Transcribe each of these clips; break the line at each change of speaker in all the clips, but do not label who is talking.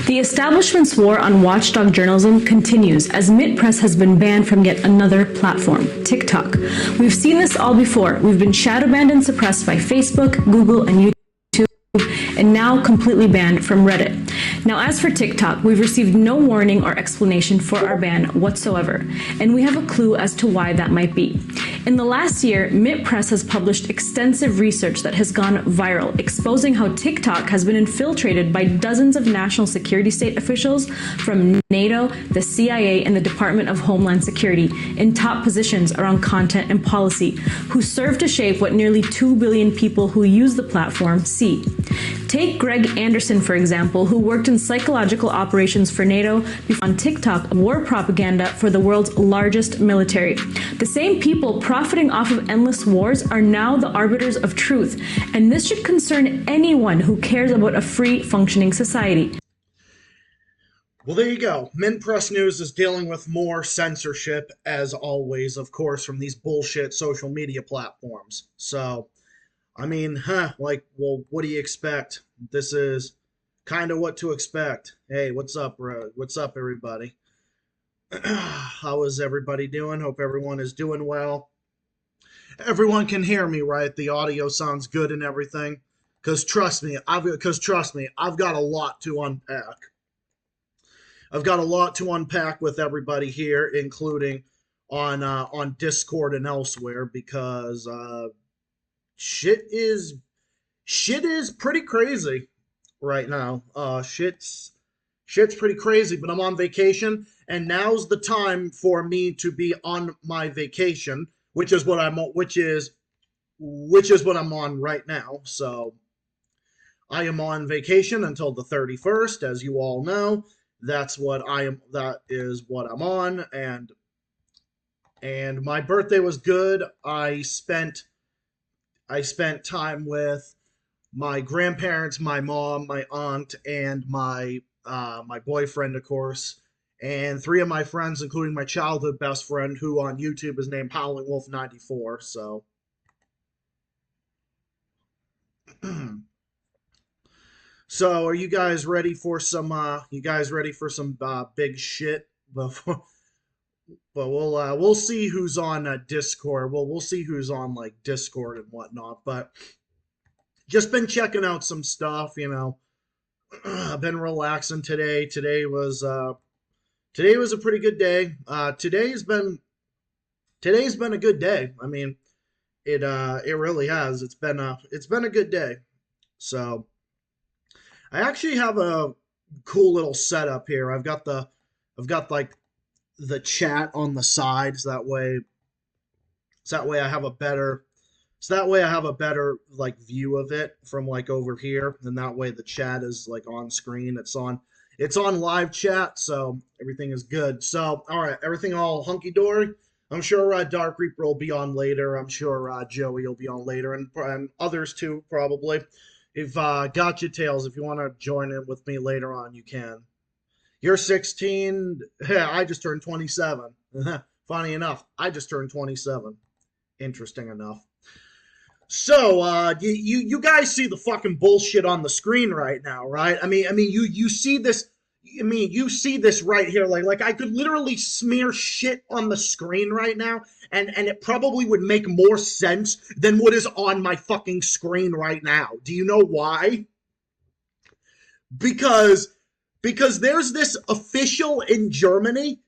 The establishment's war on watchdog journalism continues as MIT Press has been banned from yet another platform, TikTok. We've seen this all before. We've been shadow banned and suppressed by Facebook, Google, and YouTube, and now completely banned from Reddit. Now, as for TikTok, we've received no warning or explanation for our ban whatsoever, and we have a clue as to why that might be. In the last year, MIT Press has published extensive research that has gone viral, exposing how TikTok has been infiltrated by dozens of national security state officials from NATO, the CIA, and the Department of Homeland Security in top positions around content and policy, who serve to shape what nearly 2 billion people who use the platform see. Take Greg Anderson, for example, who worked in psychological operations for NATO on TikTok, war propaganda for the world's largest military. The same people profiting off of endless wars are now the arbiters of truth, and this should concern anyone who cares about a free, functioning society.
Well, there you go. Mint Press News is dealing with more censorship, as always, of course, from these bullshit social media platforms. So, I mean, well, what do you expect? This is kind of what to expect. Hey, what's up, bro? What's up, everybody? How is everybody doing? Hope everyone is doing well. Everyone can hear me, right? The audio sounds good and everything. Because trust me, I've got a lot to unpack. I've got a lot to unpack with everybody here, including on Discord and elsewhere, because shit is pretty crazy right now. Shit's pretty crazy, but I'm on vacation, and now's the time for me to be on my vacation, which is what I'm on right now. So I am on vacation until the 31st, as you all know. That is what I'm on, and my birthday was good. I spent time with my grandparents, my mom, my aunt, and my boyfriend, of course, and 3 of my friends, including my childhood best friend, who on YouTube is named Howling Wolf 94. So, so are you guys ready for some? Big shit? Before, but we'll see who's on Discord. Well, we'll see who's on like Discord and whatnot. But just been checking out some stuff, you know. I've been relaxing today. Today was a pretty good day. Today's been a good day. I mean, it really has. It's been a good day. So I actually have a cool little setup here. I've got like the chat on the side, so that way I have a better like view of it from like over here, and that way the chat is like on screen. It's on live chat, so everything is good. So all right, everything all hunky-dory. I'm sure Dark Reaper will be on later. I'm sure Joey will be on later, and others too, probably. If Gotcha Tales, if you want to join in with me later on, you can. You're 16. Yeah, I just turned 27. Funny enough, I just turned 27. Interesting enough. So, you guys see the fucking bullshit on the screen right now, right? I mean, you see this. I mean, you see this right here. Like I could literally smear shit on the screen right now, and it probably would make more sense than what is on my fucking screen right now. Do you know why? Because there's this official in Germany,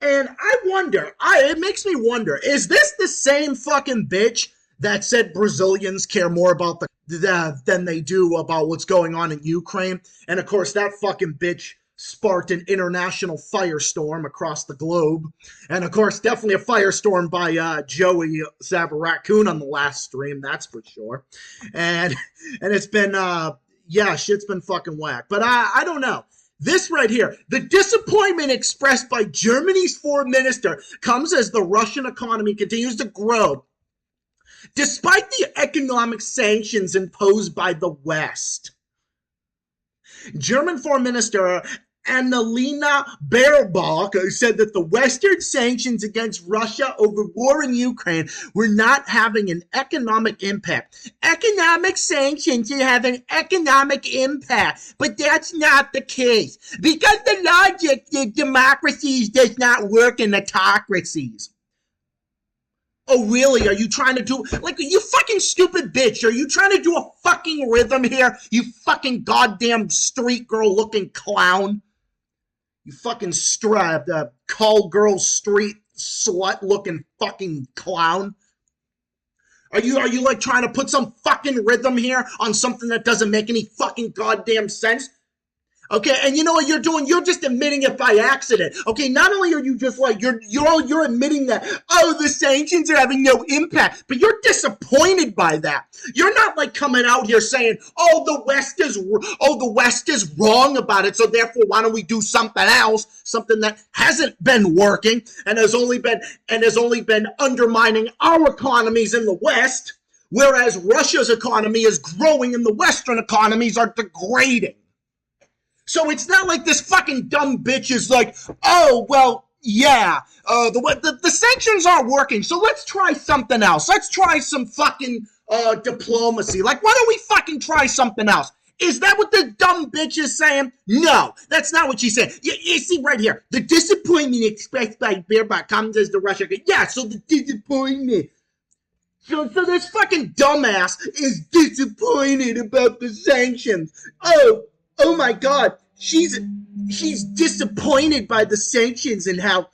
and it makes me wonder, is this the same fucking bitch that said Brazilians care more about than they do about what's going on in Ukraine? And of course, that fucking bitch sparked an international firestorm across the globe. And of course, definitely a firestorm by Joey Sabaraccoon on the last stream, that's for sure. And it's been, shit's been fucking whack. But I don't know. This right here, the disappointment expressed by Germany's foreign minister comes as the Russian economy continues to grow, despite the economic sanctions imposed by the West. German Foreign Minister Annalena Baerbock said that the Western sanctions against Russia over war in Ukraine were not having an economic impact. Economic sanctions are having economic impact, but that's not the case because the logic of democracies does not work in autocracies. Oh, really? Are you trying to do, like, you fucking stupid bitch, are you trying to do a fucking rhythm here? You fucking goddamn street girl looking clown. You fucking call girl street slut looking fucking clown. Are you like trying to put some fucking rhythm here on something that doesn't make any fucking goddamn sense? Okay, and you know what you're doing? You're just admitting it by accident. Okay, not only are you just like you're admitting that, oh, the sanctions are having no impact, but you're disappointed by that. You're not like coming out here saying, oh, the West is wrong about it, so therefore why don't we do something else, something that hasn't been working and has only been undermining our economies in the West, whereas Russia's economy is growing and the Western economies are degrading. So it's not like this fucking dumb bitch is like, oh, well, yeah, the sanctions aren't working, so let's try something else. Let's try some fucking diplomacy. Like, why don't we fucking try something else? Is that what the dumb bitch is saying? No, that's not what she's saying. You see right here, the disappointment expressed by Baerbock comes as the Russia. Yeah, so the disappointment. So this fucking dumbass is disappointed about the sanctions. Oh my God, she's disappointed by the sanctions and how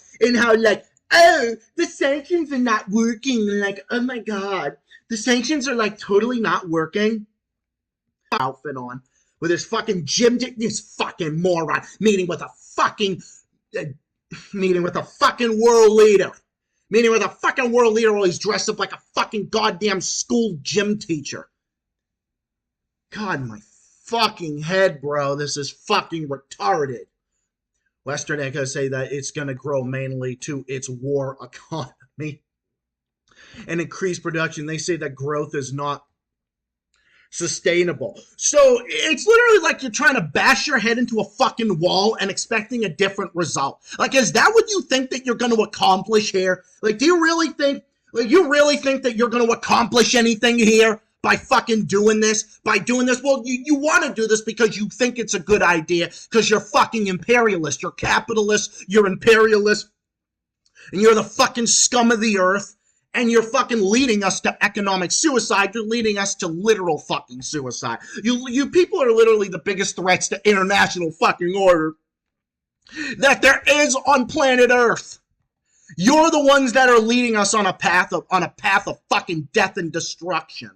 like, oh, the sanctions are not working. Like, oh my God, the sanctions are like totally not working. Outfit on with his fucking this fucking moron meeting with a fucking world leader. Meeting with a fucking world leader while he's dressed up like a fucking goddamn school gym teacher. God, my fucking head, bro. This is fucking retarded. Western Echoes say that it's going to grow mainly to its war economy and increase production. They say that growth is not sustainable. So it's literally like you're trying to bash your head into a fucking wall and expecting a different result. Like, is that what you think that you're going to accomplish here? Like, do you really think that you're going to accomplish anything here by fucking doing this? By doing this? Well, you want to do this because you think it's a good idea because you're fucking imperialist. You're capitalist. You're imperialist. And you're the fucking scum of the earth. And you're fucking leading us to economic suicide. You're leading us to literal fucking suicide. You people are literally the biggest threats to international fucking order that there is on planet Earth. You're the ones that are leading us on a path of fucking death and destruction.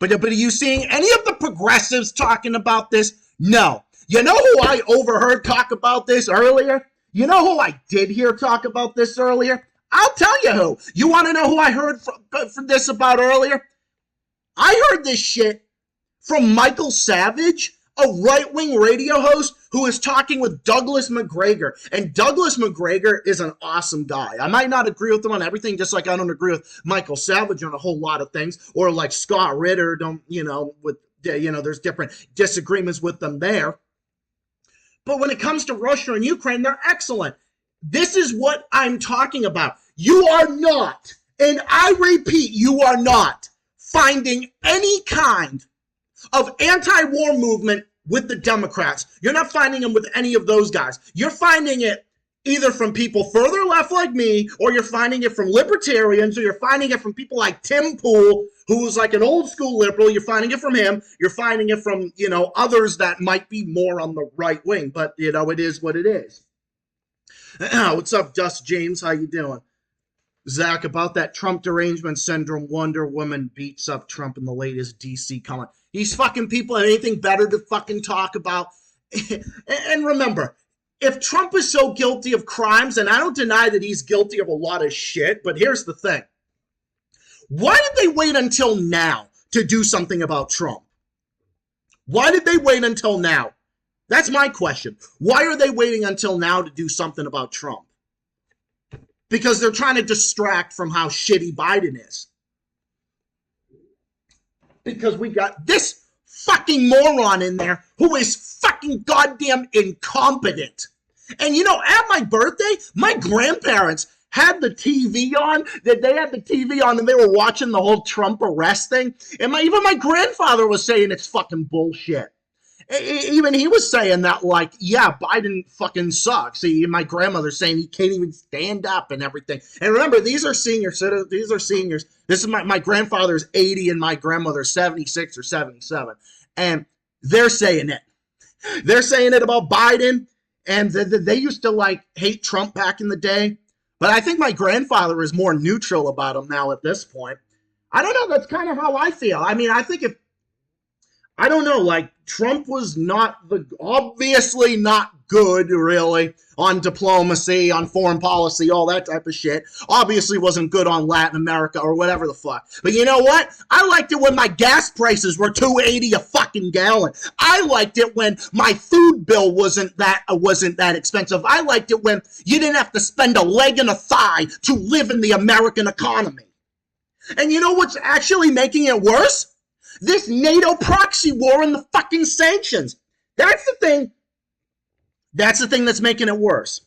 But are you seeing any of the progressives talking about this? No. You know who I overheard talk about this earlier? You know who I did hear talk about this earlier? I'll tell you who. You want to know who I heard from this about earlier? I heard this shit from Michael Savage, a right-wing radio host who is talking with Douglas McGregor. And Douglas McGregor is an awesome guy. I might not agree with him on everything, just like I don't agree with Michael Savage on a whole lot of things, or like Scott Ritter, there's different disagreements with them there. But when it comes to Russia and Ukraine, they're excellent. This is what I'm talking about. You are not, and I repeat, you are not finding any kind of anti-war movement with the Democrats. You're not finding them with any of those guys. You're finding it either from people further left like me, or you're finding it from libertarians, or you're finding it from people like Tim Pool, who's like an old school liberal. You're finding it from him. You're finding it from, others that might be more on the right wing, but, it is what it is. What's up, Dust James? How you doing? Zach, about that Trump derangement syndrome, Wonder Woman beats up Trump in the latest DC comment. These fucking people have anything better to fucking talk about. And remember, if Trump is so guilty of crimes, and I don't deny that he's guilty of a lot of shit, but here's the thing. Why did they wait until now to do something about Trump? Why did they wait until now? That's my question. Why are they waiting until now to do something about Trump? Because they're trying to distract from how shitty Biden is. Because we got this fucking moron in there who is fucking goddamn incompetent. And at my birthday, my grandparents had the TV on. They had the TV on and they were watching the whole Trump arrest thing. And even my grandfather was saying it's fucking bullshit. Even he was saying that, like, yeah, Biden fucking sucks. My grandmother's saying he can't even stand up and everything. And remember, these are seniors. These are seniors. This is my grandfather's 80 and my grandmother's 76 or 77. And they're saying it. They're saying it about Biden. And they used to, like, hate Trump back in the day. But I think my grandfather is more neutral about him now at this point. I don't know. That's kind of how I feel. I mean, I think I don't know, like, Trump was obviously not good, really, on diplomacy, on foreign policy, all that type of shit. Obviously wasn't good on Latin America or whatever the fuck. But you know what? I liked it when my gas prices were $2.80 a fucking gallon. I liked it when my food bill wasn't that expensive. I liked it when you didn't have to spend a leg and a thigh to live in the American economy. And you know what's actually making it worse? This NATO proxy war and the fucking sanctions. That's the thing. That's the thing that's making it worse.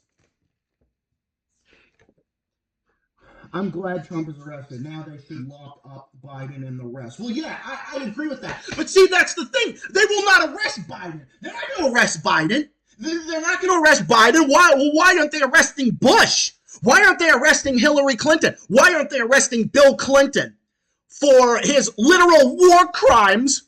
I'm glad Trump is arrested. Now they should lock up Biden and the rest. Well, yeah, I agree with that. But see, that's the thing. They will not arrest Biden. They're not going to arrest Biden. They're not going to arrest Biden. Why? Well, why aren't they arresting Bush? Why aren't they arresting Hillary Clinton? Why aren't they arresting Bill Clinton for his literal war crimes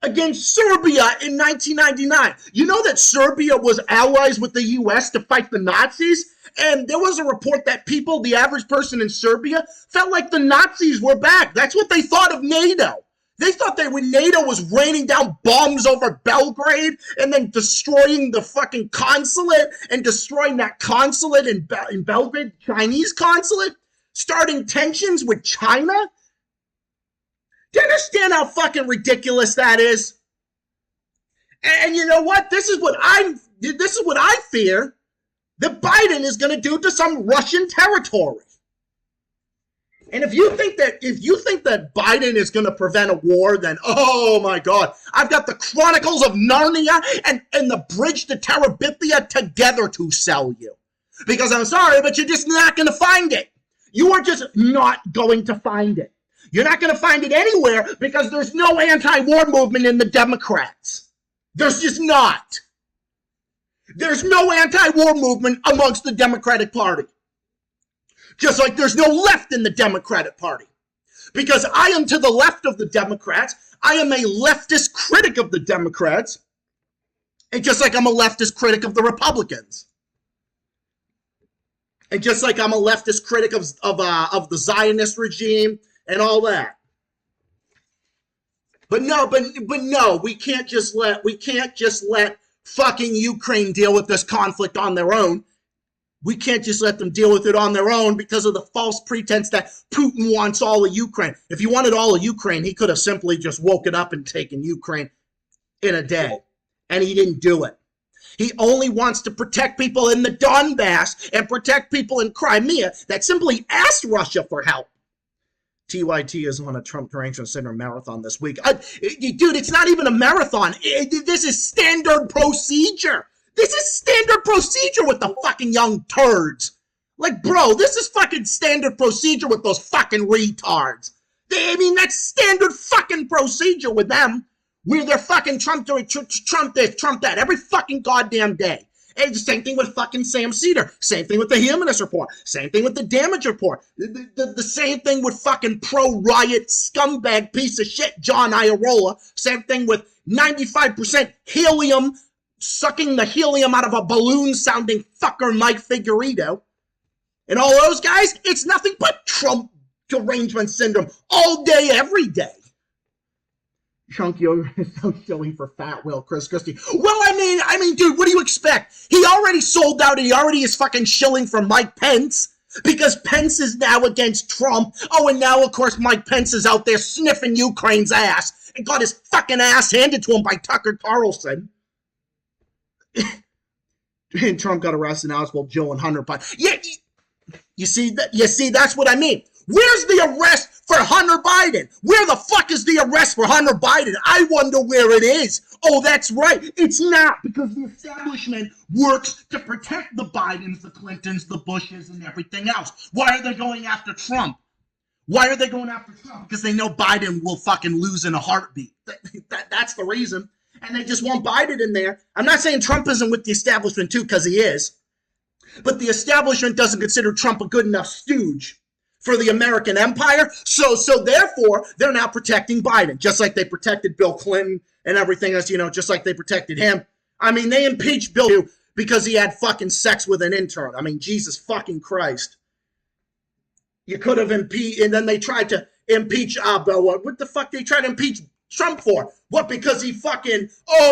against Serbia in 1999. You know that Serbia was allies with the U.S. to fight the Nazis? And there was a report that the average person in Serbia, felt like the Nazis were back. That's what they thought of NATO. They thought that when NATO was raining down bombs over Belgrade and then destroying the fucking consulate and destroying that consulate in Belgrade, Chinese consulate, starting tensions with China. Do you understand how fucking ridiculous that is? And you know what? This is what I fear that Biden is going to do to some Russian territory. And if you think that Biden is going to prevent a war, then oh my God, I've got the Chronicles of Narnia and the Bridge to Terabithia together to sell you. Because I'm sorry, but you're just not going to find it. You are just not going to find it. You're not going to find it anywhere because there's no anti-war movement in the Democrats. There's just not. There's no anti-war movement amongst the Democratic Party. Just like there's no left in the Democratic Party. Because I am to the left of the Democrats. I am a leftist critic of the Democrats. And just like I'm a leftist critic of the Republicans. And just like I'm a leftist critic of the Zionist regime and all that. But no, we can't just let fucking Ukraine deal with this conflict on their own. We can't just let them deal with it on their own because of the false pretense that Putin wants all of Ukraine. If he wanted all of Ukraine, he could have simply just woken up and taken Ukraine in a day. And he didn't do it. He only wants to protect people in the Donbass and protect people in Crimea that simply asked Russia for help. TYT is on a Trump Derangement Center marathon this week. Dude, it's not even a marathon. This is standard procedure. This is standard procedure with the fucking young turds. Like, bro, this is fucking standard procedure with those fucking retards. That's standard fucking procedure with them. Where they're fucking Trump this, Trump that, every fucking goddamn day. And the same thing with fucking Sam Cedar. Same thing with the Humanist Report. Same thing with the Damage Report. The same thing with fucking pro-riot scumbag piece of shit John Iorola. Same thing with 95% helium, sucking the helium out of a balloon-sounding fucker Mike Figueredo. And all those guys, it's nothing but Trump derangement syndrome all day, every day. Chunky is so silly for Fat Will, Chris Christie. Well, I mean, dude, what do you expect? He already sold out and he already is fucking shilling for Mike Pence because Pence is now against Trump. Oh, and now, of course, Mike Pence is out there sniffing Ukraine's ass and got his fucking ass handed to him by Tucker Carlson. And Trump got arrested now as well, Joe and Hunter Biden. Yeah, you see, that's what I mean. Where's the arrest for Hunter Biden. Where the fuck is the arrest for Hunter Biden? I wonder where it is. Oh, that's right. It's not, because the establishment works to protect the Bidens, the Clintons, the Bushes, and everything else. Why are they going after Trump? Why are they going after Trump? Because they know Biden will fucking lose in a heartbeat. That's the reason. And they just want Biden in there. I'm not saying Trump isn't with the establishment too, because he is. But the establishment doesn't consider Trump a good enough stooge for the American empire. So therefore, they're now protecting Biden, just like they protected Bill Clinton and everything else, just like they protected him. I mean, they impeached Bill because he had fucking sex with an intern. I mean, Jesus fucking Christ. You could have impeached, and then they tried to impeach what the fuck they tried to impeach Trump for? What, because he fucking,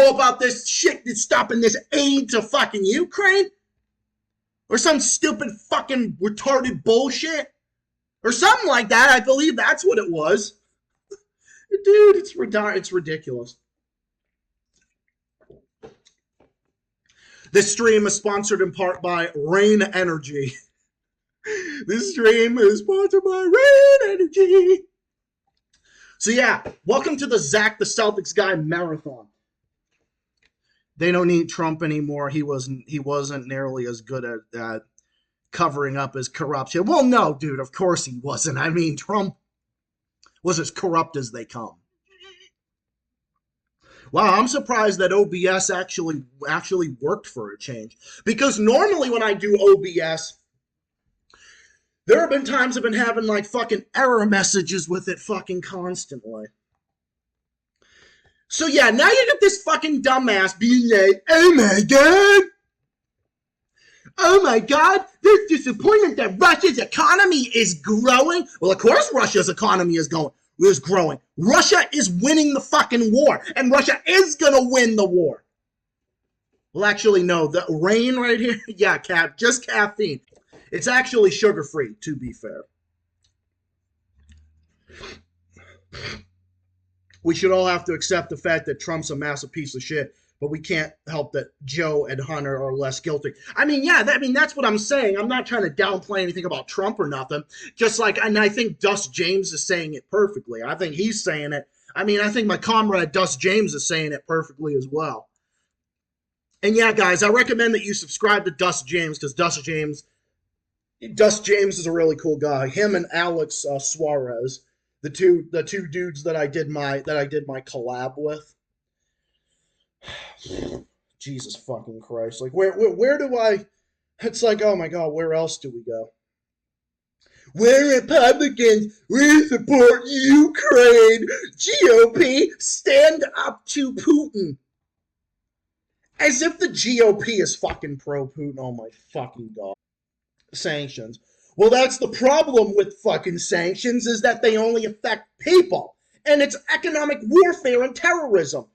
about this shit that's stopping this aid to fucking Ukraine? Or some stupid fucking retarded bullshit? Or something like that. I believe that's what it was. Dude, it's ridiculous. This stream is sponsored in part by Rain Energy. This stream is sponsored by Rain Energy. So yeah, welcome to the Zach the Celtics guy marathon. They don't need Trump anymore. He wasn't nearly as good at covering up his corruption. Well, no, dude, of course he wasn't. I mean, Trump was as corrupt as they come. Wow, I'm surprised that OBS actually worked for a change. Because normally when I do OBS, there have been times I've been having like fucking error messages with it fucking constantly. So yeah, now you get this fucking dumbass being like, oh my god, there's disappointment that Russia's economy is growing. Well, of course Russia's economy is growing. Russia is winning the fucking war, and Russia is gonna win the war. Well, actually, no, the rain right here, yeah, just caffeine. It's actually sugar-free, to be fair. We should all have to accept the fact that Trump's a massive piece of shit, but we can't help that Joe and Hunter are less guilty. I mean, yeah, that's what I'm saying. I'm not trying to downplay anything about Trump or nothing. Just like, and I think Dust James is saying it perfectly. I think he's saying it. I mean, I think my comrade Dust James is saying it perfectly as well. And yeah, guys, I recommend that you subscribe to Dust James, because Dust James is a really cool guy. Him and Alex Suarez, the two dudes that I did my collab with. Jesus fucking Christ! Like where do I? It's like, oh my god, where else do we go? We're Republicans. We support Ukraine. GOP, stand up to Putin. As if the GOP is fucking pro-Putin. Oh my fucking god. Sanctions. Well, that's the problem with fucking sanctions, is that they only affect people. And it's economic warfare and terrorism.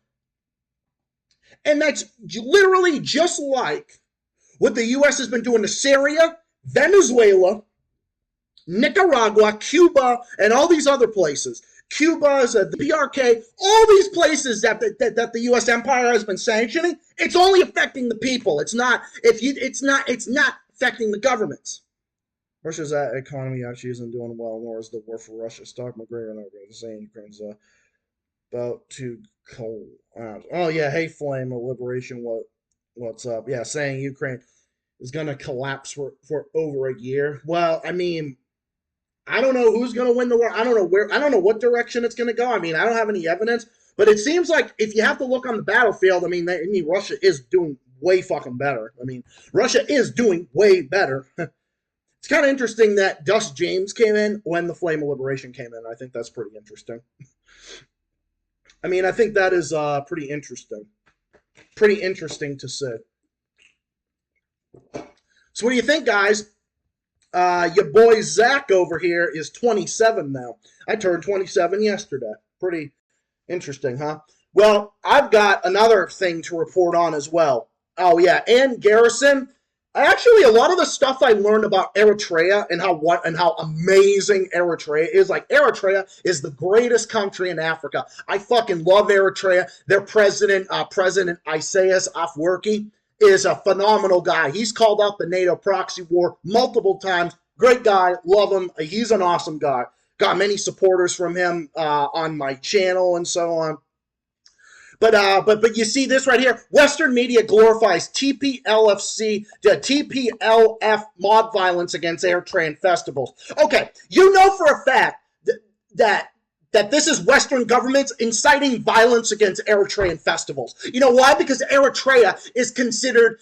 And that's literally just like what the U.S. has been doing to Syria, Venezuela, Nicaragua, Cuba, and all these other places. Cuba, the PRK, all these places that the U.S. empire has been sanctioning. It's only affecting the people. It's not affecting the governments. Russia's economy actually isn't doing well, nor is the war for Russia. Stock McGregor not going to say Ukraine's about to collapse. Oh yeah, hey Flame of Liberation, what's up? Yeah, saying Ukraine is going to collapse for over a year. Well, I mean, I don't know who's going to win the war. I don't know what direction it's going to go. I mean, I don't have any evidence, but it seems like if you have to look on the battlefield, I mean, Russia is doing way fucking better. I mean, Russia is doing way better. It's kind of interesting that Dust James came in when the Flame of Liberation came in. I think that's pretty interesting. I mean, I think that is pretty interesting. Pretty interesting to see. So what do you think, guys? Your boy Zach over here is 27 now. I turned 27 yesterday. Pretty interesting, huh? Well, I've got another thing to report on as well. Oh, yeah, and Garrison. Actually, a lot of the stuff I learned about Eritrea and how amazing Eritrea is. Like, Eritrea is the greatest country in Africa. I fucking love Eritrea. Their president, President Isaias Afwerki, is a phenomenal guy. He's called out the NATO proxy war multiple times. Great guy. Love him. He's an awesome guy. got many supporters from him on my channel and so on. But you see this right here. Western media glorifies TPLF mob violence against air train festivals. Okay, you know for a fact that this is Western governments inciting violence against Eritrean festivals. You know why? Because Eritrea is considered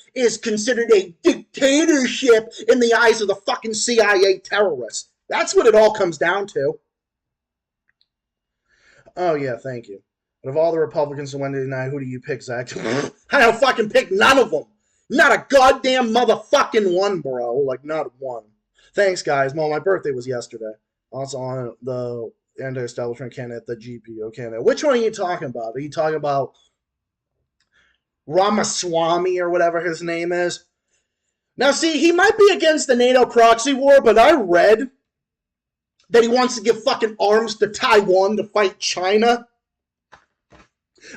a dictatorship in the eyes of the fucking CIA terrorists. That's what it all comes down to. Oh yeah, thank you. But of all the Republicans on Wednesday night, who do you pick, Zach? I don't fucking pick none of them. Not a goddamn motherfucking one, bro. Like, not one. Thanks, guys. Well, my birthday was yesterday. Also on the anti-establishment candidate, the GPO candidate. Which one are you talking about? Are you talking about Ramaswamy or whatever his name is? Now, see, he might be against the NATO proxy war, but I read that he wants to give fucking arms to Taiwan to fight China.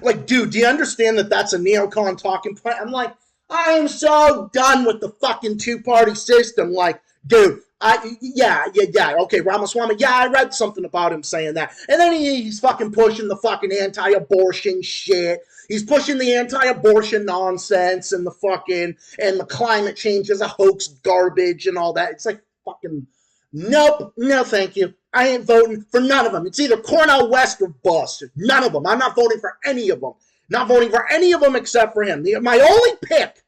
Like, dude, do you understand that that's a neocon talking point? I'm like, I am so done with the fucking two-party system. Like, dude, okay, Ramaswamy, yeah, I read something about him saying that. And then he's fucking pushing the fucking anti-abortion shit. He's pushing the anti-abortion nonsense and the climate change is a hoax garbage and all that. It's like, fucking, nope, no thank you. I ain't voting for none of them. It's either Cornel West or bust. None of them. I'm not voting for any of them. Not voting for any of them except for him. My only pick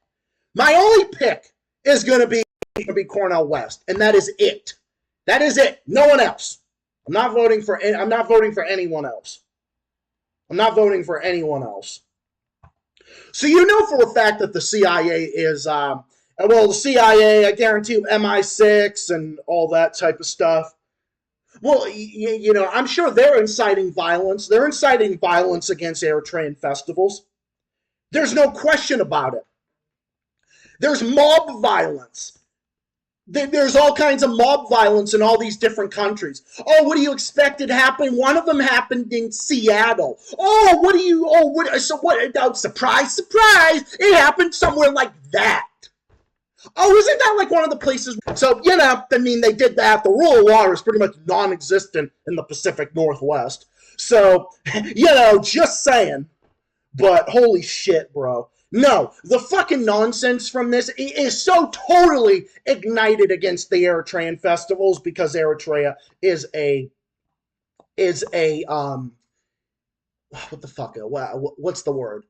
is going to be Cornel West, and that is it. That is it. No one else. I'm not voting for anyone else. I'm not voting for anyone else. So you know for a fact that the CIA is, the CIA, I guarantee you, MI6 and all that type of stuff. Well, you know, I'm sure they're inciting violence. They're inciting violence against Eritrean festivals. There's no question about it. There's mob violence. There's all kinds of mob violence in all these different countries. Oh, what do you expect it happened? One of them happened in Seattle. Surprise, it happened somewhere like that. Oh, isn't that like one of the places? So, you know, I mean, they did that. The rule of law is pretty much non-existent in the Pacific Northwest. So, you know, just saying. But holy shit, bro. No, the fucking nonsense from this is so totally ignited against the Eritrean festivals because Eritrea is what the fuck? What's the word?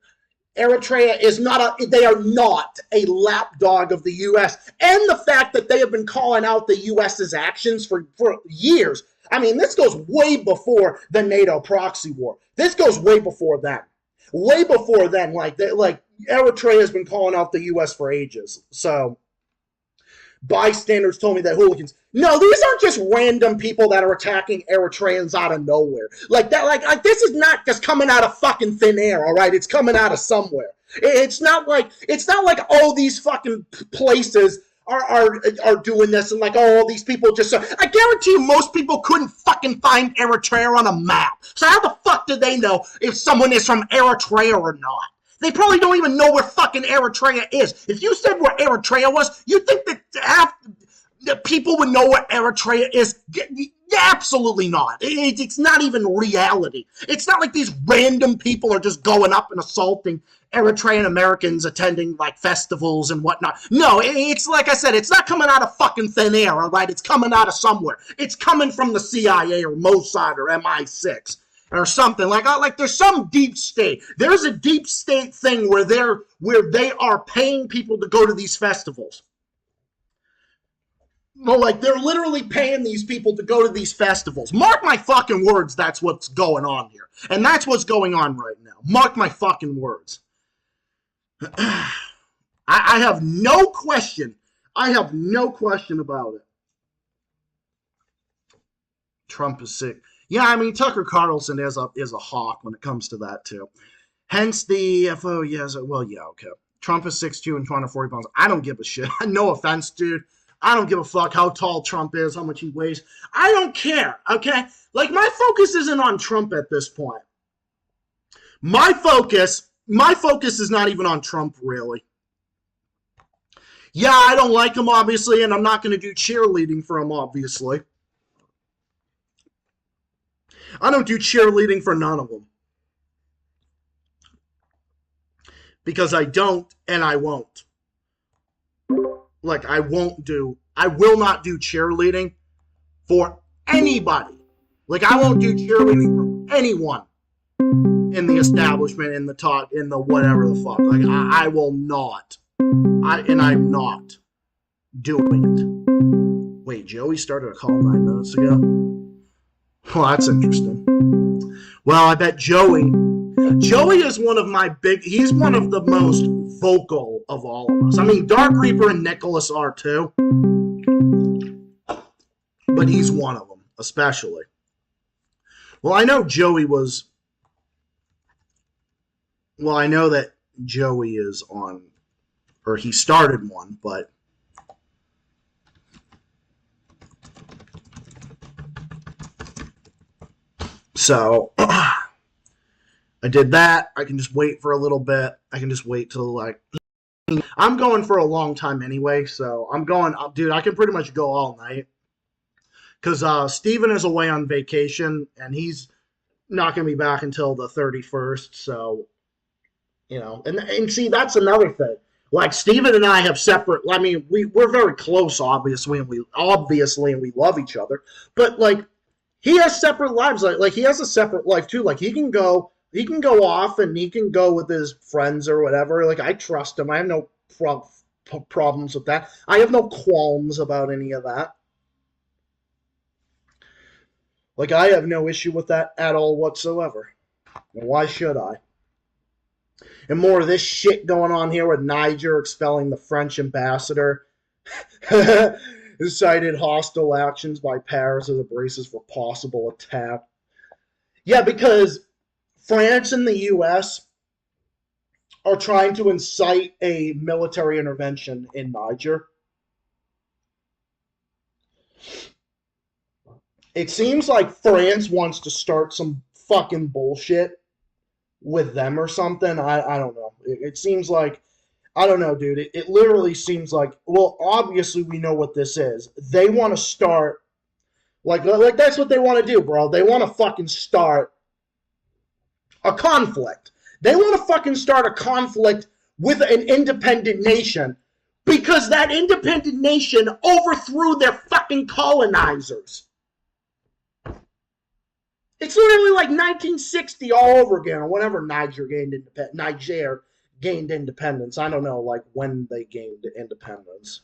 Eritrea is they are not a lapdog of the U.S. And the fact that they have been calling out the U.S.'s actions for years. I mean, this goes way before the NATO proxy war. This goes way before that. Way before then, like Eritrea has been calling out the U.S. for ages. So bystanders told me that hooligans. No, these aren't just random people that are attacking Eritreans out of nowhere. Like that, like this is not just coming out of fucking thin air, all right? It's coming out of somewhere. It's not like all these fucking places are doing this and like, oh, all these people just. I guarantee you most people couldn't fucking find Eritrea on a map. So how the fuck do they know if someone is from Eritrea or not? They probably don't even know where fucking Eritrea is. If you said where Eritrea was, you'd think that half the people would know where Eritrea is. Absolutely not. It's not even reality. It's not like these random people are just going up and assaulting Eritrean Americans attending like festivals and whatnot. No, it's like I said, it's not coming out of fucking thin air, all right? It's coming out of somewhere. It's coming from the CIA or Mossad or MI6. Or something like there's some deep state. There's a deep state thing where they are paying people to go to these festivals. Well, like they're literally paying these people to go to these festivals. Mark my fucking words, that's what's going on here. And that's what's going on right now. Mark my fucking words. I have no question. I have no question about it. Trump is sick. Yeah, I mean, Tucker Carlson is a hawk when it comes to that, too. Hence the, okay. Trump is 6'2" and 240 pounds. I don't give a shit. No offense, dude. I don't give a fuck how tall Trump is, how much he weighs. I don't care, okay? Like, my focus isn't on Trump at this point. My focus is not even on Trump, really. Yeah, I don't like him, obviously, and I'm not going to do cheerleading for him, obviously. I don't do cheerleading for none of them. Because I don't and I won't. Like, I will not do cheerleading for anybody. Like, I won't do cheerleading for anyone in the establishment, in the talk, in the whatever the fuck. Like, I will not. I'm not doing it. Wait, Joey started a call 9 minutes ago? Well, that's interesting. Well, I bet Joey is one of he's one of the most vocal of all of us. I mean, Dark Reaper and Nicholas are too. But he's one of them, especially. Well, I know that Joey is on, or he started one, but so I did that. I can just wait for a little bit. I can just wait till I'm going for a long time anyway, so I'm going, dude, I can pretty much go all night. Because Steven is away on vacation, and he's not going to be back until the 31st, so, and see, that's another thing. Like, Steven and I have separate, I mean, we're very close, obviously, and we love each other, but, like, he has separate lives. Like he has a separate life, too. Like, he can go off, and he can go with his friends or whatever. Like, I trust him. I have no problems with that. I have no qualms about any of that. Like, I have no issue with that at all whatsoever. And why should I? And more of this shit going on here with Niger expelling the French ambassador. Cited hostile actions by Paris as a basis for possible attack. Yeah, because France and the U.S. are trying to incite a military intervention in Niger. It seems like France wants to start some fucking bullshit with them or something. I don't know. It seems like, I don't know, dude. It literally seems like, well, obviously we know what this is. They want to start, like that's what they want to do, bro. They want to fucking start a conflict. They want to fucking start a conflict with an independent nation because that independent nation overthrew their fucking colonizers. It's literally like 1960 all over again, or whenever Niger gained independence. I don't know, like, when they gained independence.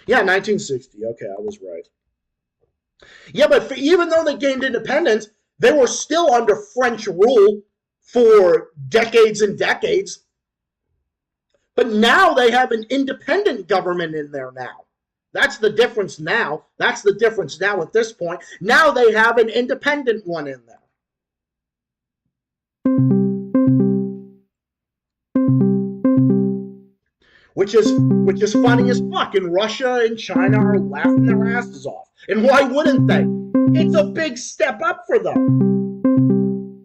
Yeah, 1960. Okay, I was right. Yeah, but even though they gained independence, they were still under French rule for decades and decades. But now they have an independent government in there now. That's the difference now. That's the difference now at this point. Now they have an independent one in there. Which is funny as fuck. And Russia and China are laughing their asses off. And why wouldn't they? It's a big step up for them.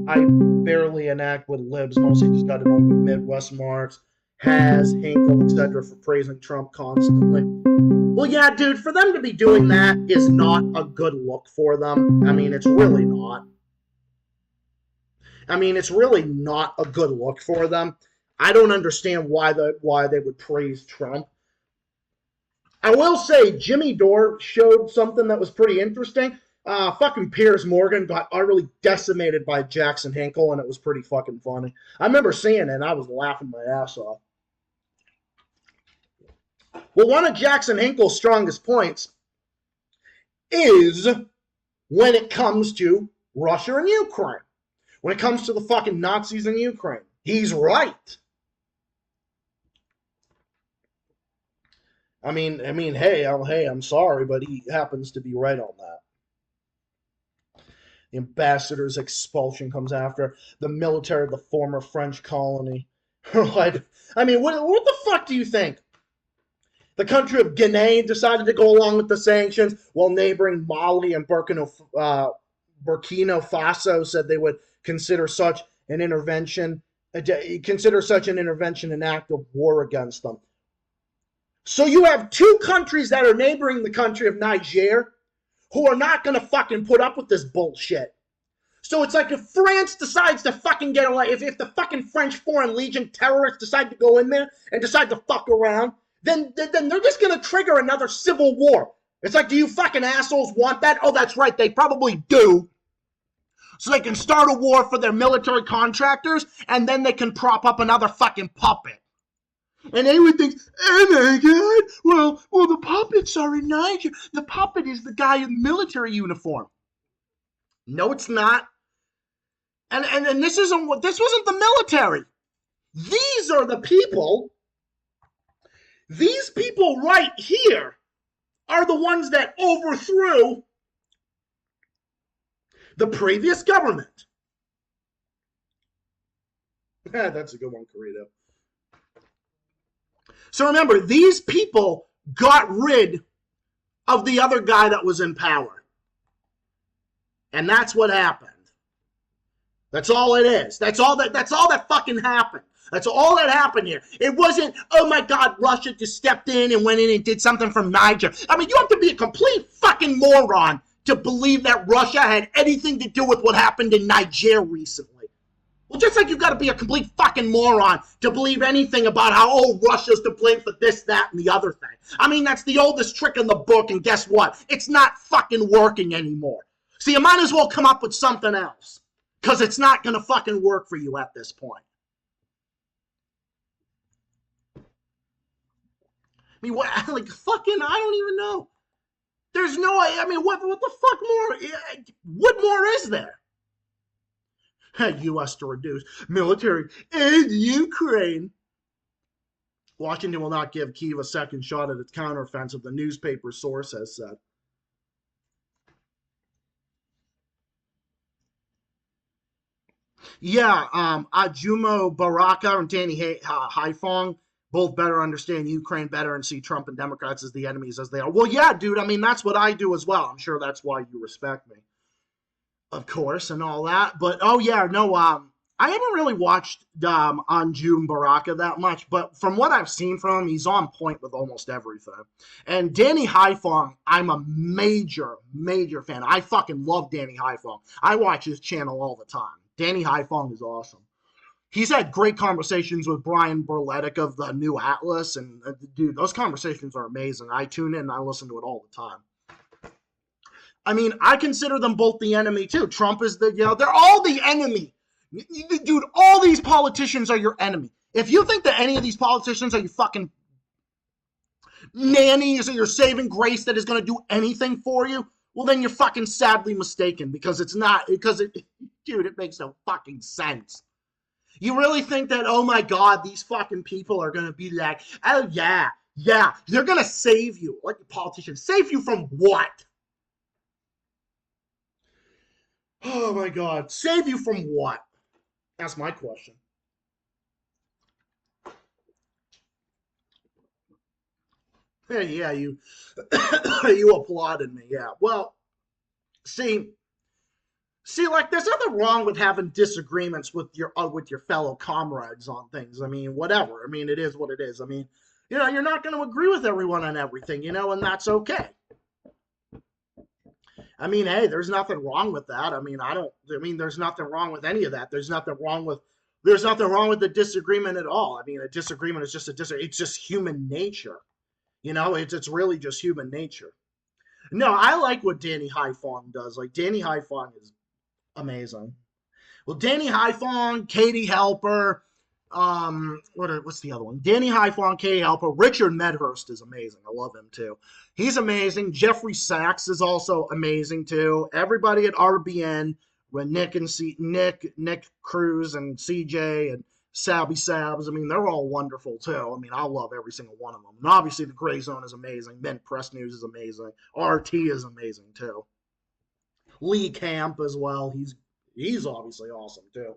I barely enact with libs. Mostly just got it on with Midwest marks. Has, Hinkle, etc. for praising Trump constantly. Well, yeah, dude, for them to be doing that is not a good look for them. I mean, it's really not. It's really not a good look for them. I don't understand why they would praise Trump. I will say Jimmy Dore showed something that was pretty interesting. Fucking Piers Morgan got utterly decimated by Jackson Hinkle, and it was pretty fucking funny. I remember seeing it, and I was laughing my ass off. Well, one of Jackson Hinkle's strongest points is when it comes to Russia and Ukraine. When it comes to the fucking Nazis in Ukraine. He's right. I mean, hey, I'm sorry, but he happens to be right on that. The ambassador's expulsion comes after the military of the former French colony. What the fuck do you think? The country of Guinea decided to go along with the sanctions, while neighboring Mali and Burkina Faso said they would consider such an intervention an act of war against them. So you have two countries that are neighboring the country of Niger who are not going to fucking put up with this bullshit. So it's like if France decides to fucking get away, if the fucking French Foreign Legion terrorists decide to go in there and decide to fuck around, then they're just going to trigger another civil war. It's like, do you fucking assholes want that? Oh, that's right, they probably do. So they can start a war for their military contractors, and then they can prop up another fucking puppet. And they would think, oh my God, well, the puppets are in Niger. The puppet is the guy in military uniform. No, it's not. And this wasn't the military. These are the people. These people right here are the ones that overthrew the previous government. That's a good one, Carito. So remember, these people got rid of the other guy that was in power. And that's what happened. That's all it is. That's all that fucking happened. That's all that happened here. It wasn't, oh my God, Russia just stepped in and went in and did something from Niger. I mean, you have to be a complete fucking moron to believe that Russia had anything to do with what happened in Niger recently. Well, just like you've got to be a complete fucking moron to believe anything about how, oh, Russia's to blame for this, that, and the other thing. I mean, that's the oldest trick in the book, and guess what? It's not fucking working anymore. So you might as well come up with something else, because it's not going to fucking work for you at this point. I mean, what, like, fucking, I don't even know. There's no, I mean, what the fuck more? What more is there? U.S. to reduce military in Ukraine. Washington will not give Kyiv a second shot at its counteroffensive, the newspaper source has said. Yeah, Ajumo Baraka and Danny Haifong both better understand Ukraine better and see Trump and Democrats as the enemies as they are. Well, yeah, dude, I mean, that's what I do as well. I'm sure that's why you respect me, of course, and all that. But, oh, yeah, no, I haven't really watched Anjum Baraka that much, but from what I've seen from him, he's on point with almost everything. And Danny Haifong, I'm a major, major fan. I fucking love Danny Haifong. I watch his channel all the time. Danny Haifong is awesome. He's had great conversations with Brian Berletic of the New Atlas, and dude, those conversations are amazing. I tune in and I listen to it all the time. I mean, I consider them both the enemy too. Trump is they're all the enemy. Dude, all these politicians are your enemy. If you think that any of these politicians are your fucking nannies or your saving grace that is going to do anything for you, well, then you're fucking sadly mistaken, because it's not, dude, it makes no fucking sense. You really think that, oh my God, these fucking people are going to be like, oh yeah, they're going to save you. Like the politicians. Save you from what? Oh my God. Save you from what? That's my question. Yeah, you you applauded me. Yeah. Well, see, like, there's nothing wrong with having disagreements with your fellow comrades on things. I mean, whatever. I mean, it is what it is. I mean, you're not going to agree with everyone on everything, and that's okay. I mean, hey, there's nothing wrong with that. I mean, there's nothing wrong with any of that. There's nothing wrong with the disagreement at all. I mean, a disagreement is just it's just human nature. It's really just human nature. No, I like what Danny Haifong does. Like, Danny Haifong is amazing. Well, Danny Haifong, Katie Halper, what's the other one? Danny Haifong, Katie Halper, Richard Medhurst is amazing. I love him too. He's amazing. Jeffrey Sachs is also amazing too. Everybody at RBN, when Nick Cruz and CJ and Sabby Sabs, I mean, they're all wonderful too. I mean, I love every single one of them. And obviously the Gray Zone is amazing. Mint Press News is amazing. RT is amazing too. Lee Camp as well. He's obviously awesome too.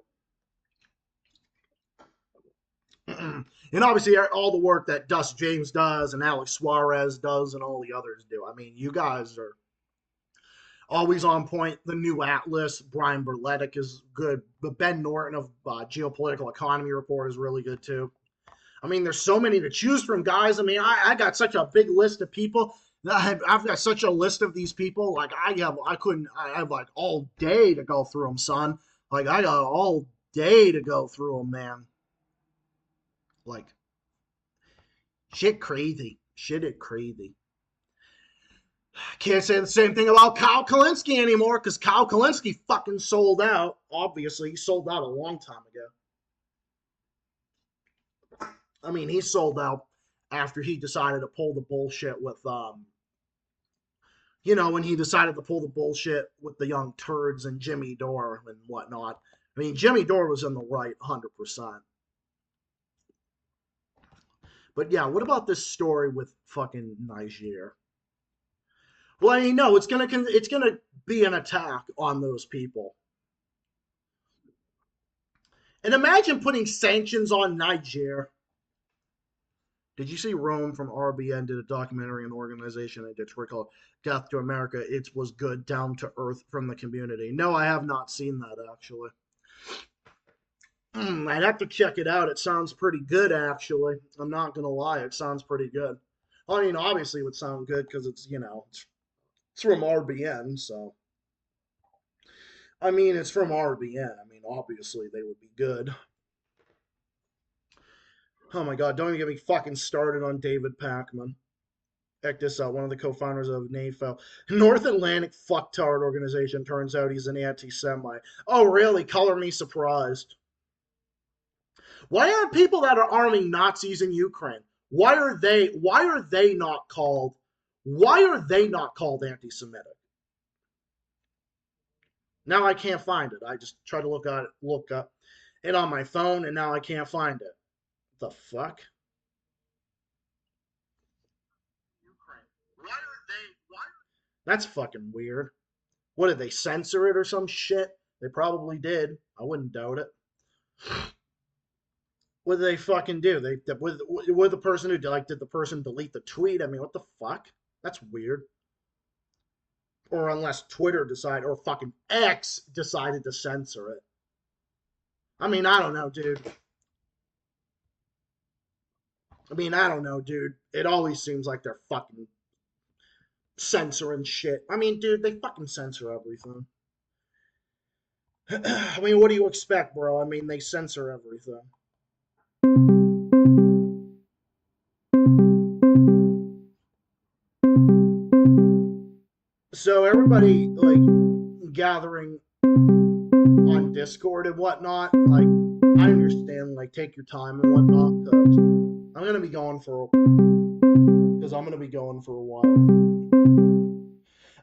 And obviously all the work that Dust James does and Alex Suarez does and all the others do. I mean, you guys are always on point. The New Atlas, Brian Berletic is good. But Ben Norton of Geopolitical Economy Report is really good too. I mean, there's so many to choose from, guys. I mean, I got such a big list of people. I've got such a list of these people. Like I have like all day to go through them, son. Like I got all day to go through them, man. Like shit crazy. Shit it crazy. Can't say the same thing about Kyle Kalinske anymore because Kyle Kalinske fucking sold out. Obviously, he sold out a long time ago. I mean, he sold out after he decided to pull the bullshit with, when he decided to pull the bullshit with the young turds and Jimmy Dore and whatnot. I mean, Jimmy Dore was in the right 100%. But yeah, what about this story with fucking Niger? Well, I mean, no, it's gonna be an attack on those people. And imagine putting sanctions on Niger. Did you see Rome from RBN did a documentary on an organization in Detroit called Death to America? It was good, down to earth from the community. No, I have not seen that actually. I'd have to check it out. It sounds pretty good actually. I'm not gonna lie, it sounds pretty good. I mean, obviously it would sound good because it's from RBN, so I mean it's from RBN. I mean, obviously they would be good. Oh my god, don't even get me fucking started on David Pakman. Check this out. One of the co-founders of NAFO, North Atlantic Fucktard Organization. Turns out he's an anti-Semite. Oh, really? Color me surprised. Why aren't people that are arming Nazis in Ukraine? Why are they? Why are they not called? Why are they not called anti-Semitic? Now I can't find it. I just try to look up it on my phone, and now I can't find it. The fuck? Why are they? Why? That's fucking weird. What did they censor it or some shit? They probably did. I wouldn't doubt it. What did they fucking do? With the person who did the person delete the tweet? I mean, what the fuck? That's weird. Or unless Twitter decided, or fucking X decided to censor it. I mean, I don't know, dude. I mean, I don't know, dude. It always seems like they're fucking censoring shit. I mean, dude, they fucking censor everything. I mean, what do you expect, bro? I mean, they censor everything. So everybody, like, gathering on Discord and whatnot, like, I understand, like, take your time and whatnot, because I'm going to be going for a while.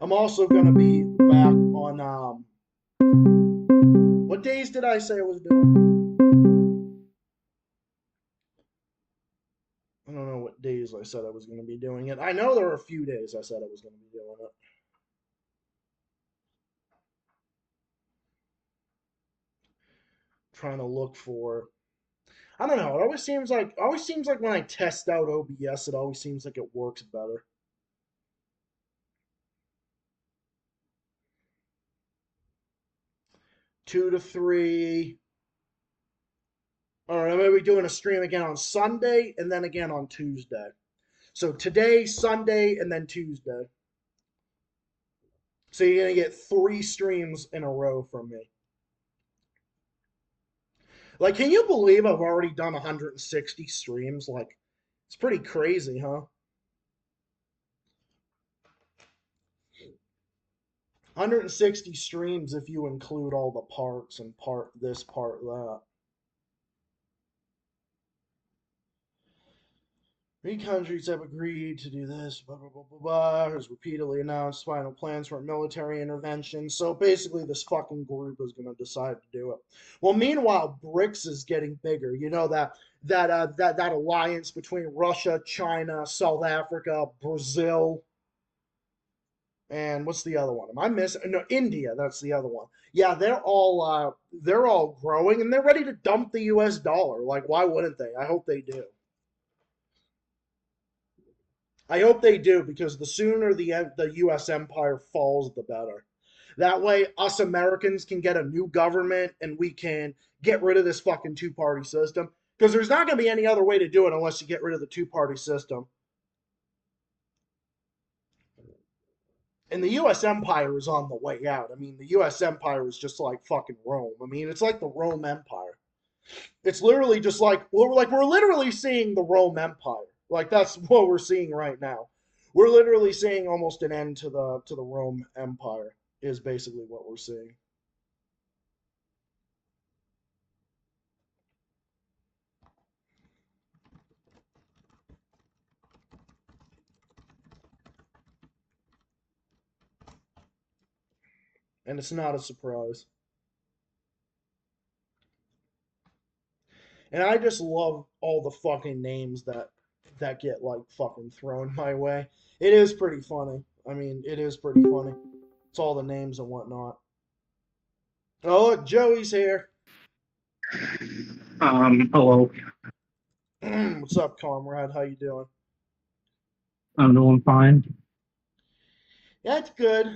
I'm also going to be back on, what days did I say I was doing? I don't know what days I said I was going to be doing it. I know there were a few days I said I was going to be doing it. Trying to look for, I don't know. It always seems like when I test out OBS, it always seems like it works better. 2 to 3. All right, I'm gonna be doing a stream again on Sunday and then again on Tuesday. So today, Sunday, and then Tuesday. So you're gonna get 3 streams in a row from me. Like, can you believe I've already done 160 streams? Like, it's pretty crazy, huh? 160 streams if you include all the parts and part this, part that. 3 countries have agreed to do this, blah, blah, blah, blah, blah, has repeatedly announced final plans for a military intervention. So basically, this fucking group is going to decide to do it. Well, meanwhile, BRICS is getting bigger. You know, that alliance between Russia, China, South Africa, Brazil, and what's the other one? Am I missing? No, India. That's the other one. Yeah, they're all growing, and they're ready to dump the U.S. dollar. Like, why wouldn't they? I hope they do. I hope they do, because the sooner the U.S. empire falls, the better. That way, us Americans can get a new government and we can get rid of this fucking two-party system. Because there's not going to be any other way to do it unless you get rid of the two-party system. And the U.S. Empire is on the way out. I mean, the U.S. Empire is just like fucking Rome. I mean, it's like the Rome Empire. It's literally just we're literally seeing the Rome Empire. Like that's what we're seeing right now. We're literally seeing almost an end to the Rome Empire. Is basically what we're seeing. And it's not a surprise. And I just love all the fucking names that get like fucking thrown my way. It is pretty funny. I mean, it is pretty funny. It's all the names and whatnot. Oh, look, Joey's here.
Hello.
What's up, comrade? How you doing?
I'm doing fine.
Yeah, it's good.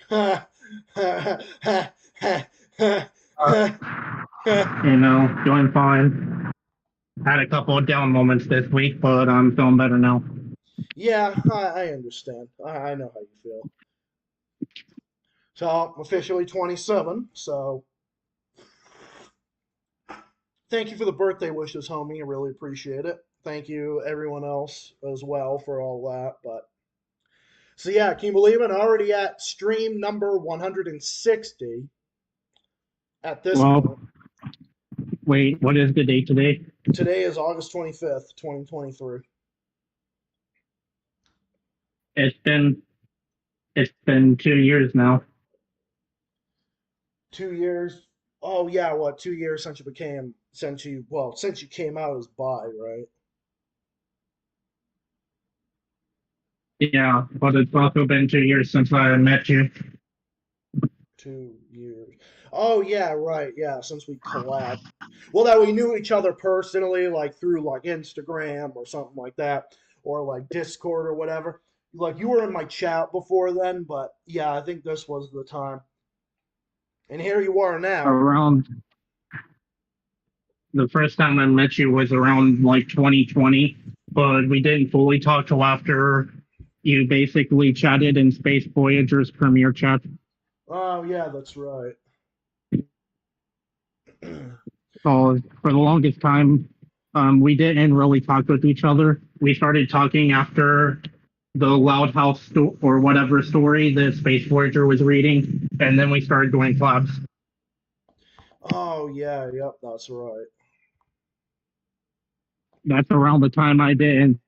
Doing fine. Had a couple of down moments this week, but I'm feeling better now.
Yeah, I understand. I know how you feel. So I'm officially 27, so thank you for the birthday wishes, homie. I really appreciate it. Thank you, everyone else, as well, for all that. But so yeah, can you believe it? Already at stream number 160 at this
Well,
point.
wait, what is the date today?
Today is August 25th, 2023.
It's been 2 years now.
2 years. Oh yeah, what? 2 years since you came out as bi, right?
Yeah, but it's also been 2 years since I met you.
2 years. Oh yeah, right. Yeah, since we collabed. Well, that we knew each other personally, like through like Instagram or something like that, or like Discord or whatever. Like you were in my chat before then, but yeah, I think this was the time. And here you are now.
Around the first time I met you was around like 2020, but we didn't fully talk till after you basically chatted in Space Voyager's premiere chat.
Oh yeah, that's right.
So for the longest time, we didn't really talk with each other. We started talking after the Loud House or whatever story the Space Voyager was reading, and then we started doing collabs.
Oh yeah, yep, that's right.
That's around the time I did.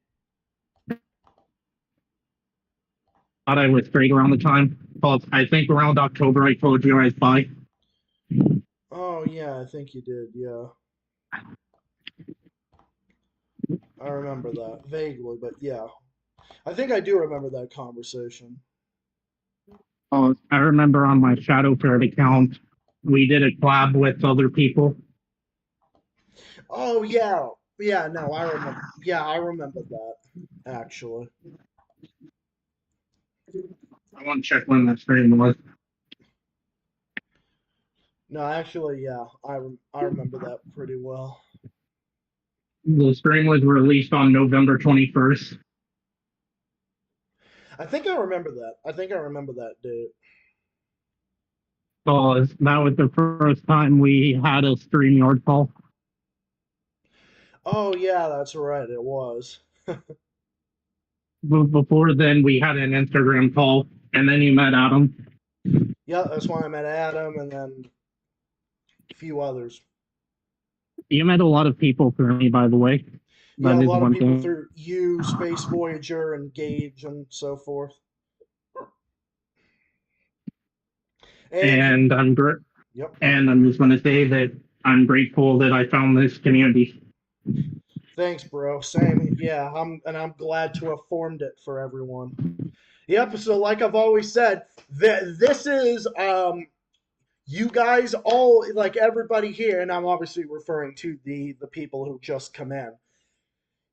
Thought I was straight around the time. Well, I think around October I told you I was bi.
Oh yeah, I think you did. Yeah, I remember that vaguely, but yeah, I think I do remember that conversation.
I remember on my Shadow Ferret account, we did a collab with other people.
Oh yeah, yeah. No, I remember. Yeah, I remember that actually.
I want to check when that stream was.
No, actually, yeah, I remember that pretty well.
The stream was released on November 21st.
I think I remember that. I think I remember that date.
So that was the first time we had a StreamYard call.
Oh yeah, that's right. It was.
Before then, we had an Instagram call, and then you met Adam.
Yeah, that's when I met Adam, and then a few others.
You met a lot of people through me, by the way.
Yeah, a
That is
lot of
one
people
thing.
through you, Space Voyager, and Gage, and so forth.
And I'm
Yep.
and I'm just going to say that I'm grateful that I found this community.
Thanks, bro. Same. Yeah, I'm glad to have formed it for everyone. Yep. So, like I've always said, this is you guys all, like everybody here, and I'm obviously referring to the people who just come in.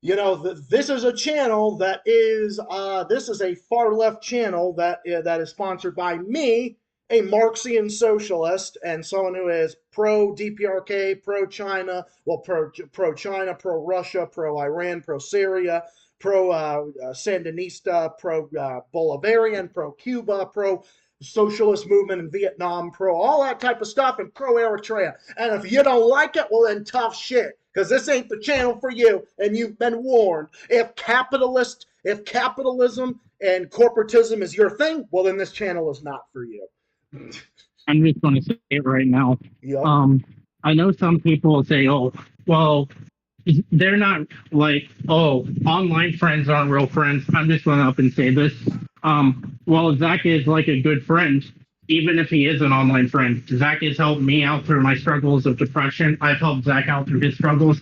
You know, this is a channel that is this is a far left channel that is sponsored by me a Marxian socialist and someone who is pro DPRK, pro China, well, pro China, pro Russia, pro Iran, pro Syria, pro Sandinista, pro Bolivarian, pro Cuba, pro socialist movement in Vietnam, pro all that type of stuff, and pro Eritrea. And if you don't like it, well, then tough shit, because this ain't the channel for you, and you've been warned. If capitalism and corporatism is your thing, well, then this channel is not for you.
I'm just going to say it right now.
Yep.
I know some people say, "Oh, well, they're not like, oh, online friends aren't real friends." I'm just going up and say this. Well, Zach is like a good friend, even if he is an online friend. Zach has helped me out through my struggles of depression. I've helped Zach out through his struggles.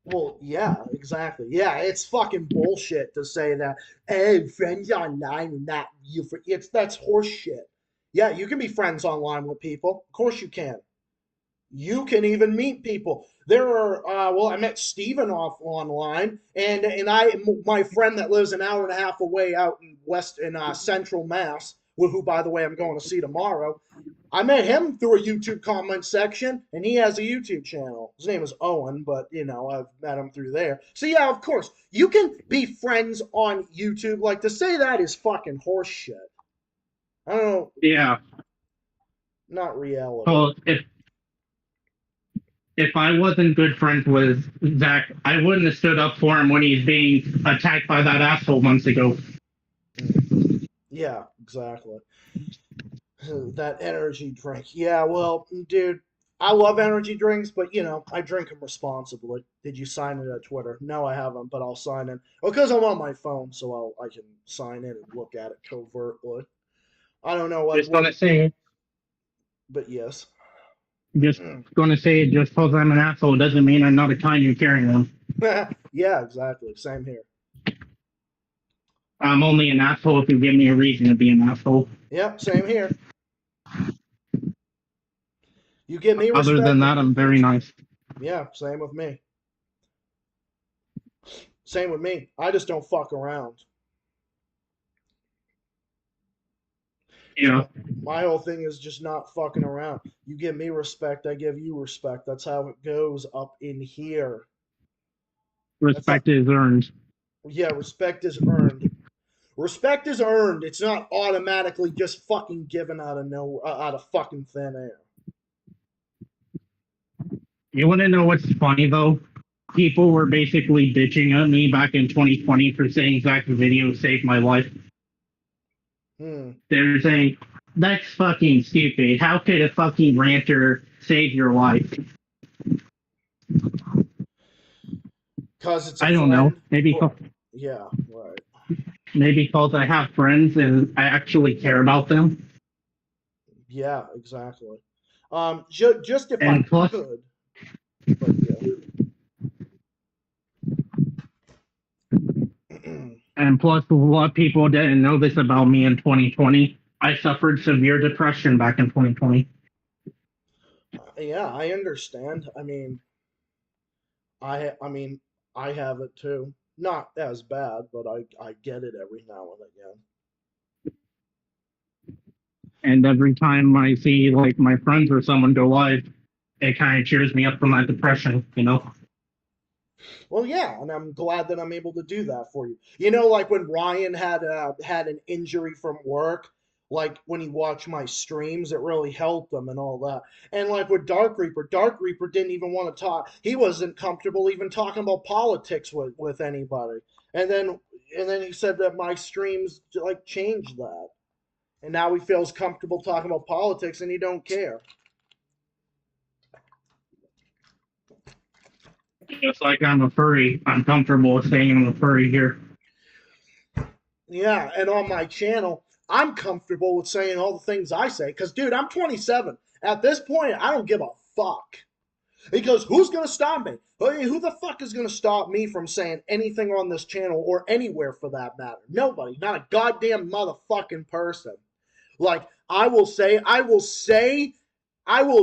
Well, yeah, exactly. Yeah, it's fucking bullshit to say that, hey, friends online and not you for that's horse shit. Yeah, you can be friends online with people. Of course you can. You can even meet people. There are well, I met Steven off online, and my friend that lives an hour and a half away out in Central Mass, who by the way I'm going to see tomorrow. I met him through a YouTube comment section, and he has a YouTube channel. His name is Owen, but I've met him through there. So yeah, of course you can be friends on YouTube. Like, to say that is fucking horse shit. I don't know.
Yeah.
Not reality.
Well, if I wasn't good friends with Zach, I wouldn't have stood up for him when he's being attacked by that asshole months ago.
Yeah, exactly. That energy drink. Yeah, well, dude, I love energy drinks, but I drink them responsibly. Did you sign in at Twitter? No, I haven't, but I'll sign in. Well, because I'm on my phone, so I can sign in and look at it covertly. I don't know what.
Just gonna say,
but yes.
Just gonna say, just because I'm an asshole doesn't mean I'm not a kind and caring one.
Yeah, exactly. Same here.
I'm only an asshole if you give me a reason to be an asshole.
Yep, same here. You give me respect.
Other than that, I'm very nice.
Yeah, same with me. Same with me. I just don't fuck around.
Yeah.
My whole thing is just not fucking around. You give me respect, I give you respect. That's how it goes up in here.
Respect is earned.
Yeah, respect is earned. Respect is earned. It's not automatically just fucking given out of fucking thin air.
You want to know what's funny though? People were basically bitching at me back in 2020 for saying Zach's video saved my life. They're saying, that's fucking stupid. How could a fucking ranter save your life?
Because it's
I don't know. Maybe.
Yeah, right.
Maybe because I have friends and I actually care about them.
Yeah, exactly. Just if
and
I
plus,
could. But yeah.
And plus, a lot of people didn't know this about me in 2020. I suffered severe depression back in 2020.
Yeah, I understand. I mean, I have it too. Not as bad, but I get it every now and again.
And every time I see like my friends or someone go live, it kind of cheers me up from that depression,
Well, yeah, and I'm glad that I'm able to do that for you. Like when Ryan had an injury from work, like when he watched my streams, it really helped him and all that. And like with Dark Reaper didn't even want to talk. He wasn't comfortable even talking about politics with anybody. And then he said that my streams like changed that. And now he feels comfortable talking about politics and he don't care.
Just like I'm a furry, I'm comfortable saying I'm a furry here.
Yeah, and on my channel, I'm comfortable with saying all the things I say. Because, dude, I'm 27. At this point, I don't give a fuck. Because who's going to stop me? Who the fuck is going to stop me from saying anything on this channel or anywhere for that matter? Nobody. Not a goddamn motherfucking person. Like, I will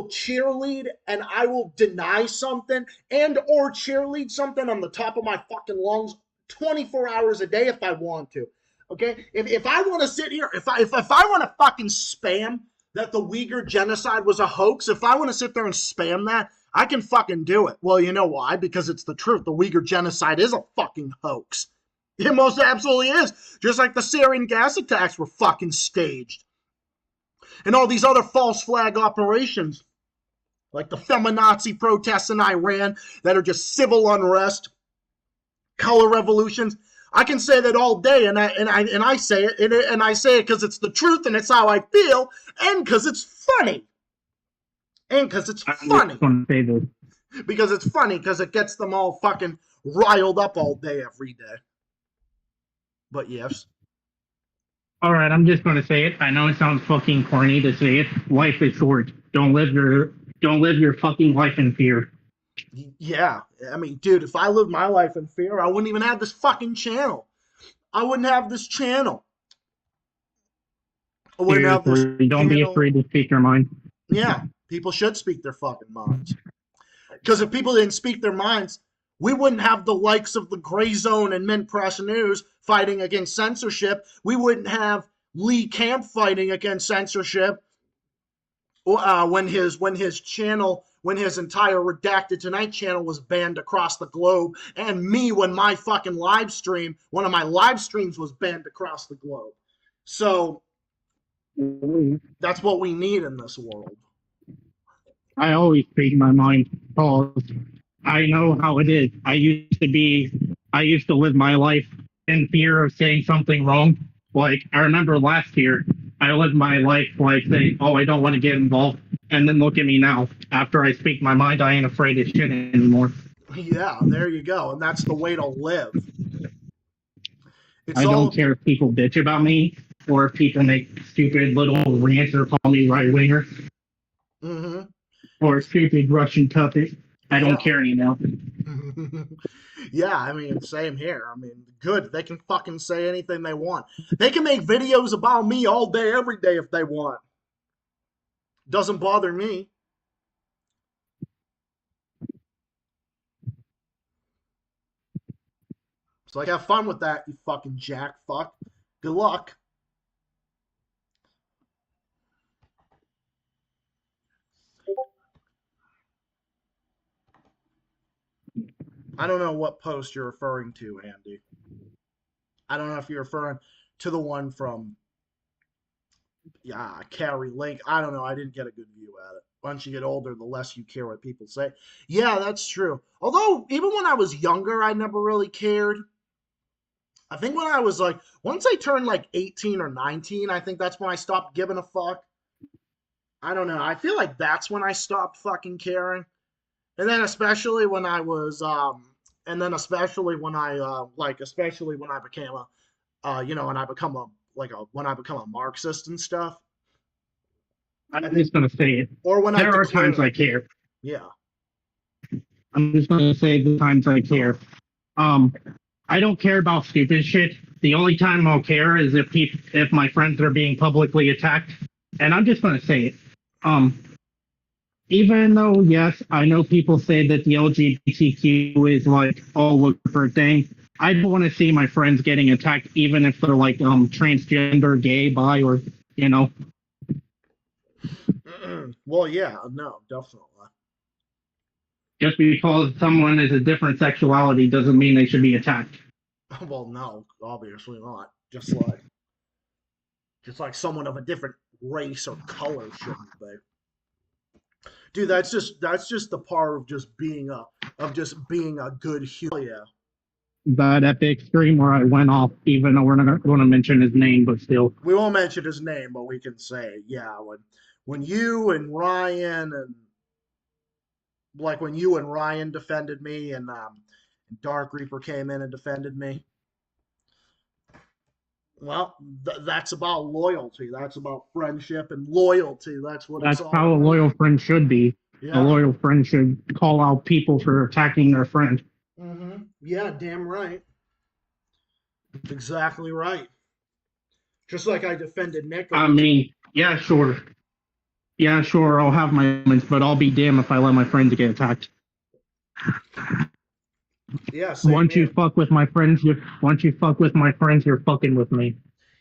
cheerlead and I will deny something and or cheerlead something on the top of my fucking lungs 24 hours a day if I want to. Okay? If I want to sit here, if I want to fucking spam that the Uyghur genocide was a hoax, if I want to sit there and spam that, I can fucking do it. Well, you know why? Because it's the truth. The Uyghur genocide is a fucking hoax. It most absolutely is. Just like the sarin gas attacks were fucking staged. And all these other false flag operations, like the feminazi protests in Iran that are just civil unrest, color revolutions. I can say that all day, and I say it, and I say it because it's the truth, and it's how I feel, and because it's funny, because it's funny, because it gets them all fucking riled up all day, every day. But yes.
All right, I'm just going to say it. I know it sounds fucking corny to say it. Life is short. Don't live your fucking life in fear.
Yeah, I mean, dude, if I lived my life in fear, I wouldn't even have this fucking channel. I wouldn't have this channel. I wouldn't have this
Don't be afraid to speak your mind.
Yeah, people should speak their fucking minds. Because if people didn't speak their minds, we wouldn't have the likes of the Gray Zone and Mint Press News fighting against censorship. We wouldn't have Lee Camp fighting against censorship. When his entire Redacted Tonight channel was banned across the globe, and me when my fucking one of my live streams was banned across the globe. So that's what we need in this world.
I always speak my mind because I know how it is. I used to live my life in fear of saying something wrong. Like, I remember last year, I lived my life like saying, oh, I don't want to get involved. And then look at me now. After I speak my mind, I ain't afraid of shit anymore.
Yeah, there you go. And that's the way to live.
I don't care if people bitch about me or if people make stupid little rants or call me right-winger.
Mm-hmm.
Or stupid Russian puppet. I don't care anymore.
Yeah, I mean, same here. I mean, good. They can fucking say anything they want. They can make videos about me all day, every day if they want. Doesn't bother me. So, like, have fun with that, you fucking jack fuck. Good luck. I don't know what post you're referring to, Andy. I don't know if you're referring to the one from Carrie Lake. I don't know. I didn't get a good view at it. Once you get older, the less you care what people say. Yeah, that's true. Although, even when I was younger, I never really cared. I think when I was like, once I turned like 18 or 19, I think that's when I stopped giving a fuck. I don't know. I feel like that's when I stopped fucking caring. And then especially when I was, especially when I became when I become a Marxist and stuff.
I'm just going to say it.
Or when
there are times I care.
Yeah.
I'm just going to say the times I care. I don't care about stupid shit. The only time I'll care is if my friends are being publicly attacked. And I'm just going to say it. Even though, yes, I know people say that the LGBTQ is like all over thing, I don't want to see my friends getting attacked, even if they're like transgender, gay, bi, or, you know.
Well, yeah, no, definitely.
Just because someone is a different sexuality doesn't mean they should be attacked.
Well, no, obviously not. Just like someone of a different race or color shouldn't be. Dude, that's just the part of just being a good human. Yeah.
But at the extreme where I went off, even though we're not going to mention his name, but still.
We won't mention his name, but we can say, yeah, when you and Ryan defended me and Dark Reaper came in and defended me. Well, that's about loyalty. That's about friendship and loyalty. That's what it's all about. That's
how a loyal friend should be. Yeah. A loyal friend should call out people for attacking their friend.
Mm-hmm. Yeah, damn right. Exactly right. Just like I defended Nick.
I mean, yeah, sure. Yeah, sure, I'll have my moments, but I'll be damned if I let my friends get attacked.
Yeah.
Once you fuck with my friends, you're fucking with me.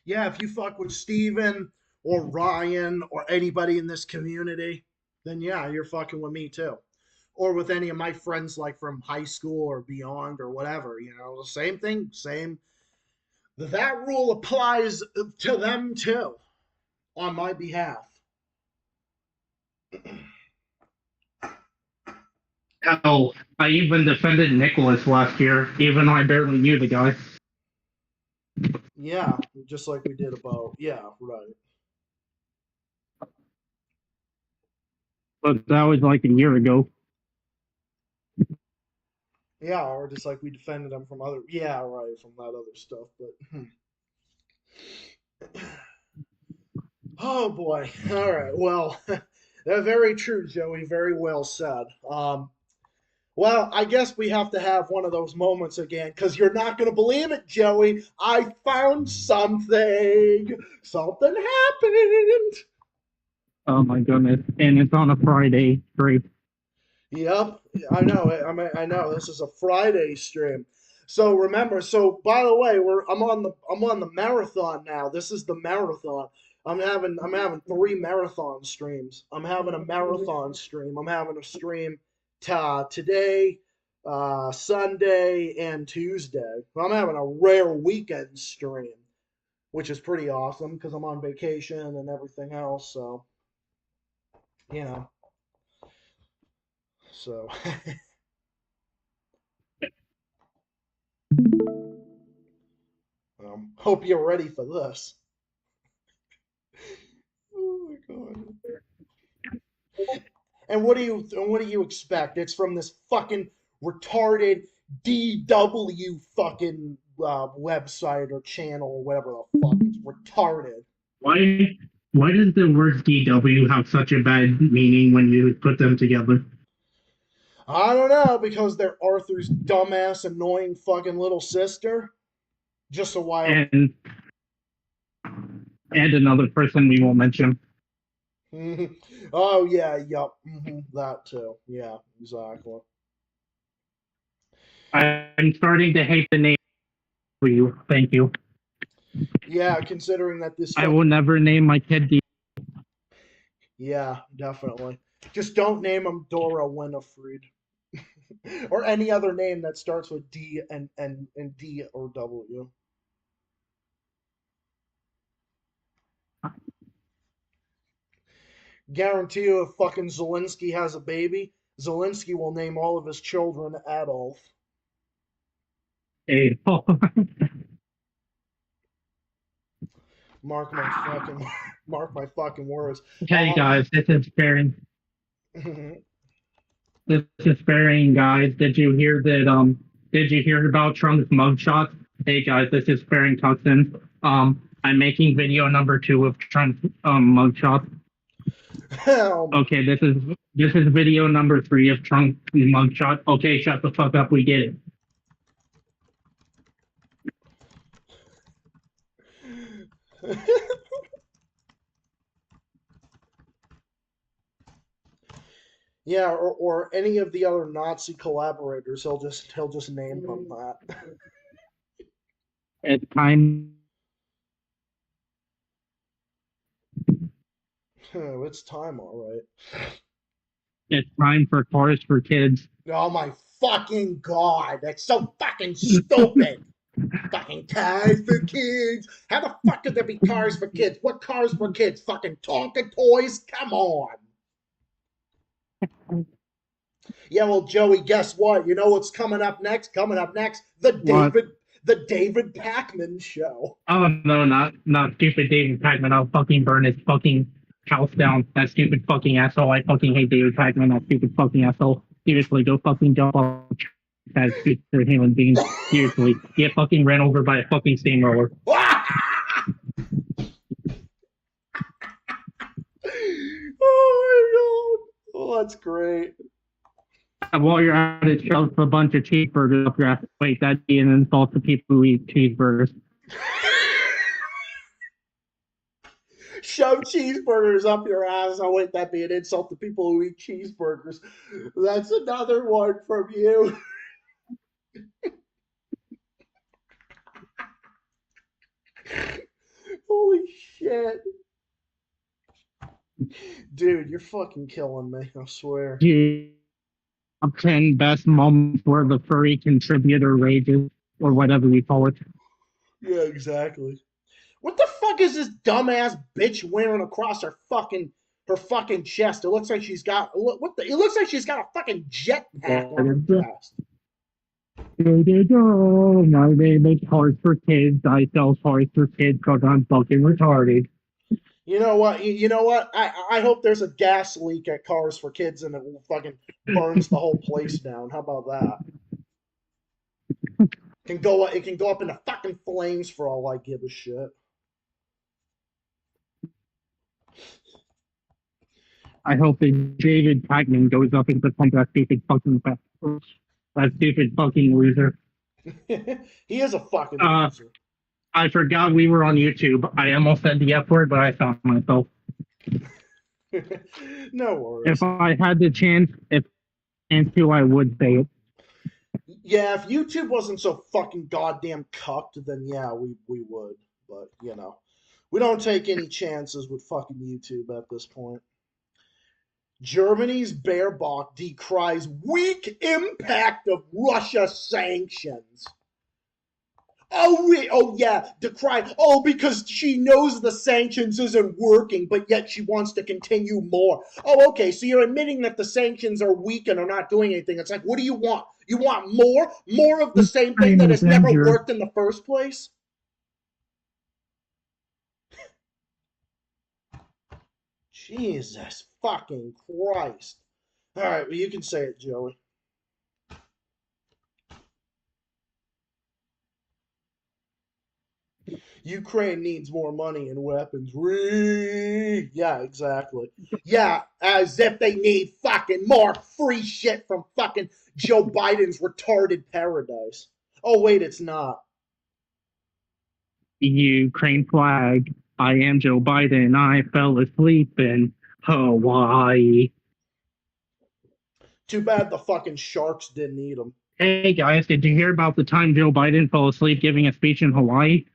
Yeah, if you fuck with Steven or Ryan or anybody in this community, then yeah, you're fucking with me too. Or with any of my friends like from high school or beyond or whatever, the same thing, same. That rule applies to them too on my behalf.
Hell, I even defended Nicholas last year, even though I barely knew the guy.
Yeah, just like we did about, yeah, right.
But that was like a year ago.
Yeah, or just like we defended them from other, yeah, right, from that other stuff. But oh boy, all right. Well, that's very true, Joey. Very well said. Well, I guess we have to have one of those moments again because you're not going to believe it, Joey. I found something. Something happened.
Oh my goodness. And it's on a Friday. Great.
Yep, I know. I know. This is a Friday stream. So remember. So by the way, I'm on the marathon now. This is the marathon. I'm having three marathon streams. I'm having a marathon stream. I'm having a stream today, Sunday, and Tuesday. I'm having a rare weekend stream, which is pretty awesome because I'm on vacation and everything else. So you know. So hope you're ready for this. Oh my god! And what do you expect? It's from this fucking retarded DW fucking website or channel or whatever the fuck. It's retarded.
Why why does the word DW have such a bad meaning when you put them together?
I don't know because they're Arthur's dumbass, annoying fucking little sister. Just a while.
And another person we won't mention.
Oh yeah, yup, that too. Yeah, exactly.
I'm starting to hate the name for you. Thank you.
Yeah, considering that this
I will
fucking
never name my kid D.
yeah, definitely. Just don't name him Dora Winifred. Or any other name that starts with D and D or W. Guarantee you, if fucking Zelensky has a baby, Zelensky will name all of his children Adolf.
A.
Mark my fucking mark my fucking words.
Okay, guys, this is Farron.
Uh,
This is Farron, guys. Did you hear that? Did you hear about Trump's mugshot? Hey, guys, this is Farron Tuxton. I'm making video number 2 of Trump's mugshot. Okay, this is video number 3 of Trump's mugshot. Okay, shut the fuck up. We get it.
yeah, or any of the other Nazi collaborators, he'll just name them that.
It's time.
It's time, all right.
It's time for Cars for Kids.
Oh my fucking god, that's so fucking stupid. Fucking cars for kids. How the fuck could there be cars for kids? What cars for kids? Fucking Tonka toys? Come on. Yeah, well, Joey, guess what? You know what's coming up next? Coming up next, the
What?
David Packman show.
Oh no, not stupid David Packman. I'll fucking burn his fucking house down. That stupid fucking asshole. I fucking hate David Packman. That stupid fucking asshole. Seriously, go fucking jump off that stupid human being. Seriously, get fucking ran over by a fucking steamroller.
Oh my god. Oh, that's great.
And while you're at it, shove a bunch of cheeseburgers up your ass. Wait, that'd be an insult to people who eat cheeseburgers.
Shove cheeseburgers up your ass. Oh, wait, that'd be an insult to people who eat cheeseburgers. That's another one from you. Holy shit. Dude, you're fucking killing me, I swear.
You top 10 best moments where the furry contributor rages, or whatever you call it.
Yeah, exactly. What the fuck is this dumbass bitch wearing across her fucking chest? It looks like she's got what the? It looks like she's got a fucking jetpack on her chest.
My name is Toys for Kids. I sell toys for kids because I'm fucking retarded.
You know what? You know what? I hope there's a gas leak at Cars for Kids and it fucking burns the whole place down. How about that? It can go up into fucking flames for all I give a shit.
I hope that David Pagman goes up and becomes that stupid fucking loser.
He is a fucking
Uh,
loser.
I forgot we were on YouTube. I almost said the F word, but I stopped myself.
No worries.
If I had the chance, I would say it.
Yeah, if YouTube wasn't so fucking goddamn cucked, then yeah, we would. But you know, we don't take any chances with fucking YouTube at this point. Germany's Baerbock decries weak impact of Russia sanctions. Oh yeah, decry. Oh, because she knows the sanctions isn't working, but yet she wants to continue more. Oh, okay, so you're admitting that the sanctions are weak and are not doing anything. It's like, what do you want? You want more? More of the same thing that has never worked in the first place? Jesus fucking Christ. All right, well, you can say it, Joey. Ukraine needs more money and weapons. Yeah, exactly. Yeah, as if they need fucking more free shit from fucking Joe Biden's retarded paradise. Oh, wait, it's not.
Ukraine flag. I am Joe Biden. I fell asleep in Hawaii.
Too bad the fucking sharks didn't eat him.
Hey guys, did you hear about the time Joe Biden fell asleep giving a speech in Hawaii?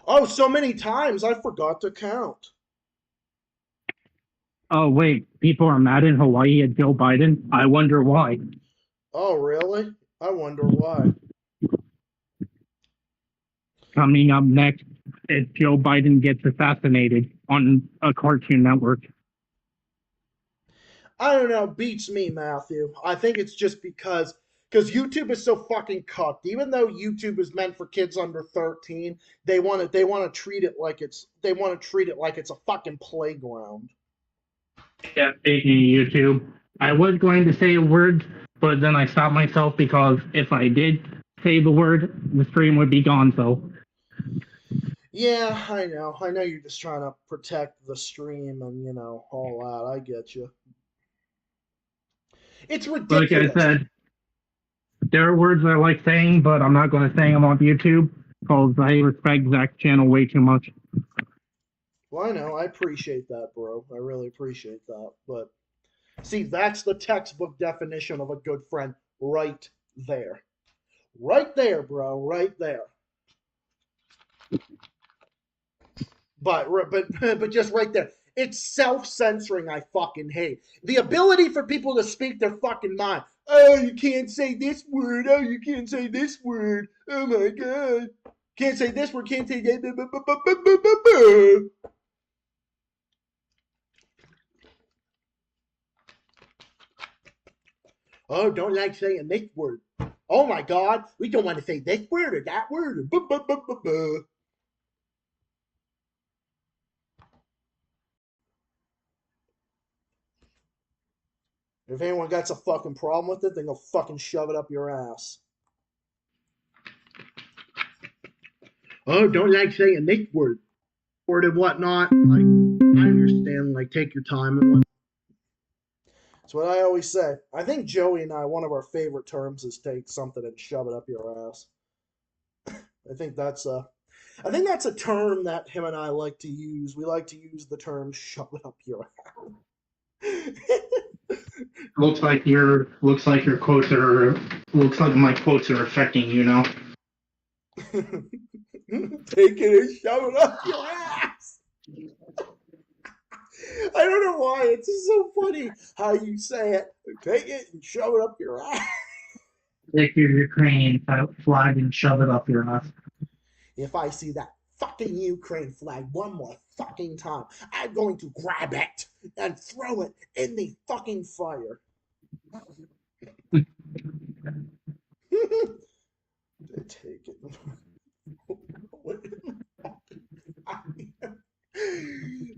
Oh, so many times I forgot to count.
Oh wait, people are mad in Hawaii at Joe Biden? I wonder why.
Oh, really? I wonder why.
Coming up next, if Joe Biden gets assassinated on a Cartoon Network.
I don't know, beats me, Matthew. I think it's just because YouTube is so fucking cucked. Even though YouTube is meant for kids under 13, they want to treat it like it's a fucking playground.
Yeah, speaking of YouTube, I was going to say a word, but then I stopped myself because if I did say the word, the stream would be gone. So
Yeah, I know. I know you're just trying to protect the stream and all that. I get you. It's ridiculous.
like I said, there are words I like saying, but I'm not going to say them on YouTube because I respect Zach's channel way too much.
Well, I know. I appreciate that, bro. I really appreciate that. But see, that's the textbook definition of a good friend right there. Right there, bro. Right there. But just right there. It's self-censoring I fucking hate. The ability for people to speak their fucking mind. Oh, you can't say this word. Oh, you can't say this word. Oh my god. Can't say this word, can't say that. Oh, don't like saying this word. Oh my god, we don't want to say this word or that word. If anyone got a fucking problem with it, then go fucking shove it up your ass. Oh, don't like saying this word. Word and whatnot. Like, I understand, like, take your time and whatnot. That's what I always say. I think Joey and I, one of our favorite terms is take something and shove it up your ass. I think that's a term that him and I like to use. We like to use the term shove it up your ass.
Looks like my quotes are affecting you now.
Take it and shove it up your ass. I don't know why. It's just so funny how you say it. Take it and shove it up your ass.
Take your Ukrainian flag and shove it up your ass.
If I see that fucking Ukraine flag one more fucking time, I'm going to grab it and throw it in the fucking fire. Take it.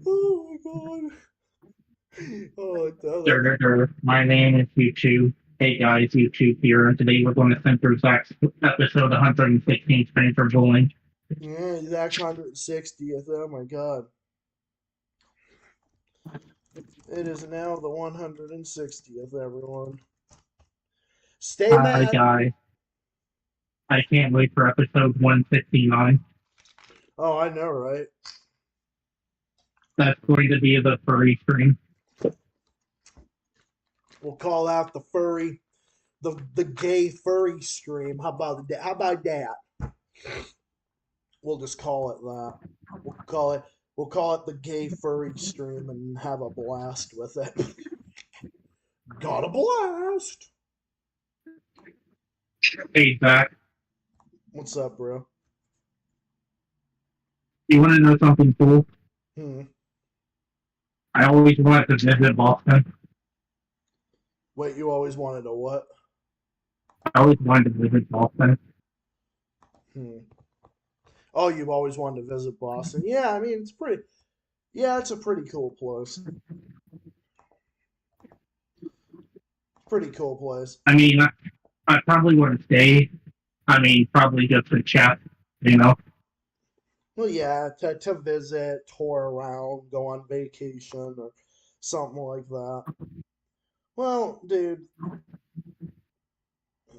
Oh my god. Oh,
My name is YouTube. Hey guys, YouTube here, and today we're going to censor Zach's episode 116 Spain for bullying.
yeah, Zach's 160th. Oh my god. It is now the 160th, everyone. Stay
Hi
mad.
guys. I can't wait for episode 169.
Oh, I know, right?
That's going to be the furry stream.
We'll call out the furry, the gay furry stream. How about that? We'll just call it that. We'll call it the gay furry stream and have a blast with it. Got a blast.
Hey Zach,
What's up, bro?
you want to know something cool? I always wanted to visit Boston.
Wait, you always wanted to what?
I always wanted to visit Boston.
Oh, you've always wanted to visit Boston. Yeah, I mean, it's a pretty cool place. Pretty cool place.
I mean, I probably wouldn't stay. I mean, probably just to chat, you know?
Well, yeah, to visit, tour around, go on vacation, or something like that. Well, dude,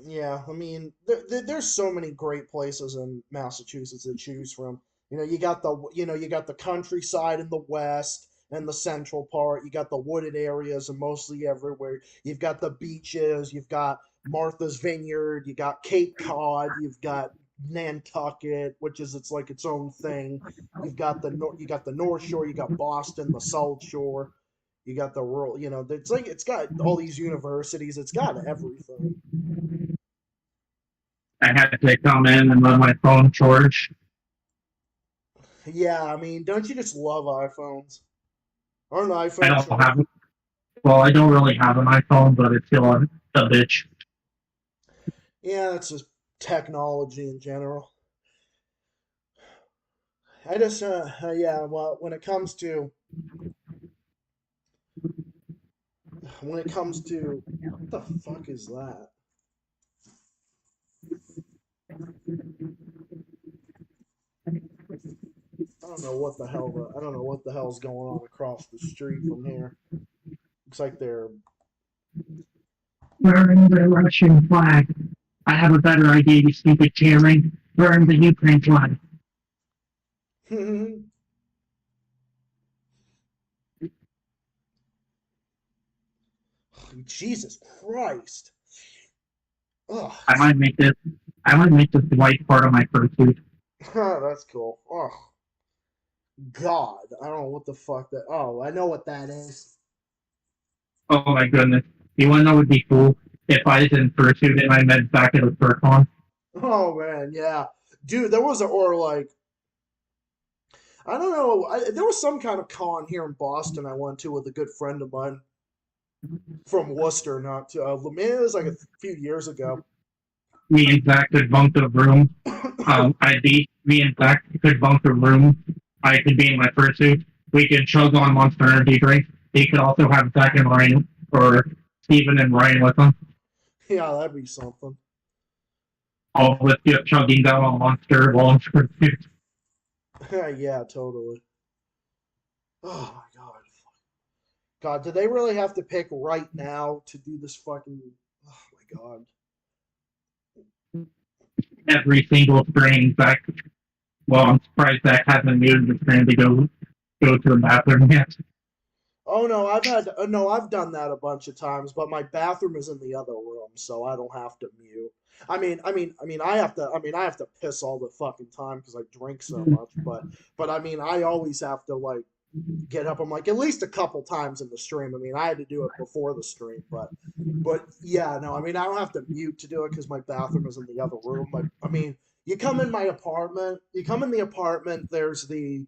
yeah, I mean, there's so many great places in Massachusetts to choose from. You got the countryside in the west and the central part. You got the wooded areas and mostly everywhere. You've got the beaches. You've got Martha's Vineyard. You got Cape Cod. You've got Nantucket, which is it's like its own thing. You got the North Shore. You got Boston, the South Shore. You got the rural. It's got all these universities. It's got everything.
I had to come in and let my phone charge.
Yeah, I mean, don't you just love iPhones? Aren't
I
iPhones?
don't have, well, I don't really have an iPhone, but it's still a bitch.
Yeah, that's just technology in general. I just, yeah. Well, when it comes to, what the fuck is that? I don't know what the hell's going on across the street from here. Looks like they're.
Burn the Russian flag. I have a better idea, you stupid cheering. Burn the Ukraine flag.
Jesus Christ. Ugh.
I might make this white part of my fursuit.
That's cool. Oh, God. I don't know what the fuck that. Oh, I know what that is.
Oh my goodness. You wanna know what would be cool? If I was in fursuit and I met back at a furcon.
Oh, man, yeah. Dude, there was I don't know. There was some kind of con here in Boston I went to with a good friend of mine from Worcester, not to, man, it was like a few years ago.
Me and Zach could bunk the room. Me and Zach could bunk the room. I could be in my fursuit. We could chug on Monster Energy drink. He could also have Zach and Ryan, or Steven and Ryan with him.
Yeah, that'd be something.
All of us just chugging down on Monster while in fursuit.
Yeah, totally. Oh my God. God, do they really have to pick right now to do this fucking? Oh my God.
Every single stream, Zach. Well, I'm surprised Zach hasn't muted the stream to go to the bathroom yet.
Oh no, I've done that a bunch of times, but my bathroom is in the other room, so I don't have to mute. I have to piss all the fucking time because I drink so much. But I mean, I always have to like get up. I'm like, at least a couple times in the stream. I mean, I had to do it before the stream, but yeah, no, I mean, I don't have to mute to do it because my bathroom is in the other room. But I mean, you come in my apartment, you come in the apartment, there's the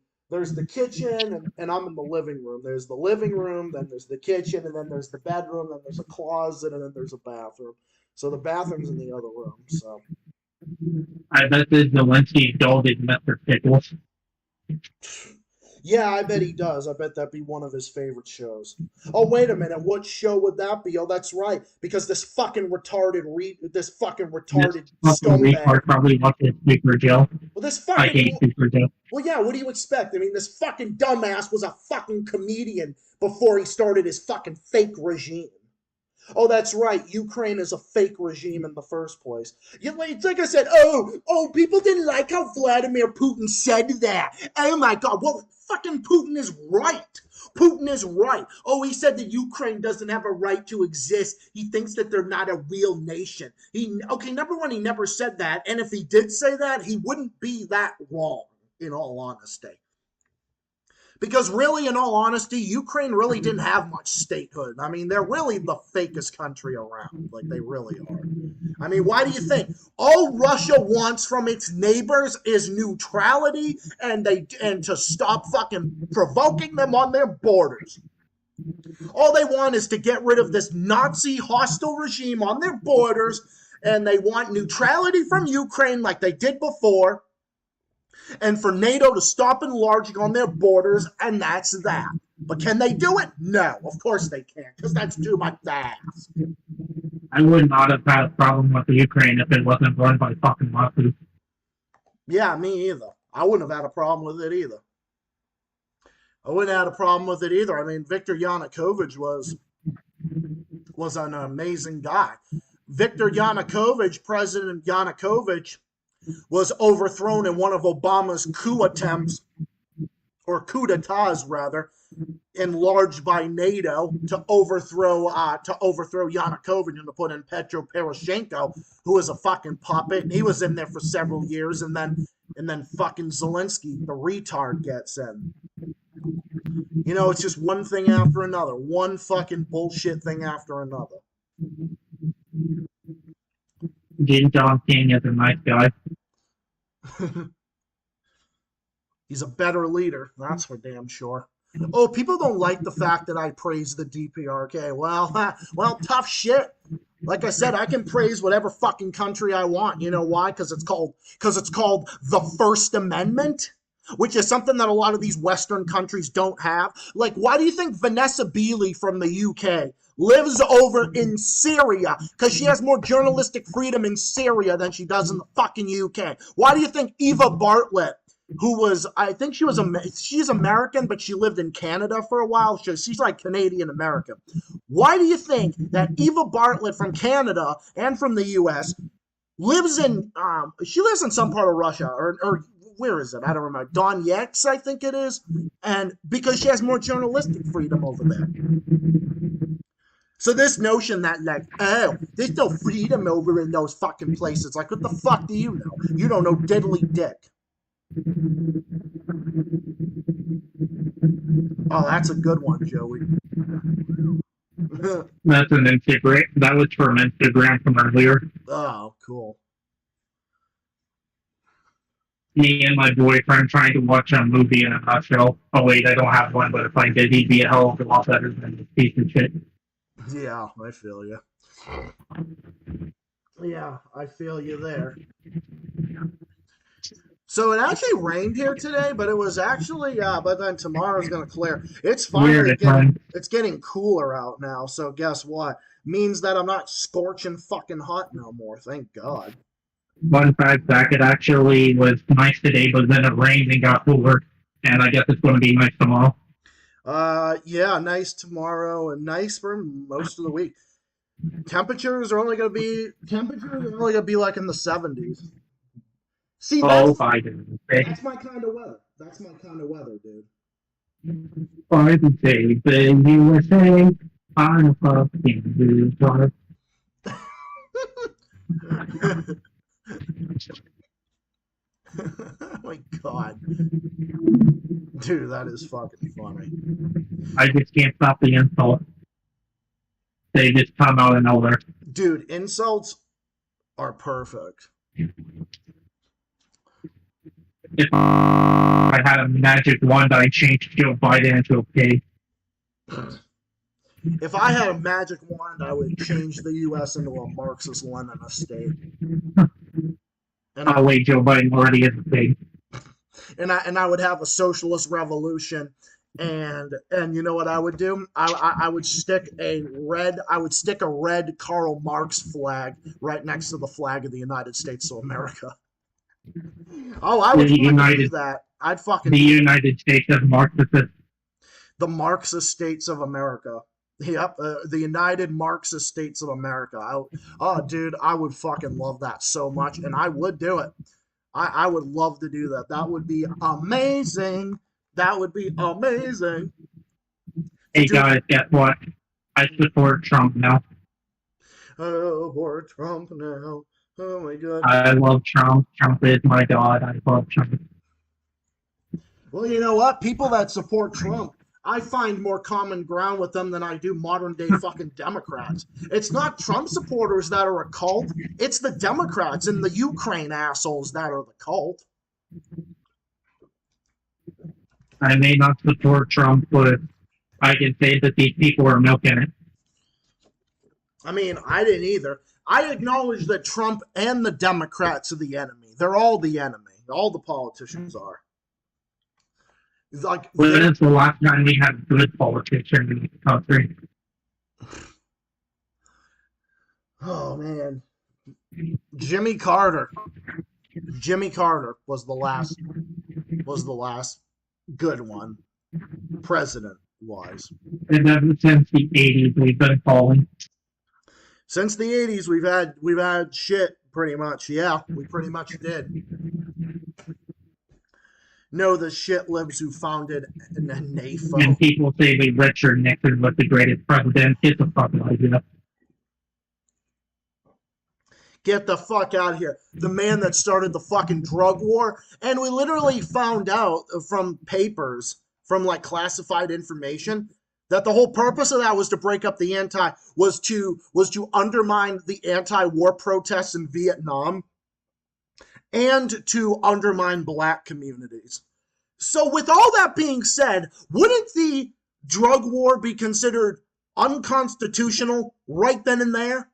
kitchen, and I'm in the living room. There's the living room, then there's the kitchen, and then there's the bedroom, then there's a closet, and then there's a bathroom. So the bathroom's in the other room. So
I bet this is the one he indulged Mr. Pickles.
yeah, I bet he does. I bet that'd be one of his favorite shows. Oh, wait a minute. What show would that be? Oh, that's right. Because this fucking retarded
This fucking
scumbag.
retard probably watches Super Joe.
Well, this
I
fucking.
hate Super Joe.
Well, yeah, what do you expect? I mean, this fucking dumbass was a fucking comedian before he started his fucking fake regime. Oh, that's right. Ukraine is a fake regime in the first place. It's like I said, people didn't like how Vladimir Putin said that. Oh my God. Well, fucking Putin is right. Putin is right. Oh, he said that Ukraine doesn't have a right to exist. He thinks that they're not a real nation. Number one, he never said that. And if he did say that, he wouldn't be that wrong, in all honesty. Because really, in all honesty, Ukraine really didn't have much statehood. I mean, they're really the fakest country around. Like, they really are. I mean, why do you think? All Russia wants from its neighbors is neutrality and to stop fucking provoking them on their borders. All they want is to get rid of this Nazi hostile regime on their borders, and they want neutrality from Ukraine like they did before, and for NATO to stop enlarging on their borders, and that's that. But can they do it? No, of course they can't, because that's too much to ask.
I would not have had a problem with the Ukraine if it wasn't run by fucking Moscow.
Yeah, me either. I wouldn't have had a problem with it either. I wouldn't have had a problem with it either. I mean, Viktor Yanukovych was an amazing guy. Viktor Yanukovych, President Yanukovych, was overthrown in one of Obama's coup attempts, or coup d'etats rather, enlarged by NATO to overthrow Yanukovych and to put in Petro Poroshenko, who was a fucking puppet, and he was in there for several years, and then fucking Zelensky, the retard, gets in. You know, it's just one thing after another, one fucking bullshit thing after another.
John King is a nice guy.
He's a better leader, that's for damn sure. Oh, people don't like the fact that I praise the DPRK. Well, tough shit. Like I said, I can praise whatever fucking country I want. You know why? Because it's called the First Amendment, which is something that a lot of these Western countries don't have. Like, why do you think Vanessa Beeley from the UK lives over in Syria? Because she has more journalistic freedom in Syria than she does in the fucking UK. Why do you think Eva Bartlett, who was, I think she's American, but she lived in Canada for a while. She's like Canadian American. Why do you think that Eva Bartlett from Canada and from the US lives in some part of Russia, or where is it? I don't remember. Donetsk, I think it is. And because she has more journalistic freedom over there. So this notion that, like, oh, there's no freedom over in those fucking places. Like, what the fuck do you know? You don't know diddly dick. Oh, that's a good one, Joey.
That's an Instagram. That was from Instagram from earlier.
Oh, cool.
Me and my boyfriend trying to watch a movie in a nutshell. Oh wait, I don't have one, but if I did, he'd be a hell of a lot better than this piece of shit.
Yeah, I feel you. Yeah, I feel you there. So it actually rained here today, but it was actually, but then tomorrow's going to clear. It's finally getting cooler out now, so guess what? Means that I'm not scorching fucking hot no more, thank God.
Fun fact, Zach, it actually was nice today, but then it rained and got cooler, and I guess it's going to be nice tomorrow.
Yeah, nice tomorrow and nice for most of the week. Temperatures are only going to be like in the 70s. See, that's my kind of weather. That's my kind of weather, dude.
For the day, the USA, I'm fucking loser.
Oh my god. Dude, that is fucking funny.
I just can't stop the insult. They just come out of nowhere.
Dude, insults are perfect.
If I had a magic wand, I'd change Joe Biden into a pig.
If I had a magic wand, I would change the U.S. into a Marxist-Leninist state.
Oh wait, Joe Biden already is a pig.
And I would have a socialist revolution, and you know what I would do? I would stick a red Karl Marx flag right next to the flag of the United States of America. Oh, I would do that. I'd fucking
the United States of Marxist.
The Marxist States of America. Yep, the United Marxist States of America. Dude, I would fucking love that so much, and I would do it. I would love to do that. That would be amazing. That would be amazing.
Hey guys, guess what? I support Trump now.
Oh, poor Trump now. Oh my god.
I love Trump. Trump is my god. I love Trump.
Well, you know what? People that support Trump, I find more common ground with them than I do modern day fucking Democrats. It's not Trump supporters that are a cult. It's the Democrats and the Ukraine assholes that are the cult.
I may not support Trump, but I can say that these people are milking it.
I mean, I didn't either. I acknowledge that Trump and the Democrats are the enemy. They're all the enemy. All the politicians are. Like,
when is the last time we had good politicians in this country?
Oh man, Jimmy Carter. Jimmy Carter was the last good one, president wise.
And ever since the 80s, we've been falling.
Since the 80s, we've had shit pretty much. Yeah, we pretty much did. No, the shit libs who founded NAFO.
And people say that Richard Nixon was the greatest president. It's a fucking idea.
Get the fuck out of here. The man that started the fucking drug war. And we literally found out from papers, from like classified information, that the whole purpose of that was to break up the was to undermine the anti-war protests in Vietnam and to undermine black communities. So with all that being said, wouldn't the drug war be considered unconstitutional right then and there?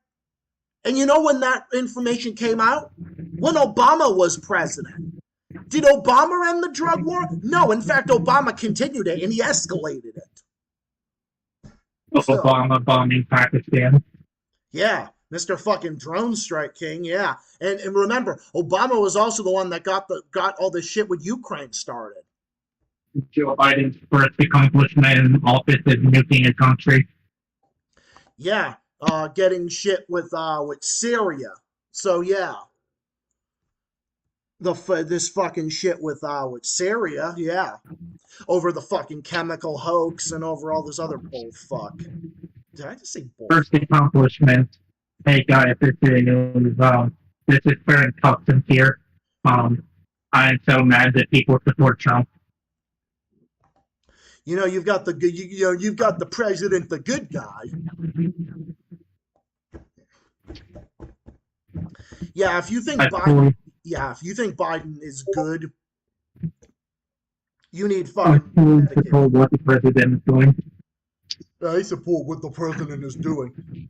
And you know when that information came out? When Obama was president. Did Obama end the drug war? No, in fact, Obama continued it and he escalated it.
Obama bombing Pakistan.
Yeah, Mr. fucking Drone Strike King, yeah. And remember, Obama was also the one that got all this shit with Ukraine started.
Joe Biden's first accomplishment in office is nuking a country.
Yeah, getting shit with Syria. So yeah. This fucking shit with Syria, yeah. Over the fucking chemical hoax and over all this other bullfuck. Did I just say bull?
First accomplishment. Hey guys, this is very customs here. I'm so mad that people support Trump.
You know, you've got the good. You've got the president, the good guy. Yeah, if you think Biden. Yeah, if you think Biden is good, you need fucking.
I support what the president is doing.
I support what the president is doing.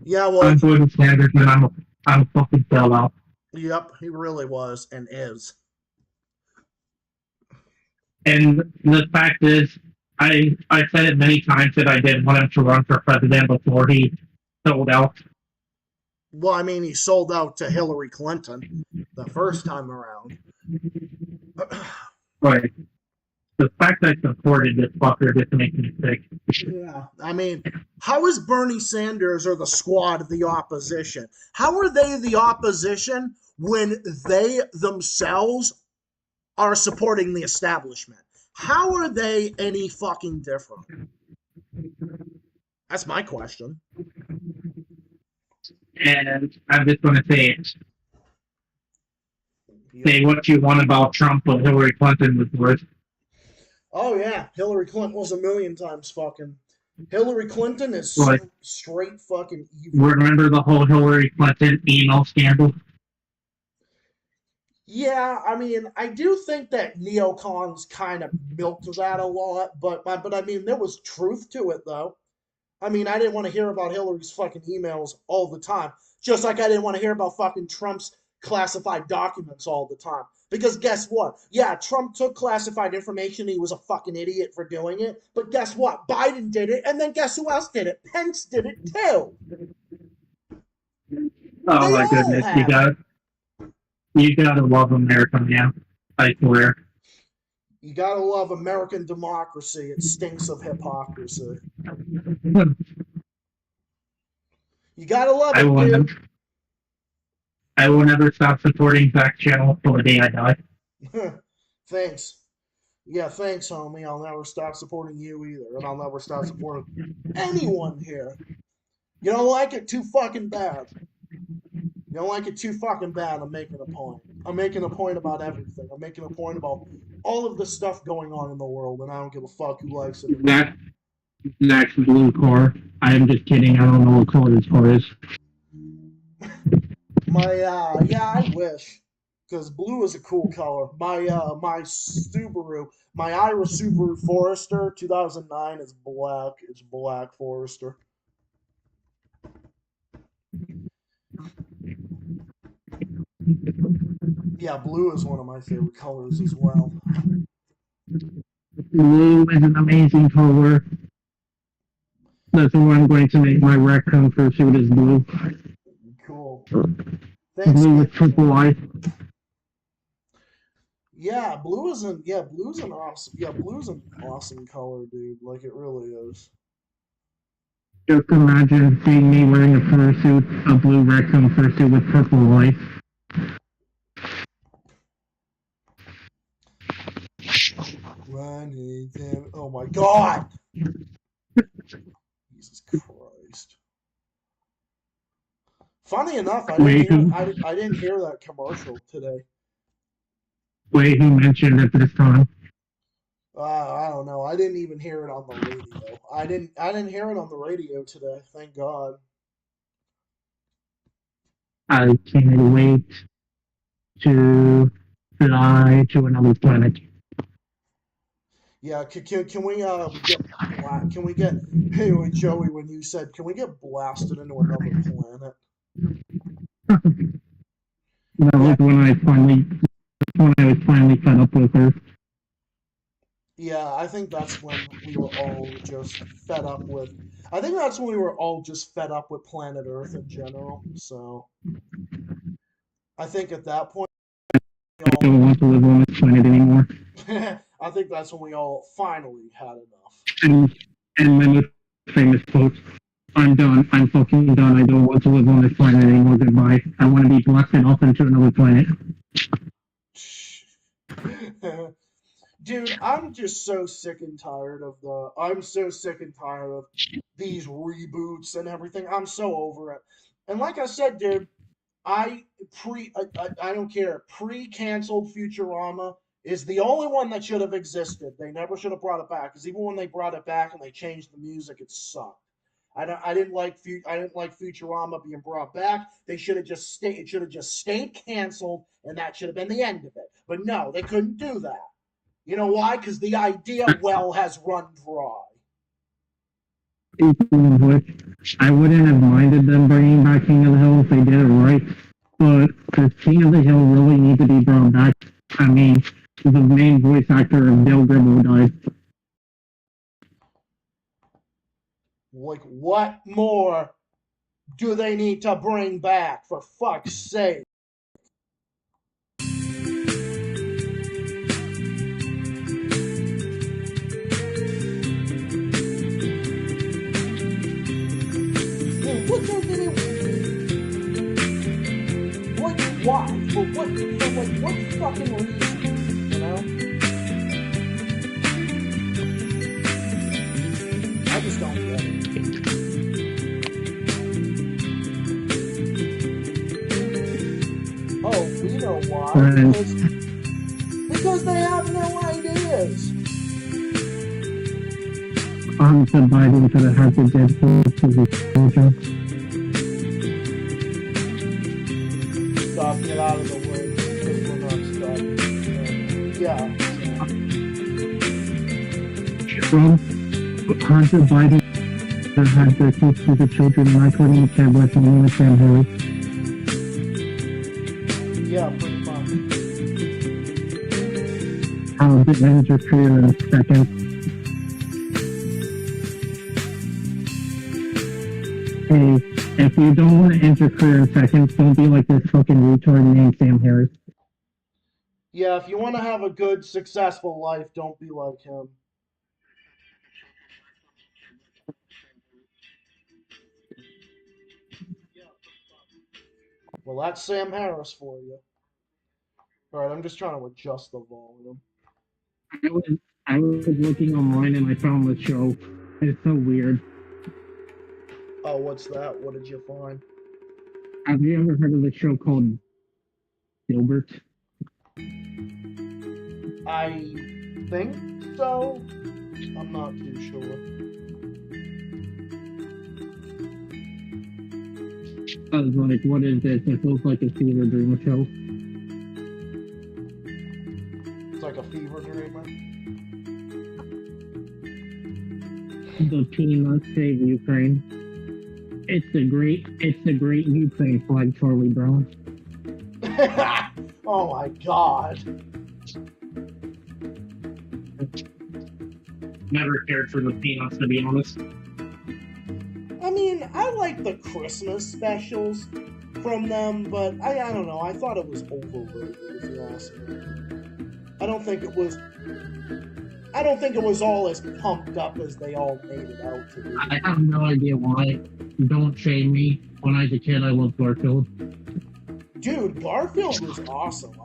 Yeah, well,
I'm Gordon Sanders, and I'm a fucking sellout.
Yep, he really was and is.
And the fact is, I said it many times that I didn't want him to run for president before he sold out.
Well, I mean, he sold out to Hillary Clinton the first time around.
Right. The fact I supported this fucker just makes me sick.
Yeah, I mean, how is Bernie Sanders or the squad the opposition? How are they the opposition when they themselves are supporting the establishment? How are they any fucking different? That's my question.
And I'm just going to say it. Say what you want about Trump, but Hillary Clinton was worse.
Oh yeah, Hillary Clinton was a million times fucking. Hillary Clinton is
Like,
straight fucking evil.
remember the whole Hillary Clinton email scandal?
Yeah, I mean, I do think that neocons kind of milked that a lot, but I mean, there was truth to it though. I mean, I didn't want to hear about Hillary's fucking emails all the time, just like I didn't want to hear about fucking Trump's classified documents all the time. Because guess what? Yeah, Trump took classified information. He was a fucking idiot for doing it. But guess what? Biden did it, and then guess who else did it? Pence did it too.
Oh
They
my
all
goodness,
have.
you gotta love America, man. I swear.
You gotta love American democracy. It stinks of hypocrisy. You gotta love
I
it,
will
dude.
never, I will never stop supporting Back Channel till the day I die.
Thanks. Yeah, thanks, homie. I'll never stop supporting you either, and I'll never stop supporting anyone here. You don't like it too fucking bad. You don't like it too fucking bad. I'm making a point. I'm making a point about everything. I'm making a point about all of the stuff going on in the world, and I don't give a fuck who likes it or not.
Zach's blue car. I am just kidding. I don't know what color his car is.
Yeah, I wish, because blue is a cool color. My Subaru, my Ira Subaru Forester 2009 is black. It's black Forester. Yeah, blue is one of my favorite colors as well.
Blue is an amazing color. That's why I'm going to make my raccoon fursuit is blue.
Cool. Thanks,
Blue with
man.
triple eye.
Yeah, blue's an awesome color, dude. Like it really is.
Just imagine seeing me wearing a fursuit, a blue raccoon fursuit with purple lights.
Oh my god! Jesus Christ. Funny enough, I didn't hear that commercial today.
Wait, who mentioned it this time?
I don't know. I didn't even hear it on the radio. I didn't hear it on the radio today. Thank God.
I can't wait to fly to another planet.
Yeah, can we can we get hey Joey when you said can we get blasted into another planet?
That was when I was finally fed up with her.
Yeah, I think that's when we were all just fed up with. I think that's when we were all just fed up with planet Earth in general. So I think at that point,
I don't want to live on this planet anymore.
I think that's when we all finally had enough.
And my most famous quote, I'm done. I'm fucking done. I don't want to live on this planet anymore. Goodbye. I want to be blasted off into another planet.
Dude, I'm just so sick and tired of I'm so sick and tired of these reboots and everything. I'm so over it. And like I said, dude, I don't care. Pre-canceled Futurama is the only one that should have existed. They never should have brought it back because even when they brought it back and they changed the music, it sucked. I didn't like Futurama being brought back. They should have just stayed. It should have just stayed canceled, and that should have been the end of it. But no, they couldn't do that. You know why? Because the idea well has run dry.
I wouldn't have minded them bringing back King of the Hill if they did it right, but does King of the Hill really need to be brought back? I mean, the main voice actor of Dale Gribble died.
Like, what more do they need to bring back, for fuck's sake? What does it? What? Why? For what? For like what fucking reason? You know? I just don't get it. Oh, we know why.
friends.
Because they have no ideas.
Hunter Biden could have had the dead to the children.
Stop, get out of the way. Because we're not stuck. Yeah.
Trump, Hunter Biden could have had the kids to the children, and I couldn't care less than the Sam Harris.
Yeah, pretty much.
How did end your career in a second? Hey, if you don't want to end your career in seconds, don't be like this fucking retard named Sam Harris.
Yeah, if you want to have a good, successful life, don't be like him. Well, that's Sam Harris for you. Alright, I'm just trying to adjust the volume.
I was looking online and I found the show. It's so weird.
Oh, what's that? What did you find?
Have you ever heard of the show called Gilbert?
I think so. I'm not too sure.
I was like, what is this? It feels like a theater dream show.
It's like a fever dreamer.
The Peanuts Save Ukraine. It's the great Ukraine flag, Charlie Brown.
Oh my god.
Never cared for the Peanuts, to be honest.
I mean, I like the Christmas specials from them, but I don't know. I thought it was overrated, if you ask me. I don't think it was all as pumped up as they all made it out to be.
I have no idea why. Don't shame me. When I was a kid, I loved Garfield.
Dude, Garfield was awesome.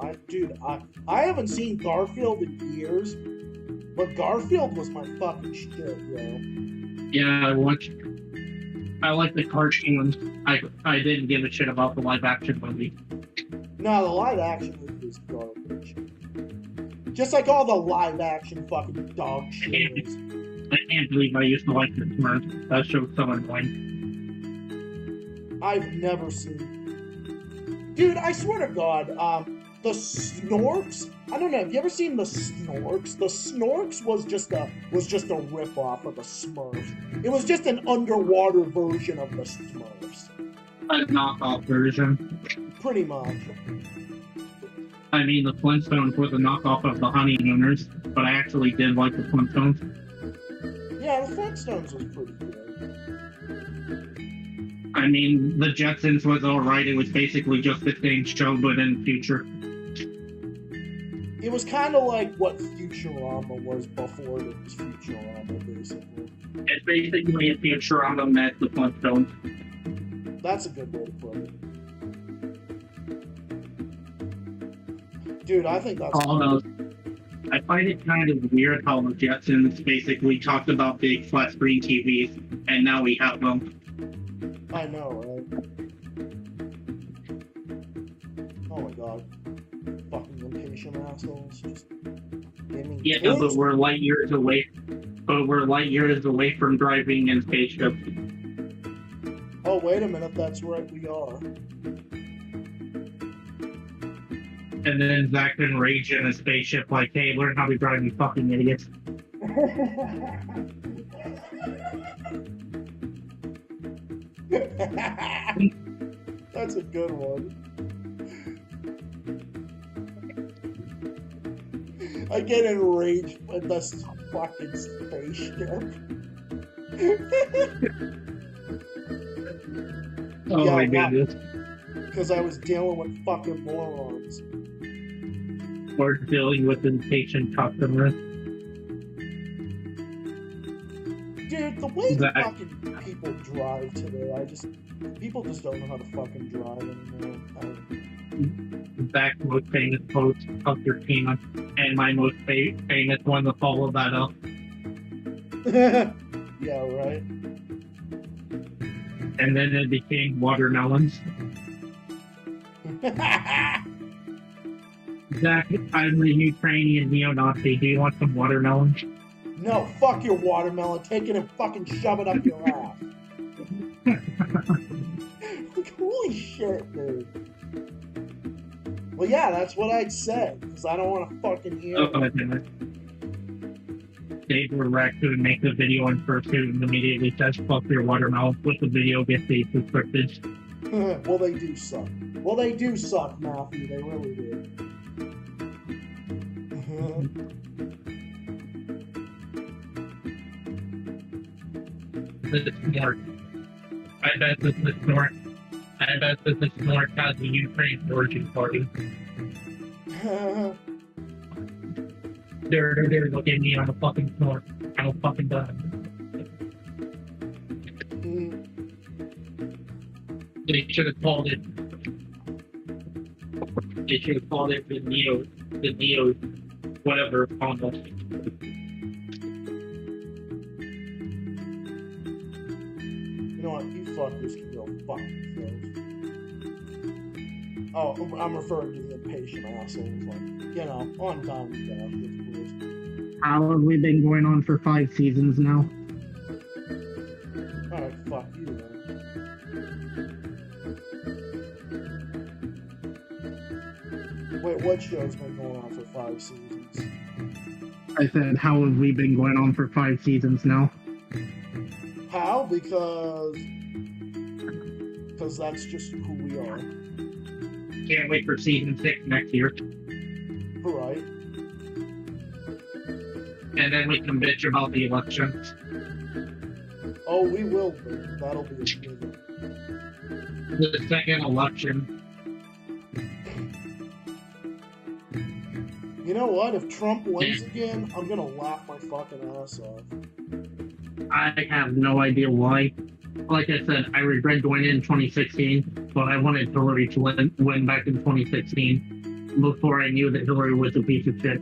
I haven't seen Garfield in years, but Garfield was my fucking shit, yo.
Yeah, I like the cartoons. I didn't give a shit about the live action movie.
No, the live action movie was garbage. Just like all the live action fucking dog shit.
I can't believe I used to like the Smurfs. That show's so annoying.
I've never seen. Dude, I swear to God, the Snorks. I don't know. Have you ever seen the Snorks? The Snorks was just a rip-off of the Smurfs. It was just an underwater version of the Smurfs.
A knockoff version.
Pretty much.
I mean, the Flintstones were the knockoff of the Honeymooners, but I actually did like the Flintstones.
Yeah, the Flintstones was pretty good.
I mean, the Jetsons was alright. It was basically just the same show, but in the future.
It was kind of like what Futurama was before it was Futurama, basically.
It's basically a Futurama met the Flintstones.
That's a good way to put it. Dude, I think that's...
Almost. I find it kind of weird how the Jetsons basically talked about big flat screen TVs, and now we have them.
I know, right? Oh my god. Fucking impatient assholes. Just give me
Yeah, but we're light years away. But we're light years away from driving in spaceships.
Oh, wait a minute, that's right, we are.
And then Zach can rage in a spaceship like, hey, learn how to drive, you fucking idiots.
That's a good one. I get enraged with this fucking spaceship.
Oh
yeah,
my goodness.
Because I was dealing with fucking morons.
We're dealing with impatient customers.
Dude, the way
Zach.
fucking people drive today, people just don't know how to fucking drive anymore.
Zach's most famous post, Fuck Your Peanuts, and my most famous one to follow that up.
Yeah, right.
And then it became Watermelons. Zach, I'm the Ukrainian neo-Nazi. Do you want some watermelon?
No, fuck your watermelon. Take it and fucking shove it up your ass. Holy shit, dude. Well, yeah, that's what I'd say, because I don't want to fucking hear it.
Oh, damn it. Dave or Raccoon make the video in Fursuit and immediately says, fuck your watermelon, with the video gets descripted.
Well, they do suck. Well, they do suck, Matthew. They really do.
This is North. I bet this is North. I bet this is North has the Ukraine origin party. They're looking at me on the fucking floor. I'm fucking done. They should have called it. They should have called it the Neo, whatever on us.
You know what? You fuckers can go fuck yourselves. Oh, I'm referring to the impatient assholes. Like, you know, on time with that, of course.
How have we been going on for 5 seasons now?
Alright, fuck you, man. Wait, what show's been going on for 5 seasons?
I said, how have we been going on for 5 seasons now?
How? Because that's just who we are.
Can't wait for season 6 next year.
Right.
And then we can bitch about the elections.
Oh, we will be. That'll be amazing.
The second election.
You know what? If Trump wins again, I'm gonna laugh my fucking ass off.
I have no idea why. Like I said, I regret going in 2016, but I wanted Hillary to win back in 2016 before I knew that Hillary was a piece of shit.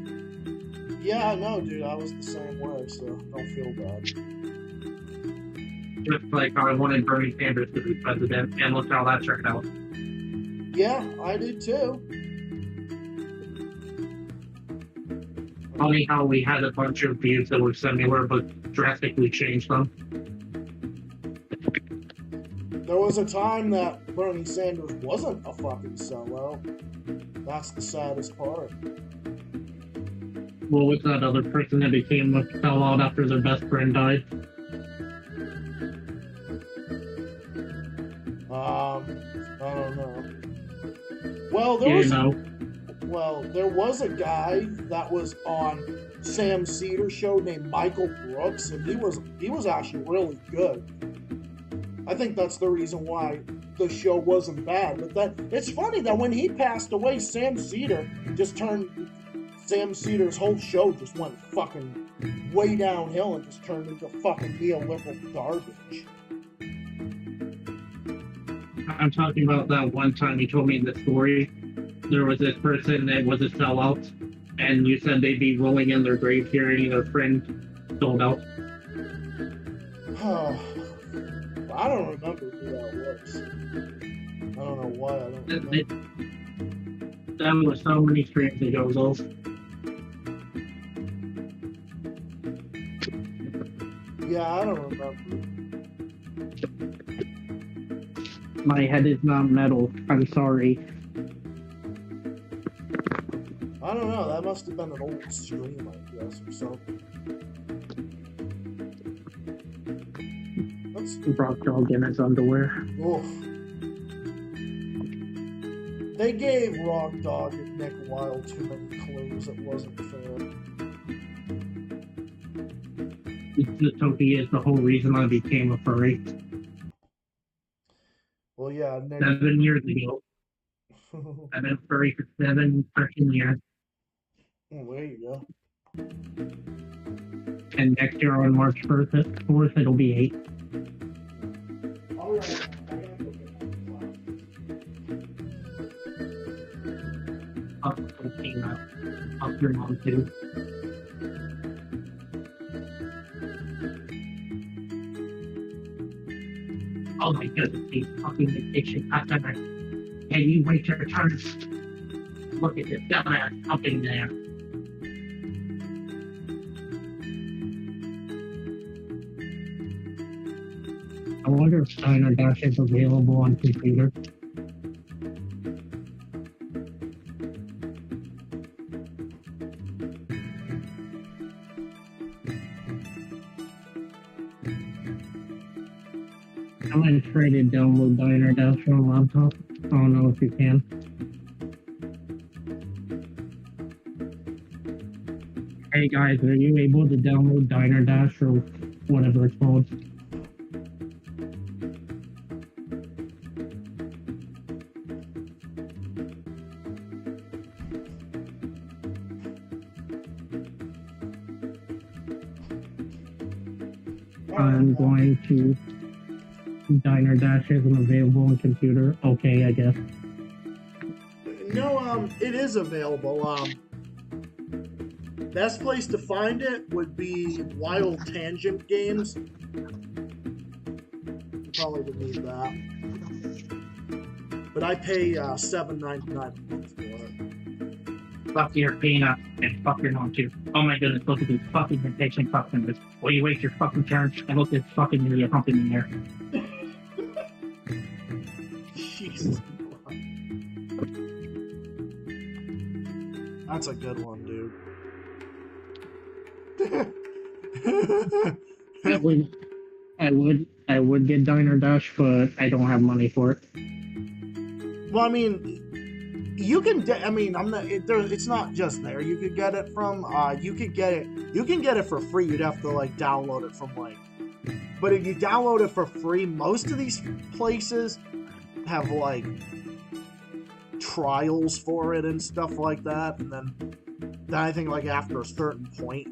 Yeah, I know, dude. I was the same way, so don't feel bad.
Just like how I wanted Bernie Sanders to be president, and look how that turned out.
Yeah, I did too.
Funny how we had a bunch of views that were similar, but drastically changed them.
There was a time that Bernie Sanders wasn't a fucking sellout. That's the saddest part.
What was that other person that became a sellout after their best friend died?
I don't know. Well, there was.
know.
Well, there was a guy that was on Sam Cedar show named Michael Brooks, and he was actually really good. I think that's the reason why the show wasn't bad. But that it's funny that when he passed away, Sam Cedar's whole show just went fucking way downhill and just turned into fucking neoliberal garbage.
I'm talking about that one time you told me the story. There was this person that was a sellout, and you said they'd be rolling in their grave hearing their friend sold out.
I don't remember who that was. I don't know why I don't remember.
That was so many streams ago, though.
Yeah, I don't remember.
My head is not metal. I'm sorry.
I don't know. That must have been an old stream, I guess, or something.
Rock Dog in his underwear.
Oof. They gave Rock Dog and Nick Wilde too many clues. It wasn't fair.
Utopia is the whole reason I became a furry.
Well, yeah, Nick.
7 years ago. I've been furry for 7 freaking years.
Oh, there you go.
And next year on March 4th, it'll be 8.
All right.
Up your mom too. Oh my goodness, these fucking vacation customers. Can you wait your turn? Look at this dumbass up in there. I wonder if Diner Dash is available on computer. I might try to download Diner Dash on a laptop. I don't know if you can. Hey guys, are you able to download Diner Dash or whatever it's called? I'm going to Diner Dash isn't available on computer. Okay, I guess.
No, it is available. Best place to find it would be Wild Tangent Games. You probably would need that. But I pay $7.99 a month for it.
Fuck your peanut and fuck your mom too. Oh my goodness, look at these fucking impatient customers. Will you wait your fucking turn and look at this fucking idiot humping in there?
Jesus. That's a good one, dude.
I would get Diner Dash, but I don't have money for it.
Well, I mean, you can. I mean, I'm not. It's not just there. You could get it from. You could get it. You can get it for free. You'd have to like download it from like. But if you download it for free, most of these places have like trials for it and stuff like that, and then I think like after a certain point,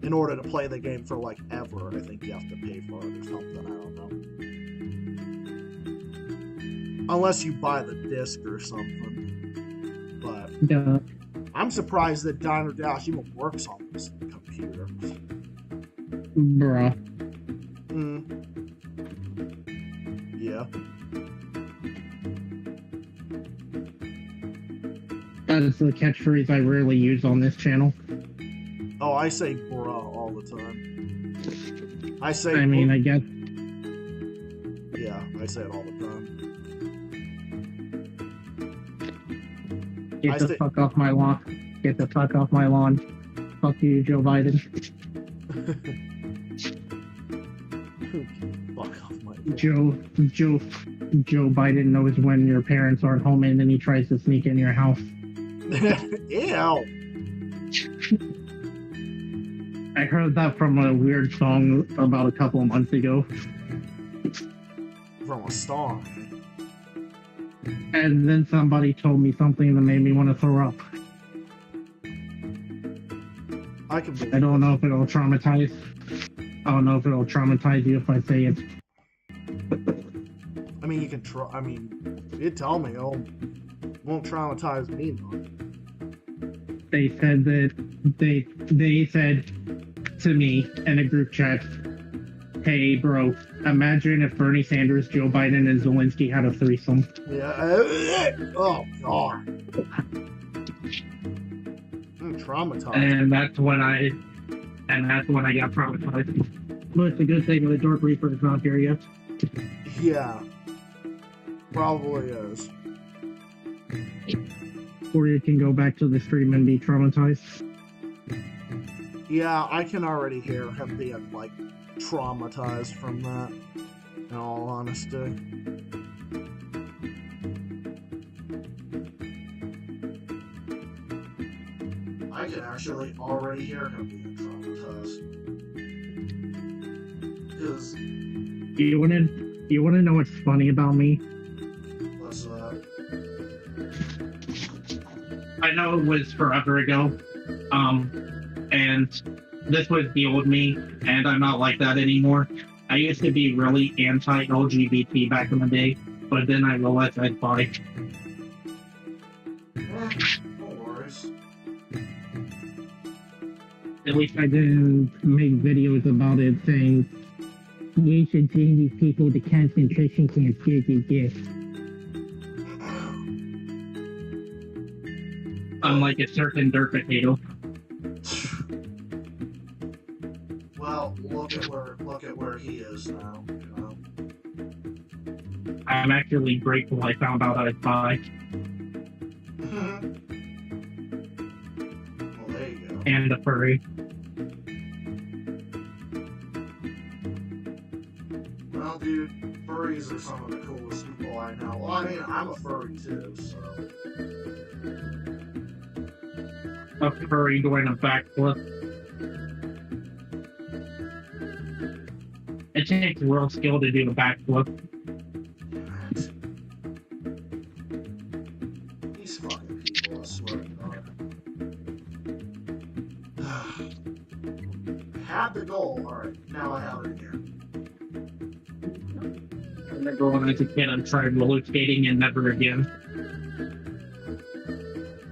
in order to play the game for like ever, I think you have to pay for it or something. I don't know. Unless you buy the disc or something. But
Duh.
I'm surprised that Diner Dash even works on this computer.
Bruh.
Yeah.
That's the catchphrase I rarely use on this channel.
Oh, I say bruh all the time. I say.
I mean, I guess.
Yeah, I say it all the time.
Get the fuck off my lawn. Get the fuck off my lawn. Fuck you, Joe Biden.
Fuck off my lawn.
Joe Biden knows when your parents aren't home and then he tries to sneak in your house.
Ew.
I heard that from a weird song about a couple of months ago.
From a song.
And then somebody told me something that made me want to throw up.
I can believe
I don't know if it'll traumatize. I don't know if it'll traumatize you if I say it.
I mean, you can try. I mean, you tell me. It won't traumatize me none.
They said that they said to me in a group chat, "Hey, bro, imagine if Bernie Sanders, Joe Biden, and Zelensky had a threesome."
Yeah. Oh God. I'm traumatized.
And that's when I got traumatized. But it's a good thing the Dark Reaper is not here yet.
Yeah. Probably is.
Or you can go back to the stream and be traumatized.
Yeah, I can already hear him being like traumatized from that. In all honesty. I can actually already hear him being traumatized. Because
You wanna know what's funny about me?
what's that?
I know it was forever ago, and this was the old me, and I'm not like that anymore. I used to be really anti-LGBT back in the day, but then I realized I'd bi.
No worries.
At least I didn't make videos about it saying, we should send these people to concentration camps. unlike a certain dirt potato.
Well, look at where he is now. You know?
I'm actually grateful I found out I was bi.
Well, there you go.
And a furry.
Well, dude, furries are some of the coolest people I know. Well, I mean, I'm a furry too, so.
A furry doing a backflip. It takes real skill to do a backflip.
These fucking people, I swear to God. I had the goal, alright, now I have it again.
I remember when I was a kid, I tried roller skating and never again.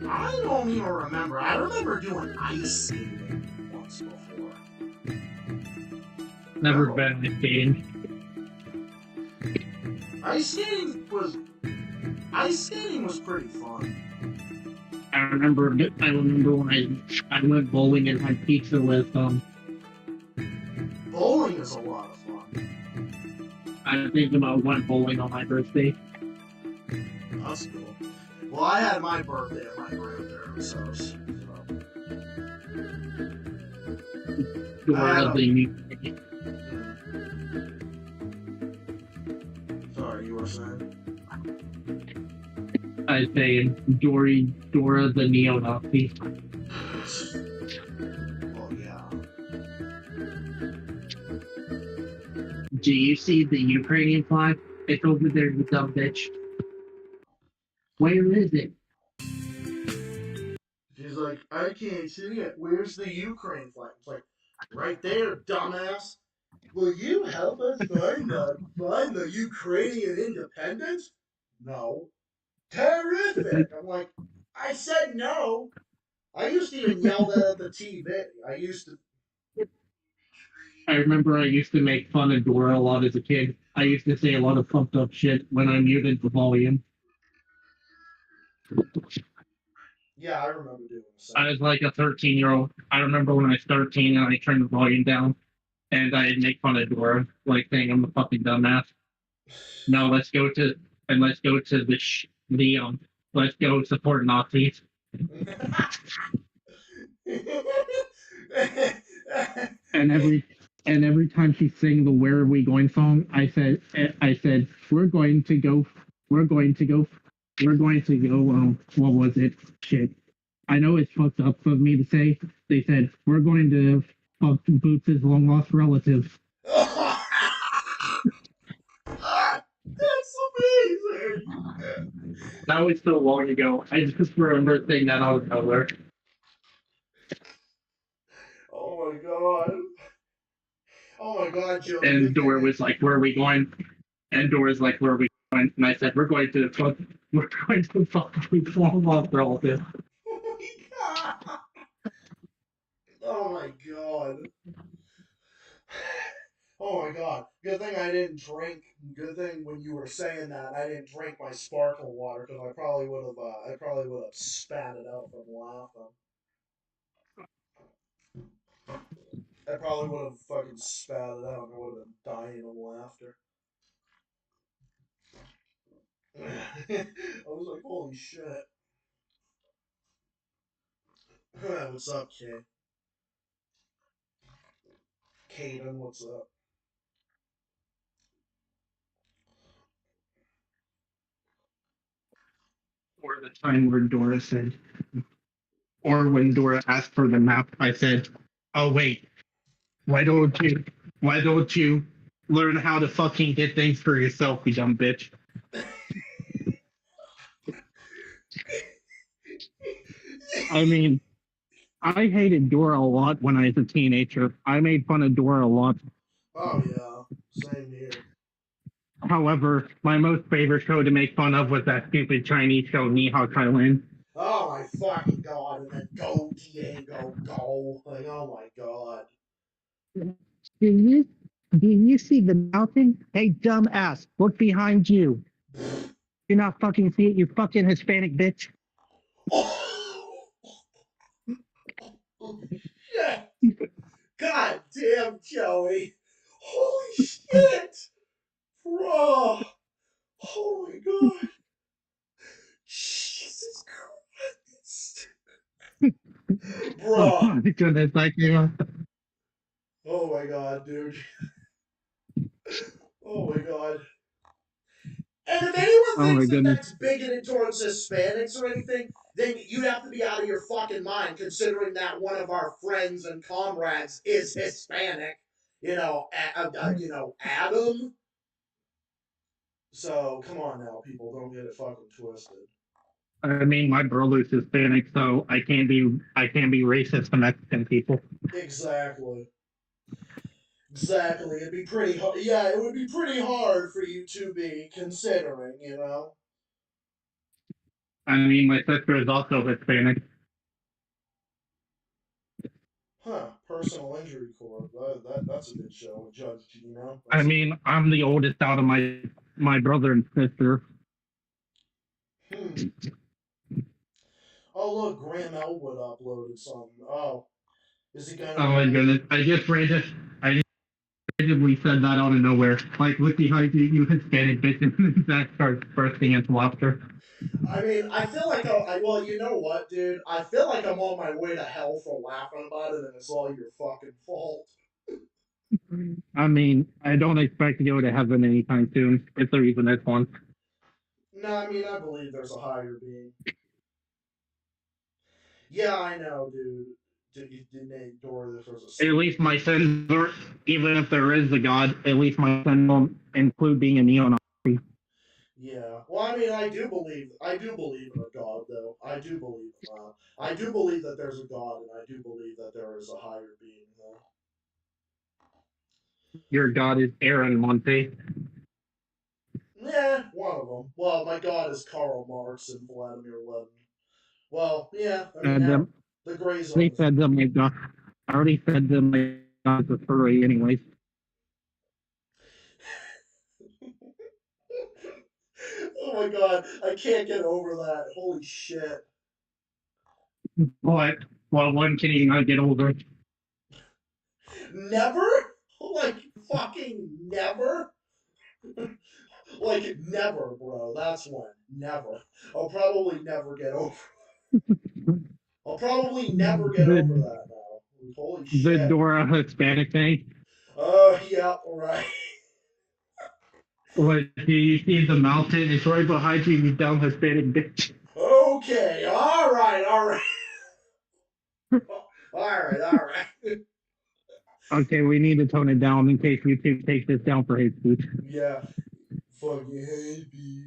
I don't even remember. I remember doing ice skating once before.
Never been ice skating.
Ice skating was pretty fun.
I remember when I went bowling and had pizza with
Bowling is a lot of fun.
I think about went bowling on my birthday.
That's cool. Well, I had my birthday at my grandparents' house. Sorry, you were saying?
I say Dora the neo-Nazi.
Well, yeah.
Do you see the Ukrainian flag? It's over there, you dumb bitch. Where is it?
She's like, I can't see it. Where's the Ukraine flag? It's like, right there, dumbass. Will you help us find the Ukrainian independence? No. Terrific. I'm like, I said no. I used to even yell that at the TV.
I remember I used to make fun of Dora a lot as a kid. I used to say a lot of fucked up shit when I muted the volume.
Yeah, I remember doing the same.
I was like a 13-year-old. I remember when I was 13 and I turned the volume down and I'd make fun of Dora, like saying I'm a fucking dumbass. No, let's go to let's go support Nazis. And every time she sang the "Where Are We Going" song, I said, we're going to go. What was it? Shit. I know it's fucked up of me to say. They said we're going to fuck Boots' long lost relative.
That's amazing.
That was so long ago. I just remember saying that out of nowhere.
Oh my god. Oh my god, Joe.
And Dora was like, "Where are we going?" And Dora's like, "Where are we going?" And I said, we're going to fuck Boots' long lost relative.
Oh my god. Oh my god. Good thing I didn't drink. Good thing when you were saying that I didn't drink my sparkling water because I probably would have spat it out from laughing. I probably would have fucking spat it out and I would have been dying of laughter. I was like, holy shit. What's up, kid? Caden, what's up?
Or the time where Dora said, or when Dora asked for the map, I said, "Oh wait, why don't you learn how to fucking get things for yourself, you dumb bitch?" I mean, I hated Dora a lot when I was a teenager. I made fun of Dora a lot.
Oh yeah, same here.
However, my most favorite show to make fun of was that stupid Chinese show, Ni Hao Thailand.
Oh my fucking god, and then go Diego, go. Like, oh my god.
Do you see the mountain? Hey, dumbass, look behind you. You're not fucking see it, you fucking Hispanic bitch.
shit! God damn, Joey! Holy shit! Bro! Oh my god! Jesus Christ!
Oh
Bro!
my goodness, I can't.
Oh my god, dude. Oh my god. And if anyone
Oh my
thinks that
goodness.
that's bigoted towards Hispanics or anything, then you'd have to be out of your fucking mind, considering that one of our friends and comrades is Hispanic. Adam. So come on now, people, don't get it fucking twisted.
I mean, my brother's Hispanic, so I can't be racist to Mexican people.
Exactly. Exactly. It'd be pretty hard. Yeah, it would be pretty hard for you to be considering.
I mean, my sister is also Hispanic.
Huh? Personal injury court. That's a good show. Judge.
I
That's a
mean, I'm the oldest out of my brother and sister.
hmm. Oh look, Graham Elwood uploaded something. Oh, is he gonna
Oh my
be?
goodness, I just randomly said that out of nowhere. Like, look behind you, you Hispanic bitch, and Zach starts bursting into laughter.
I mean, I feel like well, you know what, dude? I feel like I'm on my way to hell for laughing about it, and it's all your fucking fault.
I mean, I don't expect to go to heaven anytime soon. It's the reason it's one.
No, I mean, I believe there's a higher being. Yeah, I know, dude. Didn't Dora, this was a
At
sleep.
least my sins are, even if there is a God, at least my sins don't include being a neo-Nazi.
Yeah. Well, I mean, I do believe in a God, though. I do believe in that. I do believe that there's a God, and I do believe that there is a higher being, though.
Your God is Aaron Monte.
Yeah, one of them. Well, my God is Karl Marx and Vladimir Lenin. Well, yeah, I mean,
And
the gray
they
zone is.
said that my God, I already said that my God is a furry anyways.
Oh my God, I can't get over that. Holy shit.
But, well, one can you not get over?
Never? Like, fucking never? Like, never, bro. That's when. Never. I'll probably never get over. I'll probably never get over
The,
that now. Holy
the
shit.
Dora Hispanic thing.
Oh, yeah, right.
Like, you see the mountain, it's right behind you, you dumb Hispanic bitch.
Okay, alright, alright. Alright, alright.
Okay, we need to tone it down in case YouTube takes this down for hate speech.
Yeah, fucking hey, B.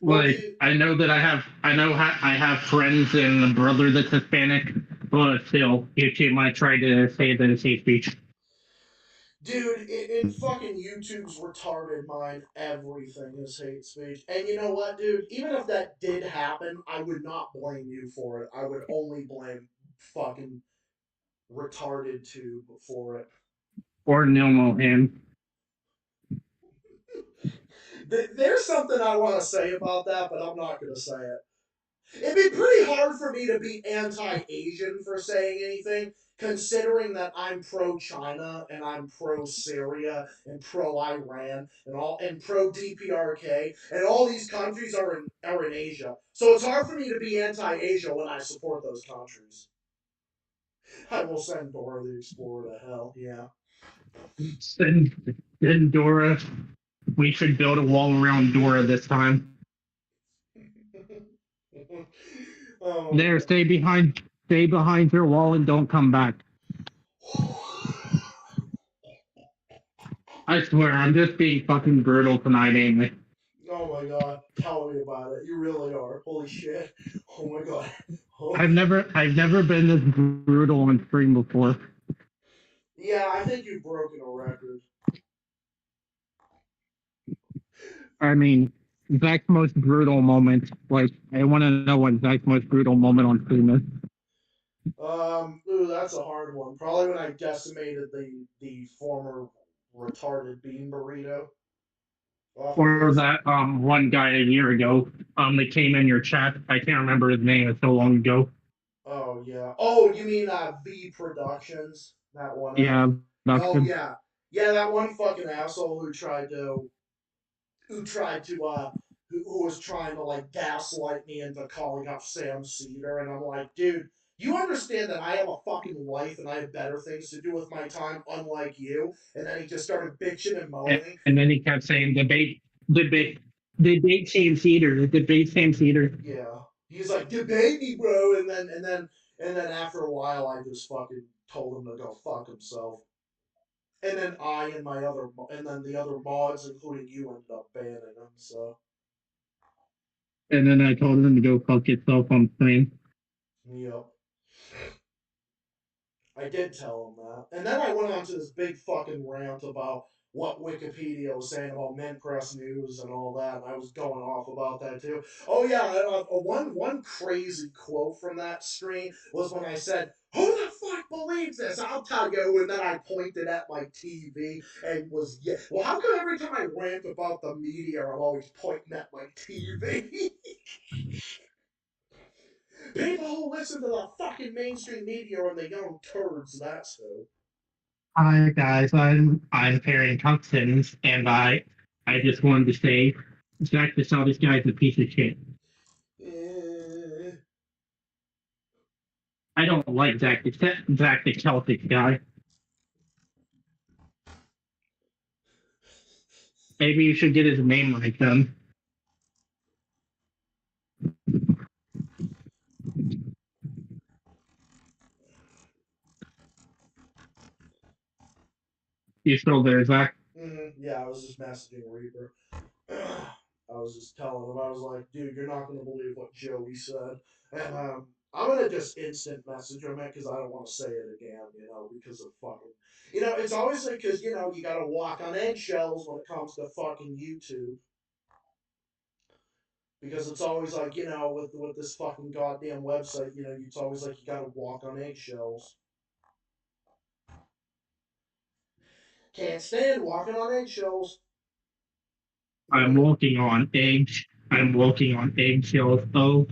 Well,
Like,
dude,
I have friends and a brother that's Hispanic, but still, YouTube might try to say that it's hate speech.
dude, in fucking YouTube's retarded mind, everything is hate speech. And you know what, dude? Even if that did happen, I would not blame you for it. I would only blame fucking retarded tube for it.
Or Nilmo him.
There's something I want to say about that, but I'm not going to say it. It'd be pretty hard for me to be anti-Asian for saying anything, considering that I'm pro-China and I'm pro-Syria and pro-Iran and pro-DPRK, and all these countries are in Asia. So it's hard for me to be anti-Asia when I support those countries. I will send Dora the Explorer to hell. Yeah.
Send Dora. We should build a wall around Dora this time.
Oh my
There, stay behind your wall and don't come back.
god.
I swear, I'm just being fucking brutal tonight, Amy.
Oh my god, tell me about it. You really are. Holy shit. Oh my god. Oh.
I've never been this brutal on stream before.
Yeah, I think you've broken a record.
I mean, Zach's most brutal moment. Like, I want to know what Zach's most brutal moment on stream is.
Ooh, that's a hard one. Probably when I decimated the former retarded bean burrito. off of
Or
face.
that one guy a year ago that came in your chat. I can't remember his name. It's so long ago.
Oh yeah. Oh, you mean V Productions? That one.
Yeah, that's
Oh
good.
yeah. Yeah, that one fucking asshole who was trying to like gaslight me into calling up Sam Cedar, and I'm like, dude, you understand that I have a fucking life and I have better things to do with my time, unlike you. And then he just started bitching and moaning.
And then he kept saying debate, debate Sam Cedar, debate Sam Cedar.
Yeah, he's like, debate me, bro. And then after a while, I just fucking told him to go fuck himself. And then and then the other mods, including you, ended up banning him. So,
And then I told him to go fuck itself on stream.
yep. I did tell him that. And then I went on to this big fucking rant about what Wikipedia was saying about mint press news and all that. And I was going off about that too. Oh yeah, one crazy quote from that stream was when I said, "Who the fuck believes this? I'll tell you." And then I pointed at my TV and was, yeah. Well, how come every time I rant about the media, I'm always pointing at my TV? People who listen to the fucking mainstream media are the young turds. That's who.
Hi guys, I'm Perry Thompsons, and I just wanted to say Zach the Celtics guy is a piece of shit.
Eh.
I don't like Zach the Celtics guy. Maybe you should get his name right then. You still there, Zach?
Yeah, I was just messaging Reaper. I was just telling him, I was like, dude, you're not going to believe what Joey said. And I'm going to just instant message him because I don't want to say it again, because of fucking. It's always like, because, you got to walk on eggshells when it comes to fucking YouTube. Because it's always like, with this fucking goddamn website, it's always like you got to walk on eggshells. Can't stand walking on eggshells.
I'm walking on eggs. I'm walking on eggshells. Oh,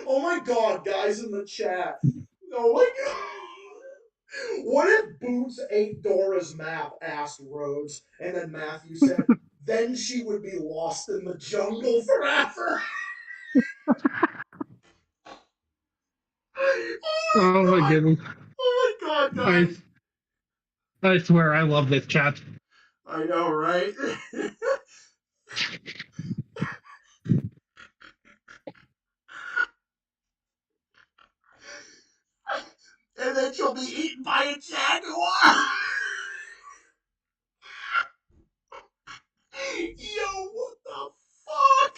Oh my god, guys in the chat. Oh my god. What if Boots ate Dora's map? Asked Rhodes. And then Matthew said, then she would be lost in the jungle forever.
oh
Oh
my
my god.
goodness!
Oh my god,
I
guys.
I swear I love this chat.
I know, right? And then she'll be eaten by a jaguar. Yo, what the fuck?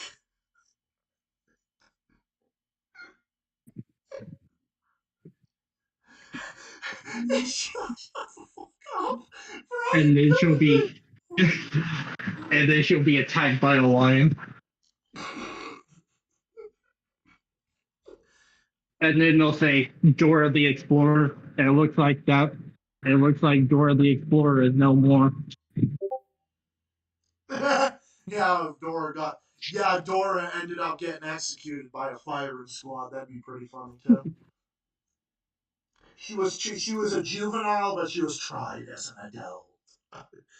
Shut the fuck up.
And then she'll
Right?
be and then she'll be attacked by a lion. And then they'll say Dora the Explorer. And it looks like that. It looks like Dora the Explorer is no more.
Yeah, Dora ended up getting executed by a firing squad. That'd be pretty funny too. She was a juvenile, but she was tried as an adult.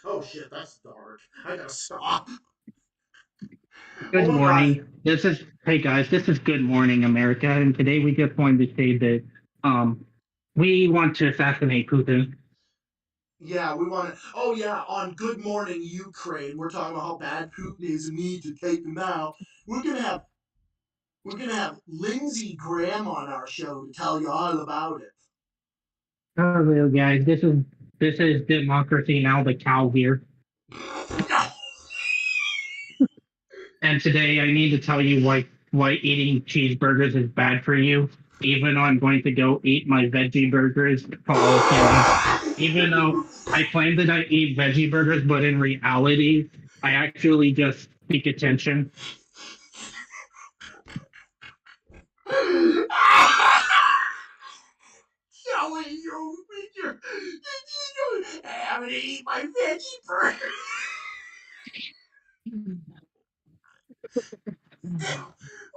Oh shit, that's dark. I gotta stop.
Good
Oh my god.
morning. Hey guys, this is Good Morning America, and today we just wanted to say that we want to assassinate Putin.
Yeah, we want to. Oh yeah, on Good Morning Ukraine, we're talking about how bad Putin is and need to take him out. We're gonna have we're gonna have Lindsey Graham on our show to tell you all about it.
Oh, real guys, this is democracy now. The cow here, and today I need to tell you why eating cheeseburgers is bad for you. Even though I'm going to go eat my veggie burgers, even though I claim that I eat veggie burgers, but in reality, I actually just seek attention.
Joey, I'm gonna eat my veggie burger.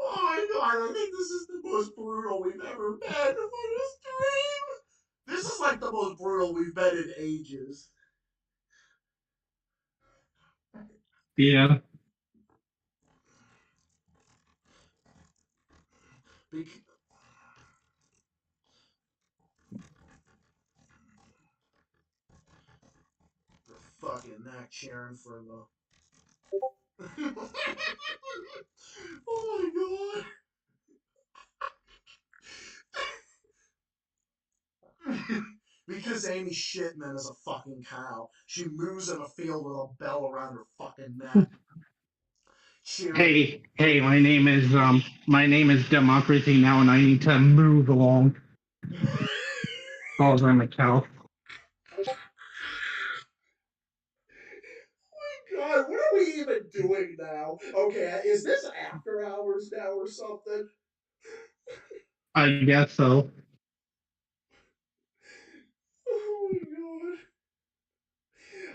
Oh my god, I think this is the most brutal we've ever been on a stream. This is like the most brutal we've been in ages.
Yeah.
Bec- the fucking neck cheering for the. Oh my god. Because Amy Shitman is a fucking cow. She moves in a field with a bell around her fucking neck. Cheering.
Hey, my name is Democracy now, and I need to move along. Calls I'm a cow.
God, what are we even doing now? Okay, is this after hours now or something?
I guess so.
Oh my god.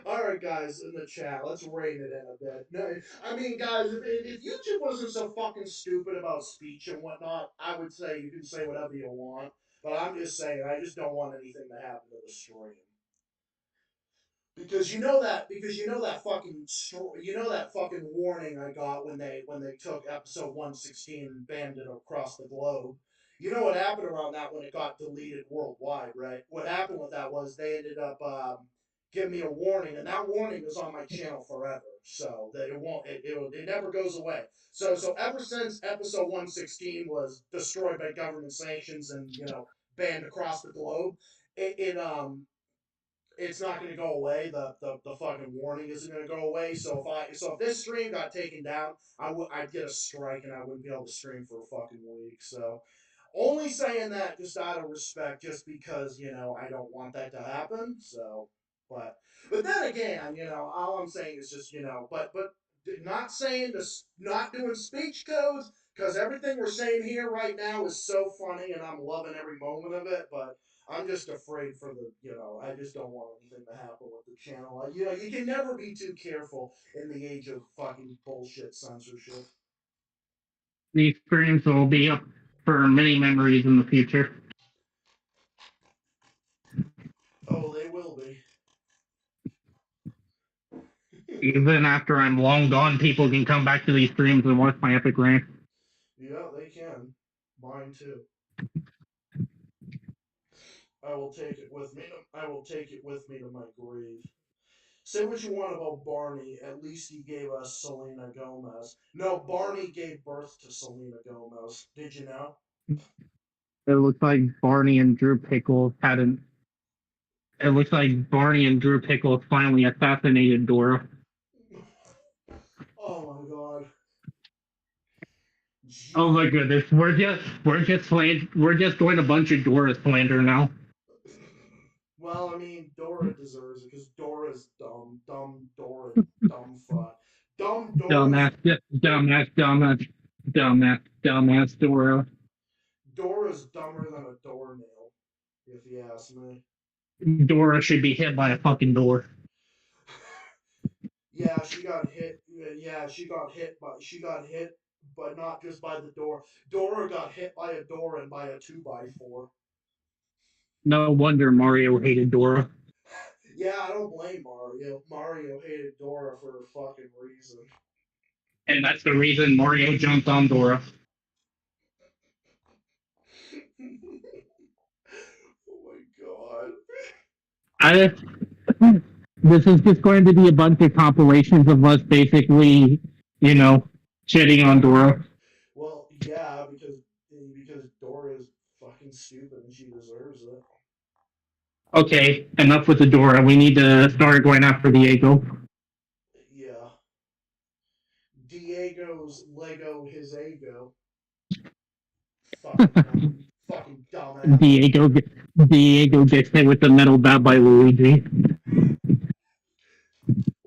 All right, guys, in the chat, let's rein it in a bit. No, I mean, guys, if YouTube wasn't so fucking stupid about speech and whatnot, I would say you can say whatever you want. But I'm just saying, I just don't want anything to happen to the stream. Because you know that fucking story, you know that fucking warning I got when they took episode 116 and banned it across the globe. You know what happened around that when it got deleted worldwide, right? What happened with that was they ended up giving me a warning, and that warning is on my channel forever, so that it never goes away. So ever since episode 116 was destroyed by government sanctions and banned across the globe, it it's not going to go away. The fucking warning isn't going to go away. So if this stream got taken down, I'd get a strike and I wouldn't be able to stream for a fucking week. So only saying that just out of respect, just because I don't want that to happen. So, but then again, all I'm saying is just but not saying this, not doing speech codes because everything we're saying here right now is so funny and I'm loving every moment of it, but. I'm just afraid for I just don't want anything to happen with the channel. You can never be too careful in the age of fucking bullshit censorship.
These streams will be up for many memories in the future.
Oh, they will be.
Even after I'm long gone, people can come back to these streams and watch my epic rant.
Yeah, they can. Mine too. I will take it with me. I will take it with me to my grave. Say what you want about Barney. At least he gave us Selena Gomez. No, Barney gave birth to Selena Gomez. Did you know?
It looks like Barney and Drew Pickles had an. It looks like Barney and Drew Pickles finally assassinated Dora.
Oh my god.
Oh my goodness, we're just doing a bunch of Dora slander now.
Well, I mean, Dora deserves it because Dora's dumb. Dumb Dora, dumb fuck. Dumb Dora's.
Dumbass, dumbass, dumbass, dumbass, dumbass Dora.
Dora's dumber than a doornail, if you ask me.
Dora should be hit by a fucking door.
Yeah, she got hit. Yeah, she got hit, but not just by the door. Dora got hit by a door and by a 2x4.
No wonder Mario hated Dora.
Yeah, I don't blame Mario. Mario hated Dora for a fucking reason.
And that's the reason Mario jumped on Dora.
Oh my god.
I This is just going to be a bunch of compilations of us basically, you know, shitting on Dora.
Well, yeah, because Dora is fucking stupid and she deserves it.
Okay, enough with the Dora. We need to start going after Diego.
Yeah. Diego's Lego his ego. Fucking dumbass.
Diego gets hit with the metal bat by Luigi.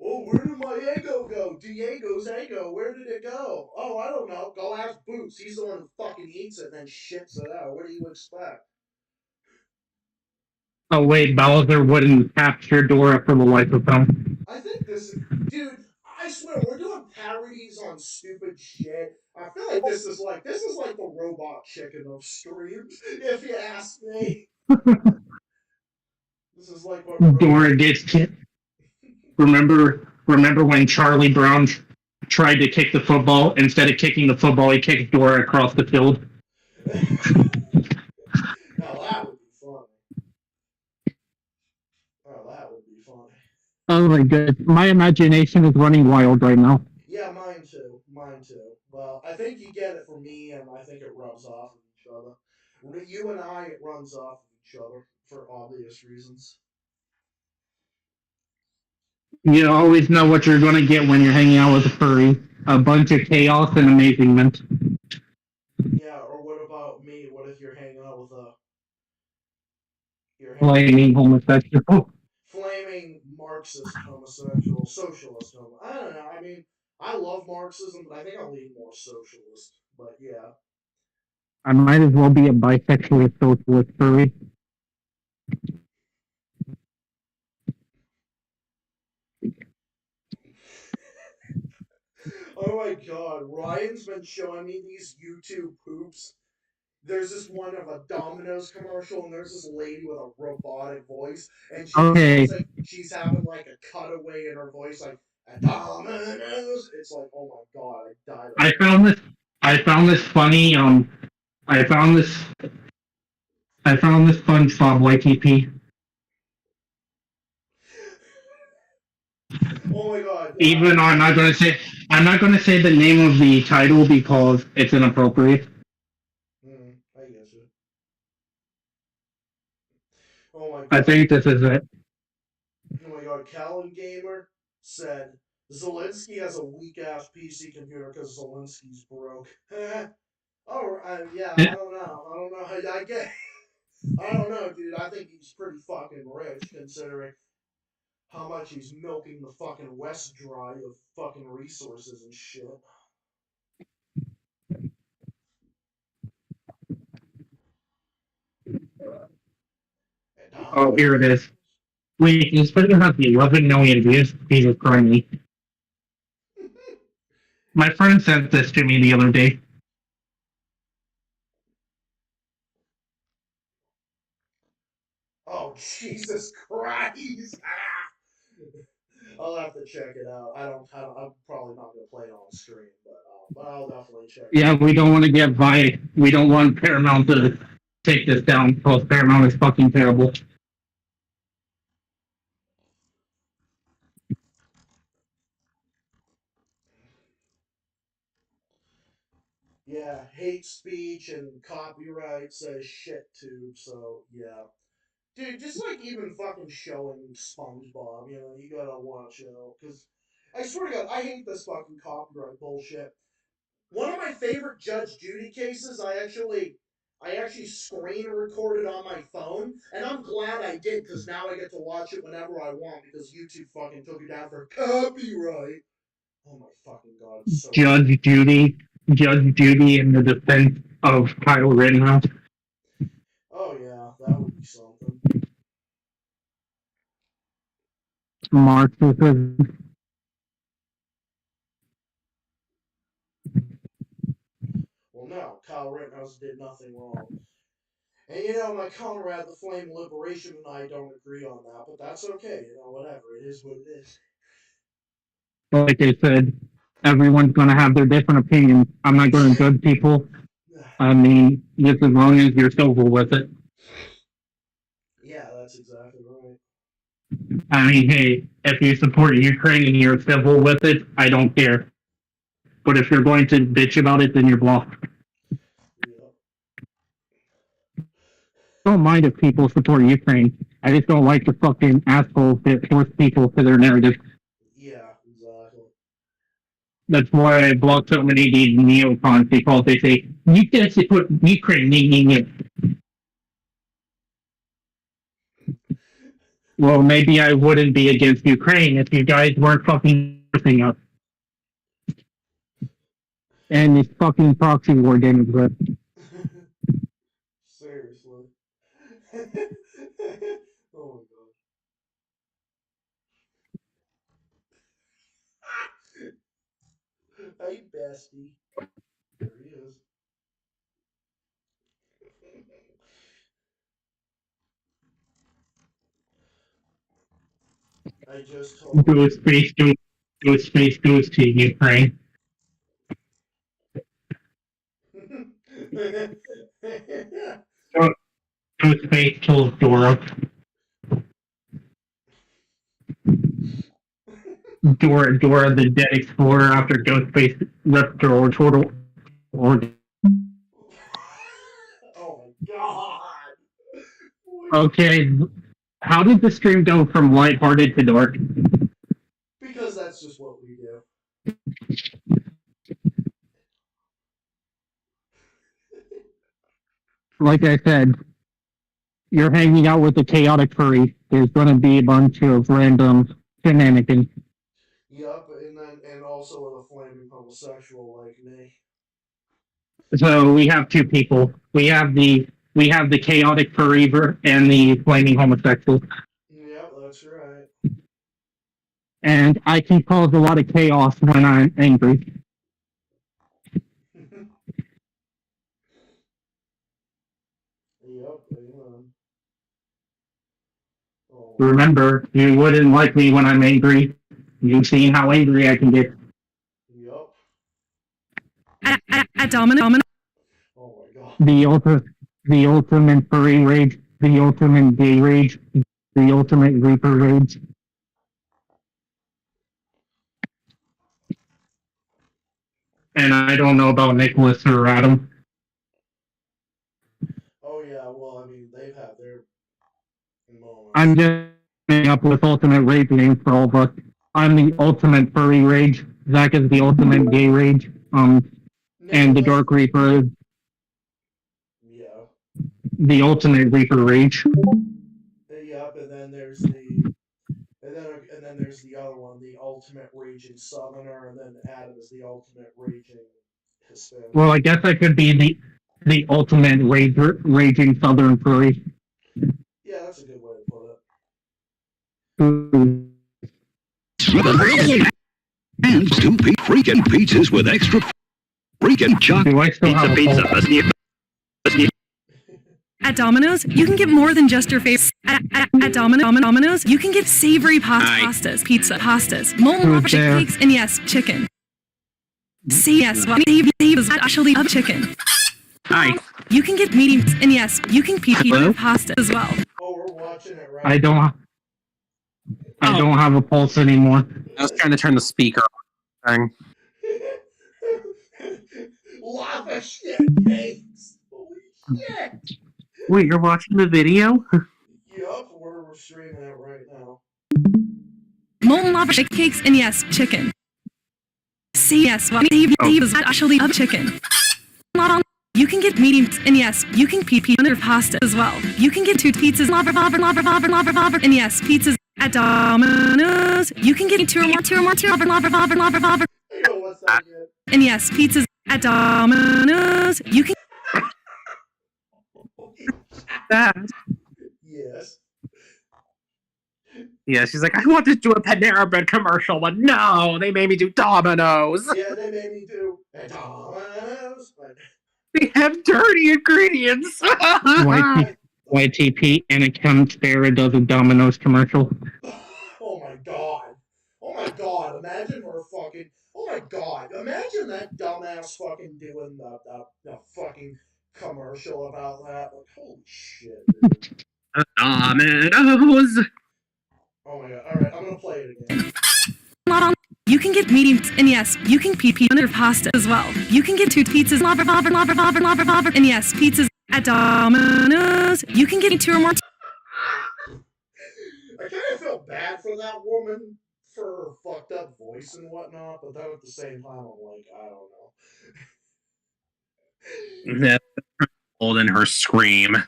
Oh, where did my ego go? Diego's ego, where did it go? Oh, I don't know. Go ask Boots. He's the one who fucking eats it and then shits it out. What do you expect?
Oh wait, Bowser wouldn't capture Dora for the life of him.
I think this, dude. I swear we're doing parodies on stupid shit. I feel like this is like the robot chicken of streams, if you ask me. This is like what
Dora
robot.
gets kicked. Remember when Charlie Brown tried to kick the football? Instead of kicking the football, he kicked Dora across the field.
Now that would be funny. Oh, that would be funny.
Oh my god, my imagination is running wild right now.
Yeah, mine too. Mine too. Well, I think you get it from me, and I think it rubs off of each other. You and I, it runs off of each other for obvious reasons.
You always know what you're going to get when you're hanging out with a furry. A bunch of chaos and amazement.
Yeah, or what about me? What if you're hanging out with a you're hanging
Flaming homosexual.
flaming Marxist homosexual socialist I don't know. I mean, I love Marxism, but I think I'll lean more socialist. But yeah.
I might as well be a bisexual socialist furry.
Oh my god, Ryan's been showing me these YouTube poops. There's this one of a Domino's commercial, and there's this lady with a robotic voice, and she
Okay,
sounds like she's having like a cutaway in her voice, like a Domino's. It's like, oh my god, I died
I
laughing.
found this. I found this funny. I found this. I found this SpongeBob YTP.
Oh my god,
Even though I'm not going to say the name of the title because it's inappropriate.
I guess it. Oh my
I
god.
think this is it.
Oh my god, Callan Gamer said Zelensky has a weak ass PC computer because Zelensky's broke. Oh, yeah, I don't know. I don't know how I get. I don't know, dude. I think he's pretty fucking rich considering how much he's milking the fucking West dry of fucking resources and shit. And
Oh, here it is.
Domino's.
Wait, this video has 11 million views. Jesus Christ. My friend sent this to me the other day.
Oh Jesus Christ! I'll have to check it out. I'm probably not gonna play it on stream, but I'll definitely check it
Yeah,
out.
we don't want to get by. We don't want Paramount to take this down because Paramount is fucking terrible.
Yeah, hate speech and copyright says shit too. So yeah, dude, just like even fucking showing SpongeBob, you gotta watch it, because I swear to God, I hate this fucking copyright bullshit. One of my favorite Judge Judy cases, I actually screen recorded on my phone, and I'm glad I did because now I get to watch it whenever I want because YouTube fucking took it down for copyright. Oh my fucking god, it's so
Judge
stupid.
Judy, Judge Judy in the defense of Kyle Rittenhouse.
Oh yeah, that would be something.
Marxism.
Well, no, Kyle Rittenhouse did nothing wrong. And my comrade, the Flame Liberation, and I don't agree on that, but that's okay. Whatever. It is what it is.
Like I said, everyone's going to have their different opinions. I'm not going to judge people. I mean, just as long as you're civil with it.
Yeah, that's exactly right.
I mean, hey, if you support Ukraine and you're civil with it, I don't care. But if you're going to bitch about it, then you're blocked.
Yeah.
I don't mind if people support Ukraine. I just don't like the fucking assholes that force people to their narrative.
Yeah, exactly.
That's why I block so many of these neocons because they say, you can't support Ukraine. Well, maybe I wouldn't be against Ukraine if you guys weren't fucking forcing us. And this fucking proxy war didn't exist.
Seriously. Oh my god. Hey, bestie. There he is. I just told
Go space, go space, goes to Ukraine. Go, go space, kills Dora. Dora, the dead explorer after Ghost Space ripped her or total. Or
Oh my god.
okay, how did the stream go from lighthearted to dark?
Because that's just what we do.
Like I said, you're hanging out with the chaotic furry. There's going to be a bunch of random shenanigans.
Yup, and also with a flaming homosexual like me.
So we have two people. We have the chaotic furry and the flaming homosexual.
Yep, that's right.
And I can cause a lot of chaos when I'm angry.
Yep, amen. Oh.
Remember, you wouldn't like me when I'm angry. You've seen how angry I can get.
Yup.
At Domino.
Oh my god.
The ultimate furry rage, the ultimate gay rage, the ultimate reaper rage. And I don't know about Nicholas or Adam.
Oh yeah, well, I mean, they've had their moments.
I'm just coming up with ultimate rage names for all of us. I'm the ultimate furry rage. Zach is the ultimate gay rage. And the Dark Reaper is the ultimate Reaper rage.
Yep, and then there's the and then there's the other one, the ultimate raging Southerner, and then Adam is the ultimate raging Hispanic.
Well, I guess I could be the ultimate raging Southern furry.
Yeah, that's a good way to put
it. And 2 freaking pizzas with extra freaking chocolate.
Pizza.
At Domino's, you can get more than just your favorite. At Domino's, you can get savory pastas, pizza, pastas, molten lava cakes, and yes, chicken. Say yes, is actually of chicken.
Hi.
You can get medium, and yes, you can pizza pasta as well.
Oh, we're watching it right
I don't have a pulse anymore.
I was trying to turn the speaker on.
Lava shit cakes. Holy shit.
Wait, you're watching the video?
Yup, we're streaming it right now.
Molten lava cakes, and yes, chicken. Say yes, Dave is actually of chicken. Not on. You can get medium, and yes, you can pizza under pasta as well. You can get 2 pizzas, lava, and yes, pizzas at Domino's. You can get 2 or more, lava.
You know what's that good?
And yes, pizzas at Domino's. You can.
Yes.
Yeah, she's like, I want to do a Panera Bread commercial, but no, they made me do Domino's.
Yeah, they made me do Domino's.
They have dirty ingredients.
YTP and account Sarah does a Domino's commercial.
Oh my god. Oh my god. Imagine her fucking. Oh my god. Imagine that dumbass fucking doing the fucking commercial about that. Like, holy shit, dude.
Domino's.
Oh my god. Alright, I'm gonna play it again.
Not on. You can get medium, and yes, you can pizza under pasta as well. You can get 2 pizzas, lava, and yes, pizzas at Domino's. You can get 2 or more.
I kind of feel bad for that woman for her fucked up voice and whatnot, but then at the same time, I'm like, I don't know.
That's holding her scream.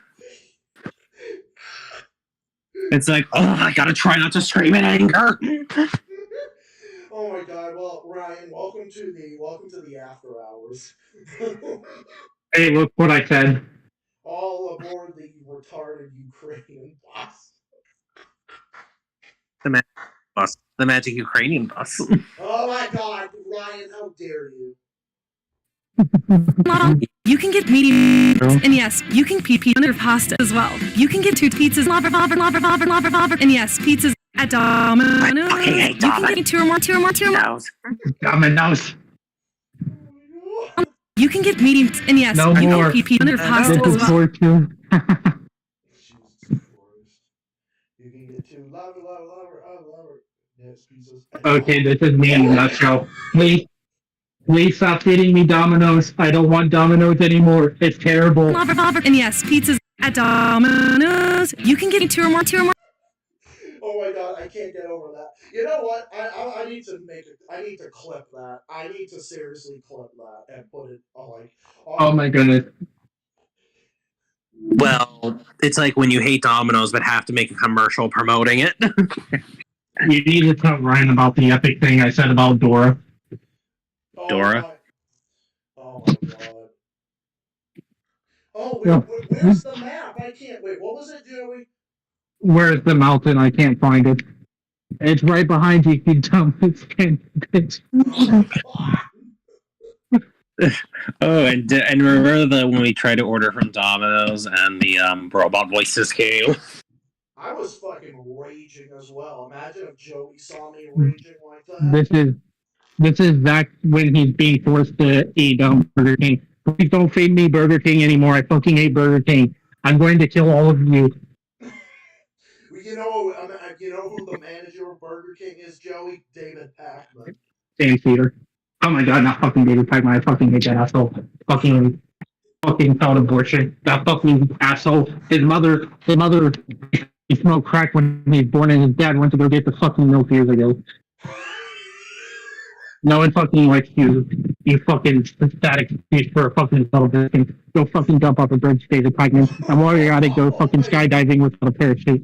It's like, oh, I gotta try not to scream in anger.
Oh my god! Well, Ryan, welcome to the after hours.
Hey, look what I said.
All aboard the retarded Ukrainian bus.
The magic Ukrainian bus.
Oh my god! Ryan, how dare you?
You can get medium, and yes, you can pee under pasta as well. You can get 2 pizzas, and yes, pizzas at Domino's.
I fucking hate
You can get 2 or more.
Domino's.
Domino's.
You can get medium, and yes,
No
you
more.
can pee under pasta
This
as
is
well.
for two.
Jesus Christ. You can get 2 lover. Yes, pieces.
Okay, this is me in a nutshell. Please stop feeding me Domino's. I don't want Domino's anymore. It's terrible.
And yes, pizzas at Domino's. You can get 2 or more.
Oh my god, I can't get over that. You know what? I need to I need to clip that. I need to seriously clip that and put it on
Oh my goodness.
Well, it's like when you hate Domino's but have to make a commercial promoting it.
You need to tell Ryan about the epic thing I said about Dora.
Dora?
Oh my god. Oh, where's the map? I can't wait. What was it, Joey?
Where's the mountain? I can't find it. It's right behind you, you dumb bitch.
Oh, and remember when we tried to order from Domino's and the robot voices came?
I was fucking raging as well. Imagine if Joey saw me raging like that.
This is Zach when he's being forced to eat Burger King. Please don't feed me Burger King anymore. I fucking hate Burger King. I'm going to kill all of you.
You know who the manager of Burger King is, Joey? David Packman.
Sam Cedar. Oh my god, not fucking David Packman. I fucking hate that asshole. Fucking child abortion. That fucking asshole. His mother, he smoked crack when he was born, and his dad went to go get the fucking milk years ago. No one fucking likes you. You fucking static piece for a fucking little bit. Go fucking jump off a bridge, David Packman. And while you're at it, go fucking skydiving without a parachute.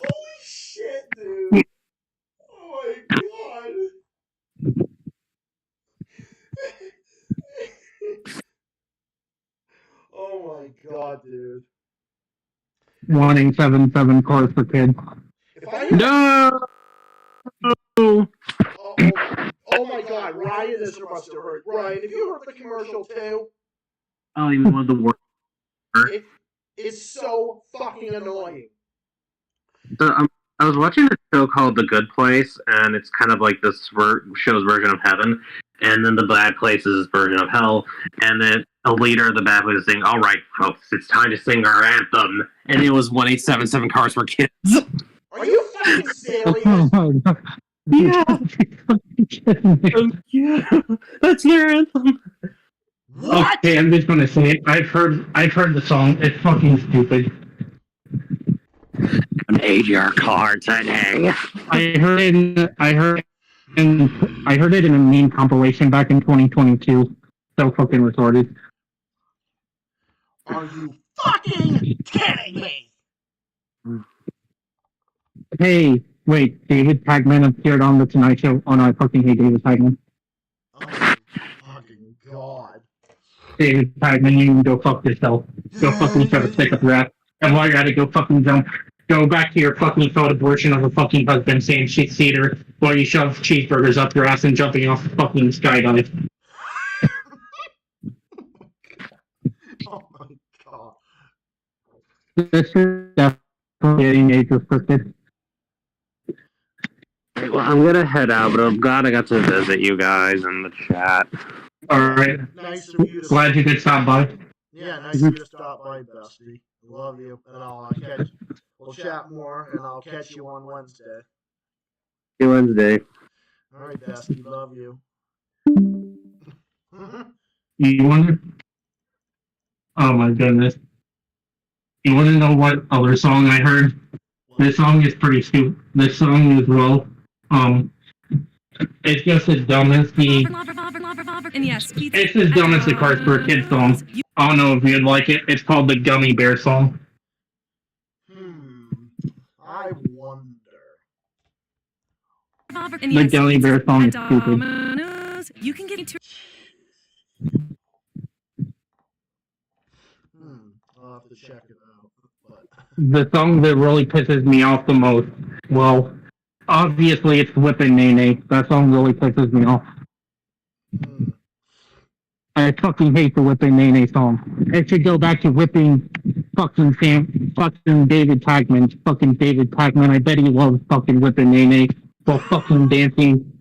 Holy shit, dude. Oh my god. Oh my god, dude.
Wanting 7 cars per kid.
No!
Oh my god, Ryan, this must have hurt. Ryan, have you heard the commercial too?
Oh, even one of the worst.
It's so fucking annoying.
So, I was watching a show called The Good Place, and it's kind of like this show's version of heaven, and then The Bad Place is version of hell, and then a leader of the bad place is saying, "All right, folks, it's time to sing our anthem," and it was 1877 Cars for Kids.
Are you fucking serious?
Yeah. Yeah, that's your anthem.
What?
Okay, I'm just gonna say it. I've heard the song. It's fucking stupid.
I made your car today.
I heard it in a meme compilation back in 2022. So fucking retarded.
Are you fucking kidding me?
Hey, wait, David Packman appeared on the Tonight Show. Oh no, I fucking hate David Packman.
Oh my fucking god.
David Packman, you can go fuck yourself. Go fucking shove a stick up your ass. And while you're at it, go fucking jump. Go back to your fucking failed abortion of a fucking husband saying shit cedar while you shove cheeseburgers up your ass and jumping off the fucking skydive.
Oh my god.
This is definitely getting age restricted.
Well, I'm gonna head out, but I'm glad I got to visit you guys in the chat.
Alright.
Nice of you to
Glad you could stop by.
Yeah, nice of you to stop by, bestie. Love you, and we'll chat more, and I'll catch you on Wednesday.
See you Wednesday.
All right, bestie, love you.
You wonder? Oh my goodness. You want to know what other song I heard? This song is pretty stupid. This song is it's just as dumb as the.
And yes,
It's as dumb as the Cars for a Kid song. I don't know if you'd like it. It's called the Gummy Bear song.
I wonder.
The Gummy Bear song is stupid.
You can get into.
I'll have to check it out. But
The song that really pisses me off the most Well, obviously it's whipping Nene. That song really pisses me off.
Mm.
I fucking hate the whipping Nene song. It should go back to whipping fucking David Tagman. Fucking David Tagman. I bet he loves fucking whipping Nene while fucking dancing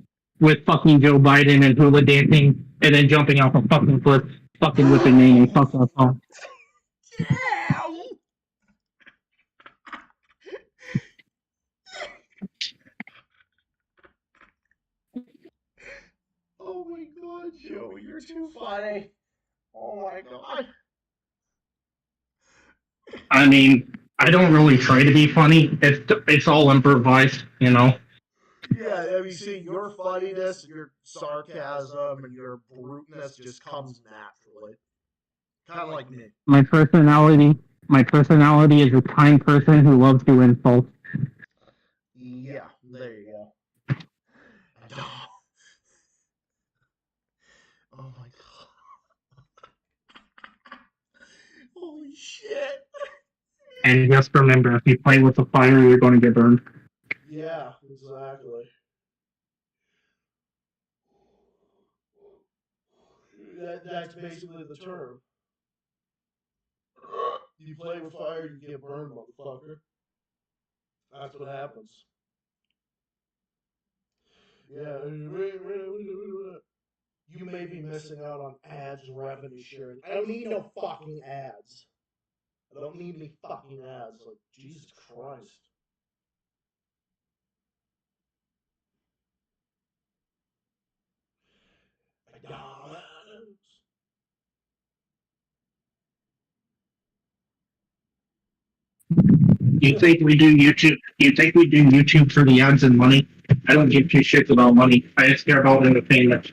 with fucking Joe Biden and hula dancing and then jumping off a fucking cliff. Fucking whipping Nene. Fuck that song.
Yeah. Oh my god, Joe, you're too funny. Oh my god.
I mean, I don't really try to be funny. It's all improvised, you know.
Yeah, I mean, see, your funniness, your sarcasm, and your bruteness just comes naturally. Kind of like me.
My personality, my personality is a kind person who loves to insult.
Yeah, there you go. Oh my god. Holy shit.
And just remember, if you play with the fire, you're going to get burned.
Yeah, exactly. That's basically the term. You play with fire, you get burned, motherfucker. That's what happens. Yeah. You may be missing out on ads revenue sharing. I don't need no fucking ads. I don't need any fucking ads. Like, Jesus Christ. McDonald's.
You think we do YouTube? You think we do YouTube for the ads and money? I don't give two shits about money. I just care about entertainment.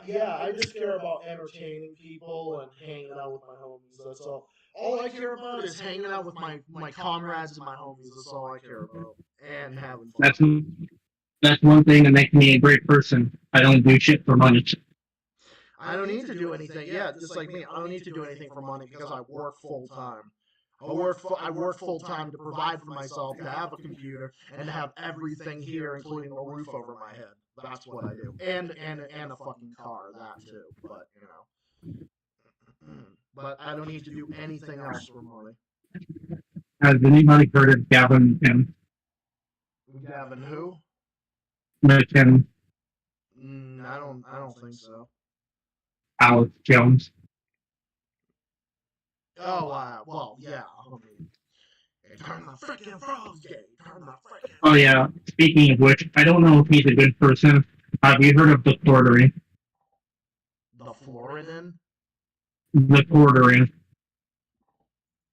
Yeah, I just care about entertaining people and hanging out with my homies. That's all. All I care about is hanging out with my comrades and my homies. That's all I care about. And having fun.
That's one thing that makes me a great person. I don't do shit for money.
I don't need to do anything. Yeah, just like me, I don't need to do anything for money because I work full time. I work full time to provide for myself, to have a computer, and to have everything here, including a roof over my head. That's what I do, and a fucking car, that too. But but I don't need to do anything else for money.
Has anybody heard of Gavin and
Gavin, who?
McKinnon,
I don't think so.
Alex Jones?
Oh, well, yeah. I mean, turn the freaking frogs gay. Turn the freaking.
Oh yeah. Speaking of which, I don't know if he's a good person. Have you heard of the quartering?
The Floridan?
The quartering.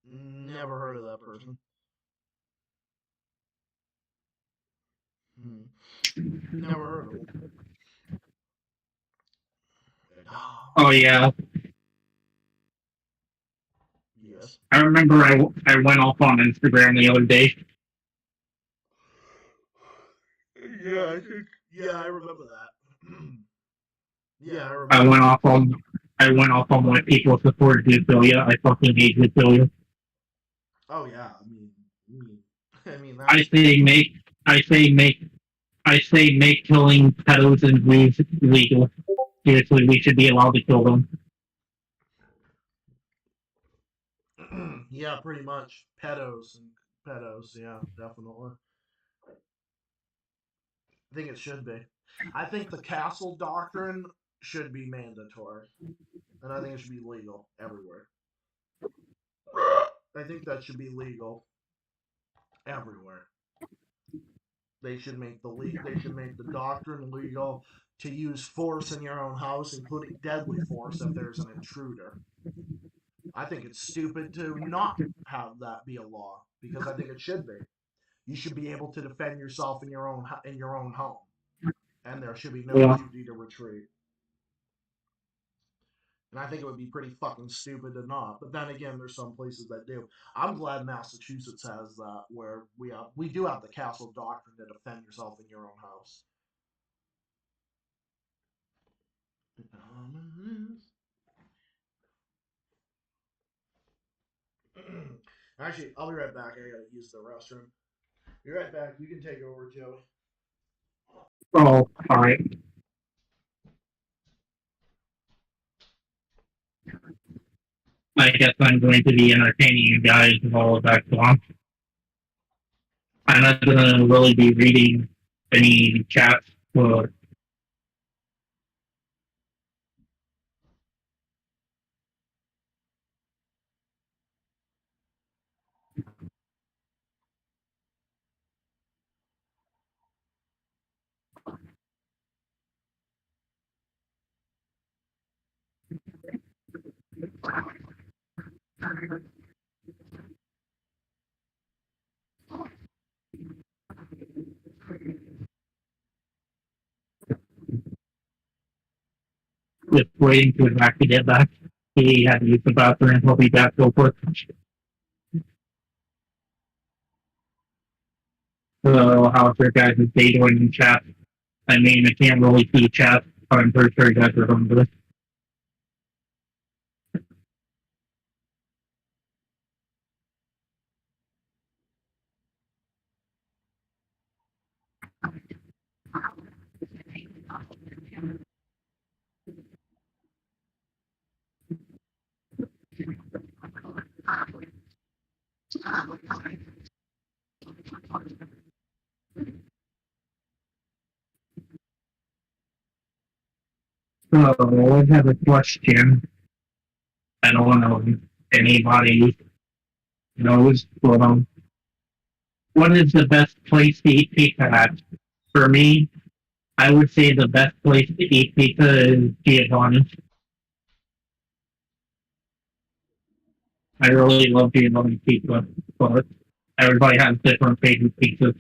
Never heard of that person. Never heard of him.
Oh yeah.
Yes.
I remember I went off on Instagram the other day.
Yeah, I remember that. Yeah, I
I
remember.
went off on I went off on why people support Zoophilia. I fucking hate Zoophilia.
Oh yeah, I mean
I
that's
say make I say make I say make killing pedos and boobs legal. Seriously, we should be allowed to kill them.
yeah, pretty much pedos. Yeah, definitely. I think it should be. I think the castle doctrine should be mandatory, and I think it should be legal everywhere. I think that should be legal everywhere. They should make the doctrine legal to use force in your own house, including deadly force if there's an intruder. I think it's stupid to not have that be a law because I think it should be. You should be able to defend yourself in your own home, and there should be no
Yeah.
duty to retreat. And I think it would be pretty fucking stupid to not. But then again, there's some places that do. I'm glad Massachusetts has that, where we do have the castle doctrine to defend yourself in your own house. Actually, I'll be right back. I gotta use the restroom. Be right back. You can take over, Joey.
Oh, all right. I guess I'm going to be entertaining you guys with all of that song. I'm not going to really be reading any chats, but just waiting for Zach to get back. He had to use the bathroom. He'll be back real quick. So, how's your guys' day going in chat? I mean, I can't really see chat, but I'm pretty sure you guys remember this. So, I have a question. I don't know if anybody knows, but what is the best place to eat pizza at? For me, I would say the best place to eat pizza is Giovanni's. I really love Giovanni's pizza, but everybody has different favorite pizzas.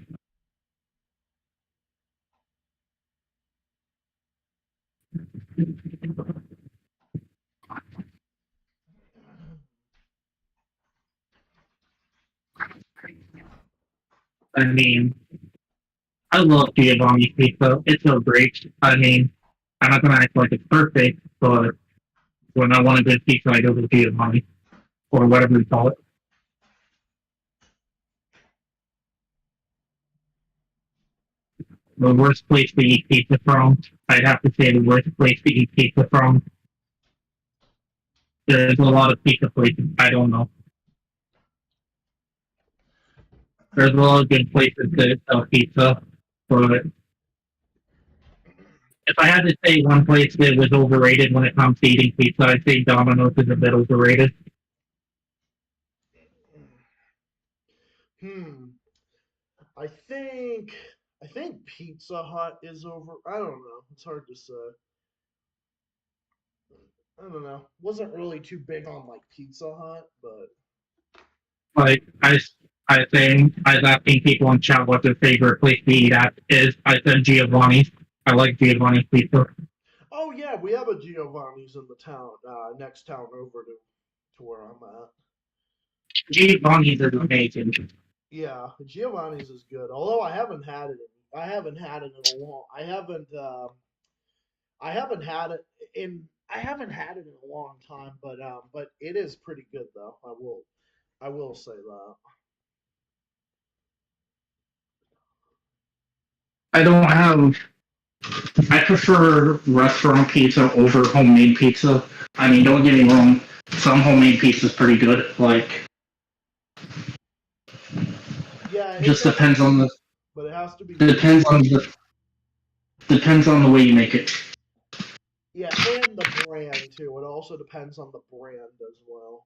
I mean, I love Giovanni's pizza. It's so great. I mean, I'm not gonna act like it's perfect, but when I want a good pizza, I go to Giovanni or whatever you call it. The worst place to eat pizza from, I'd have to say the worst place to eat pizza from. There's a lot of pizza places. I don't know. There's a lot of good places that sell pizza, but if I had to say one place that was overrated when it comes to eating pizza, I'd say Domino's is a bit overrated.
Hmm. I think I think Pizza Hut is over. I don't know. It's hard to say. I don't know. Wasn't really too big on like Pizza Hut, but
Like I think I was asking people in chat what their favorite place to eat at is. I said Giovanni's. I like Giovanni's pizza.
oh yeah, we have a Giovanni's in the town, next town over to where I'm at.
Giovanni's is amazing.
Yeah, Giovanni's is good. Although I haven't had it in a long. I haven't had it I haven't had it in a long time, but it is pretty good though. I will say that.
I don't have. I prefer restaurant pizza over homemade pizza. I mean, don't get me wrong. Some homemade pizza is pretty good. Like,
Yeah,
it
it
just
does,
depends on the
but it has to be good.
depends on the depends on the way you make it.
Yeah, and the brand too. It also depends on the brand as well.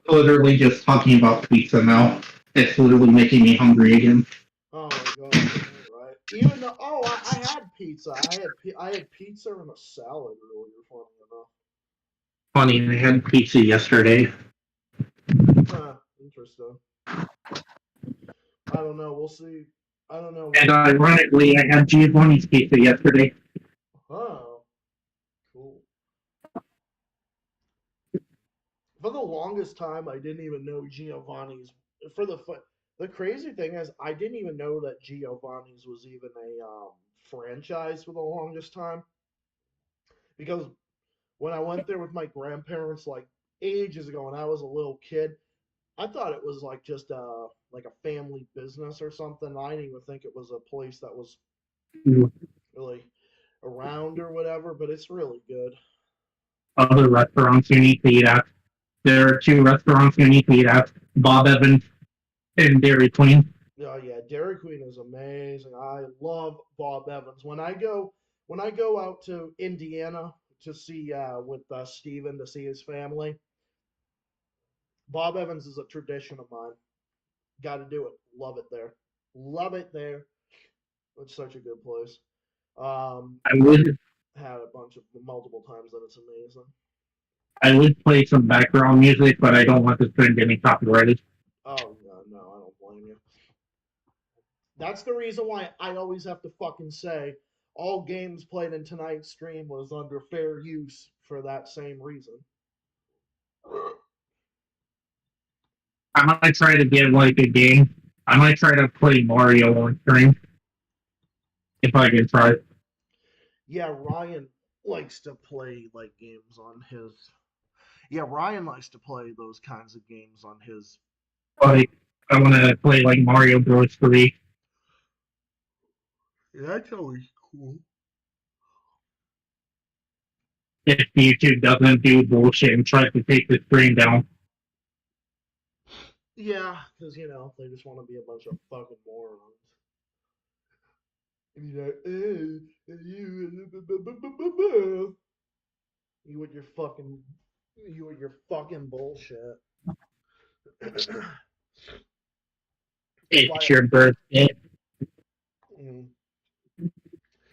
Literally just talking about pizza now. It's literally making me hungry again.
Oh my god, right. Even though, I had pizza. I had pizza and a salad earlier, funny enough.
Funny, I had pizza yesterday.
Huh, interesting. I don't know. We'll see. I don't know.
And ironically, I had Giovanni's pizza yesterday.
Oh, cool. For the longest time, I didn't even know Giovanni's. For the crazy thing is, I didn't even know that Giovanni's was even a franchise for the longest time because when I went there with my grandparents like ages ago when I was a little kid, I thought it was like just like a family business or something. I didn't even think it was a place that was really around or whatever, but it's really good.
Other restaurants you need to eat at. There are two restaurants you need to eat at: Bob Evans and Dairy Queen.
Oh yeah, Dairy Queen is amazing. I love Bob Evans. When I go out to Indiana to see with Steven to see his family, Bob Evans is a tradition of mine. Got to do it. Love it there. Love it there. It's such a good place.
I
I've
would
had a bunch of multiple times and it's amazing.
I would play some background music, but I don't want this thing getting copyrighted.
Oh no, no, I don't blame you. That's the reason why I always have to fucking say all games played in tonight's stream was under fair use for that same reason.
I might try to get like a game. I might try to play Mario on stream if I can try.
Yeah, Ryan likes to play like games on his. Yeah, Ryan likes to play those kinds of games on his.
Like I want to play like Mario Bros. 3.
Yeah, that's always cool.
If YouTube doesn't do bullshit and try to take the stream down.
Yeah, because they just want to be a bunch of fucking morons. And you're like, you with your fucking bullshit.
It's your birthday.
Mm.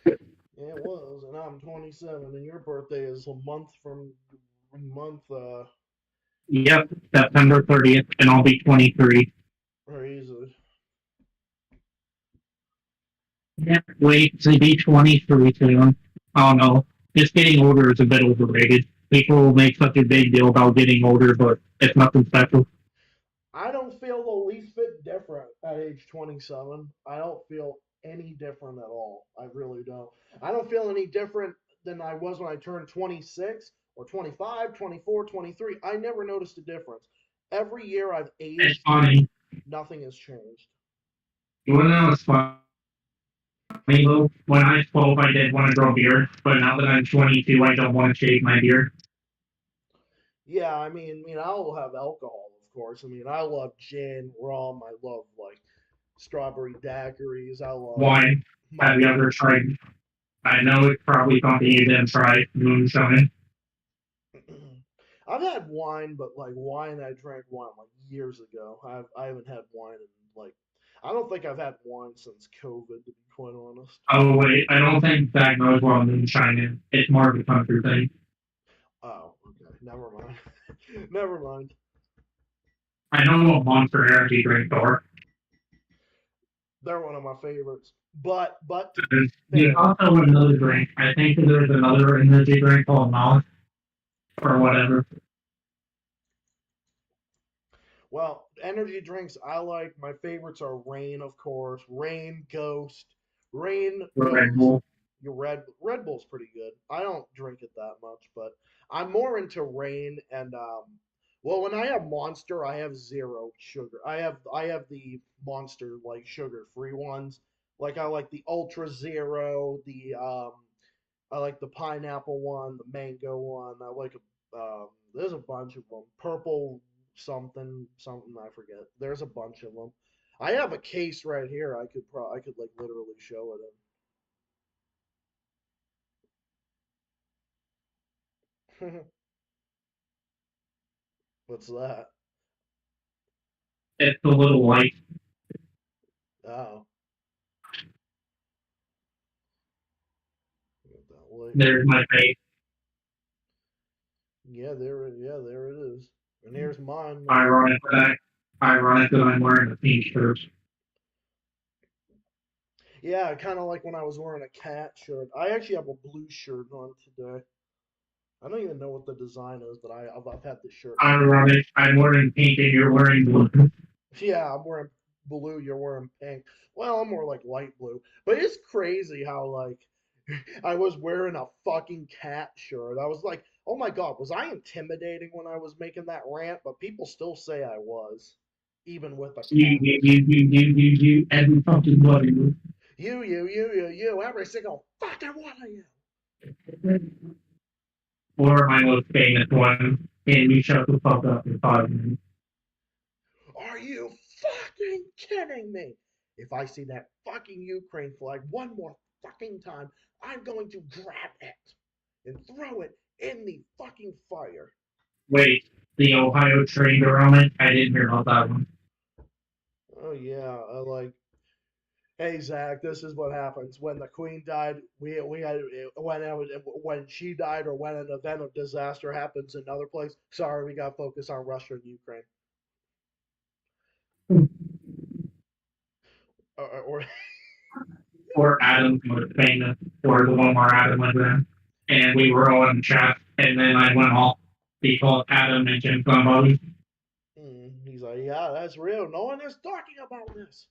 Yeah, it was, and I'm 27, and your birthday is a month.
Yep, September 30th, and I'll be 23.
Crazy.
Can't wait to be 23 soon. Oh no, just getting older is a bit overrated. People make such a big deal about getting older, but it's nothing special.
I don't feel the least bit different at age 27. I don't feel any different at all. I really don't. I don't feel any different than I was when I turned 26 or 25, 24, 23. I never noticed a difference. Every year I've
It's
aged,
funny.
nothing has changed.
You wanna know what's funny though? When I was 12, I did want to grow a beard, but now that I'm 22, I don't want to shave my beard.
Yeah, I'll have alcohol, of course. I love gin, rum. I love like strawberry daiquiris. I love
Wine. Have you ever tried? I know it's probably something you didn't try. Moonshine.
I've had wine, but like wine, I drank wine like years ago. I haven't had wine in like I don't think I've had wine since COVID, to be quite honest.
Oh wait, I don't think that knows what moonshine is. It's more of a country thing.
Oh, okay, never mind. Never mind.
I know what Monster Energy drinks are.
They're one of my favorites. But
There's also another drink. I think there's another energy drink called Mouth or whatever.
well, energy drinks I like. My favorites are Rain, of course. Rain, Ghost. Rain,
Red
Ghost.
Bull.
Your Red Bull's pretty good. I don't drink it that much, but I'm more into Rain and well, when I have Monster, I have zero sugar. I have the Monster like sugar-free ones. Like I like the Ultra Zero, the I like the pineapple one, the mango one. I like there's a bunch of them. Purple something something I forget. There's a bunch of them. I have a case right here. I could like literally show it in. What's that?
It's a little light.
Oh, get that light.
There's my face.
Yeah, there it is. And here's mine.
Ironic that I'm wearing a pink shirt.
Yeah, kind of like when I was wearing a cat shirt. I actually have a blue shirt on today. I don't even know what the design is, but I've had this shirt.
Ironic. I'm wearing pink and you're wearing blue.
Yeah, I'm wearing blue. You're wearing pink. Well, I'm more like light blue. But it's crazy how like I was wearing a fucking cat shirt. I was like, oh my god, was I intimidating when I was making that rant? But people still say I was, even with a cat.
Every fucking body.
You, every single fucking one of you.
Or my most famous one, and you shut the fuck up in 5 minutes.
Are you fucking kidding me? If I see that fucking Ukraine flag one more fucking time, I'm going to grab it and throw it in the fucking fire.
Wait, the Ohio train derailment? I didn't hear about that one.
Oh yeah, I like. Hey Zach, this is what happens when the Queen died. We had when she died or when an event of disaster happens in another place. Sorry, we got to focus on Russia and Ukraine. Or
Or Adam was famous, or the one where Adam was in. And we were all in the chat, and then I went off because Adam mentioned somebody.
he's like, yeah, that's real. No one is talking about this.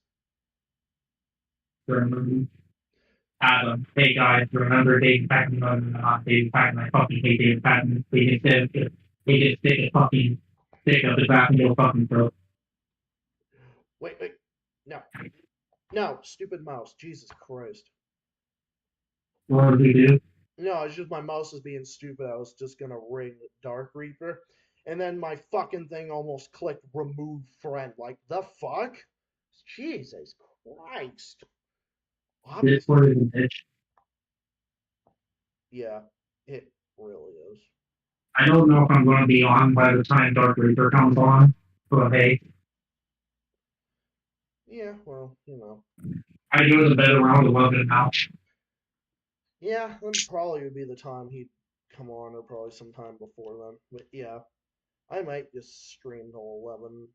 Adam, hey guys, remember David Patton? No, not David Patton. I fucking hate David Patton. He just stick a fucking stick up his ass and go fucking throat.
Wait, no, stupid mouse. Jesus Christ.
What did he do?
No, it's just my mouse is being stupid. I was just gonna ring Dark Reaper, and then my fucking thing almost clicked remove friend. Like the fuck? Jesus Christ.
This word is a bitch.
Yeah, it really is.
I don't know if I'm going to be on by the time Dark Reaper comes on, but hey.
Yeah, well, you know.
I go to bed around 11 now.
Yeah, that probably would be the time he'd come on, or probably sometime before then. But yeah, I might just stream till 11,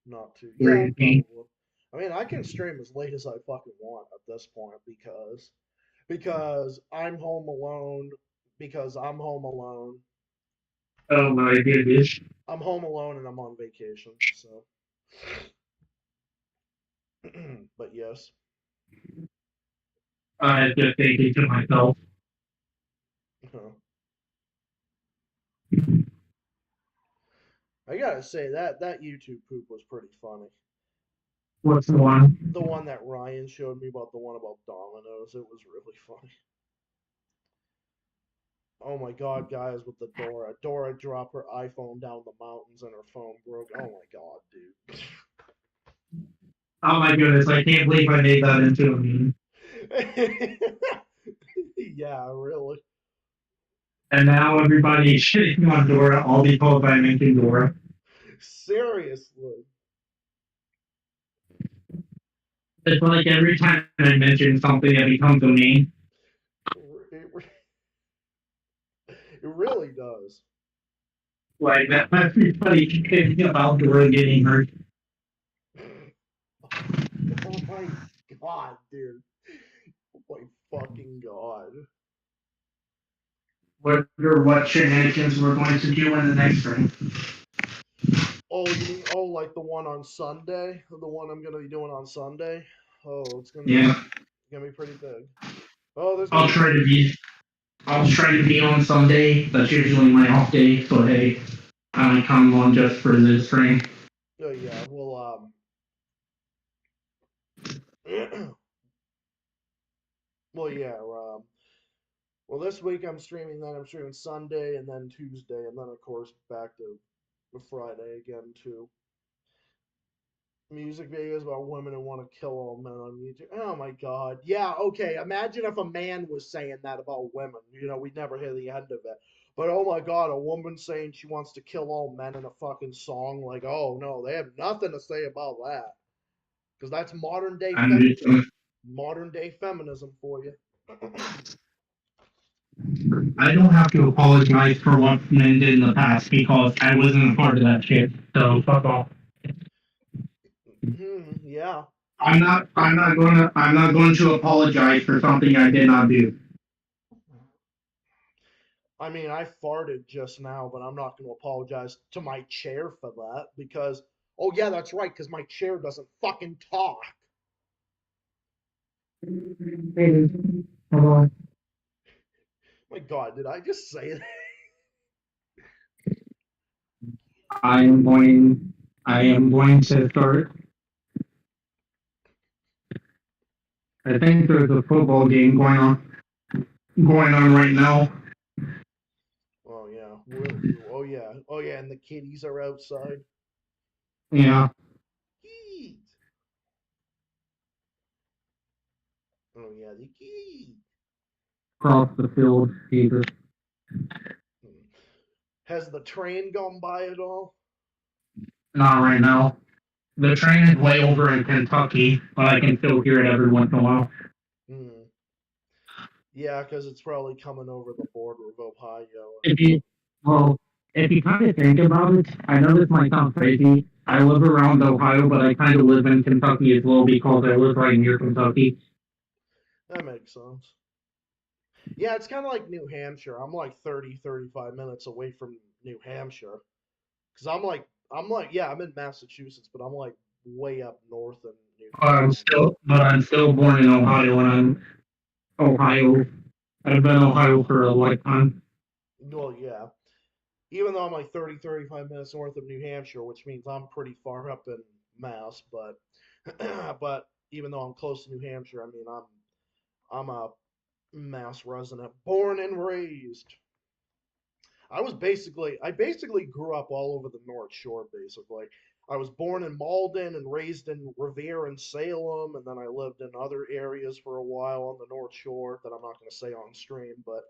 not too. Yeah, probably. I mean, I can stream as late as I fucking want at this point because I'm home alone. Because I'm home alone.
Oh my goodness.
I'm home alone and I'm on vacation. So, but yes.
I just thinking to myself.
I gotta say that YouTube poop was pretty funny.
What's the one?
The one that Ryan showed me about the one about Domino's. It was really funny. Oh my god, guys, with the Dora. Dora dropped her iPhone down the mountains and her phone broke. Oh my god, dude.
Oh my goodness, I can't believe I made that into a meme.
Yeah, really.
And now everybody's shitting on Dora, all because I mentioned Dora.
Seriously.
It's like every time I mention something, it becomes a meme.
It really does.
Like, that everybody thinking about Dora getting hurt.
Oh my god, dude. Oh my fucking god.
Wonder what shenanigans we're going to do in the next stream.
Oh, like the one on Sunday? The one I'm gonna be doing on Sunday? Oh, it's gonna be pretty big. Oh, there's
I'll try to be on Sunday. That's usually my off day, so hey, I might come on just for this stream.
Oh yeah, well well yeah, well this week I'm streaming Sunday and then Tuesday and then of course back to Friday again too. Music videos about women who want to kill all men on YouTube. Oh my god. Yeah, okay. Imagine if a man was saying that about women. You know, we'd never hear the end of it. But oh my god, a woman saying she wants to kill all men in a fucking song. Like, oh no, they have nothing to say about that. Because that's modern day feminism for you.
I don't have to apologize for what men did in the past because I wasn't a part of that shit. So fuck off.
Yeah.
I'm not going to apologize for something I did not do.
I mean, I farted just now, but I'm not going to apologize to my chair for that because, oh yeah, that's right, because my chair doesn't fucking talk.
Hold on.
My God, did I just say that?
I am going to start. I think there's a football game going on right now.
Oh yeah. Oh yeah. Oh yeah. And the kitties are outside.
Yeah,
Kitties. Oh yeah, the kitties.
across the field, Jesus.
Hmm. Has the train gone by at all?
Not right now. The train is way over in Kentucky, but I can still hear it every once in a while.
Hmm. Yeah, because it's probably coming over the border of Ohio.
If you, well, if you kind of think about it, I know this might sound crazy. I live around Ohio, but I kind of live in Kentucky as well because I live right near Kentucky.
That makes sense. Yeah, it's kind of like New Hampshire. I'm like 30, 35 minutes away from New Hampshire. Because yeah, I'm in Massachusetts, but I'm like way up north in New Hampshire.
I'm still born in Ohio, and I'm Ohio. I've been Ohio for a lifetime.
Well, yeah. Even though I'm like 30, 35 minutes north of New Hampshire, which means I'm pretty far up in Mass, but but even though I'm close to New Hampshire, I mean I'm a Mass resident, born and raised. I basically grew up all over the North Shore, basically. I was born in Malden and raised in Revere and Salem, and then I lived in other areas for a while on the North Shore that I'm not going to say on stream, but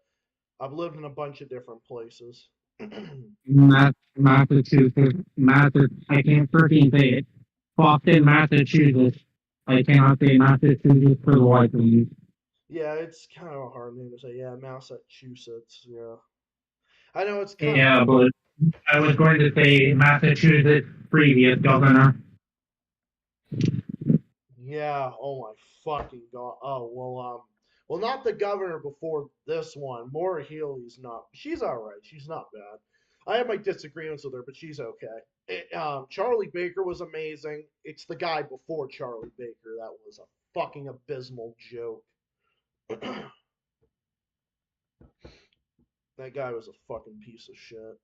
I've lived in a bunch of different places.
I can't freaking say it. Boston, Massachusetts. I cannot say Massachusetts for the life of me.
Yeah, it's kind of a hard name to say. Yeah, Massachusetts. Yeah, I know it's kind.
Yeah, but I was going to say Massachusetts previous governor.
Yeah. Oh my fucking god. Oh well, not the governor before this one. Maura Healey's not. She's all right. She's not bad. I have my disagreements with her, but she's okay. Charlie Baker was amazing. It's the guy before Charlie Baker that was a fucking abysmal joke. That guy was a fucking piece of shit.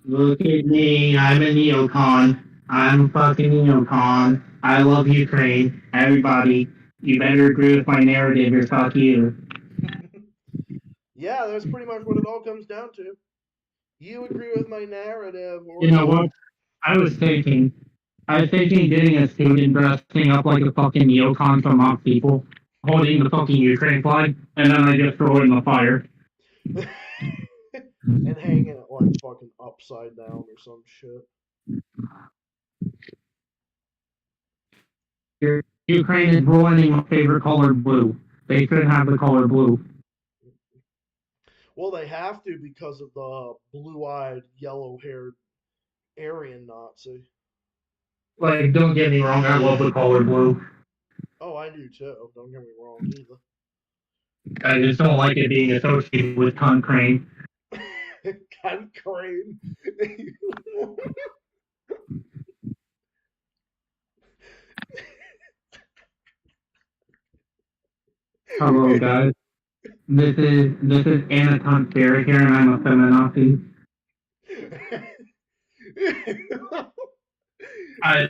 Look at me, I'm a neocon. I'm fucking neocon. I love Ukraine. Everybody, you better agree with my narrative or fuck you.
Yeah, that's pretty much what it all comes down to. You agree with my narrative, or
You know what? I was thinking, getting a student dressing up like a fucking neocon to mock people, holding the fucking Ukraine flag, and then I just throw it in the fire.
and hanging it like fucking upside down or some shit.
Ukraine is ruining my favorite color, blue. They shouldn't have the color blue.
Well, they have to because of the blue-eyed, yellow-haired Aryan Nazi.
Like, don't get me wrong, I love the color blue.
Oh, I do too. Don't get me wrong either.
I just don't like it being associated with cunt crane.
Cunt crane.
Hello, guys. This is Anna Cunt Barry here, and I'm a feminazi. I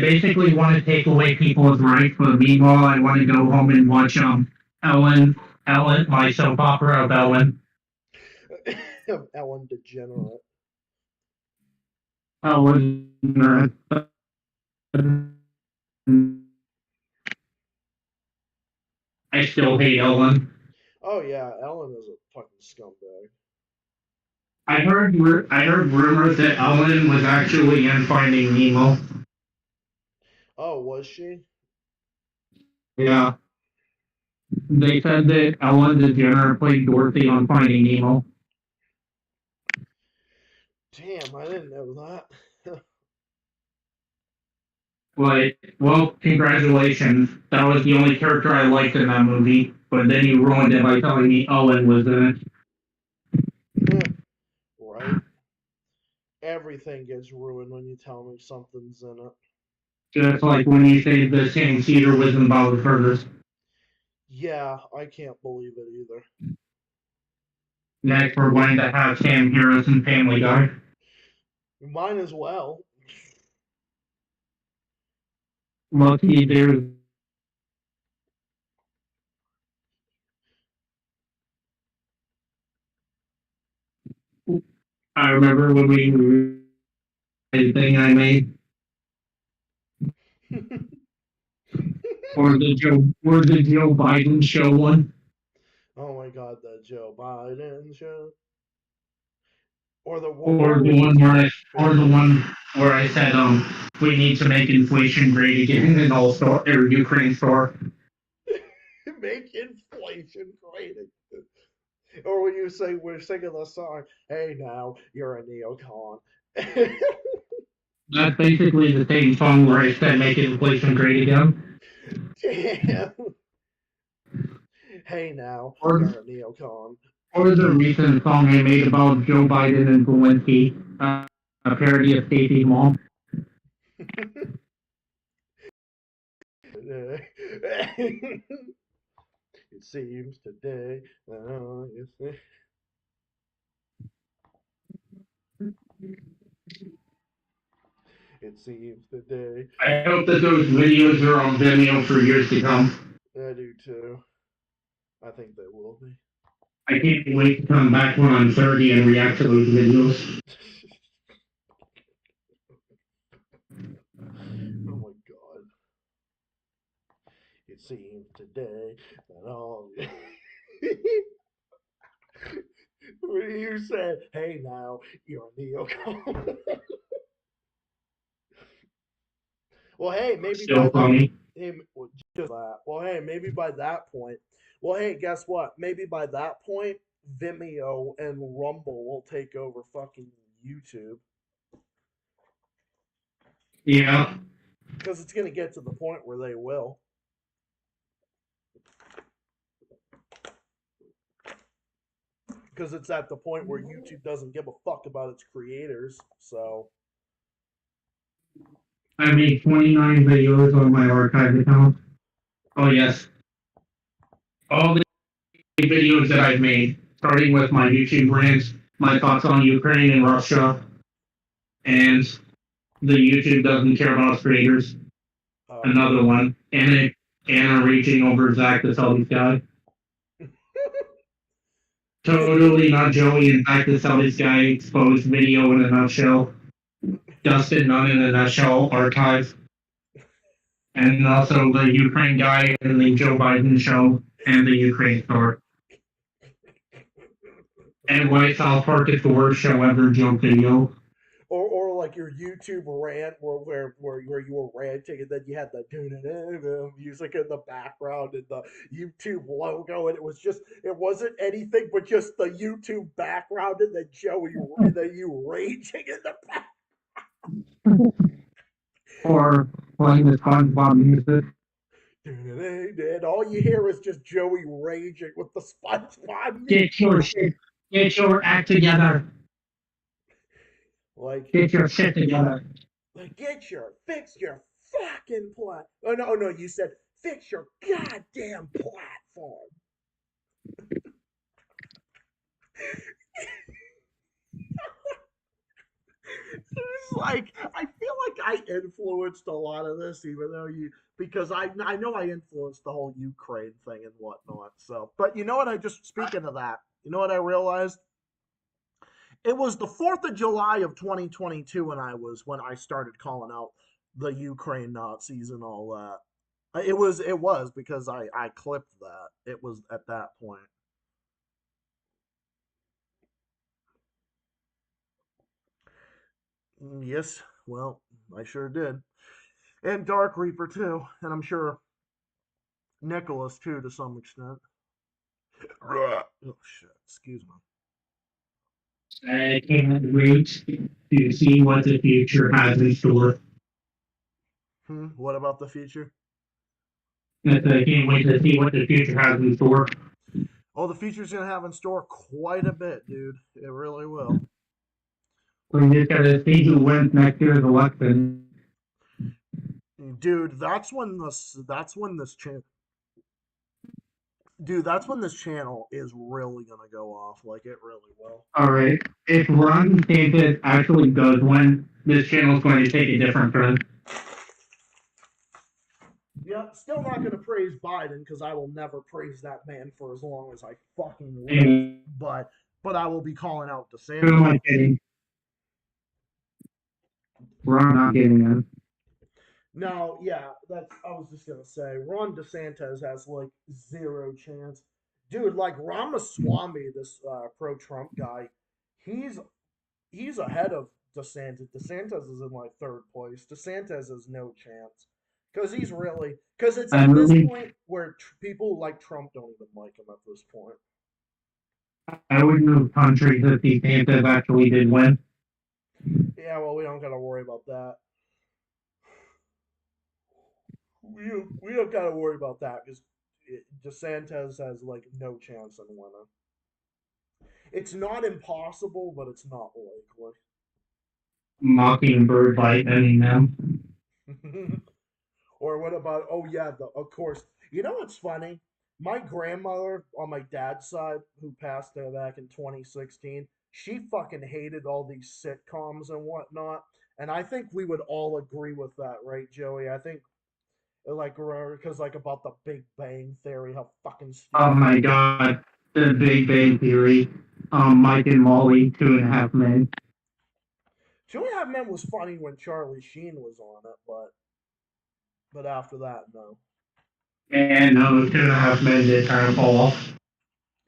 basically want to take away people's rights, but meanwhile, I want to go home and watch Ellen, my soap opera of Ellen.
Ellen DeGenerate.
Ellen, I still hate Ellen.
Oh yeah, Ellen is a fucking scumbag.
I heard rumors that Ellen was actually in Finding Nemo.
Oh, was she?
Yeah. They said that Ellen DeGeneres played Dorothy on Finding Nemo.
Damn, I didn't know that.
Well, congratulations. That was the only character I liked in that movie, but then you ruined it by telling me Ellen was in it.
Right? Everything gets ruined when you tell me something's in it.
Just like when you say the Sam Cedar was in Bob's Burgers.
Yeah, I can't believe it either.
Next, we're going to have Sam Harrison Family Guy.
Mine as well.
Lucky there's I remember when we thing I made, or the Joe Biden show one,
Oh my god, the Joe Biden show. Or the
or the one where I said we need to make inflation great again in all store or Ukraine store.
Make inflation great. Or when you say we're singing the song, "Hey now, you're a neocon."
That's basically the same song where I said make inflation great again.
Damn. Hey now,
Or
you're a neocon.
or the recent song I made about Joe Biden and Zelensky, a parody of Stacey's mom.
It seems today. It seems today.
I hope that those videos are on Vimeo for years to come.
I do too. I think they will be.
I can't wait to come back when I'm 30 and react to those videos.
Oh my god. It seems today that all. When you said, "Hey now, you're a neocon." Well, hey, maybe
Still funny.
Well, hey, maybe by that point. Well, hey, guess what? Maybe by that point, Vimeo and Rumble will take over fucking YouTube.
Yeah.
Because it's gonna get to the point where they will. Because it's at the point where YouTube doesn't give a fuck about its creators. So.
I made 29 videos on my archive account. Oh, yes. All the videos that I've made, starting with my YouTube rants, my thoughts on Ukraine and Russia, and the YouTube doesn't care about creators. Another one. Anna reaching over Zach the Celtics guy. Totally not Joey and Zach the Celtics guy exposed video in a nutshell. Dustin Nunn in a nutshell archive. And also the Ukraine guy and the Joe Biden show and the Ukraine store. And why South Park is the worst show ever joke video.
Or like your YouTube rant where you were ranting and then you had the music in the background and the YouTube logo and it wasn't anything but just the YouTube background and then you raging in the back.
Or playing the SpongeBob music.
And all you hear is just Joey raging with the SpongeBob music.
Get your act together.
Like,
get your shit together.
Like, fix your fucking platform. Oh no, you said fix your goddamn platform. It's like I feel like I influenced a lot of this, even though because I know I influenced the whole Ukraine thing and whatnot. So, but you know what? Speaking of that, you know what I realized? It was the 4th of July of 2022 when I started calling out the Ukraine Nazis and all that. It was because I clipped that. It was at that point. Yes, well, I sure did. And Dark Reaper too, and I'm sure Nicholas too to some extent. Oh shit, excuse me.
I can't wait to see what the future has in store.
What about the future?
I can't wait to see what the future has in store.
Oh, the future's gonna have in store quite a bit, dude. It really will.
We just gotta see who wins next year's election.
Dude, that's when this Dude, that's when this channel is really gonna go off. Like, it really will.
Alright. If Ron DeSantis actually does win, this channel is going to take a different turn.
Yeah, still not gonna praise Biden because I will never praise that man for as long as I fucking live.
And
But I will be calling out
who am I
DeSantis.
kidding? Ron not getting in.
No, yeah, I was just gonna say Ron DeSantis has like zero chance. Dude, like Ramaswamy, this pro-Trump guy, he's he's ahead of DeSantis. DeSantis is in like third place. DeSantis has no chance because it's at this point where people like Trump don't even like him at this point.
I would move countries if DeSantis actually did win.
Yeah, well, we don't gotta worry about that. We don't gotta worry about that because DeSantis has like no chance in winning. It's not impossible, but it's not likely.
Mockingbird by Eminem.
Or what about? Oh yeah, of course. You know what's funny? My grandmother on my dad's side, who passed away back in 2016, she fucking hated all these sitcoms and whatnot. And I think we would all agree with that, right, Joey? I think like because like about the Big Bang Theory, how fucking stupid.
Oh my god, the Big Bang Theory. Mike and Molly, 2.5 Men.
2.5 Men was funny when Charlie Sheen was on it, but after that, no.
And 2.5 Men did kind of fall off.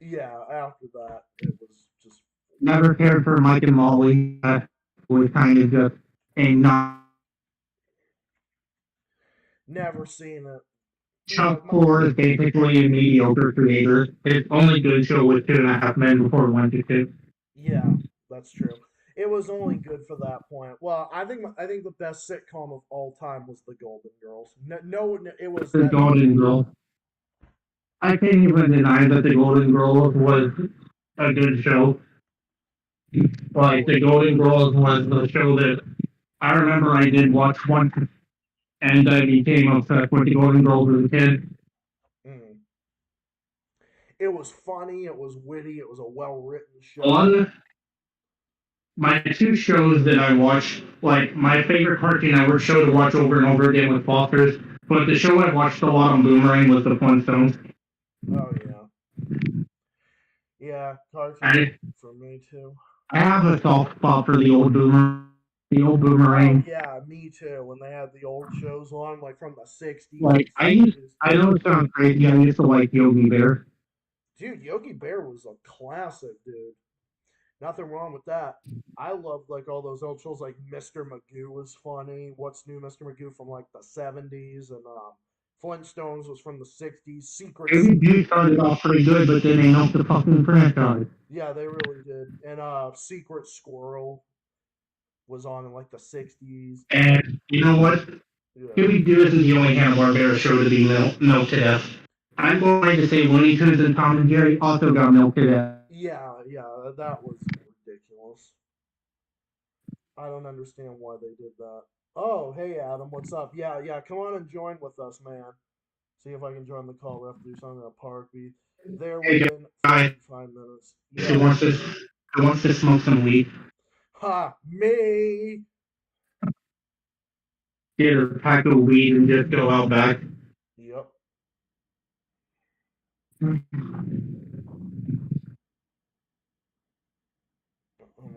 Yeah, after that, it was just
Never cared for Mike and Molly. Was kind of just a not.
never seen it.
Chuck Ford is basically a mediocre creator. His only good show was 2.5 Men before it went to 2.
Yeah, that's true. It was only good for that point. Well, I think the best sitcom of all time was The Golden Girls. No, it was
The Golden Girls. I can't even deny that The Golden Girls was a good show. Like, The Golden Girls was the show that I remember I did watch once, and I became obsessed with The Golden Girls as a kid.
Mm. It was funny. It was witty. It was a well-written show.
A lot of my 2 shows that I watched, like, my favorite Cartoon Network show to watch over and over again was Foster's, but the show I watched a lot on Boomerang was The Flintstones.
Oh, yeah. Yeah, Cartoon for me, too.
I have a soft spot for the old Boomerang.
Oh, yeah, me too. When they had the old shows on, like from the 60s.
Like, I know it sounds crazy, I used to like Yogi Bear.
Dude, Yogi Bear was a classic, dude. Nothing wrong with that. I loved like all those old shows, like Mr. Magoo was funny. What's New, Mr. Magoo from like the 70s, and Flintstones was from the 60s. Secret.
Yogi started off pretty good, but then they helped the fucking franchise.
Yeah, they really did. And Secret Squirrel was on in like the 60s.
And you know what?
Yeah.
Scooby-Doo isn't the only Hanna-Barbera show to be milked to death. I'm going to say Looney Tunes and Tom and Jerry also got milked to death.
Yeah, that was ridiculous. I don't understand why they did that. Oh, hey Adam, what's up? Yeah, come on and join with us, man. See if I can join the call. We have to do something at Park. Be there within 5 minutes. Yeah.
Who wants to smoke some weed?
Ha, me!
Get a pack of weed and just go out back.
Yep. Come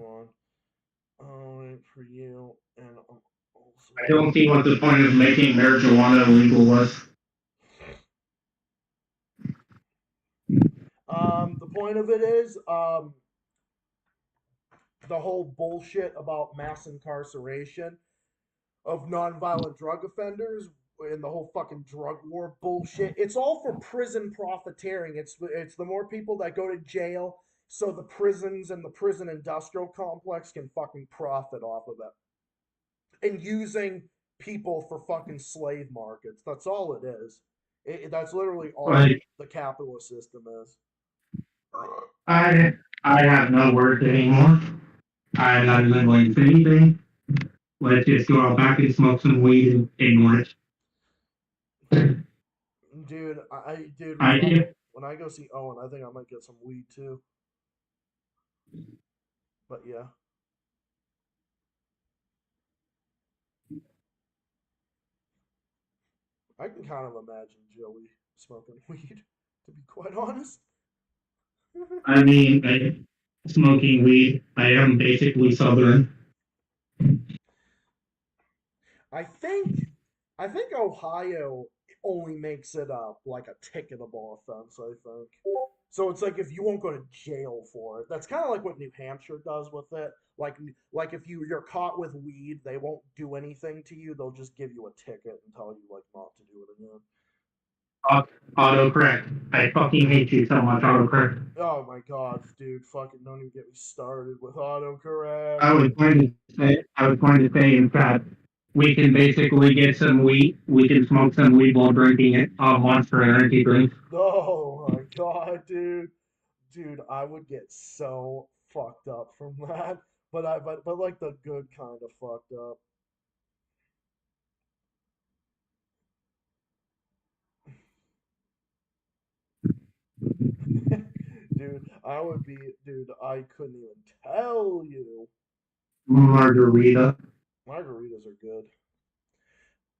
on. I'll wait for you, and also...
I don't see what the point of making marijuana illegal was.
The point of it is, the whole bullshit about mass incarceration of nonviolent drug offenders and the whole fucking drug war bullshit. It's all for prison profiteering. It's the more people that go to jail, so the prisons and the prison industrial complex can fucking profit off of it. And using people for fucking slave markets. That's all it is. That's literally all the capitalist system is.
I have no words anymore. I'm not even going to say anything. Let's just go out back and smoke some weed and ignore it.
Dude, When I go see Owen, I think I might get some weed too. But yeah. I can kind of imagine Joey smoking weed, to be quite honest.
I mean, smoking weed. I am basically Southern.
I think I think Ohio only makes it like a ticketable offense, I think. So it's like if you won't go to jail for it. That's kind of like what New Hampshire does with it. Like if you're caught with weed, they won't do anything to you. They'll just give you a ticket and tell you like not to do it again.
Autocorrect. I fucking hate you so much, autocorrect.
Oh my god, dude, fucking don't even get me started with autocorrect.
I was going to say, in fact, we can basically get some weed. We can smoke some weed while drinking it. Monster Energy drinks.
Oh my god, dude. Dude, I would get so fucked up from that. But like the good kind of fucked up. Dude, I couldn't even tell you.
Margarita.
Margaritas are good.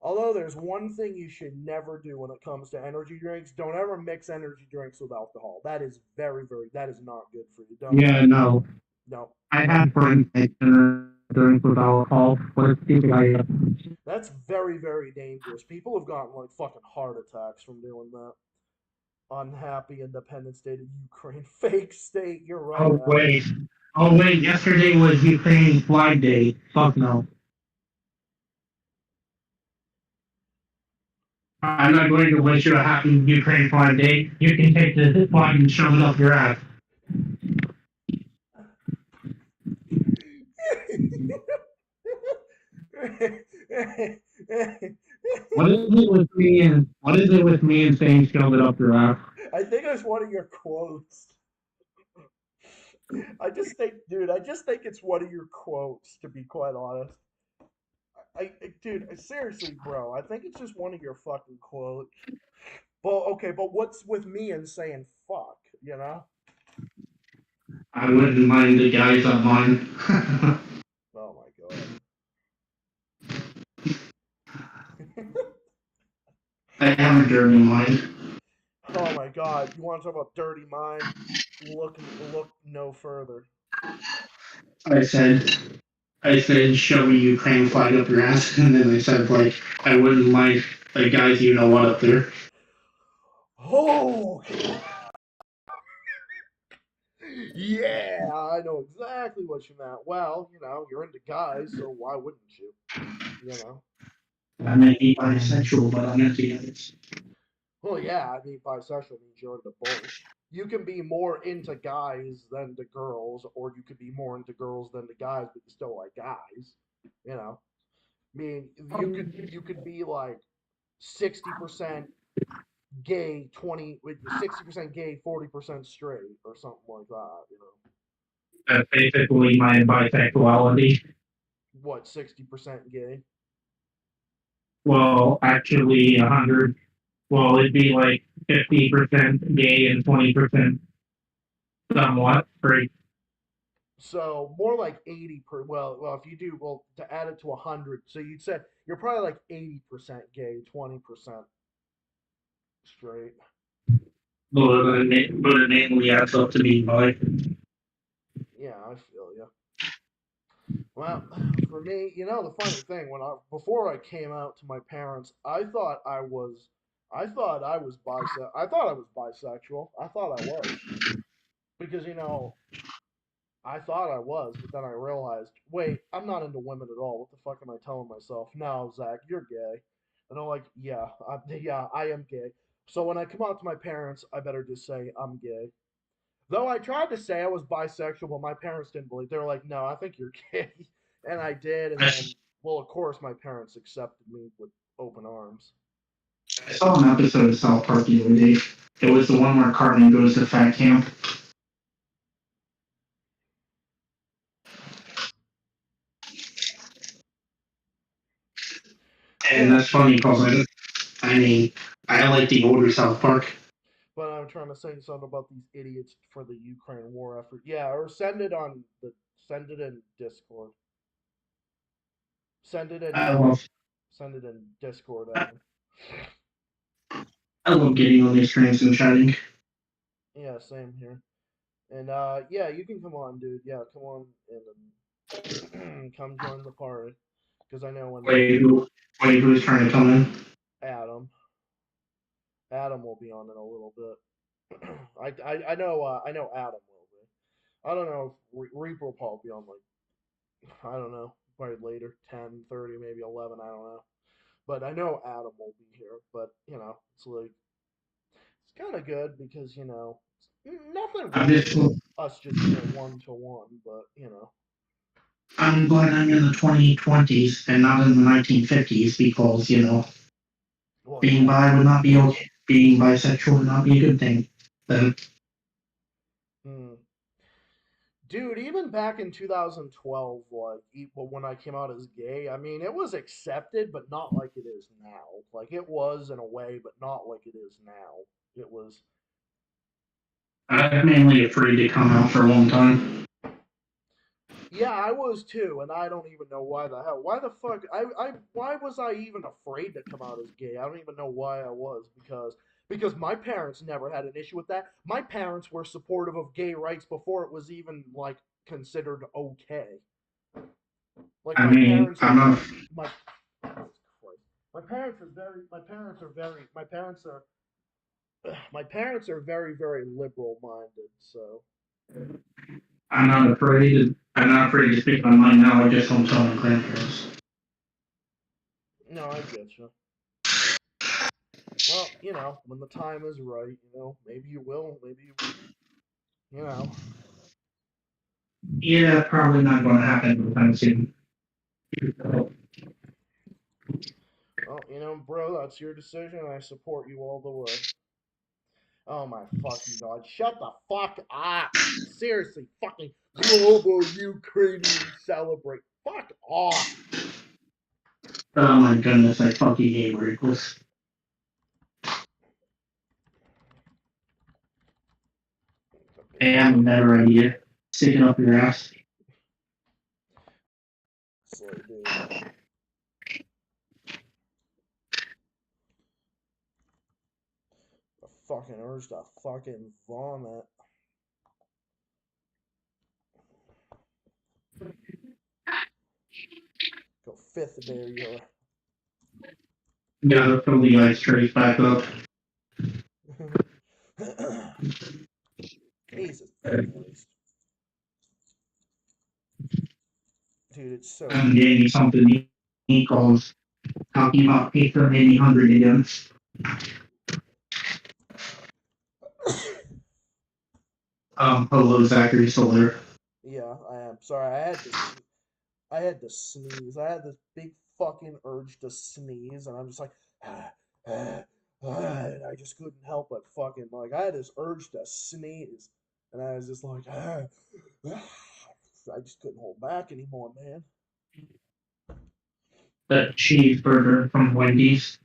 Although there's one thing you should never do when it comes to energy drinks, don't ever mix energy drinks with alcohol. That is that is not good for you. Don't.
Yeah, no.
No.
I had friends make drinks with alcohol. What a stupid idea.
That's very, very dangerous. People have gotten like fucking heart attacks from doing that. Unhappy independent state of Ukraine. Fake state. You're right.
Oh, wait. Oh, wait. Yesterday was Ukraine Flag Day. Fuck no. I'm not going to wish you a happy Ukraine Flag Day. You can take the flag and shove it up your ass. What is it with me and saying shove it up your ass?
I think it's one of your quotes. I just think, dude, I just think it's one of your quotes, to be quite honest. Dude, seriously, bro, I think it's just one of your fucking quotes. Well, okay, but what's with me and saying fuck, you know?
I wouldn't mind the guys on mine.
Oh my god.
I have a dirty mind.
Oh my god, you want to talk about dirty mind? Look no further.
I said, shove a Ukraine flag up your ass, and then I said, like, I wouldn't mind the guys you know what up there.
Oh! Yeah, I know exactly what you meant. Well, you know, you're into guys, so why wouldn't you? You know?
I may be bisexual, but I'm into guys.
Well, yeah, I mean, bisexual means you're into both. You can be more into guys than to girls, or you could be more into girls than to guys, but you still like guys. You know? I mean, you could be like 60% gay, 60% gay, 40% straight, or something like that. You know?
That's basically my bisexuality.
What, 60% gay?
Well, actually, 100. Well, it'd be like 50% gay and 20% somewhat straight.
So more like 80 per. Well, if you do to add it to 100, so you'd say you're probably like 80% gay, 20% straight.
But it mainly adds up to being bi.
Yeah, I feel you. Well, for me, you know, the funny thing before I came out to my parents, I thought I was bisexual. I thought I was because I thought I was, but then I realized, wait, I'm not into women at all. What the fuck am I telling myself? No, Zach, you're gay. And I'm like, yeah, I am gay. So when I come out to my parents, I better just say I'm gay. Though I tried to say I was bisexual, but my parents didn't believe. They were like, no, I think you're gay. And I did. And then, well, of course, my parents accepted me with open arms.
I saw an episode of South Park the other day. It was the one where Cartman goes to fat camp. And that's funny because I like the older South Park.
But trying to say something about these idiots for the Ukraine war effort. Yeah, or send it in Discord. Send it in
I love
send it in Discord, Evan.
I love getting on these trains and chatting.
Yeah, same here. And yeah, you can come on, dude. Yeah, come on and come join the party. Because I know when
Who's trying to come in?
Adam. Adam will be on in a little bit. I know Adam will be. I don't know if Reaper will probably be on like I don't know, probably later, 10, 30, maybe 11, I don't know. But I know Adam will be here, but it's like it's kind of good because nothing
I'm
wrong with
just
us just being one to one, but
I'm glad I'm in the 2020s and not in the 1950s because
well,
being
yeah.
bi would not be okay. Being bisexual would not be a good thing. Then
Hmm. Dude, even back in 2012, like when I came out as gay, I mean, it was accepted, but not like it is now. Like it was in a way, but not like it is now. It was,
I'm mainly afraid to come out for a long time.
yeah, I was too, and I don't even know why the hell. Why the fuck? Why was I even afraid to come out as gay? I don't even know why I was because my parents never had an issue with that. My parents were supportive of gay rights before it was even like considered okay. Like
I
my
mean,
parents are
I'm not.
my my parents are very my parents are very my parents are very very liberal minded. So
I'm not afraid. I'm not afraid to speak my mind now. I just don't tell my grandparents.
no, I get you. Well, when the time is right, maybe you will, maybe you know.
Yeah, probably not going to happen anytime soon.
Well, bro, that's your decision. I support you all the way. Oh my fucking god! Shut the fuck up! Seriously, fucking global Ukrainian celebrate. Fuck off!
Oh my goodness, I fucking hate wrinkles. Hey, I have a better idea. Stick it up your ass.
So, dude. The fucking urge to fucking vomit. Go fifth there, you're.
Gotta fill the ice trays back up.
Jesus Christ. Dude, it's so.
I'm getting something he calls talking about pizza made me hungry again. Hello, Zachary Soler.
Yeah, I am. Sorry, I had to sneeze. I had this big fucking urge to sneeze, and I'm just like, and I just couldn't help but fucking like I had this urge to sneeze, and I was just like, I just couldn't hold back anymore, man.
The cheeseburger from Wendy's.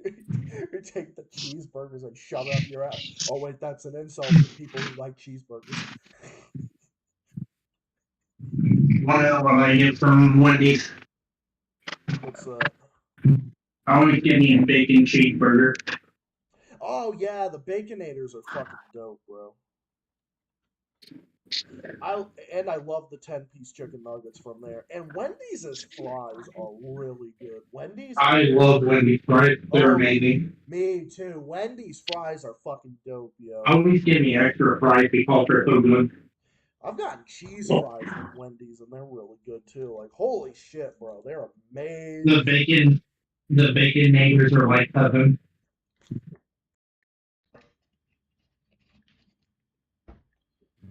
You take the cheeseburgers and shove it up your ass. Oh wait, that's an insult to people who like cheeseburgers.
Want to know what I get from Wendy's?
What's that?
I always get me a bacon cheeseburger.
Oh yeah, the Baconators are fucking dope, bro. I love the 10-piece chicken nuggets from there. And Wendy's' fries are really good. Wendy's
I love Wendy's fries. They're
Oh,
amazing.
me too. Wendy's fries are fucking dope, yo.
Always give me extra fries because they're so good.
I've gotten cheese fries from Wendy's and they're really good too. Like holy shit, bro. They're
The
amazing.
bacon, the bacon neighbors are like heaven.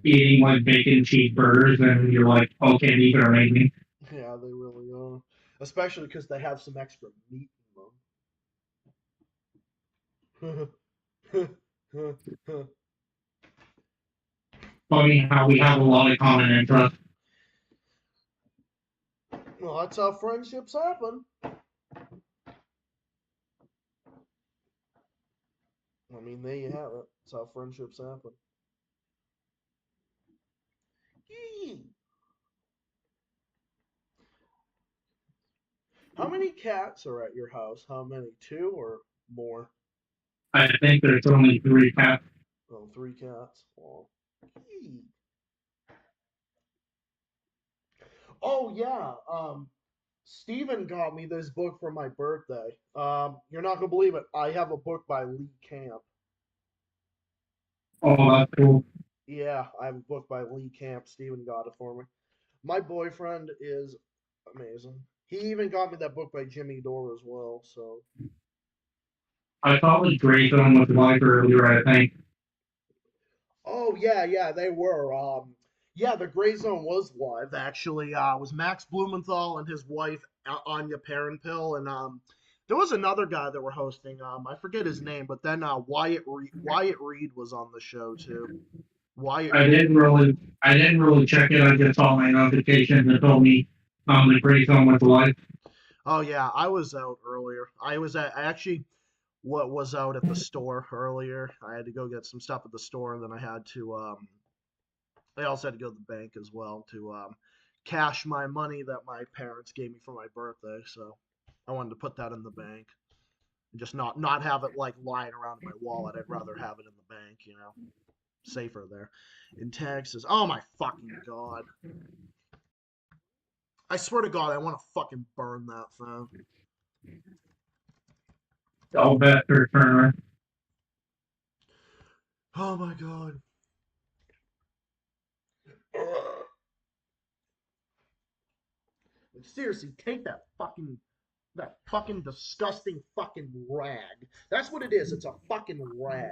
Eating like bacon cheeseburgers, and you're like, okay, these are amazing.
Yeah, they really are. Especially because they have some extra meat in them.
Funny how we have a lot of common interests.
Well, that's how friendships happen. I mean, there you have it. That's how friendships happen. Yee. How many cats are at your house? How many? Two or more?
I think there's only 3 cats.
Oh, three cats. Oh. Yee. Oh yeah. Steven got me this book for my birthday. You're not gonna believe it. I have a book by Lee Camp.
Oh, that's cool.
Yeah, I have a book by Lee Camp. Steven got it for me. My boyfriend is amazing. He even got me that book by Jimmy Dore as well. So,
I thought it was Grey Zone was live earlier, I think.
oh yeah, they were. Yeah, the Gray Zone was live actually. It was Max Blumenthal and his wife Anya Parenpill, and there was another guy that were hosting. I forget his name, but then Wyatt Reed was on the show too. Wyatt.
I didn't really check it. I just saw my notification that told me the Grey Zone was live.
Oh yeah, I was out earlier. I actually what was out at the store earlier. I had to go get some stuff at the store, and then I also had to go to the bank as well to cash my money that my parents gave me for my birthday. So I wanted to put that in the bank and just not have it like lying around in my wallet. I'd rather have it in the bank, safer there. In Texas, oh my fucking god! I swear to God, I want to fucking burn that thing.
All bastard Turner.
Oh my god. Like, seriously, take that fucking disgusting fucking rag. That's what it is. It's a fucking rag.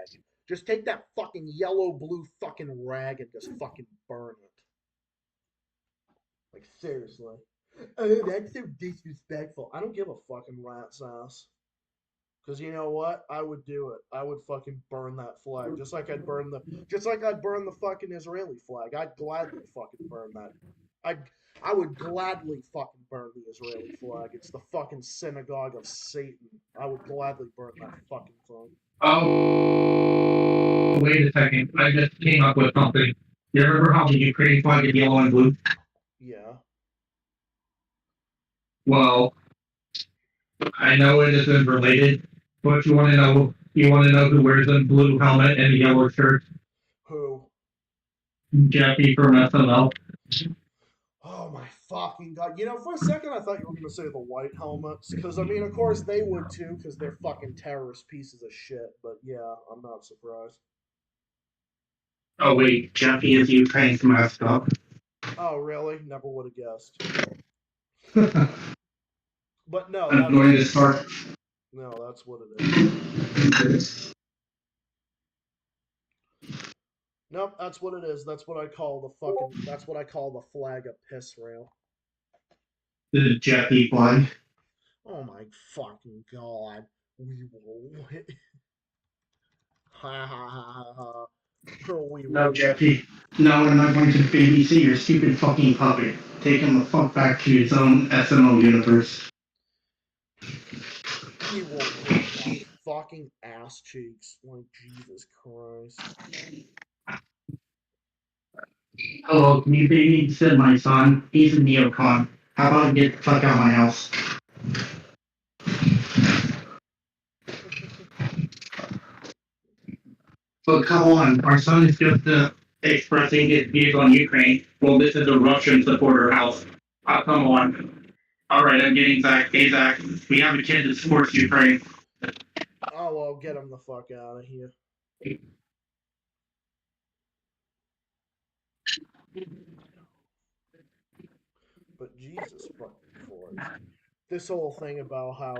Just take that fucking yellow blue fucking rag and just fucking burn it. Like seriously. Oh, that's so disrespectful. I don't give a fucking rat's ass. Cause you know what? I would do it. I would fucking burn that flag. Just like I'd burn the fucking Israeli flag. I'd gladly fucking burn that. I I would gladly fucking burn the Israeli flag. It's the fucking synagogue of Satan. I would gladly burn that fucking thing.
Oh, wait a second. I just came up with something. You remember how the Ukraine flag is yellow and blue?
Yeah.
Well, I know it isn't related, but you want to know? You want to know who wears a blue helmet and a yellow shirt?
Who?
Jeffy from SNL.
Oh my fucking god. For a second I thought you were gonna say the white helmets. Cause I mean of course they would too, because they're fucking terrorist pieces of shit. But yeah, I'm not surprised.
Oh wait, Jeffy is Ukraine's mascot.
Oh really? Never would have guessed. But no,
I'm going to start.
no, that's what it is. Nope, that's what it is. That's what I call the flag of piss rail.
The Jeffy flag.
Oh my fucking god. We will ha ha ha ha ha. We
No,
will.
Jeffy. No, I'm not going to babysit your stupid fucking puppet. Take him the fuck back to his own SNL universe.
He will rip my fucking ass cheeks. Like, Jesus Christ.
Hello, can you babysit my son? He's a neocon. How about you get the fuck out of my house? But come on, our son is just expressing his views on Ukraine. Well, this is a Russian supporter house. Oh, come on. All right, I'm getting Zach. Hey, Zach, we have a kid that supports Ukraine.
Oh, well, get him the fuck out of here. But Jesus fucking Christ. This whole thing about how,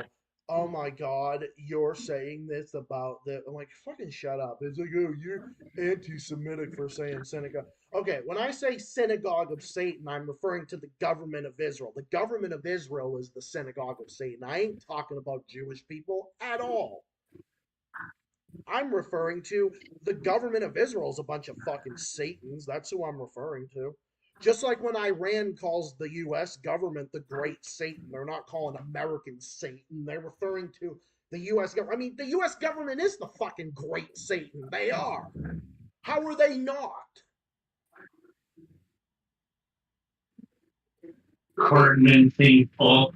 oh my god, you're saying this about that. I'm like, fucking shut up. It's like, oh, you're anti Semitic for saying synagogue. Okay, when I say synagogue of Satan, I'm referring to the government of Israel. The government of Israel is the synagogue of Satan. I ain't talking about Jewish people at all. I'm referring to the government of Israel is a bunch of fucking Satans. That's who I'm referring to. Just like when Iran calls the U.S. government the Great Satan, they're not calling American Satan. They're referring to The U.S. government. I mean, the U.S. government is the fucking great Satan. They are. How are they not?
Hartman thing, Paul.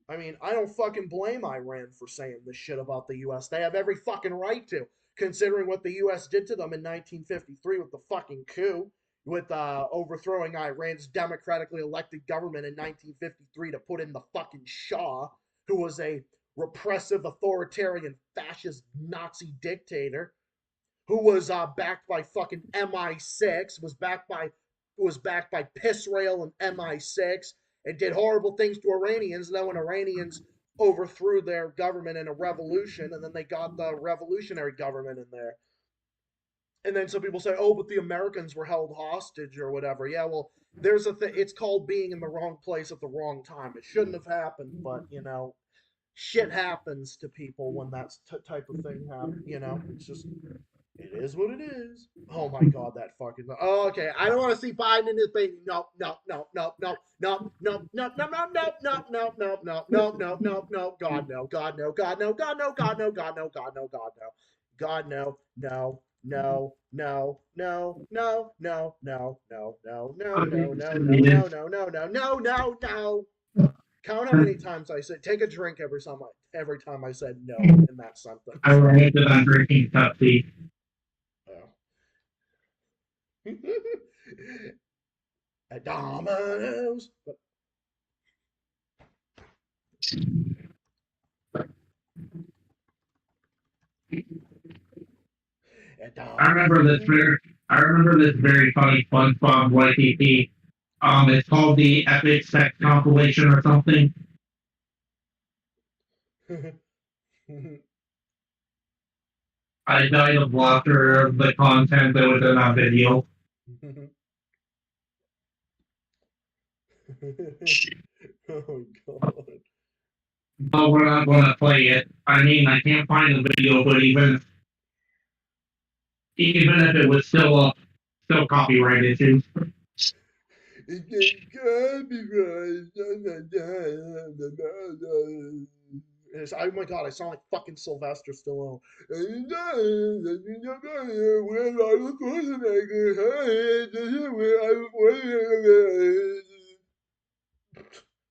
I mean, I don't fucking blame Iran for saying this shit about the U.S. They have every fucking right to, considering what the U.S. did to them in 1953 with the fucking coup, with overthrowing Iran's democratically elected government in 1953 to put in the fucking Shah, who was a repressive, authoritarian, fascist Nazi dictator, who was backed by fucking MI6, was backed by Piss Rail and MI6, and did horrible things to Iranians. And then when Iranians overthrew their government in a revolution, and then they got the revolutionary government in there. And then some people say, oh, but the Americans were held hostage or whatever. Yeah, well, there's a thing. It's called being in the wrong place at the wrong time. It shouldn't have happened, but, shit happens to people when that type of thing happens. It's just, it is what it is. Oh my god, that fucking. Oh, okay, I don't want to see Biden in his baby. No, no, no, no, no, no, no, no, no, no, no, no, no, no, no, no, no, no, no. God no, God no, God no, God no, God no, God no, God no, God no, God no, no, no, no, no, no, no, no, no, no, no, no, no, no, no, no, no, no, no, no. Count how many times I said take a drink every time I said no in that sentence.
I read that I'm drinking Pepsi.
At Domino's.
I remember this very funny SpongeBob YTP. It's called the Epic Sex Compilation or something. I died of laughter of the content that was in that video.
Oh god.
But we're not going to play it. I mean, I can't find the video, but even if it was still copyright issues.
Oh my god, I sound like fucking Sylvester Stallone.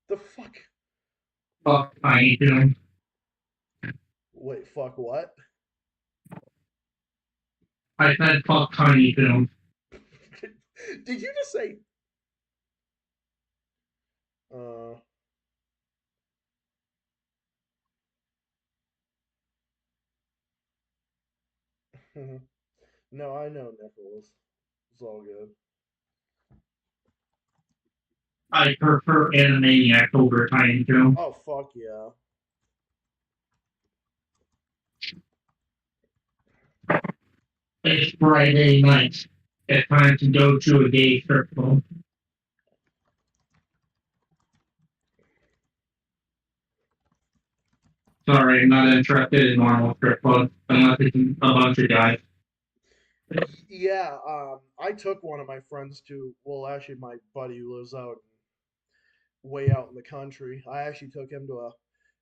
The fuck?
Fuck Tiny Toon.
Wait, fuck what?
I said fuck Tiny Toon.
Did you just say? No, I know Nicholas. It's all good.
I prefer Animaniacs over Tiny Toon.
Oh fuck yeah.
It's Friday night. It's time to go to a gay strip club. Sorry, I'm not interested in normal strip clubs unless it's a bunch of guys.
Yeah, I took one of my friends to, well, actually, my buddy who lives way out in the country. I actually took him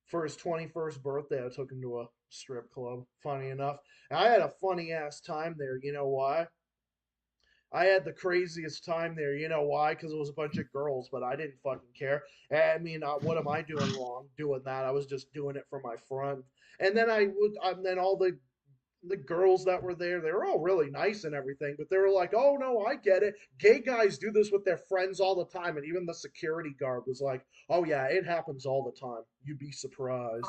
for his 21st birthday, I took him to a strip club, funny enough. And I had a funny ass time there. You know why? I had the craziest time there. You know why? Because it was a bunch of girls, but I didn't fucking care. I mean, what am I doing wrong doing that? I was just doing it for my friend. And then then all the girls that were there, they were all really nice and everything, but they were like, oh no, I get it. Gay guys do this with their friends all the time. And even the security guard was like, oh yeah, it happens all the time. You'd be surprised.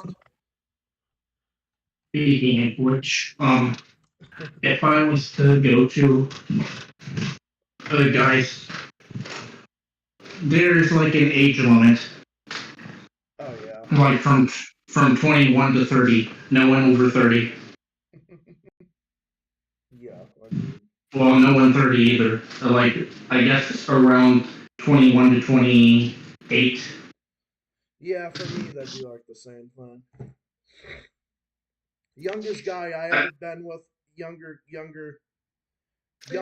Speaking of which, if I was to go to guys, there's like an age limit.
Oh yeah.
Like from 21 to 30. No one over 30.
Yeah. I mean,
Well, no one 30 either. Like, I guess around 21 to 28.
yeah, for me, that'd be like the same thing. Youngest guy I ever been with, youngest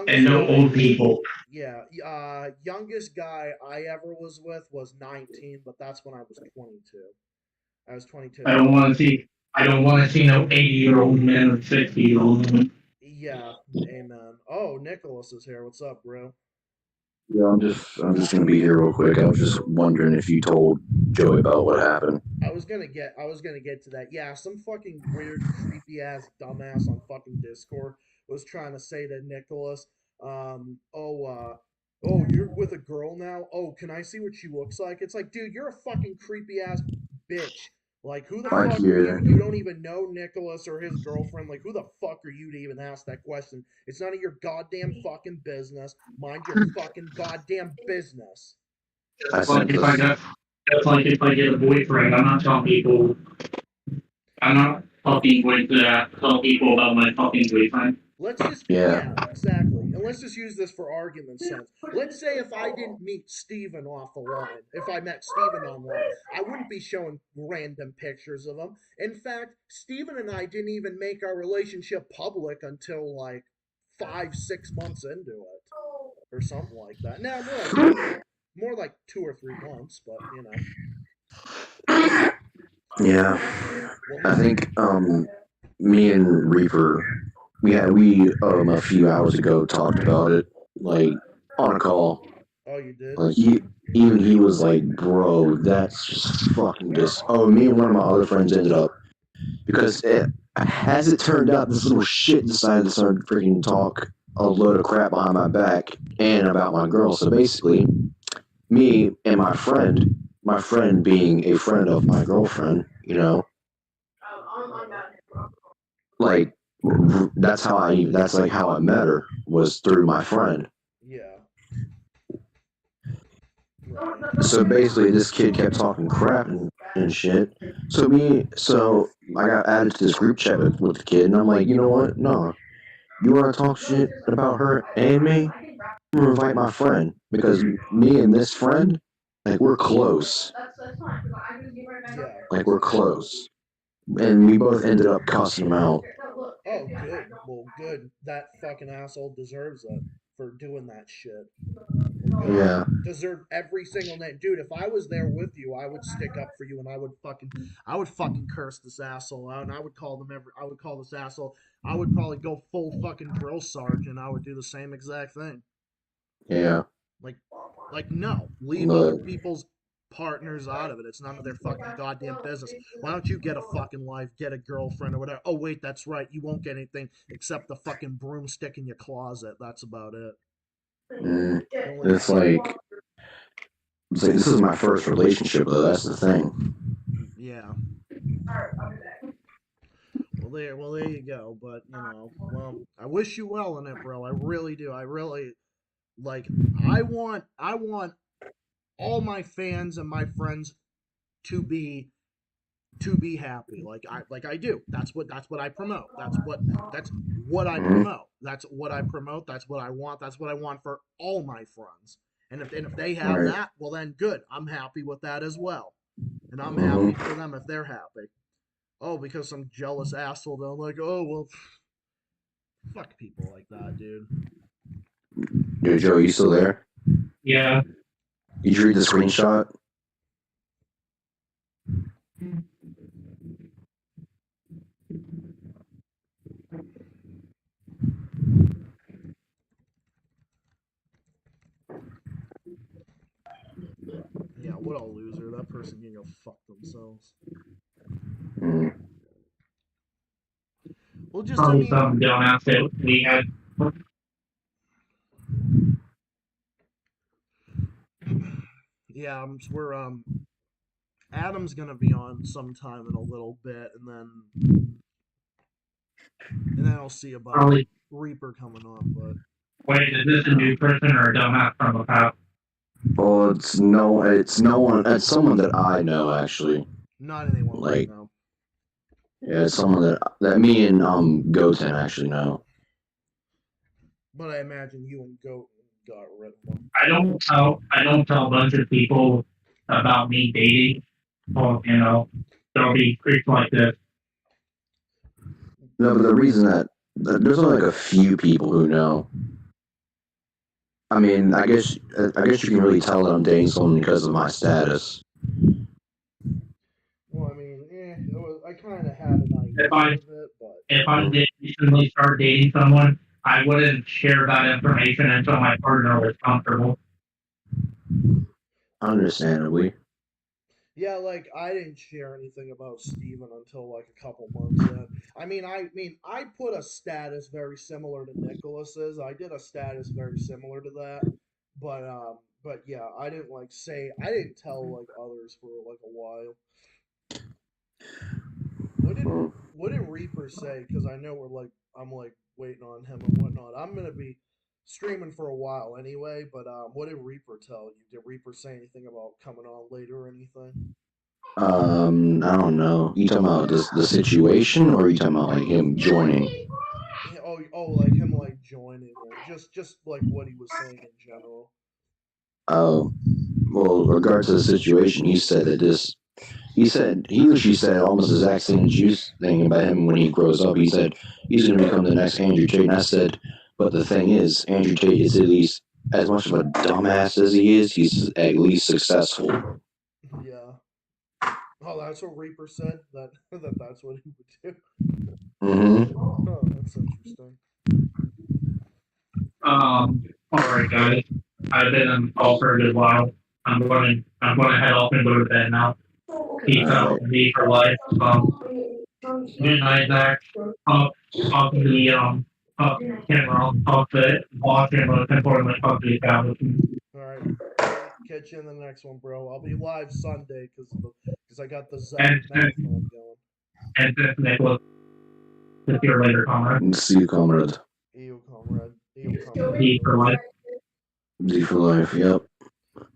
And no
guy,
old people.
yeah, youngest guy I ever was with was 19, but that's when I was 22. I was 22.
I don't want to see. I don't want to see no 80-year-old men or 60-year-old women.
Yeah, amen. Oh, Nicholas is here. What's up, bro?
Yeah, I'm just gonna be here real quick. I was just wondering if you told Joey about what happened.
I was gonna get to that. Yeah, some fucking weird, creepy ass dumbass on fucking Discord was trying to say to Nicholas, oh, you're with a girl now? Oh, can I see what she looks like? It's like, dude, you're a fucking creepy ass bitch. Like, who the
I
fuck are
hear.
you? You don't even know Nicholas or his girlfriend. Like, who the fuck are you to even ask that question? It's none of your goddamn fucking business. Mind your fucking goddamn business.
I
That's
sent
like if I
this.
got. That's like if I get a boyfriend. I'm not telling people. I'm not talking with tell people about my fucking boyfriend.
Let's just,
Yeah.
exactly. And let's just use this for argument's sense. Let's say if I didn't meet Steven off the line, if I met Steven online, I wouldn't be showing random pictures of him. In fact, Steven and I didn't even make our relationship public until like 5, 6 months into it. Or something like that. Now, more like 2 or 3 months, but you know.
Yeah.
What
I
was
think me and Reaper we a few hours ago talked about it, like, on a call.
Oh, you did?
Like he was like, bro, that's just fucking dis. Oh, me and one of my other friends ended up because as it turned out, this little shit decided to start freaking talk a load of crap behind my back and about my girl. So basically, me and my friend being a friend of my girlfriend, you know, like that's like how I met her, was through my friend.
Yeah. Right.
So basically, this kid kept talking crap and shit. So I got added to this group chat with the kid, and I'm like, you know what? No, you want to talk shit about her and me? I'm gonna invite my friend because me and this friend, like, we're close.
Yeah.
Like, we're close, and we both ended up cussing him out.
Oh, good. Well, good. That fucking asshole deserves it for doing that shit. Well, good.
Yeah.
Deserve every single name, dude. If I was there with you, I would stick up for you, and I would fucking curse this asshole out, and I would call I would call this asshole. I would probably go full fucking drill sergeant. I would do the same exact thing.
Yeah.
Like, no, leave
But
other people's partners out of it. It's none of their fucking goddamn business. Why don't you get a fucking life, get a girlfriend or whatever? Oh wait, that's right. You won't get anything except the fucking broomstick in your closet. That's about it.
it's like this is my first relationship though. That's the thing.
Yeah. Well, there you go. But you know, well, I wish you well in it, bro. I really do. I really like. I want all my fans and my friends to be happy like I do. That's what I promote. That's what I
Mhm.
promote. That's what I promote. That's what I want. That's what I want for all my friends. And if they have
Right.
that, well then good. I'm happy with that as well. And I'm happy
Mhm.
for them if they're happy. Oh, because some jealous asshole don't like, oh well, fuck people like that, dude.
Yo, Joe, you still there?
Yeah.
Did you read the screenshot?
Yeah, what a loser. That person can go fuck themselves.
Mm.
Well, just I mean,
Some dumbass that we had.
yeah, we're Adam's gonna be on sometime in a little bit, and then I'll see about
Probably.
Reaper coming on. But
Wait, is this a new person or a dumbass from the past?
Well, it's no one. It's someone that I know actually.
not anyone right
Like,
now.
yeah, it's someone that me and Goten actually know.
But I imagine you and Goat got rid of him.
I don't tell a bunch of people about me dating. Well, you know, there'll be creeps like this.
No, but the reason that there's only like a few people who know. I mean, I guess you can really tell that I'm dating someone because of my status.
Well, I mean, I kind of had an idea
If I
of it, but
if I did recently start dating someone, I wouldn't share that information until my partner was comfortable.
Understandably.
yeah, like I didn't share anything about Steven until like a couple months in. I put a status very similar to Nicholas's. I did a status very similar to that, but yeah, I didn't tell like others for like a while. What did
Mm.
what did Reaper say? Because I know I'm like waiting on him and whatnot. I'm gonna be streaming for a while anyway. But what did Reaper tell you? Did Reaper say anything about coming on later or anything?
I don't know. You talking about the situation, or you talking about like him joining?
Yeah, like him like joining or just like what he was saying in general.
Oh, well, regards to the situation, he said that this. He or she said almost the exact same as you thinking about him when he grows up. He said he's going to become the next Andrew Tate, and I said, but the thing is, Andrew Tate is at least as much of a dumbass as he is. He's at least successful.
Yeah. Oh, that's what Reaper said. That's what he would do.
Mm-hmm.
Oh, that's interesting.
All right, guys. I've been on call for a good while. I'm going to head off and go to bed now. Peace
All
out,
right.
me for life. Good night, Zach. Talk to the camera. Talk to boss and most importantly, talk to the establishment.
All right. Catch you in the next one, bro. I'll be live Sunday because I got the Zach
And
marathon going.
and since Nicholas is here later, comrade.
See you, comrade.
EO comrade. EO comrade.
Peace for life.
Z for life. Yep.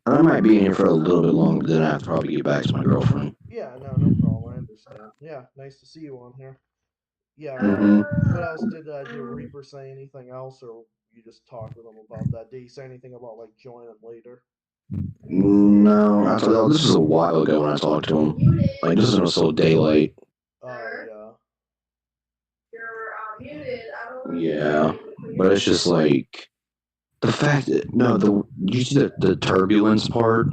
I might be in here for a little bit longer, then I have to probably get back to my girlfriend.
Yeah, no problem. I understand. Yeah, nice to see you on here. Yeah.
Mm-hmm.
What else did Reaper say? Anything else, or you just talk with him about that? Did he say anything about like joining later?
No, I told you, this was a while ago when I talked to him. Like, this was still daylight.
Oh
Yeah, but it's just like the fact that no, you see the turbulence part.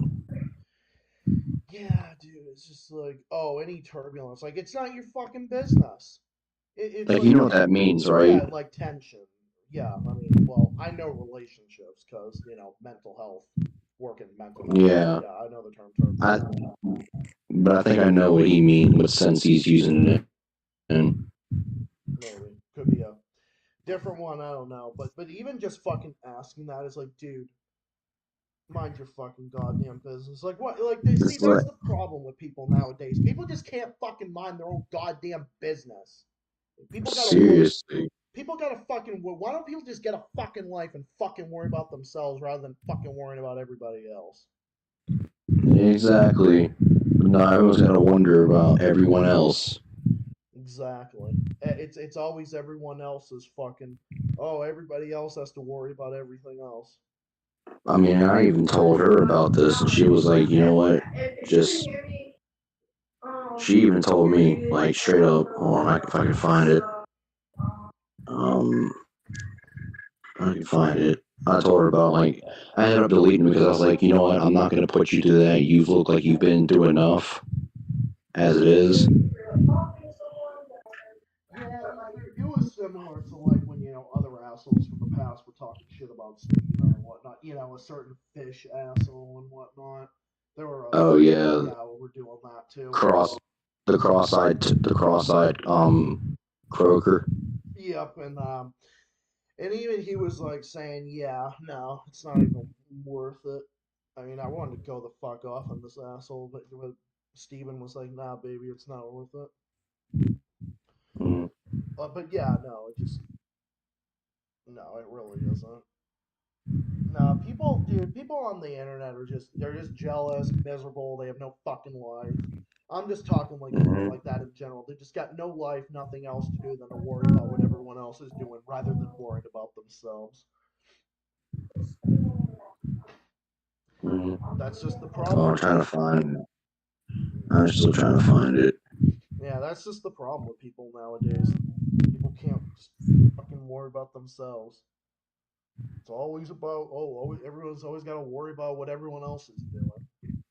yeah, dude. It's just like any turbulence. Like it's not your fucking business. It's
Like,
like
you know what that means, right?
yeah, like tension. Yeah, I mean, well, I know relationships because mental health, working mental health.
Yeah,
Yeah, I know the term
I,
turbulence.
but I think I know what he means, what sense he's using it in.
Maybe could be a different one. I don't know, but even just fucking asking that is like, dude, mind your fucking goddamn business. Like what? Like they see
It's like,
that's the problem with people nowadays. People just can't fucking mind their own goddamn business. People gotta work.
seriously,
People gotta fucking. Why don't people just get a fucking life and fucking worry about themselves rather than fucking worrying about everybody else?
exactly. No, I was gonna wonder about everyone else.
Exactly. It's always everyone else's fucking. Oh, everybody else has to worry about everything else.
I mean, I even told her about this, and she was like, you know what? Just she even told me like straight up. Hold on, if I can find it. Um, I can find it. I told her about like I ended up deleting because I was like, you know what? I'm not gonna put you through that. You look like you've been through enough as it is.
Yeah, it was similar to like when other assholes from the past were talking shit about Steven and whatnot. A certain fish asshole and whatnot. There were
Oh
others.
yeah,
Yeah, we're doing that too.
the cross-eyed croaker.
Yep, and even he was like saying, yeah, no, it's not even worth it. I mean, I wanted to go the fuck off on this asshole, but Steven was like, nah, baby, it's not worth it.
Mm.
But yeah, no, no, it really isn't. No, people on the internet they're just jealous, miserable. They have no fucking life. I'm just talking like people
Mhm.
like that in general. They just got no life, nothing else to do than to worry about what everyone else is doing, rather than worrying about themselves.
Mhm.
That's just the
Oh,
problem.
I'm still trying to find it.
Yeah, that's just the problem with people nowadays. People can't just fucking worry about themselves. It's always about everyone's always got to worry about what everyone else is doing.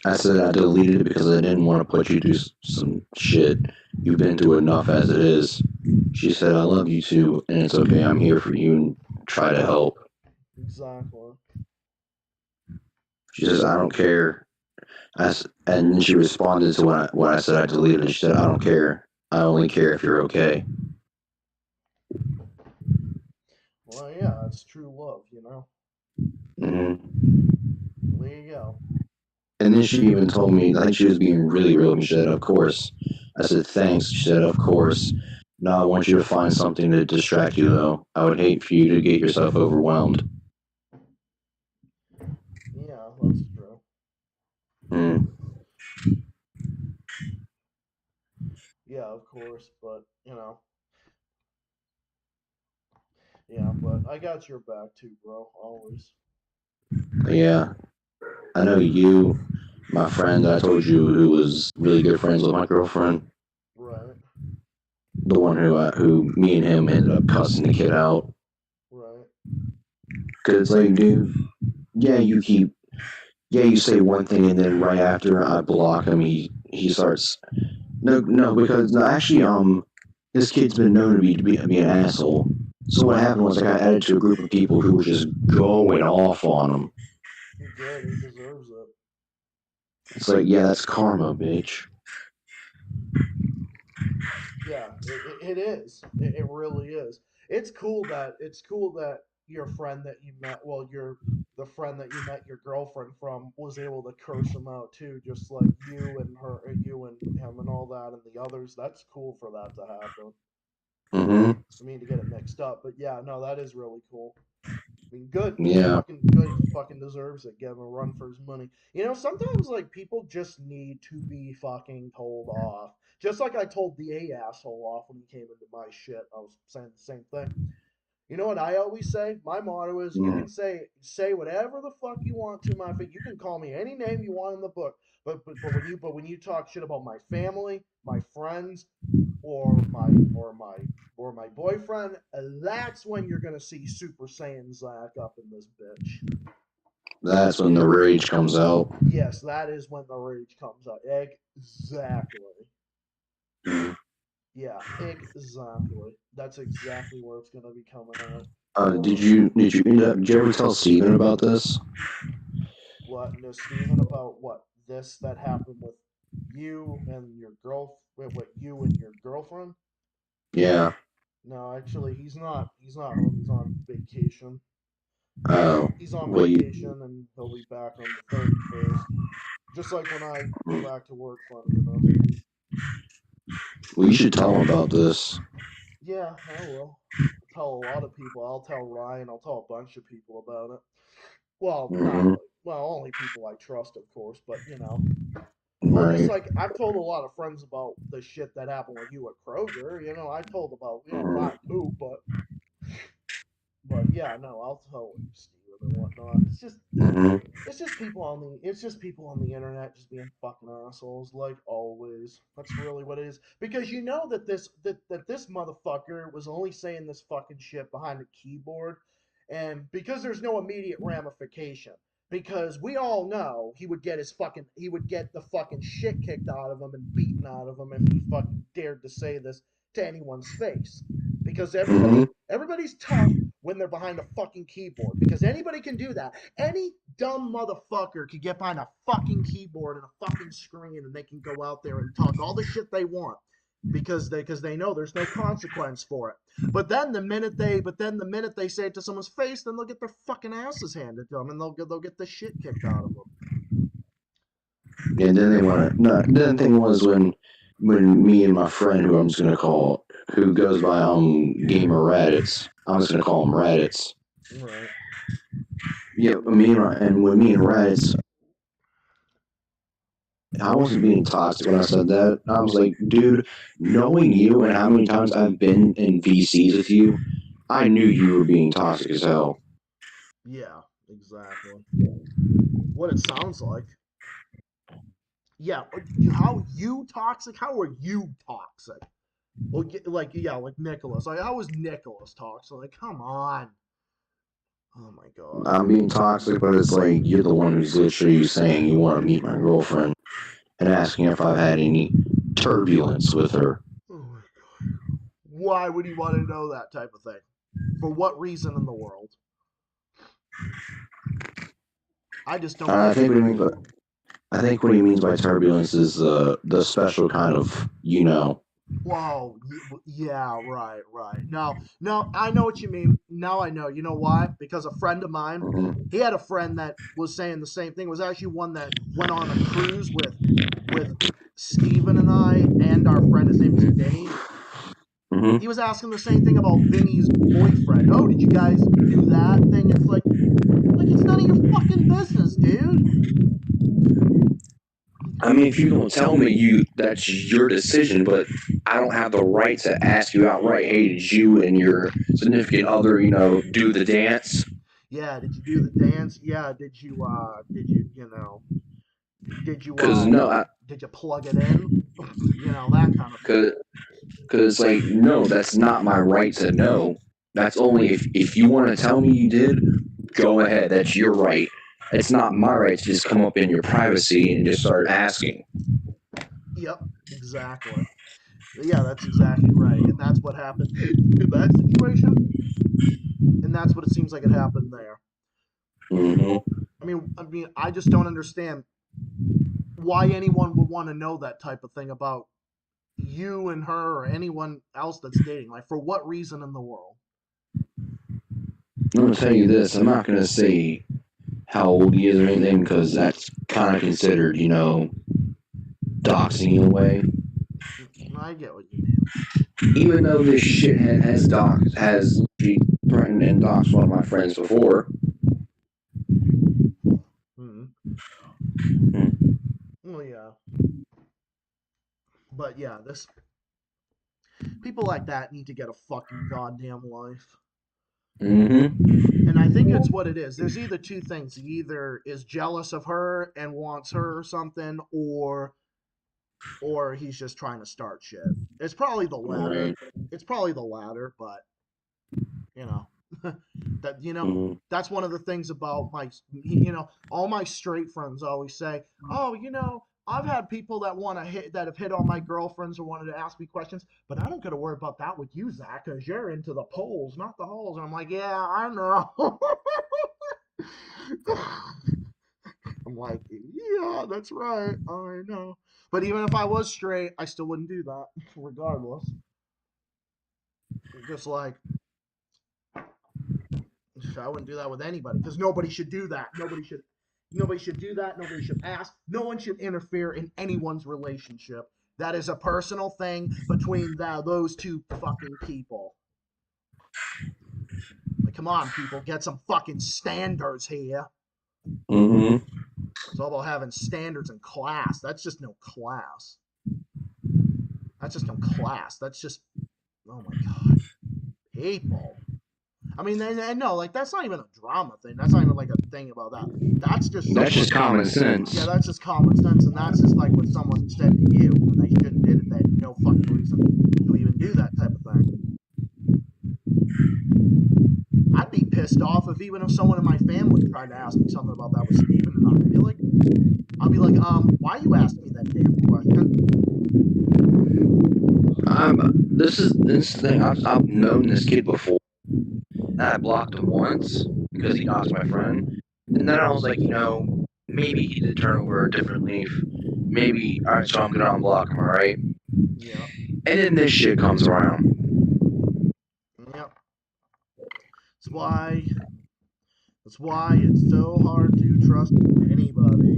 I said I deleted it because I didn't want to put you through some shit. You've been through enough as it is. She said, I love you too, and it's okay. I'm here for you and try to help.
Exactly.
She says, I don't care. And then she responded to when I said I deleted it. She said, I don't care. I only care if you're okay.
Well, yeah, that's true love, you know?
hmm
There you go.
And then she even told me, I think she was being really real. She said, of course. I said, thanks. She said, of course. Now I want you to find something to distract you, though. I would hate for you to get yourself overwhelmed.
Yeah, that's true.
Mm.
Yeah, of course, but, you know. Yeah, but I got your back too, bro. Always.
Yeah, I know you, my friend I told you who was really good friends with my girlfriend,
Right,
the one who me and him ended up cussing the kid out.
right.
Cause it's like, dude, yeah, you say one thing and then right after I block him, he starts. No, because no, actually, this kid's been known to be an asshole. So what happened was I got added to a group of people who were just going off on him.
Good, he deserves it.
It's like, yeah, that's karma, bitch.
Yeah, it is. It really is. It's cool that your friend that you met, well, the friend that you met your girlfriend from was able to curse him out too, just like you and her, you and him and all that and the others. That's cool for that to happen.
Mm-hmm.
I mean, to get it mixed up, but yeah, no, that is really cool. I mean, good.
Yeah.
Fucking good. He fucking deserves it. Give him a run for his money. You know, sometimes, like, people just need to be fucking told off. Just like I told the A asshole off when he came into my shit. I was saying the same thing. You know what I always say? My motto is you
Mm.
can say whatever the fuck you want to my face. You can call me any name you want in the book. But when you talk shit about my family, my friends, or my boyfriend, that's when you're gonna see Super Saiyan Zach up in this bitch.
That's when the rage comes out.
Yes, that is when the rage comes out. Exactly.
Mm.
Yeah, exactly. That's exactly where it's gonna be coming out.
Did you ever tell Steven about this?
What, no, Steven, about what? This that happened with you and your what, you and your girlfriend?
Yeah.
No, actually, he's not. He's not home. He's on vacation.
Oh.
He's on
Well, you.
vacation, and he'll be back on the 31st. Just like when I go back to work, funny enough.
Well, you should tell him about this.
Yeah, I will. I'll tell a lot of people. I'll tell Ryan. I'll tell a bunch of people about it. Well, not
Mm-hmm.
well, only people I trust, of course. But you know, well, just
Right.
like I've told a lot of friends about the shit that happened with you at Kroger. You know, I told about
Mm-hmm.
my poop, but yeah, no, I'll tell you, Steven, and whatnot.
Mm-hmm.
It's just people on the internet just being fucking assholes, like always. That's really what it is. Because you know that this motherfucker was only saying this fucking shit behind a keyboard, and because there's no immediate ramification. Because we all know he would get the fucking shit kicked out of him and beaten out of him if he fucking dared to say this to anyone's face. Because
Mm-hmm.
everybody's tough when they're behind a fucking keyboard. Because anybody can do that. Any dumb motherfucker could get behind a fucking keyboard and a fucking screen and they can go out there and talk all the shit they want because they know there's no consequence for it. But then the minute they say it to someone's face, then they'll get their fucking asses handed to them and they'll get the shit kicked out of them.
And then they want to. No, then the thing was when me and my friend, who I'm just gonna call, who goes by Gamer Raditz, I'm just gonna call him Raditz.
Right.
Yeah, when me and Raditz, I wasn't being toxic when I said that. I was like, dude, knowing you and how many times I've been in VCs with you, I knew you were being toxic as hell.
Yeah, exactly. What it sounds like. Yeah, how you toxic? How are you toxic? Well, like, yeah, like Nicholas. Like, how was Nicholas toxic? Like, come on. Oh my god.
I'm being toxic, but it's like you're the one who's literally saying you want to meet my girlfriend and asking if I've had any turbulence with her.
Oh my god. Why would he want to know that type of thing? For what reason in the world? I just don't.
I think what he means by, I think what he means by turbulence is the special kind of, you know.
Whoa, yeah, right. No, I know what you mean. Now I know. You know why? Because a friend of mine,
Mhm.
he had a friend that was saying the same thing. It was actually one that went on a cruise with Steven and I and our friend. His name is Vinny.
Mhm.
He was asking the same thing about Vinny's boyfriend. Oh, did you guys do that thing? It's like it's none of your fucking business, dude.
I mean, if you don't tell me, that's your decision, but I don't have the right to ask you outright, hey, did you and your significant other, do the dance?
Yeah, did you do the dance? Yeah, did you did you
Because no,
did you plug it in? That kind of thing.
because like, no, that's not my right to know. That's only if you want to tell me you did, go ahead. That's your right. It's not my right to just come up in your privacy and just start asking.
Yep, exactly. Yeah, that's exactly right. And that's what happened in that situation. And that's what it seems like it happened there.
Mm-hmm.
I just don't understand why anyone would want to know that type of thing about you and her or anyone else that's dating. Like, for what reason in the world?
I'm gonna tell you this. I'm not gonna say how old he is or anything because that's kind of considered, doxing in a way.
I get what you mean.
Even though this shithead has she threatened and doxed one of my friends before.
Hmm. Well, yeah. But yeah, this people like that need to get a fucking goddamn life.
Mm-hmm.
And I think it's what it is. There's either two things. He either is jealous of her and wants her or something, or he's just trying to start shit. It's probably the latter.
Right.
It's probably the latter, but you know, that
Mm-hmm.
that's one of the things about all my straight friends always say, "Oh, I've had people that have hit on my girlfriends or wanted to ask me questions, but I don't got to worry about that with you, Zach, because you're into the poles, not the holes." And I'm like, "Yeah, I know." I'm like, "Yeah, that's right, I know." But even if I was straight, I still wouldn't do that, regardless. Just like I wouldn't do that with anybody because nobody should do that. Nobody should do that. Nobody should ask. No one should interfere in anyone's relationship. That is a personal thing between those two fucking people. Like, come on, people, get some fucking standards here.
Mm-hmm.
It's all about having standards and class. That's just no class. That's just no class. That's just, oh my god, people. I mean, I know, like, that's not even a drama thing. That's not even like a thing about that.
That's just common sense.
Yeah, that's just common sense, and that's just like what someone said to you, and they shouldn't did it. They had no fucking reason to even do that type of thing. I'd be pissed off if someone in my family tried to ask me something about that with Steven and I'd be like, why you asking me that damn question?
This thing. I've known this kid before. I blocked him once because he doxed my friend, and then I was like, maybe he did turn over a different leaf. Maybe, all right, so I'm gonna unblock him, all right?
Yeah.
And then this shit comes around.
Yep. That's why it's so hard to trust anybody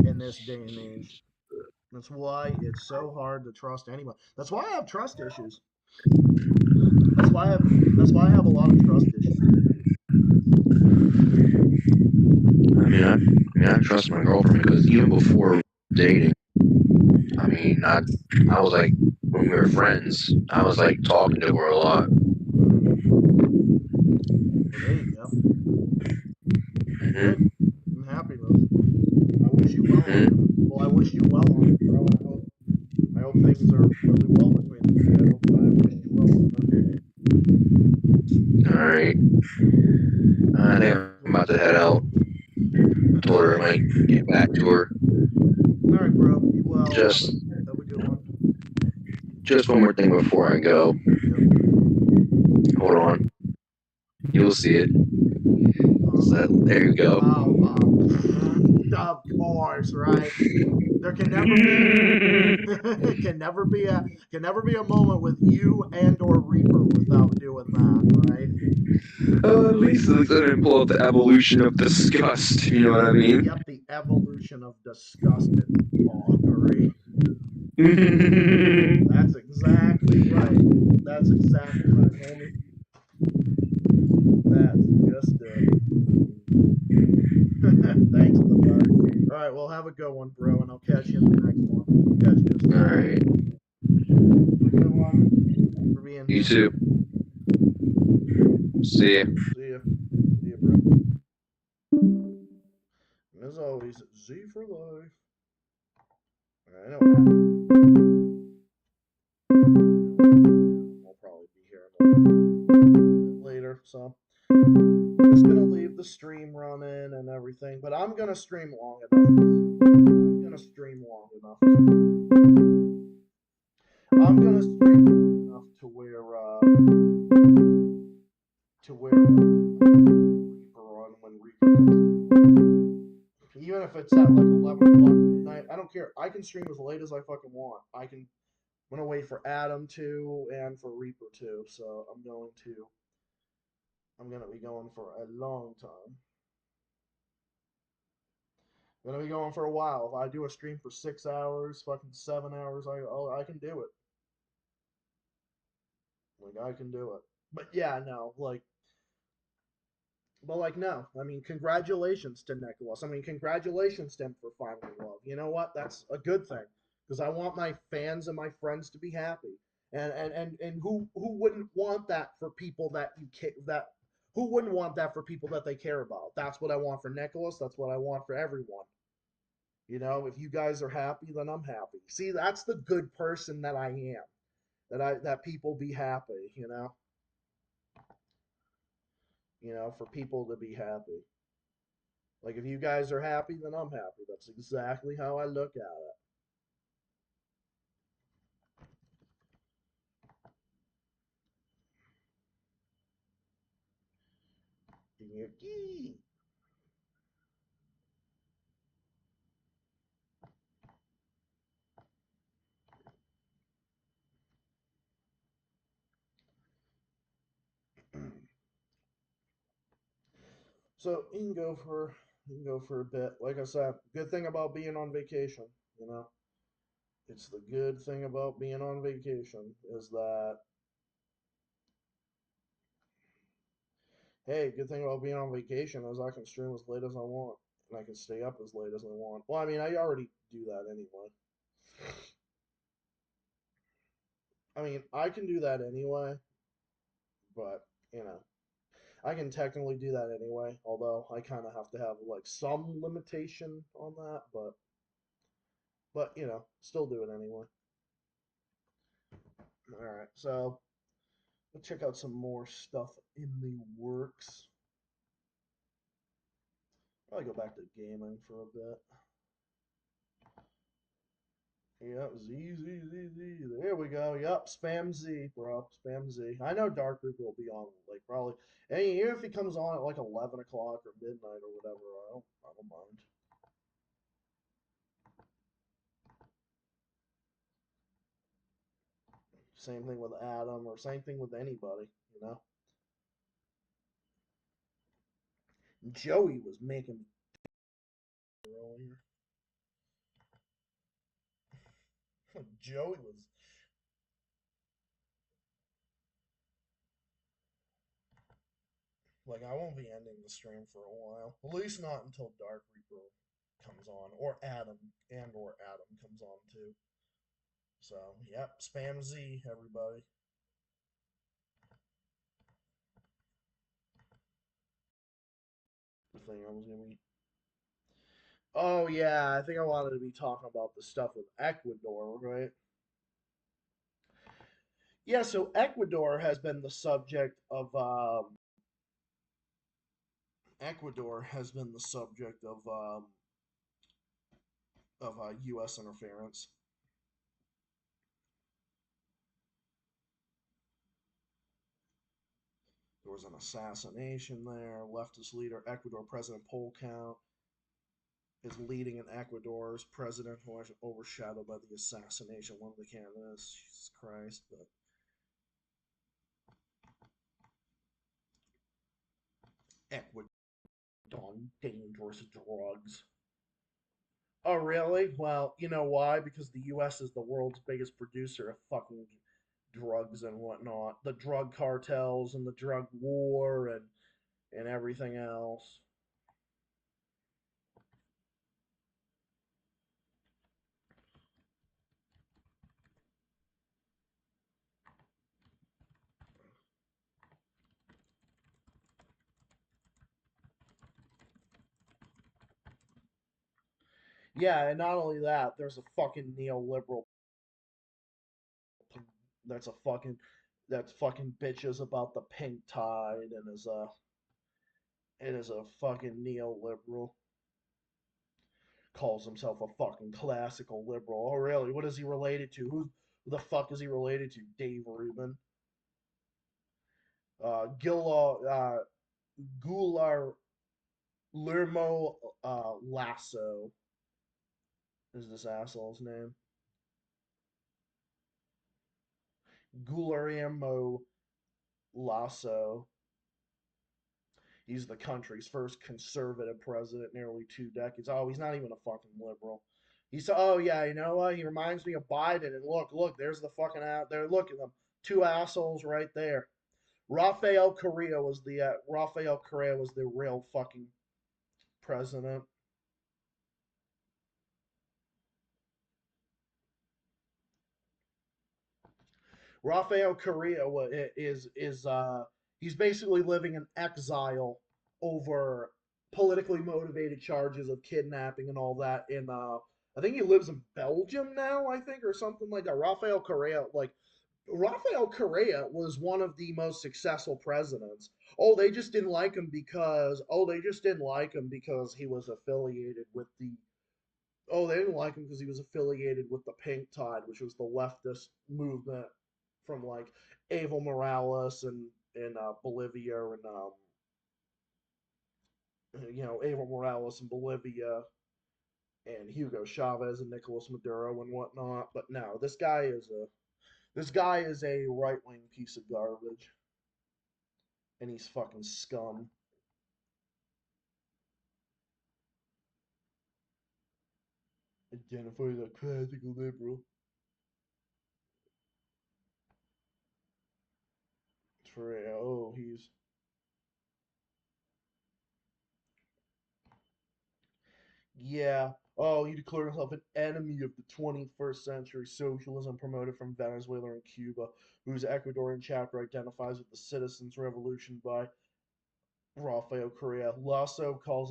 in this day and age. That's why it's so hard to trust anyone. That's why I have trust issues. That's why I have a lot of trust issues.
I trust my girlfriend because even before dating, I was like, when we were friends, I was like talking to her a lot.
Well, there you go.
Mm-hmm.
Good. I'm happy with. I wish you well. Well, I wish you well on it, bro. I hope things are really well between you. I wish you well on it.
All right. I think I'm about to head out. I told her I might get back to her.
All right, bro. Be well.
Just,
Have a good one.
just one more thing before I go.
Yep.
Hold on. You'll see it. So, there you go.
Of course, right? There can never be can never be a moment with you and or Reaper without doing that, right?
At least I didn't pull up the evolution of disgust. You know what I mean?
Yep, the evolution of disgust and mockery. That's exactly right. That's exactly right, homie. That's just it. Thanks, buddy. All right, well, have a good one, bro, and I'll catch you in the next one. Catch you soon.
All right.
Have a good one. For being
You
here.
too. See ya.
See ya. See ya, bro. And as always, Z for life. I know I'll probably be here a little bit later, so just gonna leave the stream running and everything, but I'm gonna stream long enough. I'm gonna stream long enough. I'm gonna stream long enough to where Reaper on when Reaper comes. Even if it's at like 11 o'clock midnight, I don't care. I can stream as late as I fucking want. I'm gonna wait for Adam too and for Reaper too. So I'm gonna be going for a long time. I'm gonna be going for a while. If I do a stream for 6 hours, fucking 7 hours, I can do it. Like I can do it. But yeah, no, no. I mean, congratulations to Nicholas. I mean, congratulations to him for finding love. You know what? That's a good thing because I want my fans and my friends to be happy. And who wouldn't want that for people that who wouldn't want that for people that they care about? That's what I want for Nicholas. That's what I want for everyone. You know, if you guys are happy, then I'm happy. See, that's the good person that I am. That people be happy, you know? You know, for people to be happy. Like if you guys are happy, then I'm happy. That's exactly how I look at it. So you can go for a bit. Like I said, good thing about being on vacation, you know. It's the good thing about being on vacation is that hey, good thing about being on vacation is I can stream as late as I want and I can stay up as late as I want. Well, I mean, I already do that anyway. I mean, I can do that anyway, but you know, I can technically do that anyway, although I kind of have to have like some limitation on that, but you know, still do it anyway. All right, so let's check out some more stuff in the works. Probably go back to gaming for a bit. Yep, Z. There we go. Yep, spam Z, bro. Spam Z. I know Dark Reaper will be on like probably. And even if he comes on at like 11 o'clock or midnight or whatever, I don't mind. Same thing with Adam or same thing with anybody, you know. Joey was making earlier. Joey was like, I won't be ending the stream for a while. At least not until Dark Reaper comes on, or Adam comes on too. So, yep, spam Z, everybody. The thing I was gonna be. Oh yeah, I think I wanted to be talking about the stuff with Ecuador, right? Yeah, so Ecuador has been the subject of Ecuador has been the subject of U.S. interference. There was an assassination there. Leftist leader, Ecuador President poll count is leading in Ecuador's presidential election, overshadowed by the assassination. One of the candidates, Jesus Christ, but Ecuador on dangerous drugs. Oh, really? Well, you know why? Because the U.S. is the world's biggest producer of fucking drugs and whatnot. The drug cartels and the drug war and everything else. Yeah, and not only that, there's a fucking neoliberal that's a fucking that's fucking bitches about the pink tide and is a fucking neoliberal. Calls himself a fucking classical liberal. Oh, really? What is he related to? Who the fuck is he related to? Dave Rubin. Gular Lermo Lasso is this asshole's name. Guillermo Lasso. He's the country's first conservative president in nearly 2 decades. Oh, he's not even a fucking liberal. He's oh yeah, you know what? He reminds me of Biden. And look, there's the fucking out there. Look at them, two assholes right there. Rafael Correa was the real fucking president. Rafael Correa is he's basically living in exile over politically motivated charges of kidnapping and all that. In I think he lives in Belgium now, I think, or something like that. Rafael Correa was one of the most successful presidents. They just didn't like him because he was affiliated with the they didn't like him because he was affiliated with the Pink Tide, which was the leftist movement from like Evo Morales and in Bolivia and Evo Morales in Bolivia and Hugo Chavez and Nicolas Maduro and whatnot. But no, this guy is a right wing piece of garbage, and he's fucking scum. Identify as a classical liberal. He's yeah. Oh, he declared himself an enemy of the 21st century socialism promoted from Venezuela and Cuba, whose Ecuadorian chapter identifies with the Citizens' Revolution by Rafael Correa. Lasso calls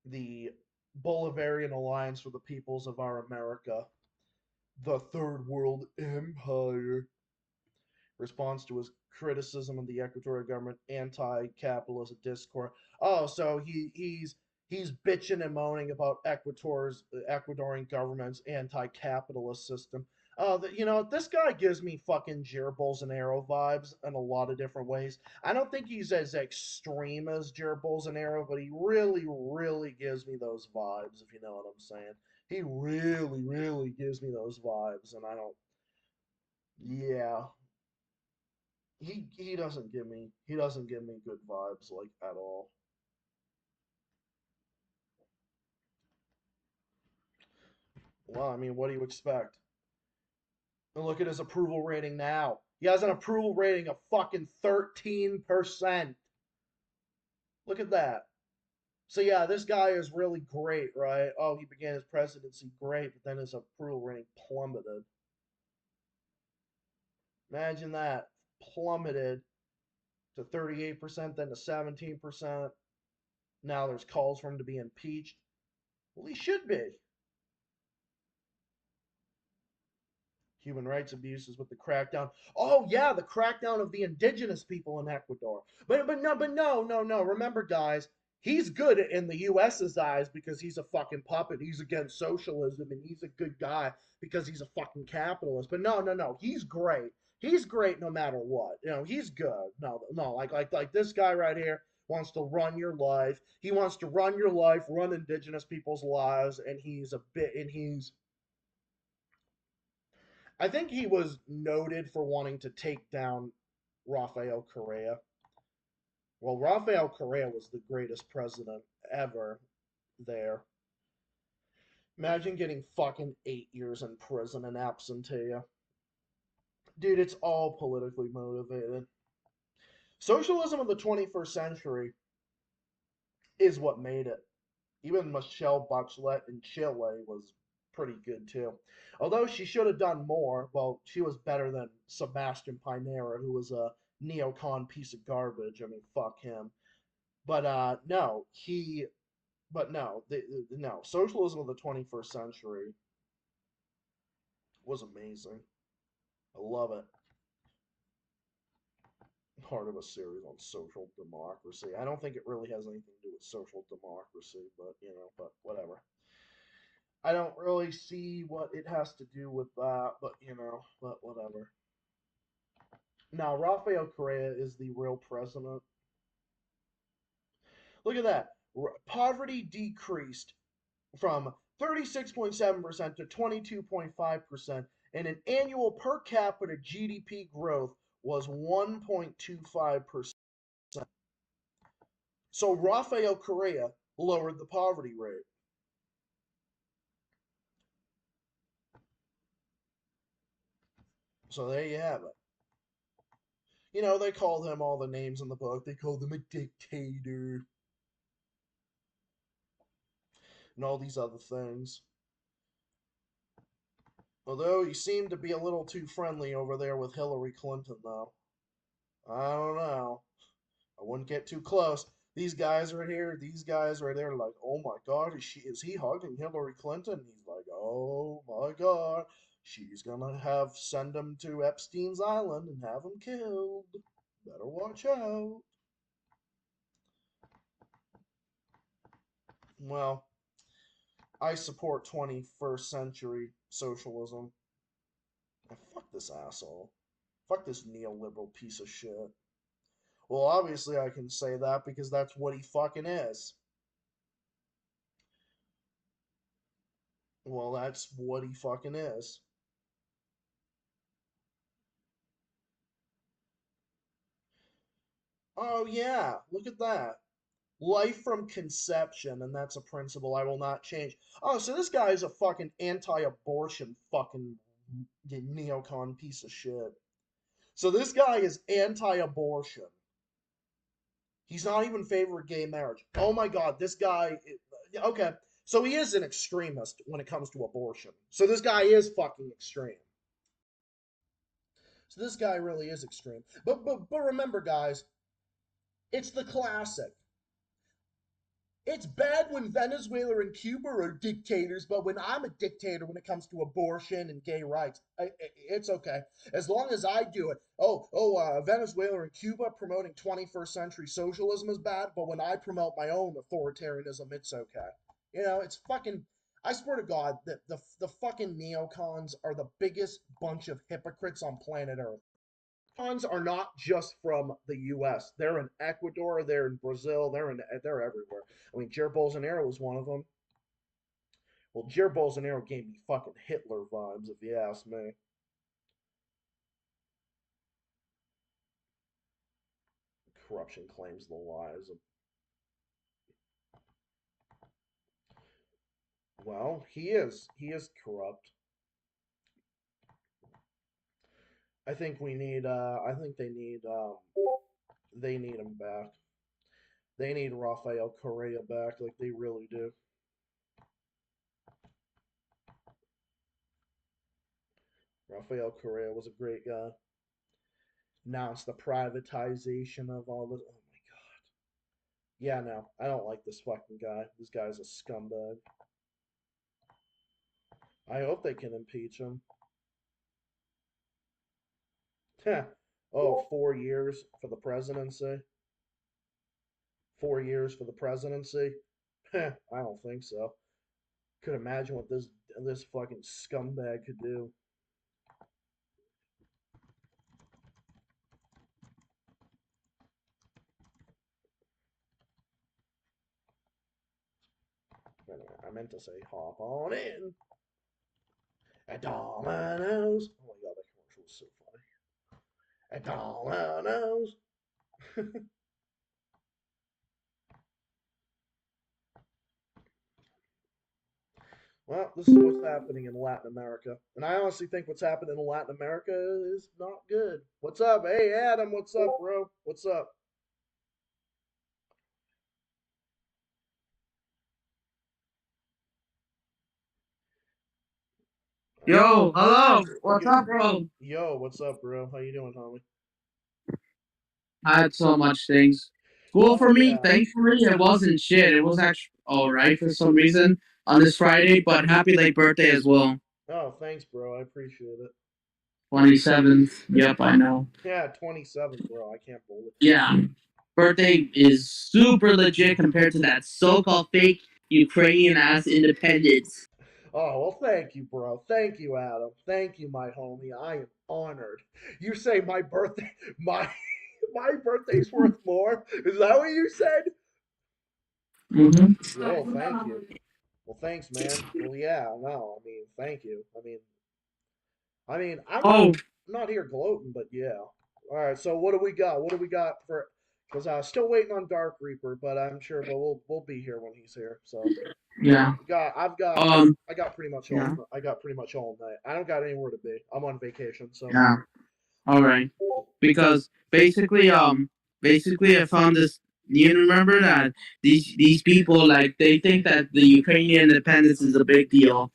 the Bolivarian Alliance for the Peoples of Our America the Third World Empire. Response to his criticism of the Ecuadorian government anti-capitalist discourse. Oh, so he's bitching and moaning about Ecuadorian government's anti-capitalist system. This guy gives me fucking Jair Bolsonaro vibes in a lot of different ways. I don't think he's as extreme as Jair Bolsonaro, but he really, really gives me those vibes, if you know what I'm saying. He really, really gives me those vibes, and I don't. Yeah, he doesn't give me good vibes like at all. Well, I mean, what do you expect? And look at his approval rating now. He has an approval rating of fucking 13%. Look at that. So yeah, this guy is really great, right? Oh, he began his presidency great, but then his approval rating plummeted. Imagine that. Plummeted to 38%, then to 17%. Now there's calls for him to be impeached. Well, he should be. Human rights abuses with the crackdown. Oh yeah, the crackdown of the indigenous people in Ecuador. But no. Remember, guys, he's good in the U.S.'s eyes because he's a fucking puppet. He's against socialism and he's a good guy because he's a fucking capitalist. But no. He's great. He's great no matter what. He's good. No. Like this guy right here wants to run your life. He wants to run your life, run indigenous people's lives, and he's I think he was noted for wanting to take down Rafael Correa. Well, Rafael Correa was the greatest president ever there. Imagine getting fucking 8 years in prison and absentia. Dude, it's all politically motivated. Socialism of the 21st century is what made it. Even Michelle Bachelet in Chile was pretty good too. Although she should have done more, well, she was better than Sebastian Pinera, who was a neocon piece of garbage. I mean, fuck him. But no, no, socialism of the 21st century was amazing. I love it. Part of a series on social democracy. I don't think it really has anything to do with social democracy, but whatever. I don't really see what it has to do with that, but whatever. Now, Rafael Correa is the real president. Look at that. Poverty decreased from 36.7% to 22.5%, and an annual per capita GDP growth was 1.25%. So Rafael Correa lowered the poverty rate. So there you have it. They called him all the names in the book. They called him a dictator and all these other things. Although he seemed to be a little too friendly over there with Hillary Clinton, though. I don't know. I wouldn't get too close. These guys right here, these guys right there, like, oh my God, is he hugging Hillary Clinton? He's like, oh my God, she's gonna send him to Epstein's Island and have him killed. Better watch out. Well, I support 21st century socialism. And fuck this asshole. Fuck this neoliberal piece of shit. Well, obviously I can say that because that's what he fucking is. Well, that's what he fucking is. Oh, yeah, look at that. Life from conception, and that's a principle I will not change. Oh, so this guy is a fucking anti-abortion fucking neocon piece of shit. So this guy is anti-abortion. He's not even in favor of gay marriage. Oh my God, this guy. Okay, so he is an extremist when it comes to abortion. So this guy is fucking extreme. So this guy really is extreme. But remember, guys, it's the classic. It's bad when Venezuela and Cuba are dictators, but when I'm a dictator when it comes to abortion and gay rights, it's okay. As long as I do it. Venezuela and Cuba promoting 21st century socialism is bad, but when I promote my own authoritarianism, it's okay. It's fucking. I swear to God that the fucking neocons are the biggest bunch of hypocrites on planet Earth. Cons are not just from the U.S. They're in Ecuador, they're in Brazil, they're everywhere. I mean, Jair Bolsonaro was one of them. Well, Jair Bolsonaro gave me fucking Hitler vibes, if you ask me. Corruption claims the lives of. Well, he is. He is corrupt. I think we need. I think they need. They need him back. They need Rafael Correa back, like they really do. Rafael Correa was a great guy. Now it's the privatization of all this. Oh my God. Yeah, no, I don't like this fucking guy. This guy's a scumbag. I hope they can impeach him. Heh. Oh, 4 years for the presidency. 4 years for the presidency. Heh, I don't think so. Could imagine what this fucking scumbag could do. Anyway, I meant to say hop on in at Domino's. Oh my god, that commercial was so funny. At Domino's. Well, this is what's happening in Latin America. And I honestly think what's happening in Latin America is not good. What's up? Hey, Adam, what's up, bro? What's up?
Yo, hello. What's
Yo,
up, bro?
yo, what's up, bro? How you doing, homie?
I had so much things. Well,
Oh,
for me,
yeah.
thankfully, it wasn't shit. It was actually all right for some reason on this Friday. But happy late birthday as well.
Oh, thanks, bro. I appreciate it.
27th. Yep, I know.
Yeah, 27, bro. I can't believe it.
Yeah, birthday is super legit compared to that so-called fake Ukrainian ass independence.
Oh, well, thank you, bro. Thank you, Adam. Thank you, my homie. I am honored. You say my birthday, my my birthday's worth more? Is that what you said?
Mm-hmm.
Oh, thank you. Well, thanks, man. Well, yeah, no, I mean, thank you. I mean,
Oh,
I'm not here gloating, but yeah. All right, so what do we got? What do we got for? Because I was still waiting on Dark Reaper, but I'm sure, but we'll be here when he's here. So
yeah.
I've got
Um,
I got pretty much
yeah,
all night. I don't got anywhere to be. I'm on vacation, so
yeah. All right. Because basically I found this. You remember that these people like they think that the Ukrainian independence is a big deal,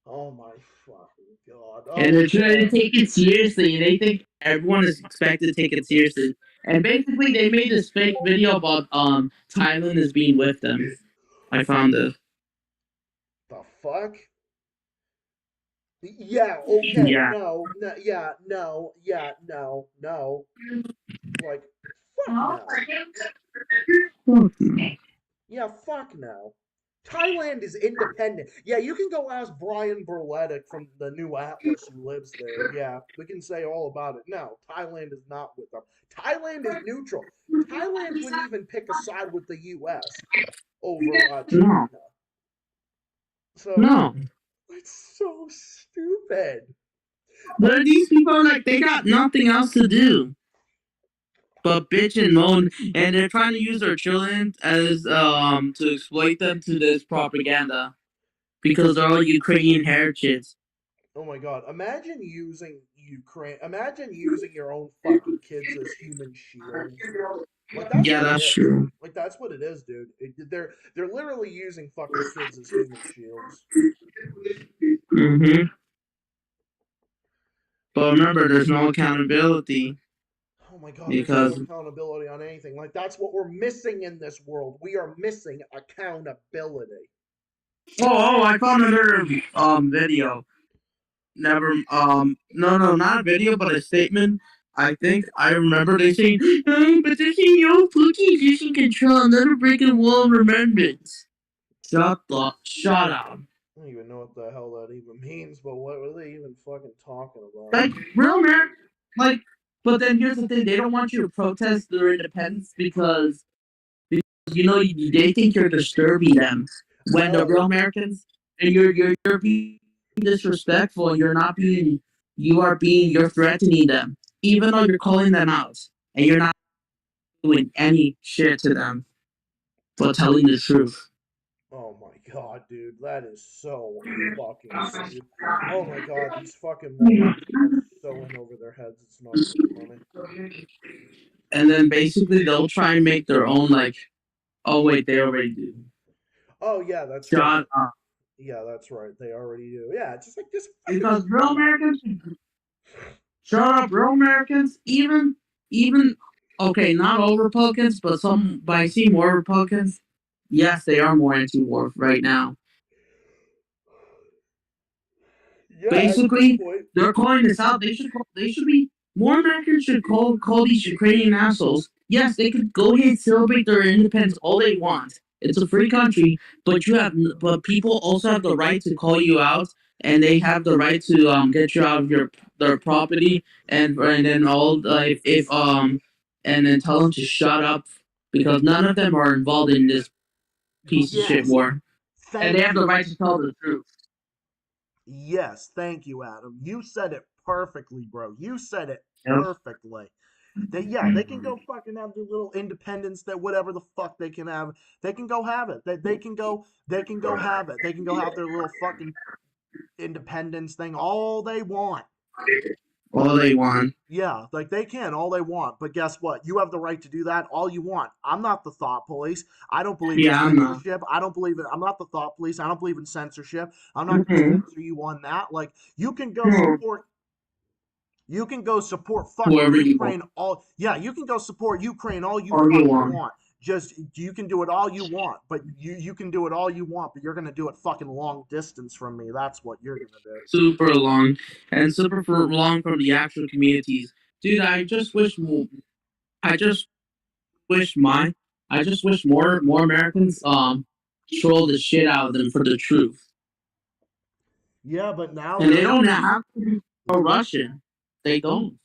oh my fucking god.
and
Oh
they're trying to
god.
take it seriously. And they think everyone is expected to take it seriously. And basically, they made this fake video about Thailand is being with them. I found it.
The fuck? Yeah, okay.
Yeah.
No, no, yeah, no, yeah, no, no. Like fuck no. Yeah, fuck no. Thailand is independent. Yeah, you can go ask Brian Berletic from the New Atlas who lives there. Yeah, we can say all about it. No, Thailand is not with them. Thailand is neutral. Thailand wouldn't even pick a side with the U.S. over
No.
China. So
No.
it's so stupid.
But these people are like they got nothing else to do but bitch and moan, and they're trying to use their children as to exploit them to this propaganda because they're all Ukrainian heritage.
Oh my god. Imagine using Ukraine. Imagine using your own fucking kids as human shields. Like that's
Yeah,
what it
that's
is.
true.
Like that's what it is, dude. They're literally using fucking kids as human shields.
Mm-hmm. But remember, there's no accountability
Oh my god, there's no
because
accountability on anything. Like that's what we're missing in this world. We are missing accountability.
I found another video. Never no not video but a statement. I think I remember they saying but this is no Putin is in control, another breaking wall of remembrance. Shut up.
I don't even know what the hell that even means, but what are they even fucking talking about?
Like real man like but then here's the thing, they don't want you to protest their independence because they think you're disturbing them when the real
Oh,
Americans and you're being disrespectful and you're threatening them even though you're calling them out and you're not doing any shit to them but telling the truth.
oh my god, dude, that is so fucking stupid. Oh my god, these fucking morons are so in over their heads. It's not even funny.
And then basically they'll try and make their own like, oh wait, they already do.
Oh yeah, that's right.
Shut up.
Yeah, that's right. They already do. Yeah, just like this fucking.
Because real Americans, shut up, real Americans, even okay, not all Republicans, but I see more Republicans. Yes, they are more anti-war right now.
Yeah, that's a good
Basically,
point.
they're calling this out. They should be more Americans should call these Ukrainian assholes. Yes, they could go ahead and celebrate their independence all they want. It's a free country, but people also have the right to call you out, and they have the right to get you out of their property, and then all if and then tell them to shut up because none of them are involved in this piece of shit
Yes.
war,
Thank
and they have
you.
the right to tell the truth.
Yes, thank you, Adam. You said it perfectly, bro. You said it
Yep.
perfectly. They can go fucking have their little independence, that whatever the fuck they can have. They can go have it. They can go have it. They can go have their little fucking independence thing all they want.
All they want.
Yeah, like they can all they want, but guess what? You have the right to do that all you want. I'm not the thought police. I don't believe in
Yeah, I'm not.
censorship. I don't believe in. I'm not the thought police. I don't believe in censorship. I'm not going to
Mhm.
censor you on that. Like you can go
Mhm.
support. You can go support fucking
Whoever you
Ukraine
want.
all. Yeah, you can go support Ukraine all you
All you
fucking
want.
want. Just you can do it all you want, but you can do it all you want, but you're gonna do it fucking long distance from me. That's what you're gonna do.
Super long and super long from the actual communities. Dude, I just wish my I just wish more Americans troll the shit out of them for the truth.
Yeah, but now
And they don't have to be pro-Russian. They don't.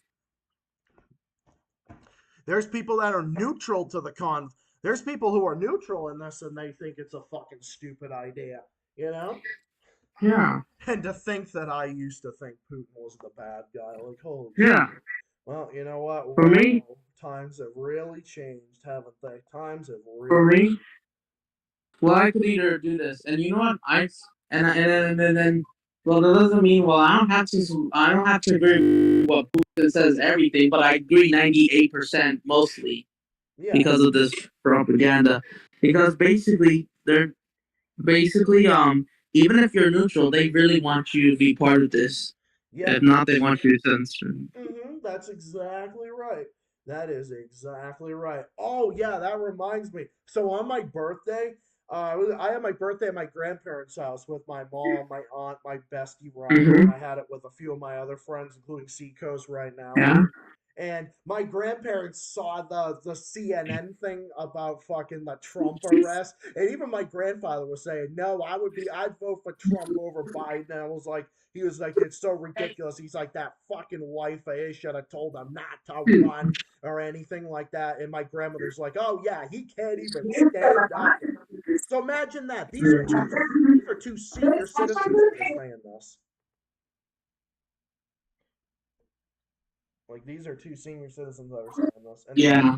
there's people that are neutral to the con. There's people who are neutral in this, and they think it's a fucking stupid idea, you know.
Yeah.
And to think that I used to think Putin was the bad guy, like holy
Yeah.
shit. Well, you know what?
For me,
Wow, times have really changed, haven't they? Times have
for
really.
me, well, I could either do this, and you know what? And then well, that doesn't mean I don't have to agree with what Putin says everything, but I agree 98% mostly
Yeah,
because of this propaganda. Because basically even if you're neutral, they really want you to be part of this.
yeah.
If not, they want you to censor.
That's exactly right. That is exactly right. Oh yeah, that reminds me. So on my birthday, I had my birthday at my grandparents' house with my mom, my aunt, my bestie Ryan, and
Mm-hmm.
I had it with a few of my other friends, including Seacoast right now.
Yeah.
And my grandparents saw the CNN thing about fucking the Trump arrest, and even my grandfather was saying, "No, I'd vote for Trump over Biden." And I was like, he was like, "It's so ridiculous." He's like, "That fucking wife of his should have told him not to run or anything like that." And my grandmother's like, "Oh yeah, he can't even stand up." So imagine that. These are two senior citizens that are saying this. Like these are two senior citizens that are saying this, and
Yeah.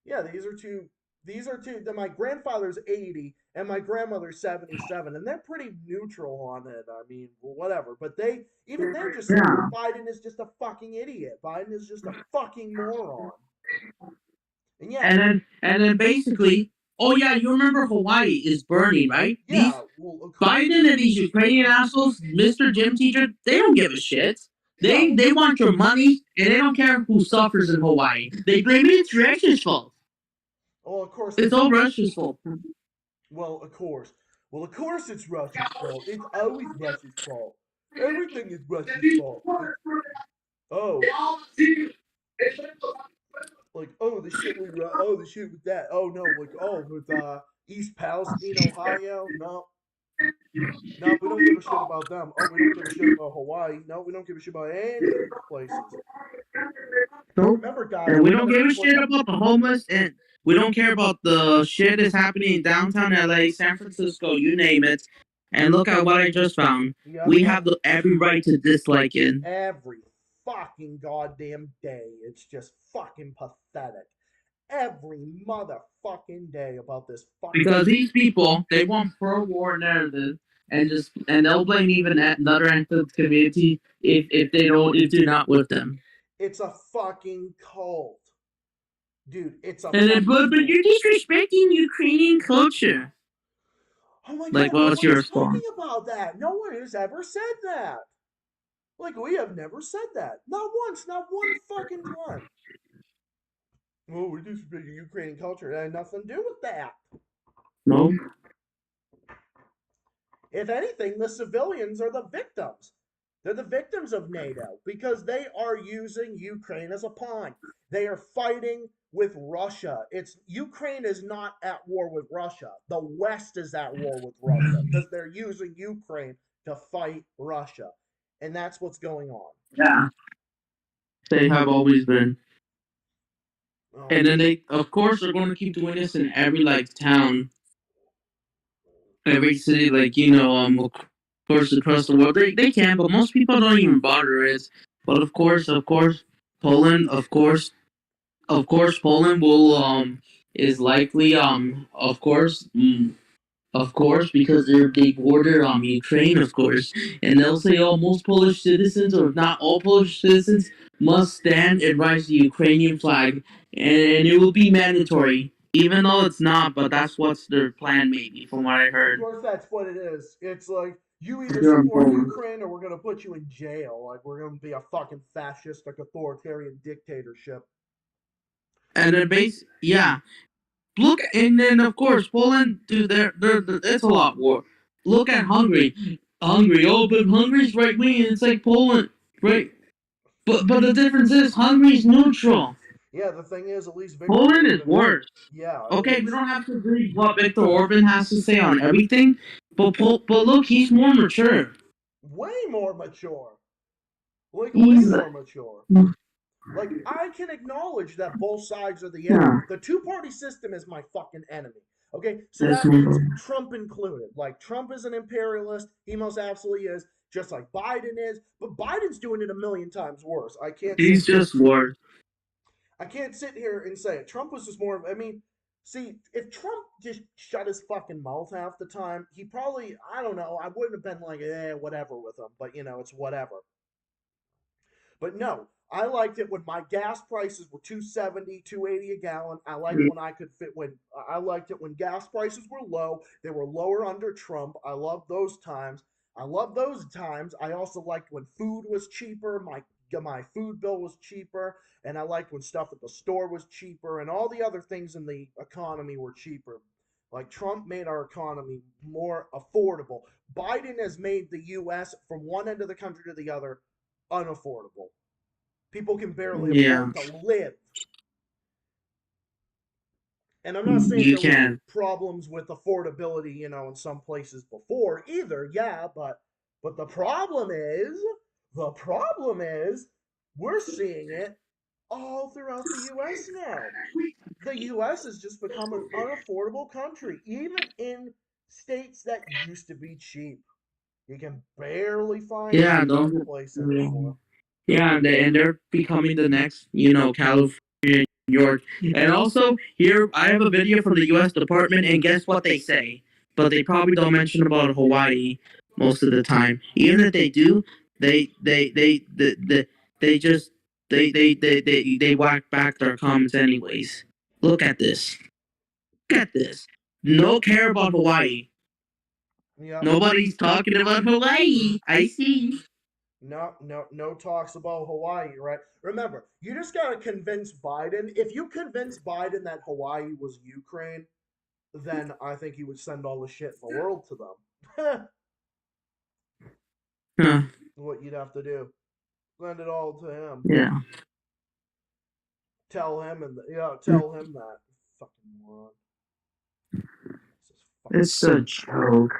yeah, these are two. These are two. My grandfather's 80 and my grandmother's 77, and they're pretty neutral on it. I mean, whatever. But they're just saying
Yeah.
Biden is just a fucking idiot. Biden is just a fucking moron. And yeah,
And then basically, oh yeah, you remember Hawaii is burning, right? These
yeah. Well, of course,
Biden and these Ukrainian assholes, Mr. Gym Teacher, they don't give a shit. They
yeah.
they want your money and they don't care who suffers in Hawaii. They blame it, it's Russia's fault.
Well, of course,
It's all Russia's fault.
well, of course. Well, of course, it's Russia's fault. It's always Russia's fault. Everything is Russia's fault. Oh, like the shit with that. Oh no, like with East Palestine, Ohio. No, no, we don't give a shit about them. Oh, we don't give a shit about Hawaii. No, we don't give a shit about any of these places.
Nope.
Remember, guys,
And we don't give a shit about the homeless, and we don't care about the shit that's happening in downtown LA, San Francisco, you name it. And look at what I just found.
Yep,
We have every right to dislike it.
every fucking goddamn day. It's just fucking pathetic. Every motherfucking day about this fucking.
Because these people, they want pro-war narrative, and they'll blame even another end of the community if they're not with them.
It's a fucking cult, dude. It's a.
And then,
fucking
but you're disrespecting Ukrainian culture.
Oh my god!
Like, what's your
Nobody's talking
response?
about that. No one has ever said that. Like we have never said that. Not once. Not one fucking time. Oh, we're disrespecting Ukrainian culture. It had nothing to do with that.
No.
If anything, the civilians are the victims. They're the victims of NATO because they are using Ukraine as a pawn. They are fighting with Russia. It's Ukraine is not at war with Russia. The West is at war with Russia because they're using Ukraine to fight Russia. And that's what's going on.
Yeah, they have always been. And then they, of course, are going to keep doing this in every like town, every city, like of course across the world. They can, but most people don't even bother it. But of course, Poland, of course, Poland will is likely of course, because they border Ukraine, of course, and they'll say, "Oh, most Polish citizens, or not all Polish citizens, must stand and raise the Ukrainian flag, and it will be mandatory." Even though it's not, but that's what's their plan, maybe, from what I
Of
heard.
course, that's what it is. It's like you either
You're in
support
Poland.
Ukraine or we're gonna put you in jail. Like we're gonna be a fucking fascistic authoritarian dictatorship.
And then yeah. Look, and then of course Poland, dude, it's a lot war. Look at Hungary. Oh, but Hungary's right wing, and it's like Poland, right? But the difference is Hungary's neutral.
Yeah, the thing is, at least Victor
Poland is
Orban,
worse.
yeah,
Okay, we don't have to agree with what Viktor Orban has to say on everything, but look, he's more mature.
way more mature. Like
He's
way more mature. Like I can acknowledge that both sides are the enemy.
Yeah.
The two-party system is my fucking enemy. Okay, so
That's
that means
me.
Trump included. Like Trump is an imperialist. He most absolutely is, just like Biden is. But Biden's doing it a million times worse.
He's just worse.
I can't sit here and say it. Trump was just more of. I mean, see, if Trump just shut his fucking mouth half the time, he probably. I don't know. I wouldn't have been like, whatever with him. But it's whatever. But no, I liked it when my gas prices were 270, 280 a gallon. I liked it when I could fit when I liked it when gas prices were low. They were lower under Trump. I love those times. I love those times. I also liked when food was cheaper. My food bill was cheaper, and I liked when stuff at the store was cheaper, and all the other things in the economy were cheaper. Like Trump made our economy more affordable. Biden has made the U.S. from one end of the country to the other unaffordable. People can barely afford to live. And I'm not saying
You
there
can.
weren't problems with affordability, in some places before either. Yeah, but the problem is we're seeing it all throughout the US now. The US has just become an unaffordable country, even in states that used to be cheap. You can barely find a cheap place anymore.
Yeah, and they're becoming the next, California, New York. And also, here, I have a video from the U.S. Department, and guess what they say? But they probably don't mention about Hawaii most of the time. Even if they do, they just, they whack back their comments anyways. Look at this. Look at this. No care about Hawaii.
Yeah.
Nobody's talking about Hawaii. I see.
No talks about Hawaii, right? Remember, you just gotta convince Biden. If you convince Biden that Hawaii was Ukraine, then I think he would send all the shit in the world to them.
Huh.
What you'd have to do. Send it all to him.
Yeah.
Tell him that. Fucking moron.
It's a joke.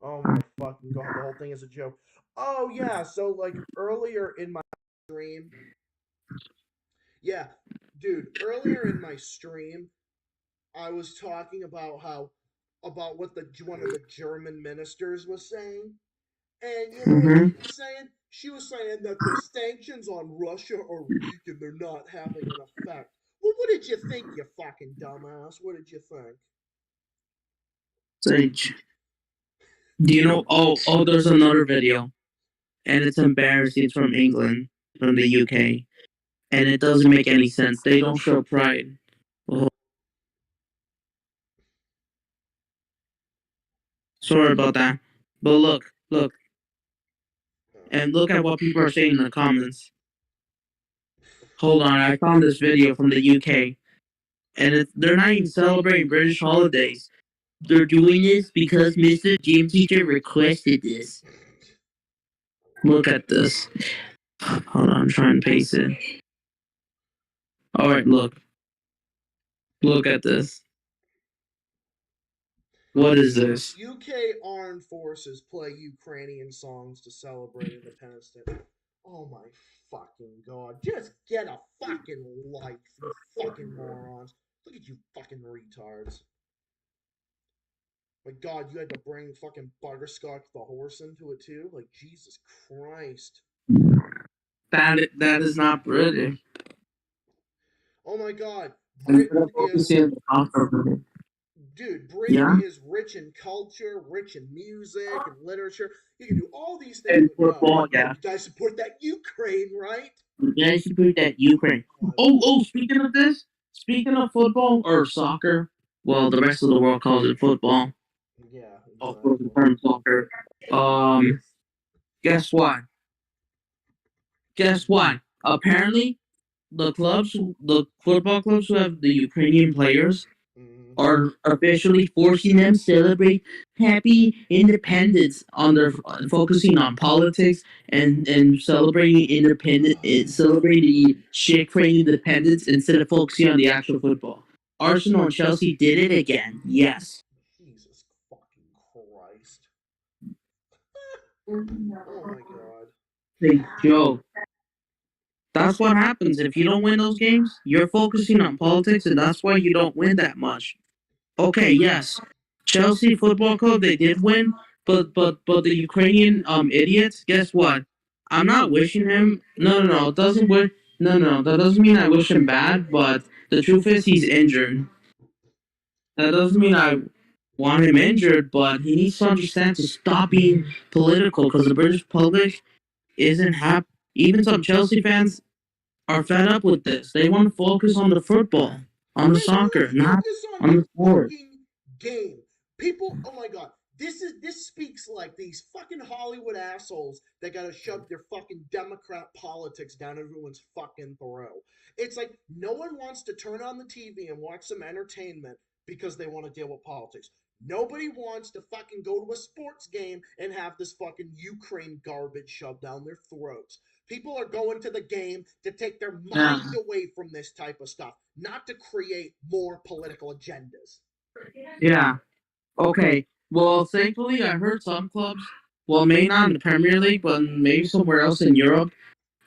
Oh my fucking god, the whole thing is a joke. Oh yeah, so like earlier in my stream. Yeah, dude, earlier in my stream, I was talking about about what one of the German ministers was saying. And you know what she was saying? She was saying that the sanctions on Russia are weak and they're not having an effect. Well, what did you think, you fucking dumbass? What did you think?
Sage. Do you know? Oh, there's another video, and it's embarrassing. It's from England, from the UK, and it doesn't make any sense. They don't show pride. Oh. Sorry about that, but look, and look at what people are saying in the comments. Hold on, I found this video from the UK, and they're not even celebrating British holidays. They're doing this because Mr. Gym Teacher requested this. Look at this. Hold on, I'm trying to paste it. All right, look. Look at this. What is this?
UK armed forces play Ukrainian songs to celebrate Independence Day. Oh my fucking god. Just get a fucking life, you fucking morons. Look at you fucking retards. My god, you had to bring fucking Butterscotch the horse into it too? Like, Jesus Christ.
That is not British.
Oh my god.
Instead
Britain
of
is
focusing on the controversy.
Dude, Britain
Yeah.
is rich in culture, rich in music and literature. You can do all these things,
And
but
football,
no,
yeah.
you guys support that Ukraine, right?
Yeah, support that Ukraine. Speaking of this, speaking of football or soccer, well, the rest of the world calls it football.
Yeah,
Of course, the
exactly.
term soccer. Guess what? Guess what? Apparently, the football clubs who have the Ukrainian players
Mhm.
are officially forcing them to celebrate happy independence on their focusing on politics and celebrating celebrating Ukrainian independence instead of focusing on the actual football. Arsenal and Chelsea did it again. Yes.
Jesus fucking Christ. Oh my god.
They joke. That's what happens if you don't win those games. You're focusing on politics, and that's why you don't win that much. Okay, yes, Chelsea Football Club they did win, but the Ukrainian idiots. Guess what? I'm not wishing him. No. It doesn't wish. No. That doesn't mean I wish him bad. But the truth is he's injured. That doesn't mean I want him injured. But he needs to understand to stop being political because the British public isn't happy. Even some Chelsea fans are fed up with this. They want to focus on the football, on the
They want
soccer,
to
not
focus on
on
the
the sport.
fucking game. People, oh my god. This speaks like these fucking Hollywood assholes that gotta shove their fucking Democrat politics down everyone's fucking throat. It's like no one wants to turn on the TV and watch some entertainment because they want to deal with politics. Nobody wants to fucking go to a sports game and have this fucking Ukraine garbage shoved down their throats. People are going to the game to take their
Yeah.
mind away from this type of stuff, not to create more political agendas.
Yeah. Okay. Well, thankfully, I heard some clubs. Well, maybe not in the Premier League, but maybe somewhere else in Europe.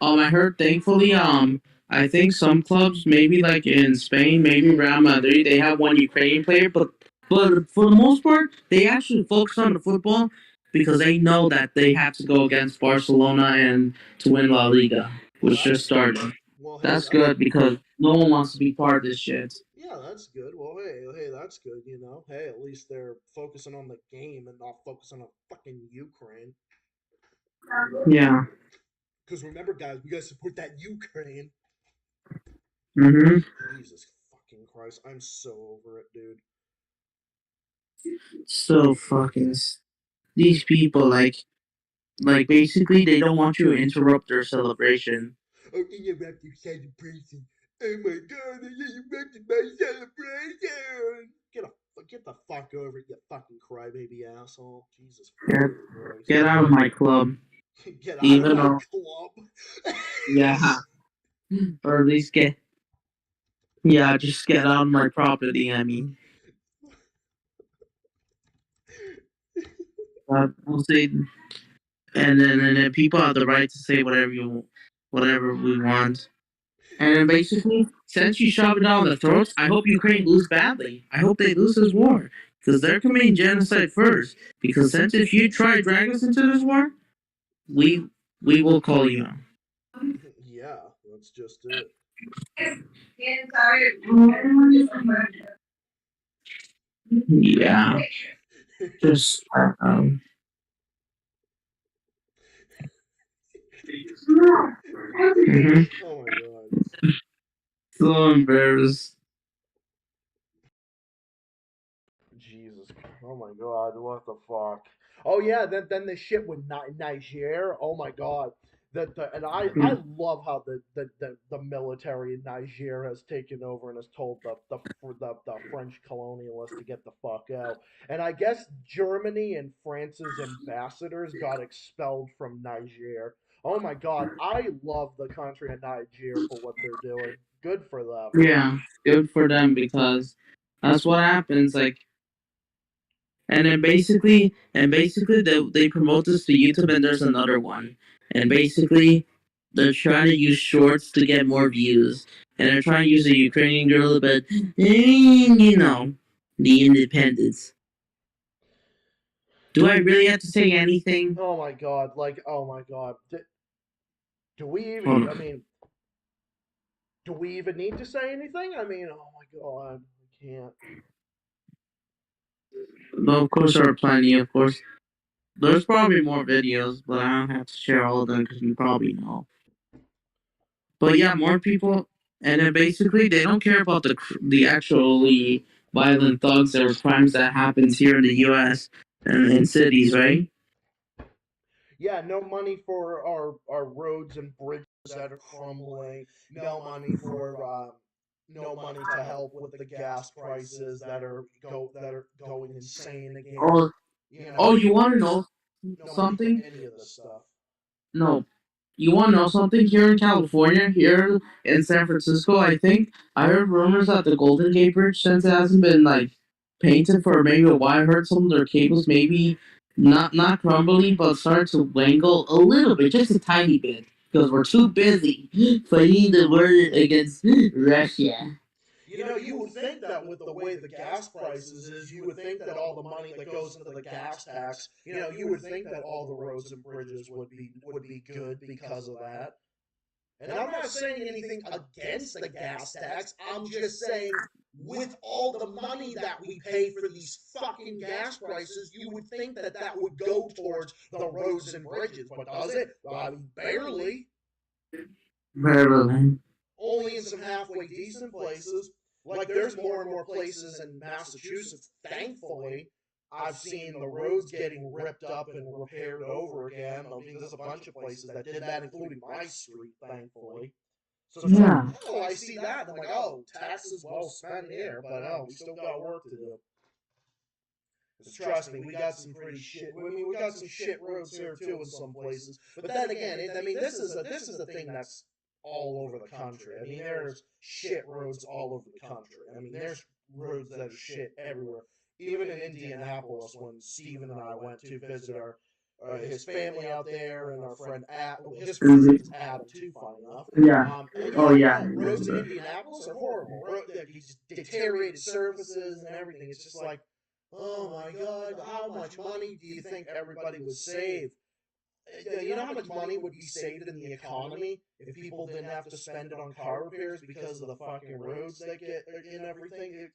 I heard thankfully, I think some clubs, maybe like in Spain, maybe Real Madrid, they have one Ukrainian player, but for the most part, they actually focus on the football because they know that they have to go against Barcelona and to win La Liga,
Well,
which
that's
just started.
well. Hey,
That's
that's
good because no one wants to be part of this shit.
yeah, that's good. Well, hey, that's good. You know, hey, at least they're focusing on the game and not focusing on fucking Ukraine.
Yeah.
Because remember, guys, we gotta support that Ukraine.
Mhm.
Jesus fucking Christ, I'm so over it, dude.
So fucking these people like basically they don't want you to interrupt their celebration.
Oh, interrupt your celebration. Oh my god, I interrupted my celebration. Get the fuck over it, you fucking crybaby asshole. Jesus
Get,
fucking Christ.
get out of my club.
Get out of
Even
my
though
club.
yeah, or at least just get out of my property. I mean, we'll say, and then people have the right to say whatever we want. And then basically, since you shove it down the throats, I hope Ukraine lose badly. I hope they lose this war because they're committing genocide first. Because since if you try to drag us into this war, we we will call you out.
Yeah, that's just it.
Yeah, just mhm.
Oh my god.
So embarrassed.
Jesus. Oh my god, what the fuck? Oh yeah, then the shit with Niger. Oh my god. And I love how the military in Niger has taken over and has told the French colonialists to get the fuck out. And I guess Germany and France's ambassadors got expelled from Niger. Oh my God, I love the country of Niger for what they're doing. Good for them.
Yeah, good for them because that's what happens. Like, and basically they promote this to YouTube, and there's another one, and basically they're trying to use shorts to get more views, and they're trying to use a Ukrainian girl, but the independence. Do I really have to say anything?
Oh my God, oh my God. Do we
Hold
even? I
on.
mean, do we even need to say anything? I mean, oh my God, I can't.
No, of course there are plenty. Of course, there's probably more videos, but I don't have to share all of them because you probably know. But yeah, more people, and then basically they don't care about the actually violent thugs or crimes that happens here in the U.S. and in cities, right?
Yeah, no money for our roads and bridges that are crumbling. No money to help with the gas prices that are going insane again.
Oh,
You
oh,
know,
you want to know
no money for
something?
any of this stuff.
No, you want to know something? Here in California, here in San Francisco, I think I heard rumors that the Golden Gate Bridge, since it hasn't been like painted for maybe a while, I heard some of their cables maybe not crumbly, but start to wangle a little bit, just a tiny bit, because we're too busy fighting the war against Russia.
You would think that with the way the gas prices is, you would think that all the money that goes into the gas tax, you would think that all the roads and bridges would be good because of that. And I'm not saying anything against the gas tax. I'm just saying, with all the money that we pay for these fucking gas prices, you would think that that would go towards the roads and bridges. But does it? I mean, barely.
Maryland.
Only in some halfway decent places. Like, there's more and more places in Massachusetts, thankfully. I've seen the roads getting ripped up and repaired over again. I mean, there's a bunch of places that did that, including my street, thankfully. So it's like,
Yeah.
oh, I see that. And I'm like, oh, taxes well spent here, but oh, we still got work to do. Because trust me, we got some pretty shit. I mean, we got some shit roads here too in some places. But then again, this is a thing that's all over the country. I mean, there's shit roads all over the country. I mean, there's roads that are shit everywhere. Even in Indianapolis, when Steven and I went to visit his family out there, and our friend his friend's name is Adam too, funny enough.
Yeah.
And
Oh
yeah,
yeah. I
no, roads in
remember.
Indianapolis are horrible. Deteriorated surfaces and everything. It's just like, oh my God, how much money do you think everybody would save? You know how much money would be saved in the economy if people didn't have to spend it on car repairs because of the fucking roads they get and everything?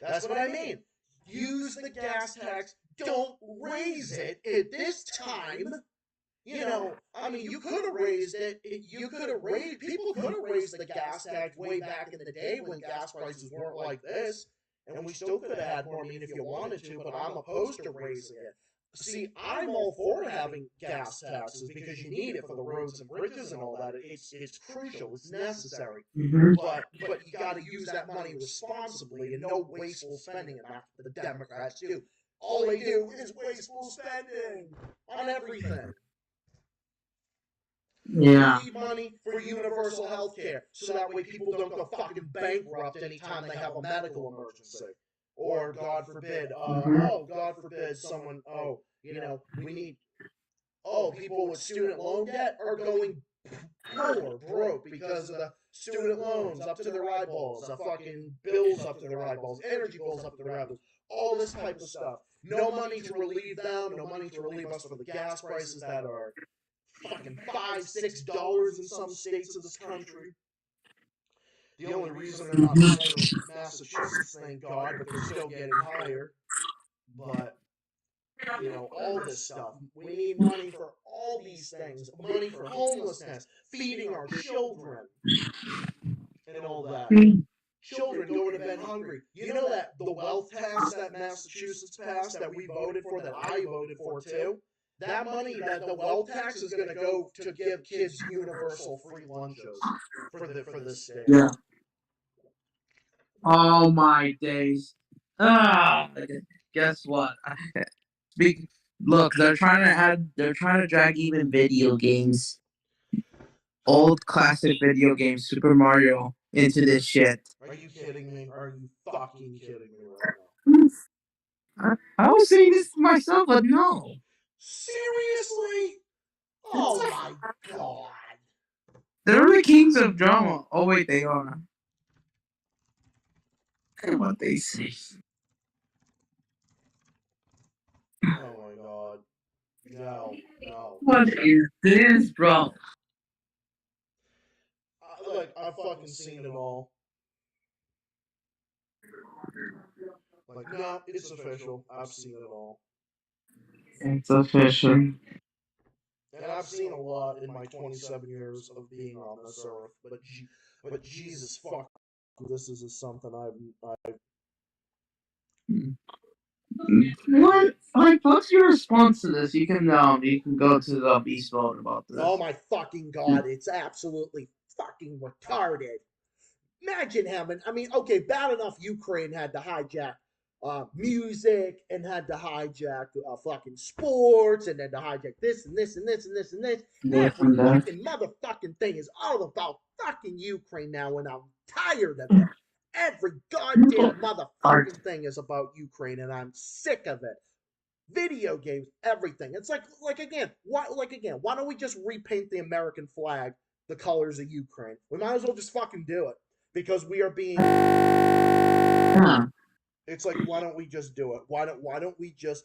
That's what I mean. Use the gas tax. Don't raise it at this time. I mean, you could have raised it. People could have raised the gas tax way back in the day when gas prices weren't like this, and we still could have had more. I mean, if you wanted to, but I'm opposed to raising it. See, I'm all for having gas taxes because you need it for the roads and bridges and all that. It's crucial. It's necessary.
Mhm.
But you got to use that money responsibly and no wasteful spending. And that's what the Democrats do. All they do is wasteful spending on everything. We
Yeah.
need money for universal health care so that way people don't go fucking bankrupt anytime they have a medical emergency. Or,
Mhm.
God forbid someone, we need, people with student loan debt are going poor, broke because of the student loans up to their eyeballs, the fucking bills up to their eyeballs, energy bills up to their eyeballs, all this type of stuff. No money to relieve them, no money to relieve us for the gas prices that are fucking $5, $6 in some states of this country. The only reason they're not higher in Massachusetts, thank God, but they're still getting higher. But all this stuff. We need money for all these things. Money for homelessness, feeding our children, and all that. Children going to bed hungry. You know that the wealth tax that Massachusetts passed that we voted for, that I voted for too? that money, that the wealth tax is going to go to give kids universal free lunches for this state.
Yeah. Oh my days. Ah, guess what? Look, they're trying to drag even video games, old classic video games, Super Mario, into this shit.
Are you kidding me? Are you fucking kidding me right now?
I was saying this to myself, but no.
Seriously? Oh my god.
They're the kings of drama. Oh wait, they are. Look at what they say.
Oh my god. No.
What is this, bro?
Look, I've fucking seen it all. Like, no, it's official. I've seen it all.
It's official.
And I've seen a lot in my 27 years of being on this earth. But Jesus fuck, this is something I've
What? Like, what's your response to this? You can go to the beast mode about this.
Oh my fucking god, it's absolutely fucking retarded. Imagine having, I mean, okay, bad enough Ukraine had to hijack music and had to hijack fucking sports and then to hijack this and this and this and this and this. Every fucking motherfucking thing is all about fucking Ukraine now, and I'm tired of it. Every goddamn motherfucking thing is about Ukraine, and I'm sick of it. Video games, everything. It's like again, why don't we just repaint the American flag the colors of Ukraine? We might as well just fucking do it because we are being. It's like, why don't we just do it? Why don't we just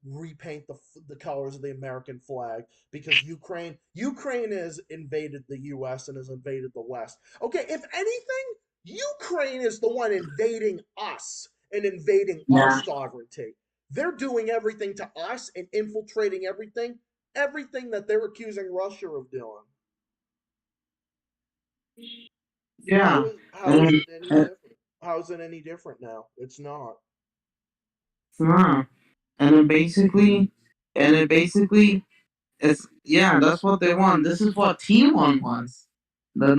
repaint the colors of the American flag? Because Ukraine has invaded the U.S. and has invaded the West. Okay, if anything, Ukraine is the one invading us and invading our sovereignty. They're doing everything to us and infiltrating everything that they're accusing Russia of doing.
Yeah.
How is it any different now? It's not.
It's not. And it basically, it's that's what they want. This is what Team One wants. The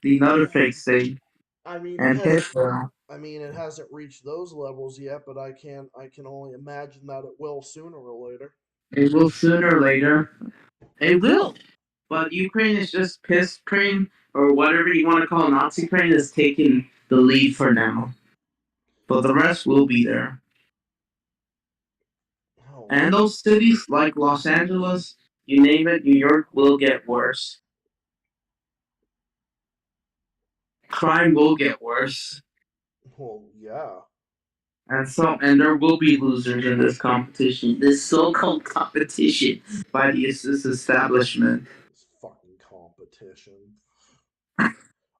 another fake state.
I mean,
And
it hasn't reached those levels yet, but I can only imagine that it will sooner or later.
It will sooner or later. It will. But Ukraine is just piss Ukraine, or whatever you want to call Nazi Ukraine, is taking the lead for now. But the rest will be there.
Oh.
And those cities like Los Angeles, you name it, New York will get worse. Crime will get worse.
Well, yeah.
And there will be losers in this competition. This so-called competition by this establishment.
This fucking competition.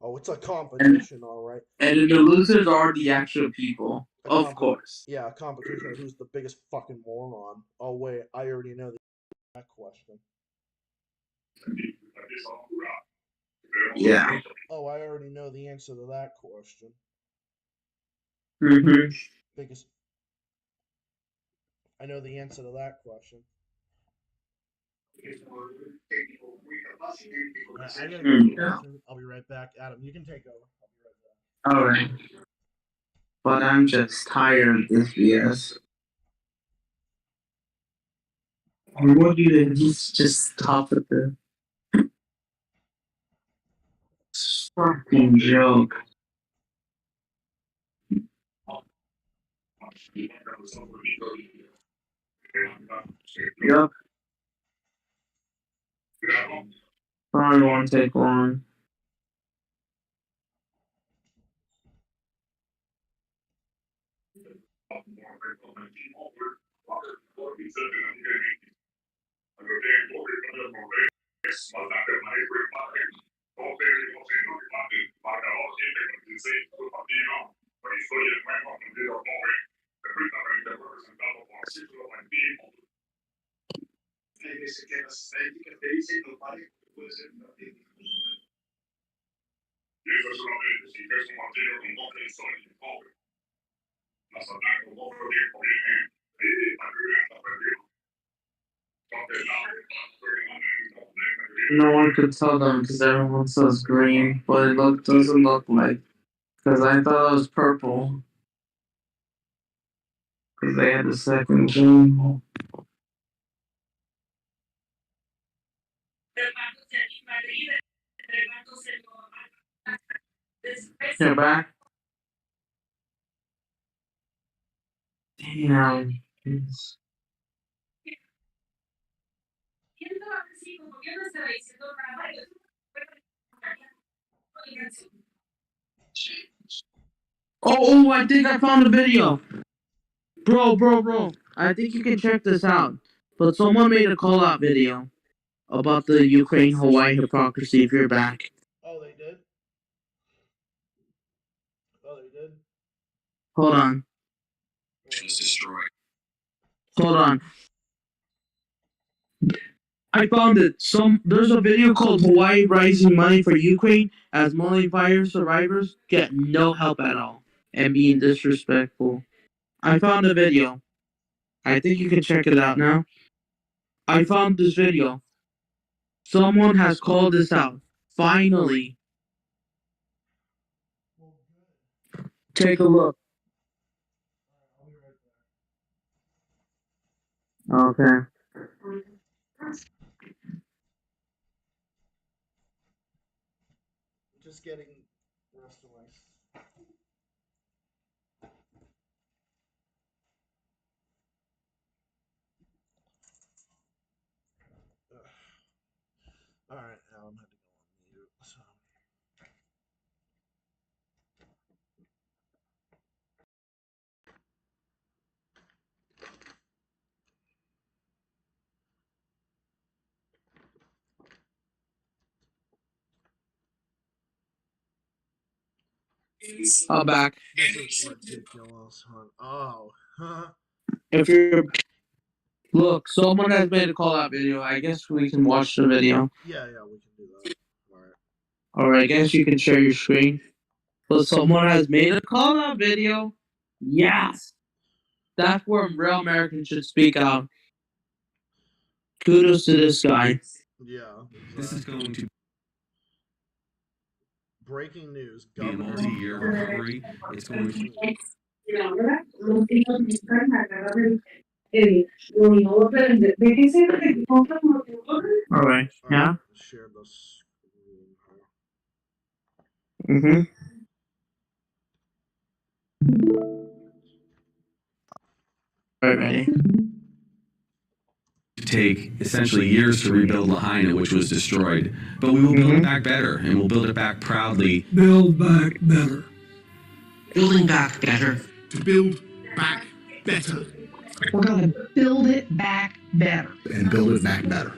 Oh, it's a competition, all right.
And the losers are the actual people, of course.
Yeah, a competition of who's the biggest fucking moron. Oh wait, I already know that question.
Yeah.
Oh, I already know the answer to that question. Biggest. I know the answer to that question. I gotta go. I'll be right back. Adam, you can take over. I'll be right back.
Alright. But I'm just tired of this BS. I want you to just stop with the fucking joke. Yup. Probably won't take long. No one could tell them because everyone says green, but it doesn't look like. Because I thought it was purple. Because they had the second green. You're back? Damn. Oh, I think I found a video. Bro. I think you can check this out. But someone made a call out video about the Ukraine Hawaii hypocrisy if you're back.
Oh, they did? Oh, they did?
Hold on.
Destroyed.
Hold on. I found it. There's a video called Hawaii Rising Money for Ukraine as Molly fire survivors get no help at all and being disrespectful. I found a video. I think you can check it out now. I found this video. Someone has called this out. Finally. Take a look. Okay.
Just getting rest away. Alright, Alan had to go on mute. So.
I'm back.
This is ridiculous. Oh.
If you're look, someone has made a call out video. I guess we can watch the video.
Yeah, we can do that. Alright.
Alright, I guess you can share your screen. But someone has made a call out video. Yes. That's where real Americans should speak out. Kudos to this guy.
Yeah. Exactly.
This is going to
breaking news.
be a multi-year recovery. It's going to
Alright, yeah?
Share the screen.
Mm-hmm. Alright, ready?
take essentially years to rebuild Lahaina, which was destroyed. But we will build it back better, and we'll build it back proudly.
Build back better.
Building back better.
To build back better.
We're going to build it back better.
And build it back better.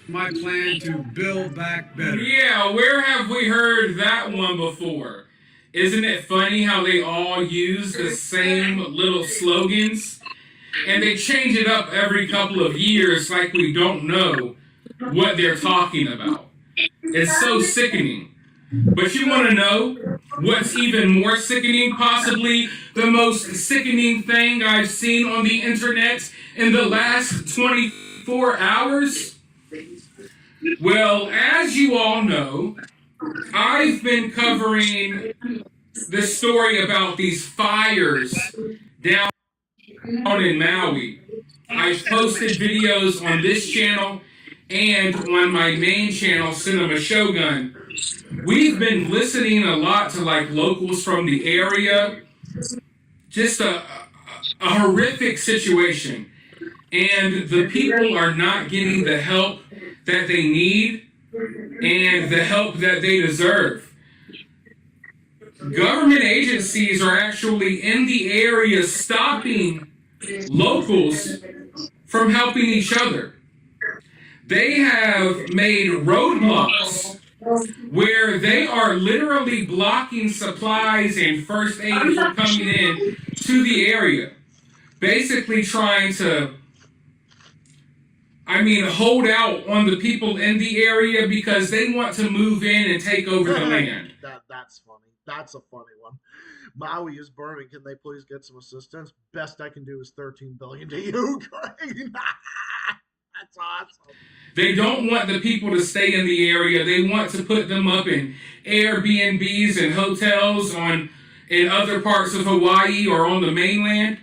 My plan to build back better.
Yeah, where have we heard that one before? Isn't it funny how they all use the same little slogans? And they change it up every couple of years like we don't know what they're talking about. It's so sickening. But you want to know what's even more sickening? Possibly the most sickening thing I've seen on the internet in the last 24 hours? Well, as you all know, I've been covering the story about these fires down in Maui. I've posted videos on this channel and on my main channel, Cinema Shogun. We've been listening a lot to like locals from the area. Just a horrific situation. And the people are not getting the help that they need and the help that they deserve. Government agencies are actually in the area stopping locals from helping each other. They have made roadblocks where they are literally blocking supplies and first aid from coming in to the area. Basically trying to, hold out on the people in the area because they want to move in and take over the land.
That's funny. That's a funny one. Maui is burning. Can they please get some assistance? Best I can do is $13 billion to Ukraine. That's
They don't want the people to stay in the area. They want to put them up in Airbnbs and hotels in other parts of Hawaii or on the mainland,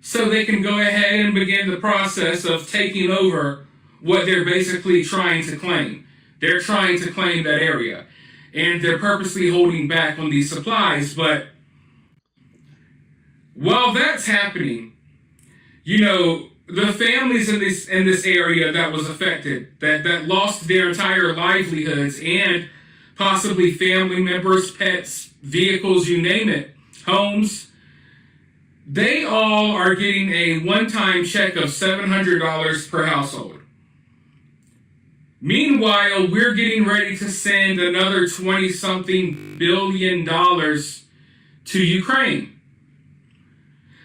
so they can go ahead and begin the process of taking over what they're basically trying to claim. They're trying to claim that area, and they're purposely holding back on these supplies. But while that's happening, the families in this area that was affected, that lost their entire livelihoods and possibly family members, pets, vehicles, you name it, homes, they all are getting a one-time check of $700 per household. Meanwhile, we're getting ready to send another 20-something billion to Ukraine.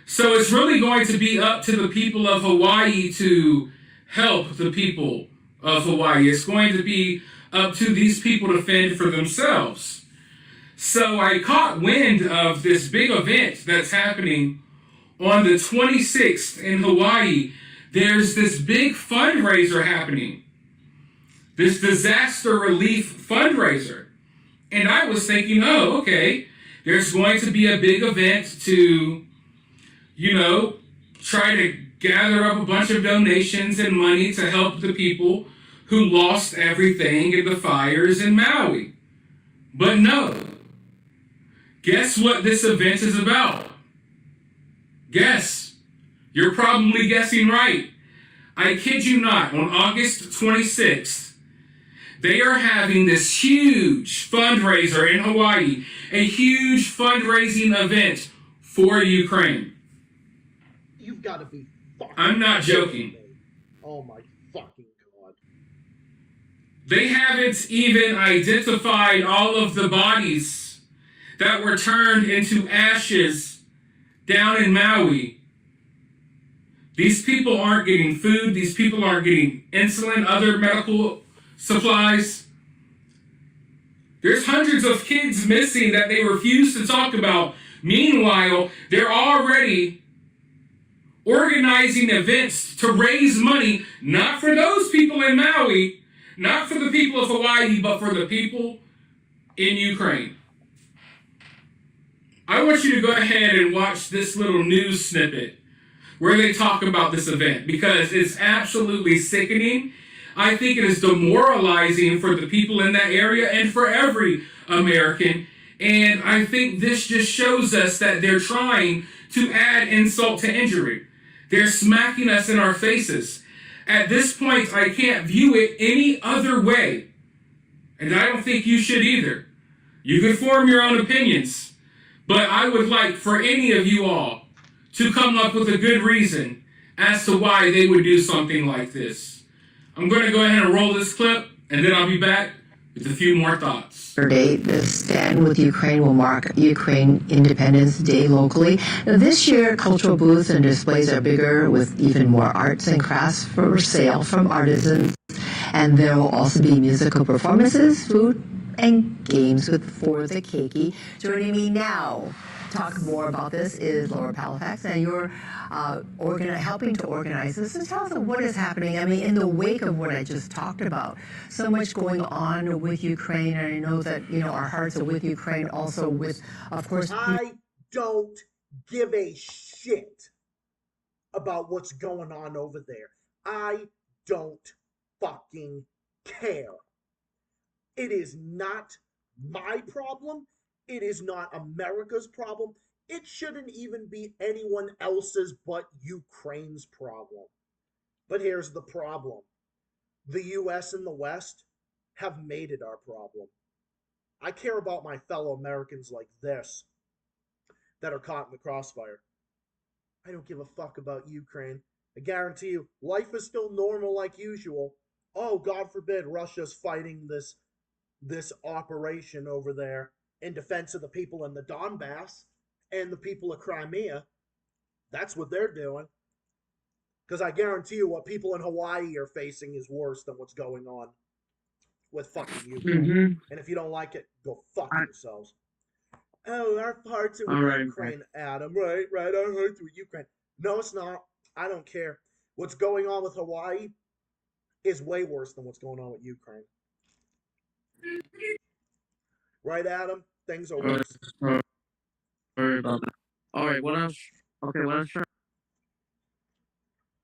So it's really going to be up to the people of Hawaii to help the people of Hawaii. It's going to be up to these people to fend for themselves. So I caught wind of this big event that's happening on the 26th in Hawaii. There's this big fundraiser happening, this disaster relief fundraiser. And I was thinking, oh, okay, there's going to be a big event to try to gather up a bunch of donations and money to help the people who lost everything in the fires in Maui. But no. Guess what this event is about? Guess. You're probably guessing right. I kid you not, on August 26th, they are having this huge fundraiser in Hawaii, a huge fundraising event for Ukraine.
You've got to be fucking...
I'm not joking.
Oh my fucking God.
They haven't even identified all of the bodies that were turned into ashes down in Maui. These people aren't getting food. These people aren't getting insulin, other medical supplies. There's hundreds of kids missing that they refuse to talk about. Meanwhile, they're already organizing events to raise money, not for those people in Maui, not for the people of Hawaii, but for the people in Ukraine. I want you to go ahead and watch this little news snippet where they talk about this event, because it's absolutely sickening. I think it is demoralizing for the people in that area and for every American. And I think this just shows us that they're trying to add insult to injury. They're smacking us in our faces. At this point, I can't view it any other way. And I don't think you should either. You can form your own opinions. But I would like for any of you all to come up with a good reason as to why they would do something like this. I'm going to go ahead and roll this clip, and then I'll be back with a few more thoughts.
Saturday, the Stand with Ukraine will mark Ukraine Independence Day locally. Now, this year, cultural booths and displays are bigger, with even more arts and crafts for sale from artisans. And there will also be musical performances, food, and games for the keiki. Joining me now to talk more about this is Laura Palafax, and you're helping to organize this. So tell us what is happening. I mean, in the wake of what I just talked about, so much going on with Ukraine, and I know that our hearts are with Ukraine, also with, of course.
I don't give a shit about what's going on over there. I don't fucking care. It is not my problem. It is not America's problem. It shouldn't even be anyone else's but Ukraine's problem. But here's the problem. The US and the West have made it our problem. I care about my fellow Americans like this that are caught in the crossfire. I don't give a fuck about Ukraine. I guarantee you, life is still normal like usual. Oh, God forbid Russia's fighting this operation over there in defense of the people in the Donbass and the people of Crimea. That's what they're doing. Because I guarantee you what people in Hawaii are facing is worse than what's going on with fucking Ukraine.
Mm-hmm.
And if you don't like it, go fuck yourselves. Oh, our hearts are with Ukraine, Adam. Right, our hearts with Ukraine. No, it's not. I don't care. What's going on with Hawaii is way worse than what's going on with Ukraine. Right, Adam? Things are worse.
Sorry about that. All right, what else? Okay, what else?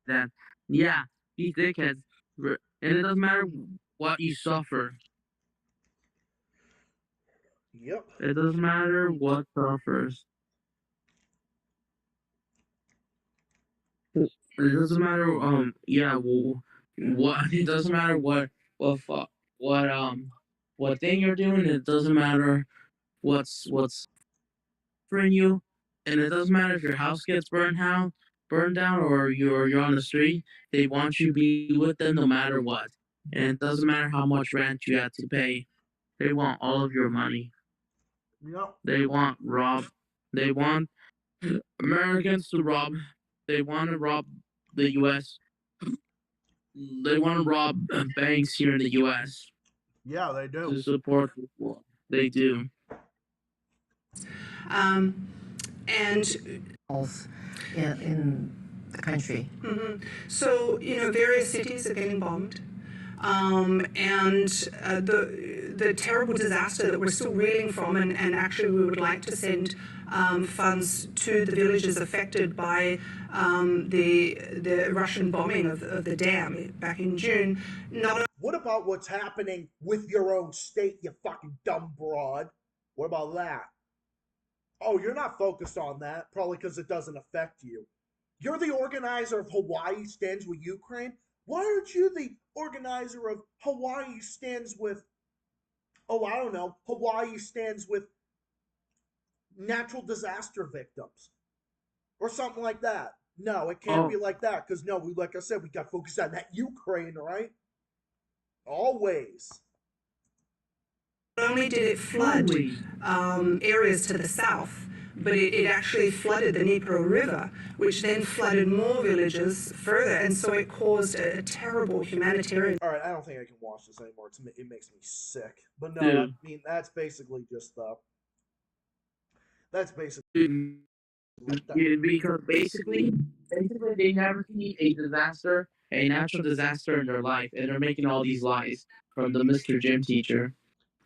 That yeah, these dickheads, and it doesn't matter what you suffer.
Yep.
It doesn't matter what suffers. It doesn't matter. Yeah. Well, what? It doesn't matter what thing you're doing. It doesn't matter what's for you, and it doesn't matter if your house gets burned down, or you're on the street. They want you to be with them no matter what, and it doesn't matter how much rent you have to pay. They want all of your money.
Yep.
They want They want Americans to rob. They want to rob the U.S. They want to rob banks here in the U.S.
Yeah, they do.
To support the war. They do.
And
in the country.
so, various cities are getting bombed. And the terrible disaster that we're still reeling from, and actually we would like to send funds to the villages affected by the Russian bombing of the dam back in June.
What about what's happening with your own state, you fucking dumb broad? What about that? Oh, you're not focused on that, probably because it doesn't affect you. You're the organizer of Hawaii Stands with Ukraine. Why aren't you the organizer of Hawaii Stands with, I don't know, Hawaii Stands with natural disaster victims? Or something like that. No, it can't be like that, because no, like I said, we got focused on that Ukraine, right? Always.
Not only did it flood areas to the south, but it actually flooded the Dnieper River, which then flooded more villages further, and so it caused a terrible humanitarian.
All right, I don't think I can watch this anymore. It makes me sick. But no,
Dude.
I mean that's basically just the. That's basically.
Because basically they never see a natural disaster in their life, and they're making all these lies from the Mr. Gym teacher.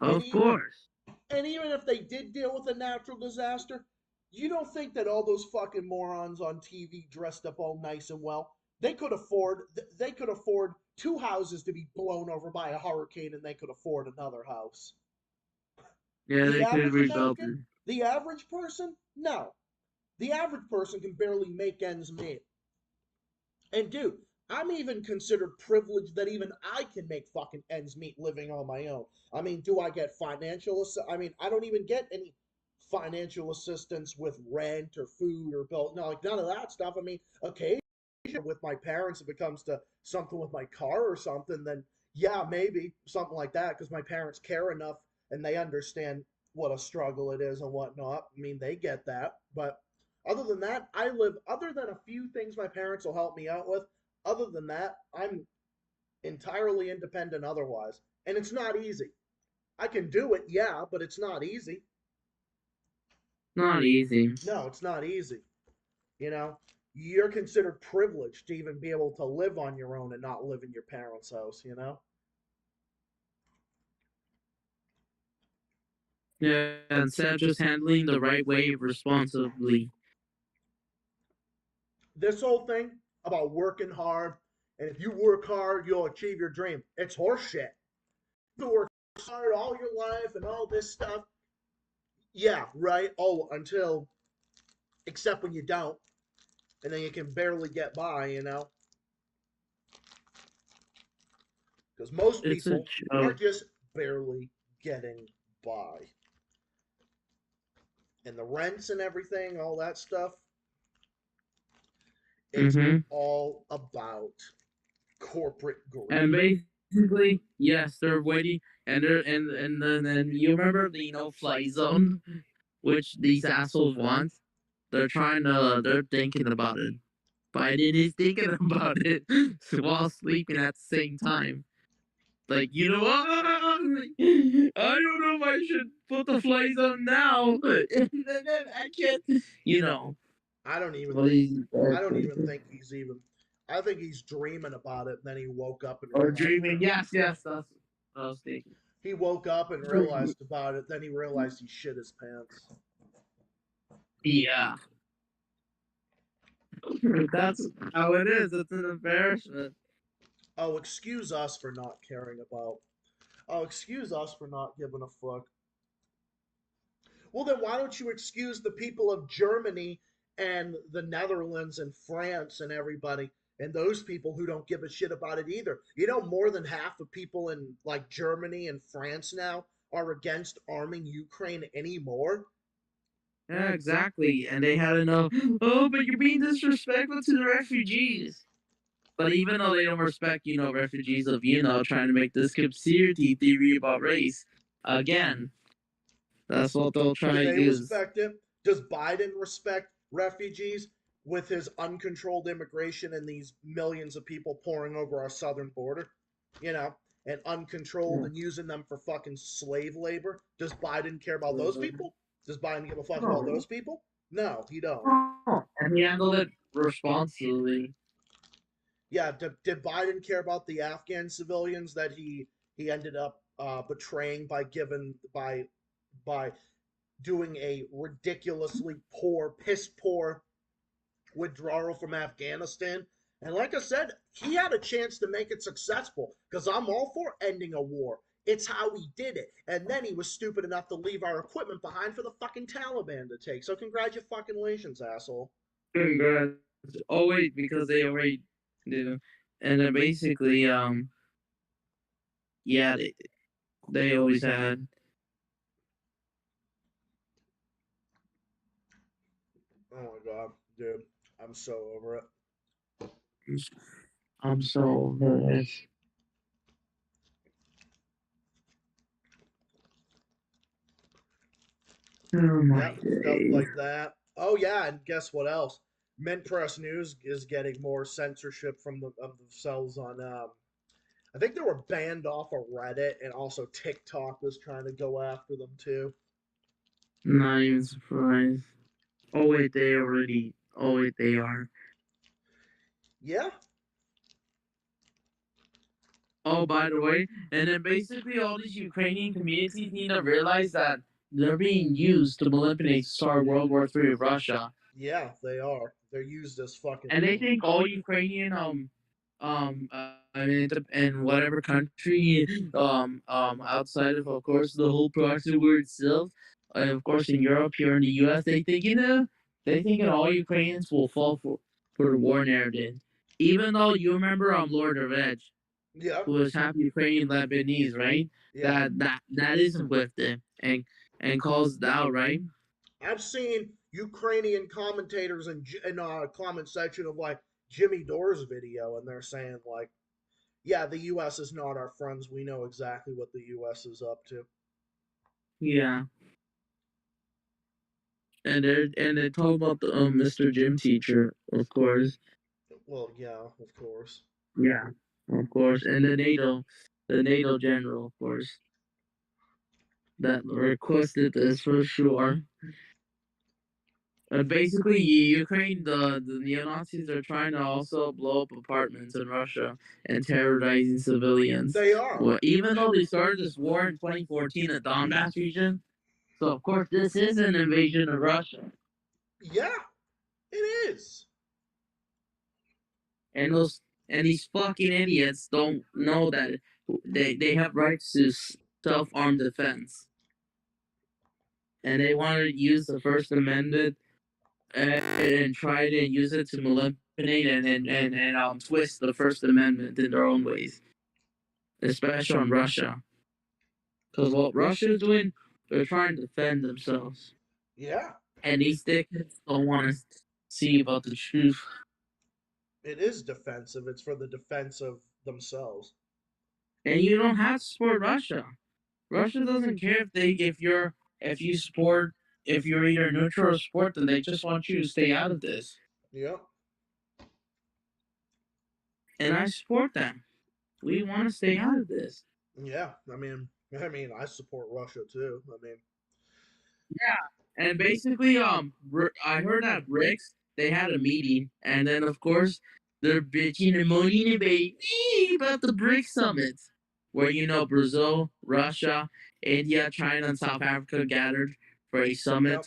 Of course.
And even if they did deal with a natural disaster, you don't think that all those fucking morons on TV dressed up all nice and well, they could afford 2 houses to be blown over by a hurricane, and they could afford another house.
Yeah,
The
they could
average
rebuild it.
American, the average person, no. The average person can barely make ends meet. And dude, I'm even considered privileged that even I can make fucking ends meet living on my own. I mean, do I get financial? I mean, I don't even get any financial assistance with rent or food or bill. No, like none of that stuff. I mean, occasionally with my parents, if it comes to something with my car or something, then yeah, maybe something like that, because my parents care enough and they understand what a struggle it is and whatnot. I mean, they get that, but other than that, other than a few things my parents will help me out with, other than that, I'm entirely independent otherwise. And it's not easy. I can do it, yeah, but it's not easy.
Not easy.
No, it's not easy. You're considered privileged to even be able to live on your own and not live in your parents' house,
Yeah, instead of just handling the right way responsibly.
This whole thing about working hard, and if you work hard, you'll achieve your dream. It's horseshit. You work hard all your life and all this stuff. Yeah, right. Oh, except when you don't, and then you can barely get by, because most people are just barely getting by. And the rents and everything, all that stuff, it's all about corporate greed.
And basically, yes, they're waiting, and then you remember the no-fly zone, which these assholes want. They're thinking about it. Biden is thinking about it while sleeping at the same time. Like, you know what? I don't know if I should put the fly zone now. I can't,
I don't even think he's even. I think he's dreaming about it, and then he woke up and
Or
realized.
dreaming. Yes, that's what I was thinking.
He woke up and realized about it. Then he realized he shit his pants.
Yeah. That's how it is. It's an embarrassment.
Oh, excuse us for not caring about. Oh, excuse us for not giving a fuck. Well, then why don't you excuse the people of Germany and the Netherlands and France and everybody and those people who don't give a shit about it either? You know, more than half of people in like Germany and France now are against arming Ukraine anymore.
Yeah, exactly. And they had to know, oh, but you're being disrespectful to the refugees. But even though they don't respect, refugees of, trying to make this conspiracy theory about race, again, that's what they'll
Do
try to
they
use.
respect it? Does Biden respect refugees with his uncontrolled immigration and these millions of people pouring over our southern border? You know, and uncontrolled and using them for fucking slave labor? Does Biden care about those people? Does Biden give a fuck about those people? No, he don't.
And he handled it responsibly.
Yeah, did Biden care about the Afghan civilians that he ended up betraying by by doing a ridiculously piss poor withdrawal from Afghanistan? And like I said, he had a chance to make it successful because I'm all for ending a war. It's how he did it. And then he was stupid enough to leave our equipment behind for the fucking Taliban to take. So congratulations, asshole.
Congrats. Oh, wait, because they already do. And then basically, yeah, they always had.
Oh my god, dude. I'm so over it.
I'm so over this. Oh my
Stuff
days.
like that. Oh yeah, and guess what else? Mint Press News is getting more censorship from of themselves on. I think they were banned off of Reddit, and also TikTok was trying to go after them too.
Not even surprised. Oh wait, they already. Oh wait, they are.
Yeah.
Oh, by the way, and then basically all these Ukrainian communities need to realize that they're being used to manipulate start World War III of Russia.
Yeah, they are. They're used as fucking.
And they think all Ukrainian I mean in whatever country outside of course the whole proxy war itself, of course in Europe here in the US they think that all Ukrainians will fall for the war narrative. Even though you remember Lord of Edge,
Yeah.
who was half Ukrainian Lebanese, right?
Yeah.
That isn't with them and calls it out, right?
I've seen Ukrainian commentators in comment section of like Jimmy Dore's video, and they're saying like, yeah, the U.S. is not our friends. We know exactly what the U.S. is up to.
Yeah. And they talk about the Mr. Gym teacher, of course.
Well, yeah, of course.
Yeah, of course, and the NATO general, of course, that requested this for sure. Basically, Ukraine, the neo Nazis are trying to also blow up apartments in Russia and terrorizing civilians.
They are.
Well, even though they started this war in 2014 in the Donbass region, so of course this is an invasion of Russia.
Yeah, it is.
And these fucking idiots don't know that they have rights to self-armed defense, and they want to use the First Amendment and try to use it to manipulate and twist the First Amendment in their own ways, especially on Russia. Because what Russia is doing, they're trying to defend themselves.
Yeah.
And these dickheads don't want to see about the truth.
It is defensive. It's for the defense of themselves.
And you don't have to support Russia. Russia doesn't care if you're either neutral or support them. They just want you to stay out of this.
Yep.
And I support them. We want to stay out of this.
Yeah, I mean, I support Russia too. I mean,
yeah, and basically, I heard at BRICS they had a meeting, and then of course They're bitching and moaning about the BRICS summit, where Brazil, Russia, India, China, and South Africa gathered for a summit.
Yep.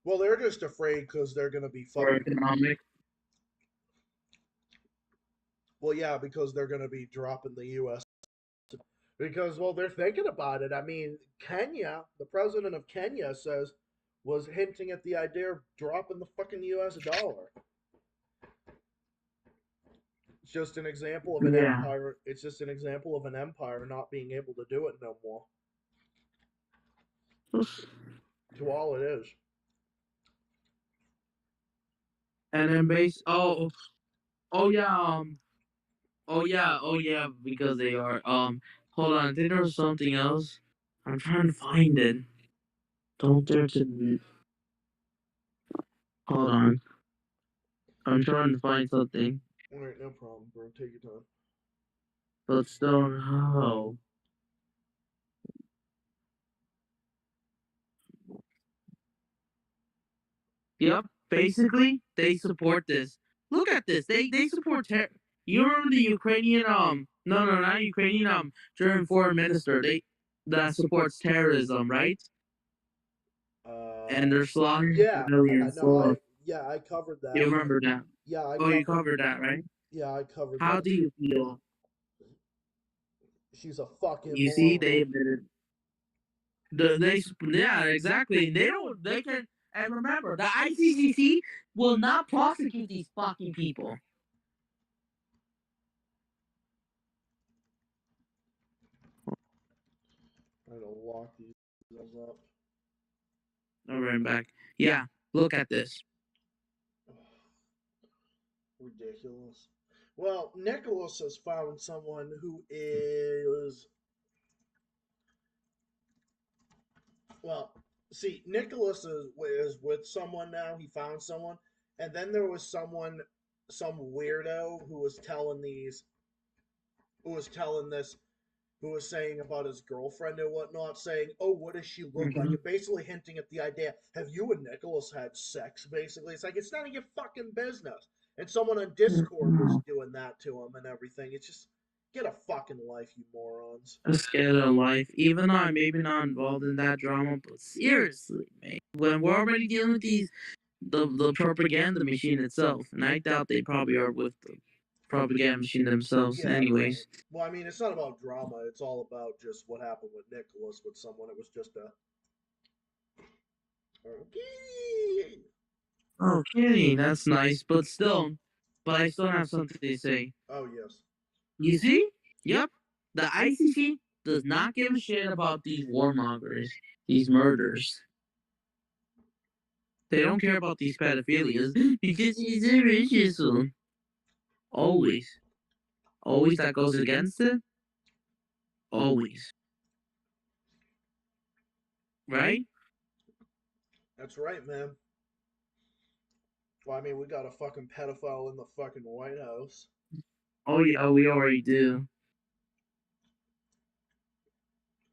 Well, they're just afraid because they're going to be
for economic.
Well, yeah, because they're going to be dropping the U.S. Because, well, they're thinking about it. I mean, Kenya, the president of Kenya was hinting at the idea of dropping the fucking U.S. dollar. It's just an example of an empire. It's just an example of an empire not being able to do it no more. To all it is.
And then oh yeah, because they are hold on, I think there was something else. I'm trying to find it. Don't dare to hold on. I'm trying to find something.
Alright, no problem, bro. Take your time.
But still no. Yep. Basically, they support this. Look at this. They support You remember the Ukrainian no not Ukrainian German foreign minister that supports terrorism, right? And they're slaughtering civilians.
I covered that.
You remember that?
Yeah,
you covered that, right?
Yeah, I covered
How
that.
do you feel?
She's a fucking
You see, they admitted. Yeah, exactly. They can, and remember, the ICCC will not prosecute these fucking people.
I'm gonna lock these up.
I'll be right back. Yeah, look at this.
Ridiculous. Well, Nicholas has found someone who is. Well, see, Nicholas is with someone now. He found someone. And then there was some weirdo who was telling this, who was saying about his girlfriend and whatnot, saying, "Oh, what does she look like?" And basically hinting at the idea, have you and Nicholas had sex? Basically, it's like it's none of your fucking business. And someone on Discord was doing that to him and everything. It's just get a fucking life, you morons.
Let's get a life. Even though I'm maybe not involved in that drama, but seriously, man, when we're already dealing with the propaganda machine itself, and I doubt they probably are with the propaganda machine themselves, anyways.
Right. Well, I mean, it's not about drama. It's all about just what happened with Nicholas with someone. It was just a.
Okay, that's nice, but I still have something to say.
Oh yes.
You see? Yep. The ICC does not give a shit about these warmongers, these murders. They don't care about these pedophilias because it's a racism. Always. Always that goes against it. Always. Right?
That's right, man. Well, I mean, we got a fucking pedophile in the fucking White House.
Oh yeah, we already do.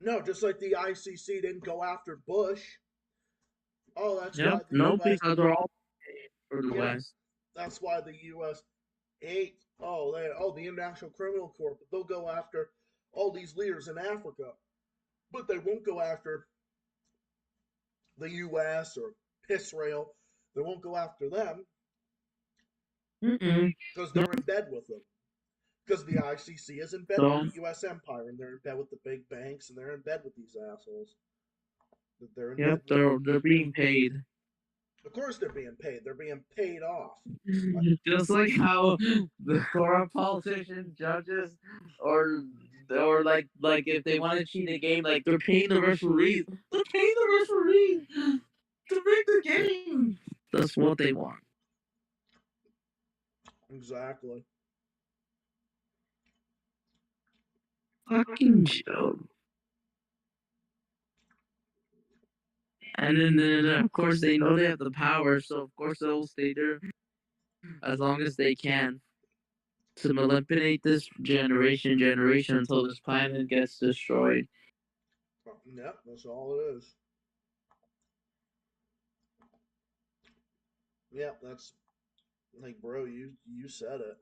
No, just like the ICC didn't go after Bush. Oh, that's
Yep.
why the
No,
US.
because they're all for the
Yeah,
West.
that's why the U.S. ate. The International Criminal Court, but they'll go after all these leaders in Africa, but they won't go after the U.S. or Israel. They won't go after them because they're in bed with them. Because the ICC is in bed with the U.S. empire, and they're in bed with the big banks, and they're in bed with these assholes. They're in bed with
they're being paid.
Of course, they're being paid. They're being paid off.
Just like how the corrupt politicians, judges, or like if they want to cheat a game, like they're paying the referees. They're paying the referees to rig the game. That's what they want.
Exactly.
Fucking joke. And then of course they know they have the power, so of course they'll stay there as long as they can to manipulate this generation until this planet gets destroyed.
Yep, that's all it is. Yep, that's like, bro, you said it.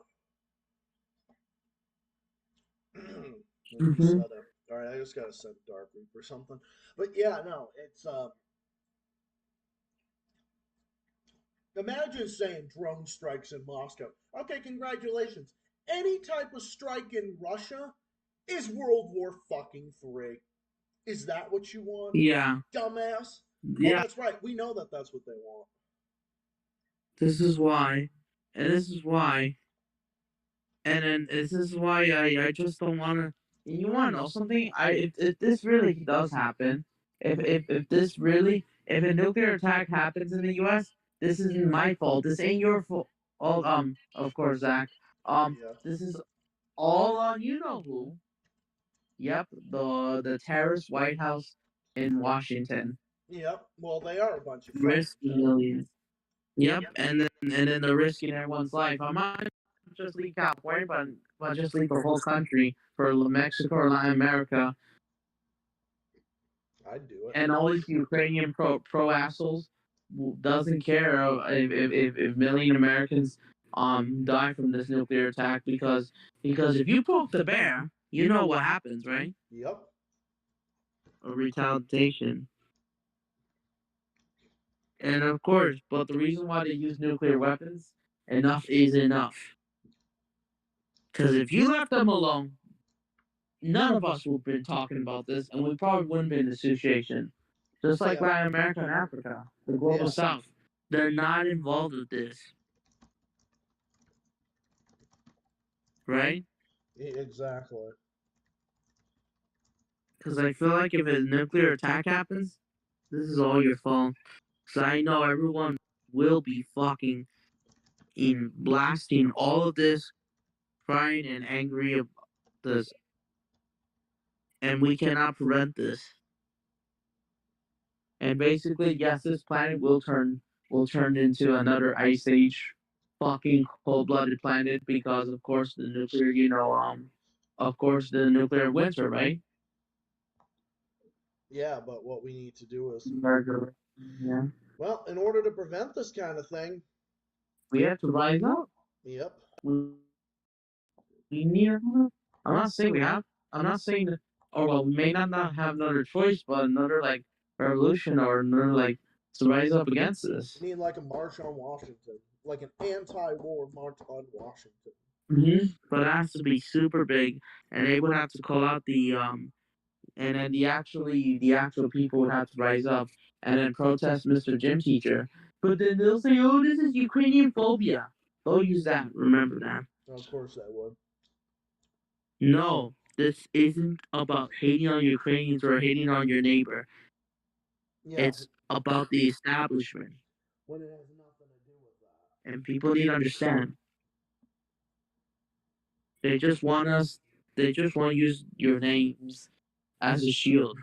When you said it. All right, I just gotta set Dark Reap or something. But yeah, no, it's imagine saying drone strikes in Moscow. Okay, congratulations. Any type of strike in Russia is World War fucking three. Is that what you want?
Yeah.
Dumbass.
Yeah.
Oh, that's right. We know that that's what they want.
This is why, and this is why, and then this is why I just don't want to. You want to know something? If this really does happen, if this really if a nuclear attack happens in the U.S., this isn't my fault. This ain't your fault. Oh, of course, Zach.
Yeah.
This is all on you know who. Yep, the terrorist White House in Washington.
Yep. Well, they are a bunch of fucking
Risking millions. Yep, and then they're risking everyone's life. I might just leave California, but just leave the whole country for Mexico or Latin America.
I'd do it.
And all these Ukrainian pro assholes doesn't care if million Americans die from this nuclear attack because if you poke the bear, you know what happens, right?
Yep.
A retaliation. And of course, but the reason why they use nuclear weapons, enough is enough. Because if you left them alone, none of us would have been talking about this, and we probably wouldn't be in this situation. Just like Latin America and Africa, the global South, they're not involved with this, right?
Exactly.
Because I feel like if a nuclear attack happens, this is all your fault. Because I know everyone will be fucking in blasting all of this, crying and angry about this, and we cannot prevent this. And basically, yes, this planet will turn into another ice age, fucking cold-blooded planet because of course the nuclear, of course the nuclear winter, right?
Yeah, but what we need to do is,
Yeah.
well, in order to prevent this kind of thing,
We have to rise up.
Yep.
We need. I'm not saying we have. I'm not saying that. Or well, we may not have another choice, but another like revolution or another like to rise up against this.
We need like a march on Washington, like an anti-war march on Washington.
But it has to be super big, and they would have to call out and then the actual people would have to rise up and then protest Mr. Gym Teacher. But then they'll say, "Oh, this is Ukrainian phobia." They'll use that. Remember that.
Of course they would.
No, this isn't about hating on Ukrainians or hating on your neighbor.
Yeah.
It's about the establishment.
When it has nothing to do with that.
And people need to understand. They just want to use your names as a shield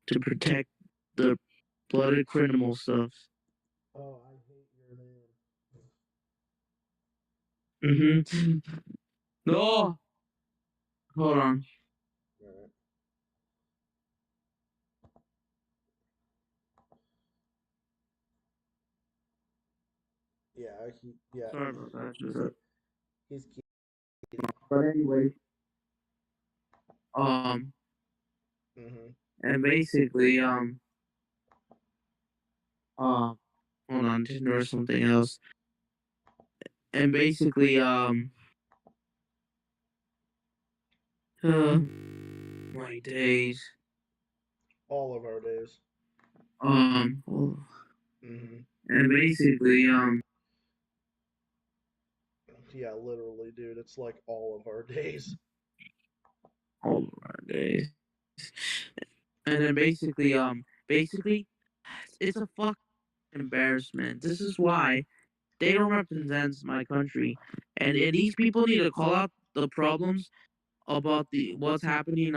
to protect the blooded criminal stuff.
Oh, I hate your name.
No. Hold on.
Alright. Yeah.
Sorry about that.
He's
But anyway, and basically, hold on, just noticed something else. And basically, my days.
All of our days.
And basically,
yeah, literally, dude, it's like all of our days.
All of our days. And then basically, it's a fucking embarrassment. This is why they don't represent my country, and these people need to call out the problems about what's happening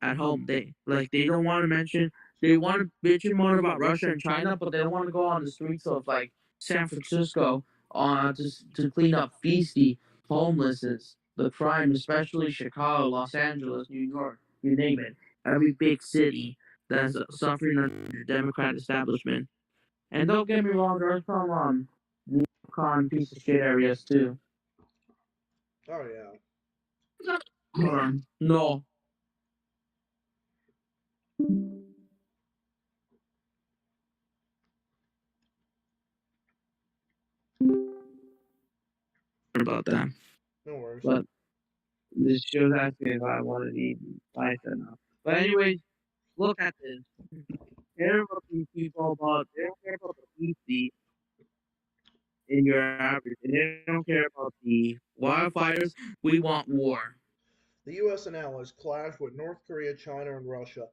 at home. They don't want to mention. They want to mention more about Russia and China, but they don't want to go on the streets of like San Francisco to clean up feisty homelessness, the crime, especially Chicago, Los Angeles, New York, you name it. Every big city that's suffering under the Democrat establishment. And don't get me wrong, there's some con piece of shit areas too.
Oh yeah.
No. About that.
No worries.
But this show's asking if I wanted to eat life or not. But anyways, look at this. Care about these people, but they don't care about the PC in your average, and they don't care about the wildfires. We want war.
The U.S. and allies clash with North Korea, China, and Russia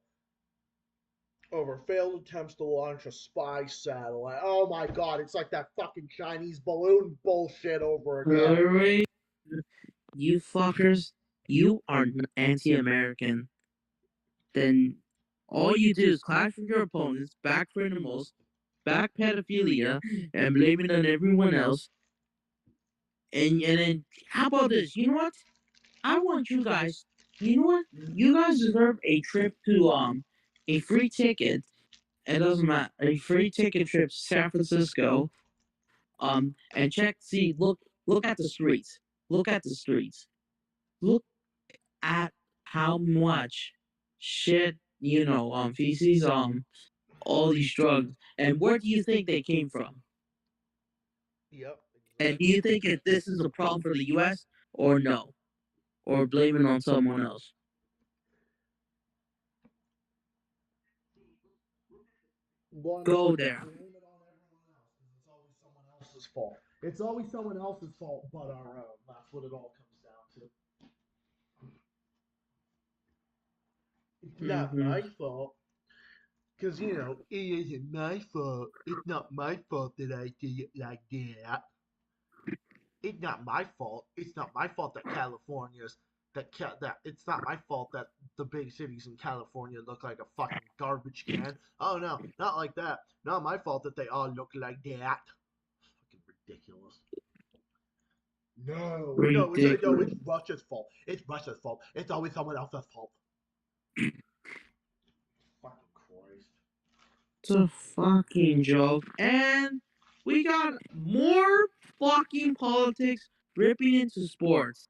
over failed attempts to launch a spy satellite. Oh my god, it's like that fucking Chinese balloon bullshit over again.
Hillary, you fuckers, you are anti-American. Then all you do is clash with your opponents, back criminals, back pedophilia, and blame it on everyone else. And then how about this? You know what? I want you guys. You know what? You guys deserve a trip to a free ticket. It doesn't matter. A free ticket trip to San Francisco. And look at the streets. Look at the streets. Look at how much shit, feces, all these drugs. And where do you think they came from?
Yep.
And do you think if this is a problem for the US or no? Or blame it on someone else? Go there.
Blame it on everyone else because it's always someone else's fault. It's always someone else's fault but our own. That's what it all comes down to. It's not my fault. Because, it isn't my fault. It's not my fault that I did it like that. It's not my fault. It's not my fault that it's not my fault that the big cities in California look like a fucking garbage can. Oh no, not like that. Not my fault that they all look like that. Fucking ridiculous. No, it's Russia's fault. It's Russia's fault. It's always someone else's fault. Fucking Christ.
It's a fucking joke. And we got more fucking politics ripping into sports.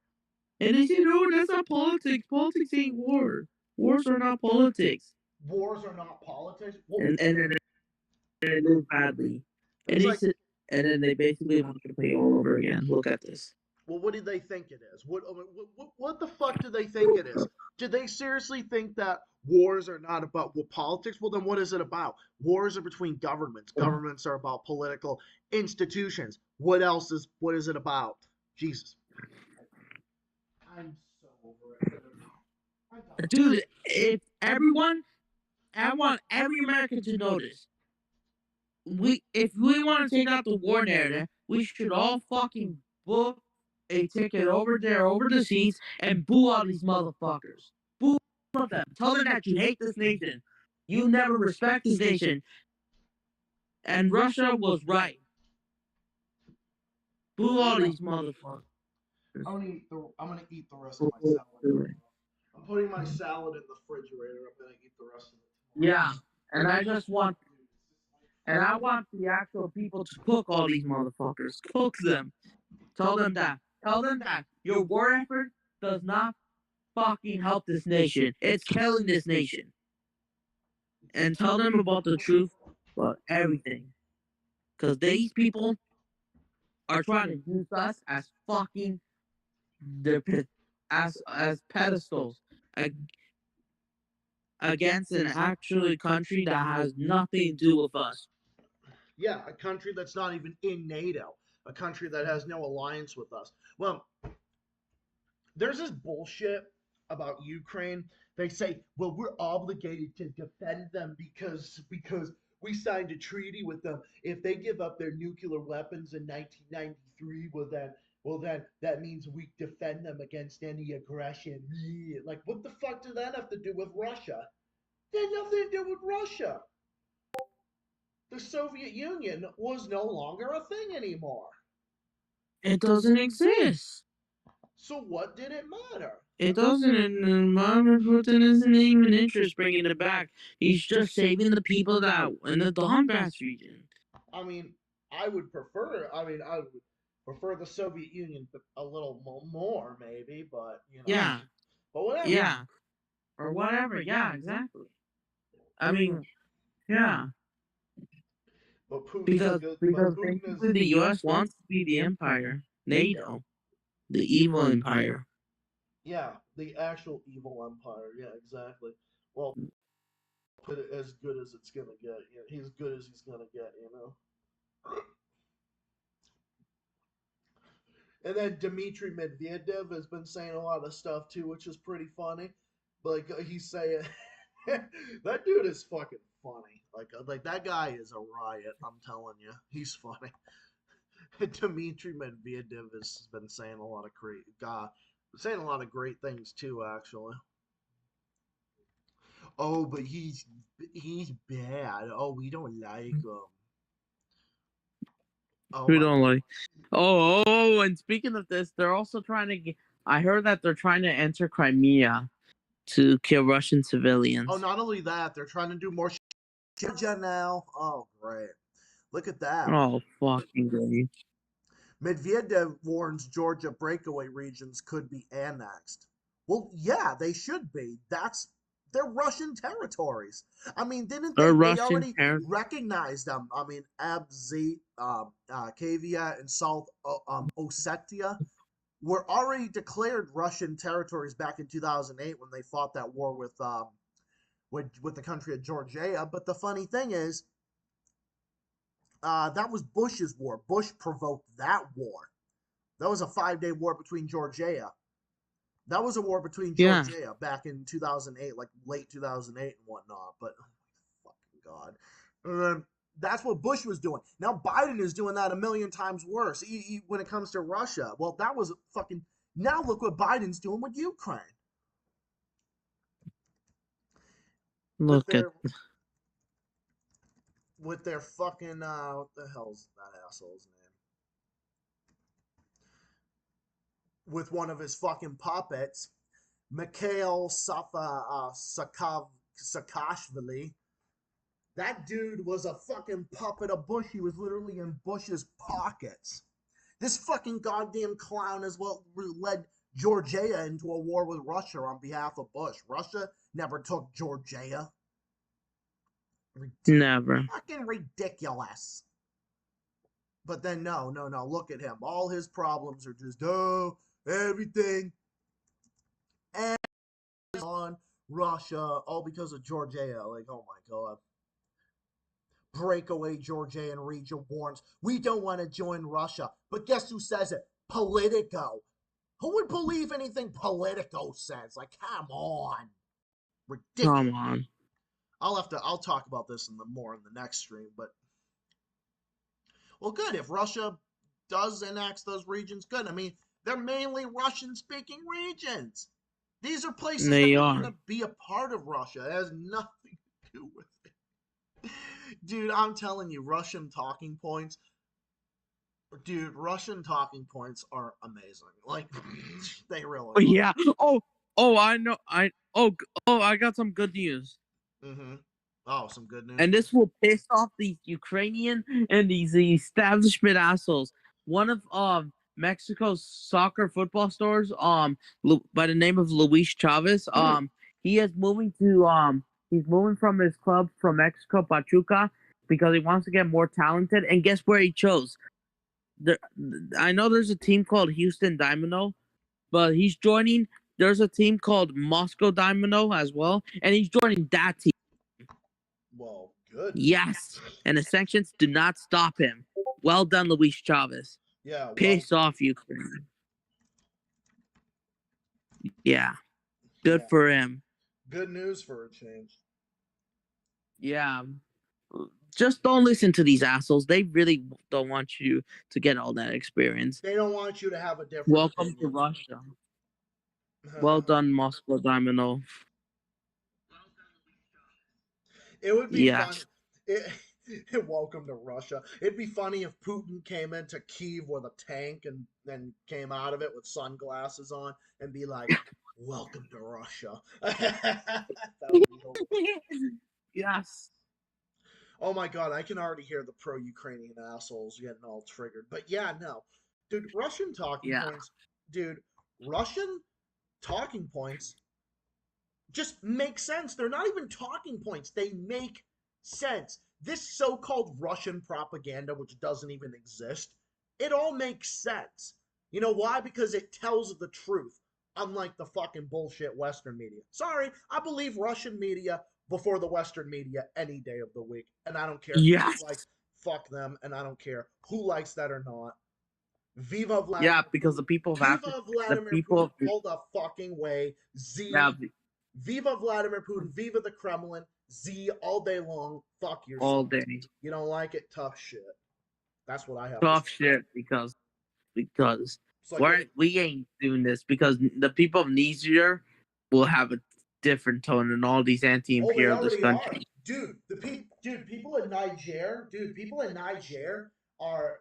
And they say, no, that's not politics. Politics ain't war. Wars are not politics.
Wars are not politics?
And then they lose badly. And then they basically want to play all over again. Look at this.
Well, what do they think it is? What the fuck do they think it is? Do they seriously think that wars are not about politics? Well, then what is it about? Wars are between governments. Governments are about political institutions. What is it about? Jesus. I'm so over it.
Dude, I want every American to notice. If we want to take out the war narrative, we should all fucking book a ticket over there, over the seats, and boo all these motherfuckers. Boo all of them. Tell them that you hate this nation. You never respect this nation. And Russia was right. Boo all these motherfuckers.
I'm gonna eat the rest of my salad. I'm putting my salad in the refrigerator. I'm gonna eat the rest of it tomorrow.
Yeah, and I want the actual people to cook all these motherfuckers. Cook them. Tell them that. Tell them that your war effort does not fucking help this nation. It's killing this nation. And tell them about the truth about everything. Because these people are trying to use us as fucking as pedestals against an actual country that has nothing to do with us.
Yeah, a country that's not even in NATO, a country that has no alliance with us. Well, there's this bullshit about Ukraine. They say, well, we're obligated to defend them because we signed a treaty with them. If they give up their nuclear weapons in 1993, well then that means we defend them against any aggression. Like, what the fuck did that have to do with Russia? It had nothing to do with Russia. The Soviet Union was no longer a thing anymore.
It doesn't exist.
So what did it matter?
It doesn't, and Vladimir Putin isn't even interested bringing it back. He's just saving the people that in the Donbass region.
I mean, I would prefer the Soviet Union a little more, maybe, but
Yeah,
But whatever.
Yeah. Or whatever. Yeah, exactly. I mean, yeah.
But Putin
Because
is
basically the U.S. wants to be the empire, NATO, the evil empire.
yeah, the actual evil empire. Yeah, exactly. Well, put it as good as it's gonna get. You know, he's as good as he's gonna get. You know. And then Dmitry Medvedev has been saying a lot of stuff too, which is pretty funny. Like he's saying, that dude is fucking funny. Like that guy is a riot. I'm telling you, he's funny. Dmitry Medvedev has been saying a lot of saying a lot of great things too, actually. Oh, but he's bad. Oh, we don't like him. Oh
Who
my
don't
god.
like? And speaking of this, they're also trying to. I heard that they're trying to enter Crimea to kill Russian civilians.
Oh, not only that, they're trying to do more Georgia now. Oh, great. Look at that.
Oh, fucking great.
Medvedev warns Georgia breakaway regions could be annexed. Well, yeah, they should be. They're Russian territories. I mean, didn't they? They already recognized them. I mean, Abkhazia, and South Ossetia were already declared Russian territories back in 2008 when they fought that war with the country of Georgia. But the funny thing is, that was Bush's war. Bush provoked that war. That was a 5-day war between Georgia. That was a war between Georgia back in 2008, like late 2008 and whatnot. But oh my fucking god, that's what Bush was doing. Now Biden is doing that a million times worse. When it comes to Russia, well, that was fucking. Now look what Biden's doing with Ukraine.
Look at.
With their fucking what the hell's that asshole's name? With one of his fucking puppets, Mikhail Saakashvili. That dude was a fucking puppet of Bush. He was literally in Bush's pockets. This fucking goddamn clown is what led Georgia into a war with Russia on behalf of Bush. Russia never took Georgia.
Never.
Fucking ridiculous. But then no. Look at him. All his problems are just everything and on Russia, all because of Georgia. Like, oh my god. Breakaway Georgian region warns we don't want to join Russia. But guess who says it? Politico. Who would believe anything Politico says? Like, come on. Ridiculous.
Come on.
I'll talk about this more in the next stream, but well, good. If Russia does annex those regions, good. I mean, they're mainly Russian-speaking regions. These are places that are going to be a part of Russia. It has nothing to do with it. Dude, I'm telling you, Russian talking points are amazing. Like, they really are.
Yeah. I know. I got some good news.
Mm-hmm. Oh, some good news.
And this will piss off these Ukrainian and these establishment assholes. One of Mexico's soccer football stores, by the name of Luis Chavez, he is moving to he's moving from his club from Mexico, Pachuca, because he wants to get more talented. And guess where he chose? I know there's a team called Houston Dynamo, but he's joining. There's a team called Moscow Dynamo as well, and he's joining that team.
Well, good.
Yes, and the sanctions do not stop him. Well done, Luis Chavez.
Yeah.
Piss off, Ukraine. Yeah. Good for him.
Good news for a change.
Yeah. Just don't listen to these assholes. They really don't want you to get all that experience.
They don't want you to have a different
Welcome
opinion.
to Russia. Well done, Moscow Dynamo.
It would be fun. Welcome to Russia. It'd be funny if Putin came into Kyiv with a tank and then came out of it with sunglasses on and be like, "Welcome to Russia." That would be hilarious.
Yes.
Oh my god, I can already hear the pro-Ukrainian assholes getting all triggered. But yeah, no. Dude, Russian talking points. Dude, Russian talking points just make sense. They're not even talking points, they make sense. This so called Russian propaganda, which doesn't even exist, it all makes sense. You know why? Because it tells the truth, unlike the fucking bullshit Western media. Sorry, I believe Russian media before the Western media any day of the week. And I don't care.
Yes.
Like, fuck them, and I don't care who likes that or not. Viva Vladimir.
Yeah, because the people of Africa,
Viva
the
Vladimir
people,
Putin all the fucking way.
yeah,
Viva Vladimir Putin. Viva the Kremlin. Z all day long. Fuck yourself.
all day.
You don't like it? Tough shit. That's what I have
Tough
to say.
shit because
like
we ain't doing this because the people of Niger will have a different tone in all these anti-imperialist countries.
Dude, people in Niger, people in Niger are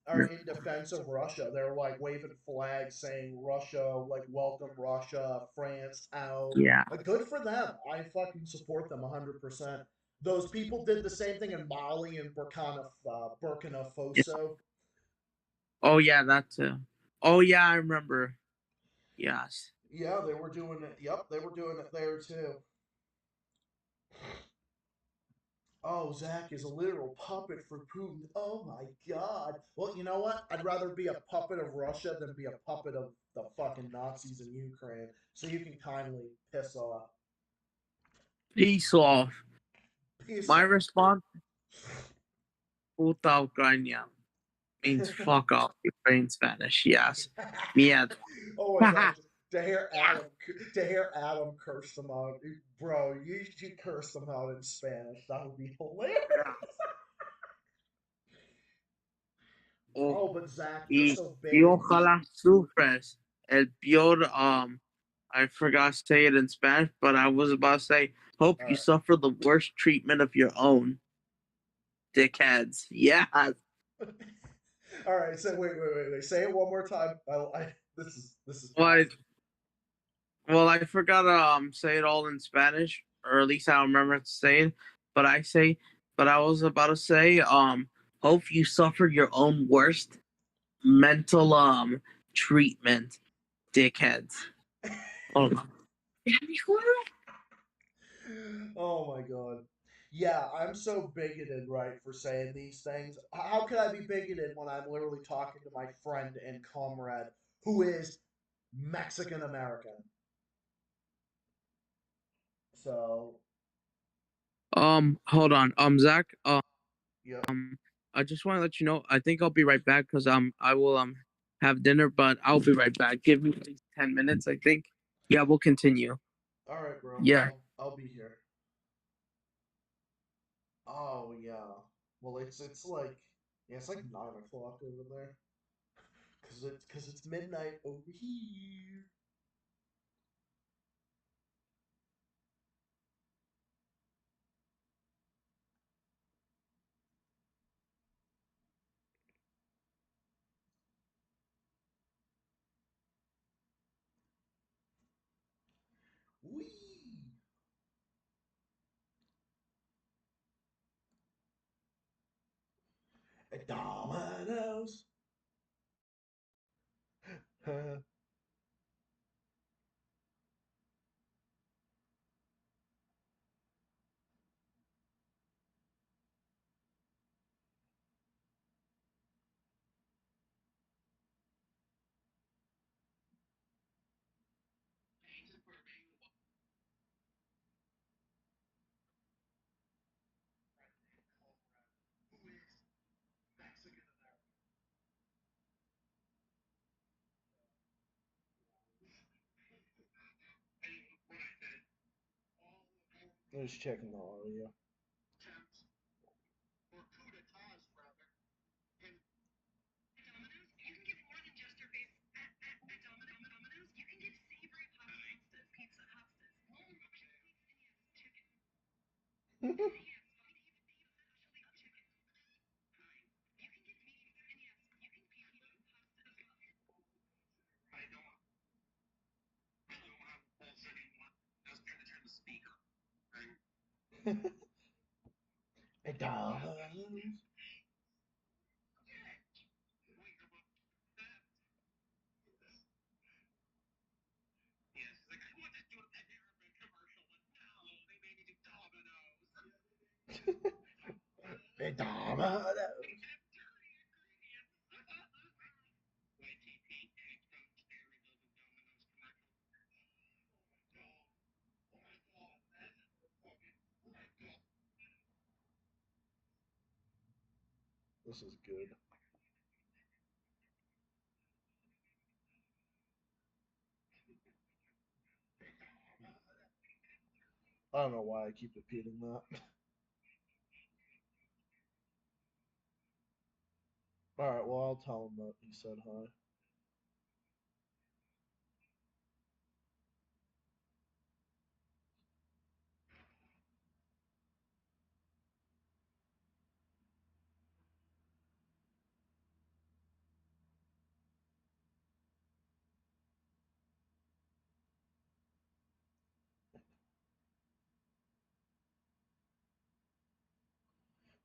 in defense of Russia. They're like waving flags saying Russia, like welcome Russia, France out.
Yeah.
Like, good for them. I fucking support them 100%. Those people did the same thing in Mali and Burkina Faso.
Oh yeah, that too. Oh yeah, I remember. Yes.
Yeah, they were doing it. Yep, they were doing it there too. Oh, Zach is a literal puppet for Putin. Oh my god. Well, you know what? I'd rather be a puppet of Russia than be a puppet of the fucking Nazis in Ukraine. So you can kindly piss off.
Peace off.
Peace
My
off.
response, puta Ukraina, means fuck off in Spanish. Yes. Mierda.
Oh my god. To hear Adam curse them out, bro, you should curse them out in Spanish. That would be hilarious. Oh, but Zach, you're so big.
Y ojalá sufres el peor, I forgot to say it in Spanish, but I was about to say, hope you suffer the worst treatment of your own. Dickheads. Yes.
All right, so wait. Say it one more time. This is
Well, I forgot to say it all in Spanish, or at least I don't remember to say it. But I was about to say, hope you suffer your own worst mental treatment, dickheads.
Oh my god. Yeah, I'm so bigoted, right, for saying these things. How could I be bigoted when I'm literally talking to my friend and comrade who is Mexican American? So,
Hold on. Zach,
yeah.
I just want to let you know, I think I'll be right back because I will have dinner, but I'll be right back. Give me at least 10 minutes, I think. Yeah, we'll continue.
All right, bro.
Yeah.
I'll be here. Oh yeah. Well, it's like it's like 9 o'clock over there. Cause it's midnight over here. Wee. Dominoes. Just checking the audio. McDonald's. This is good. I don't know why I keep repeating that. Alright, well, I'll tell him that he said hi.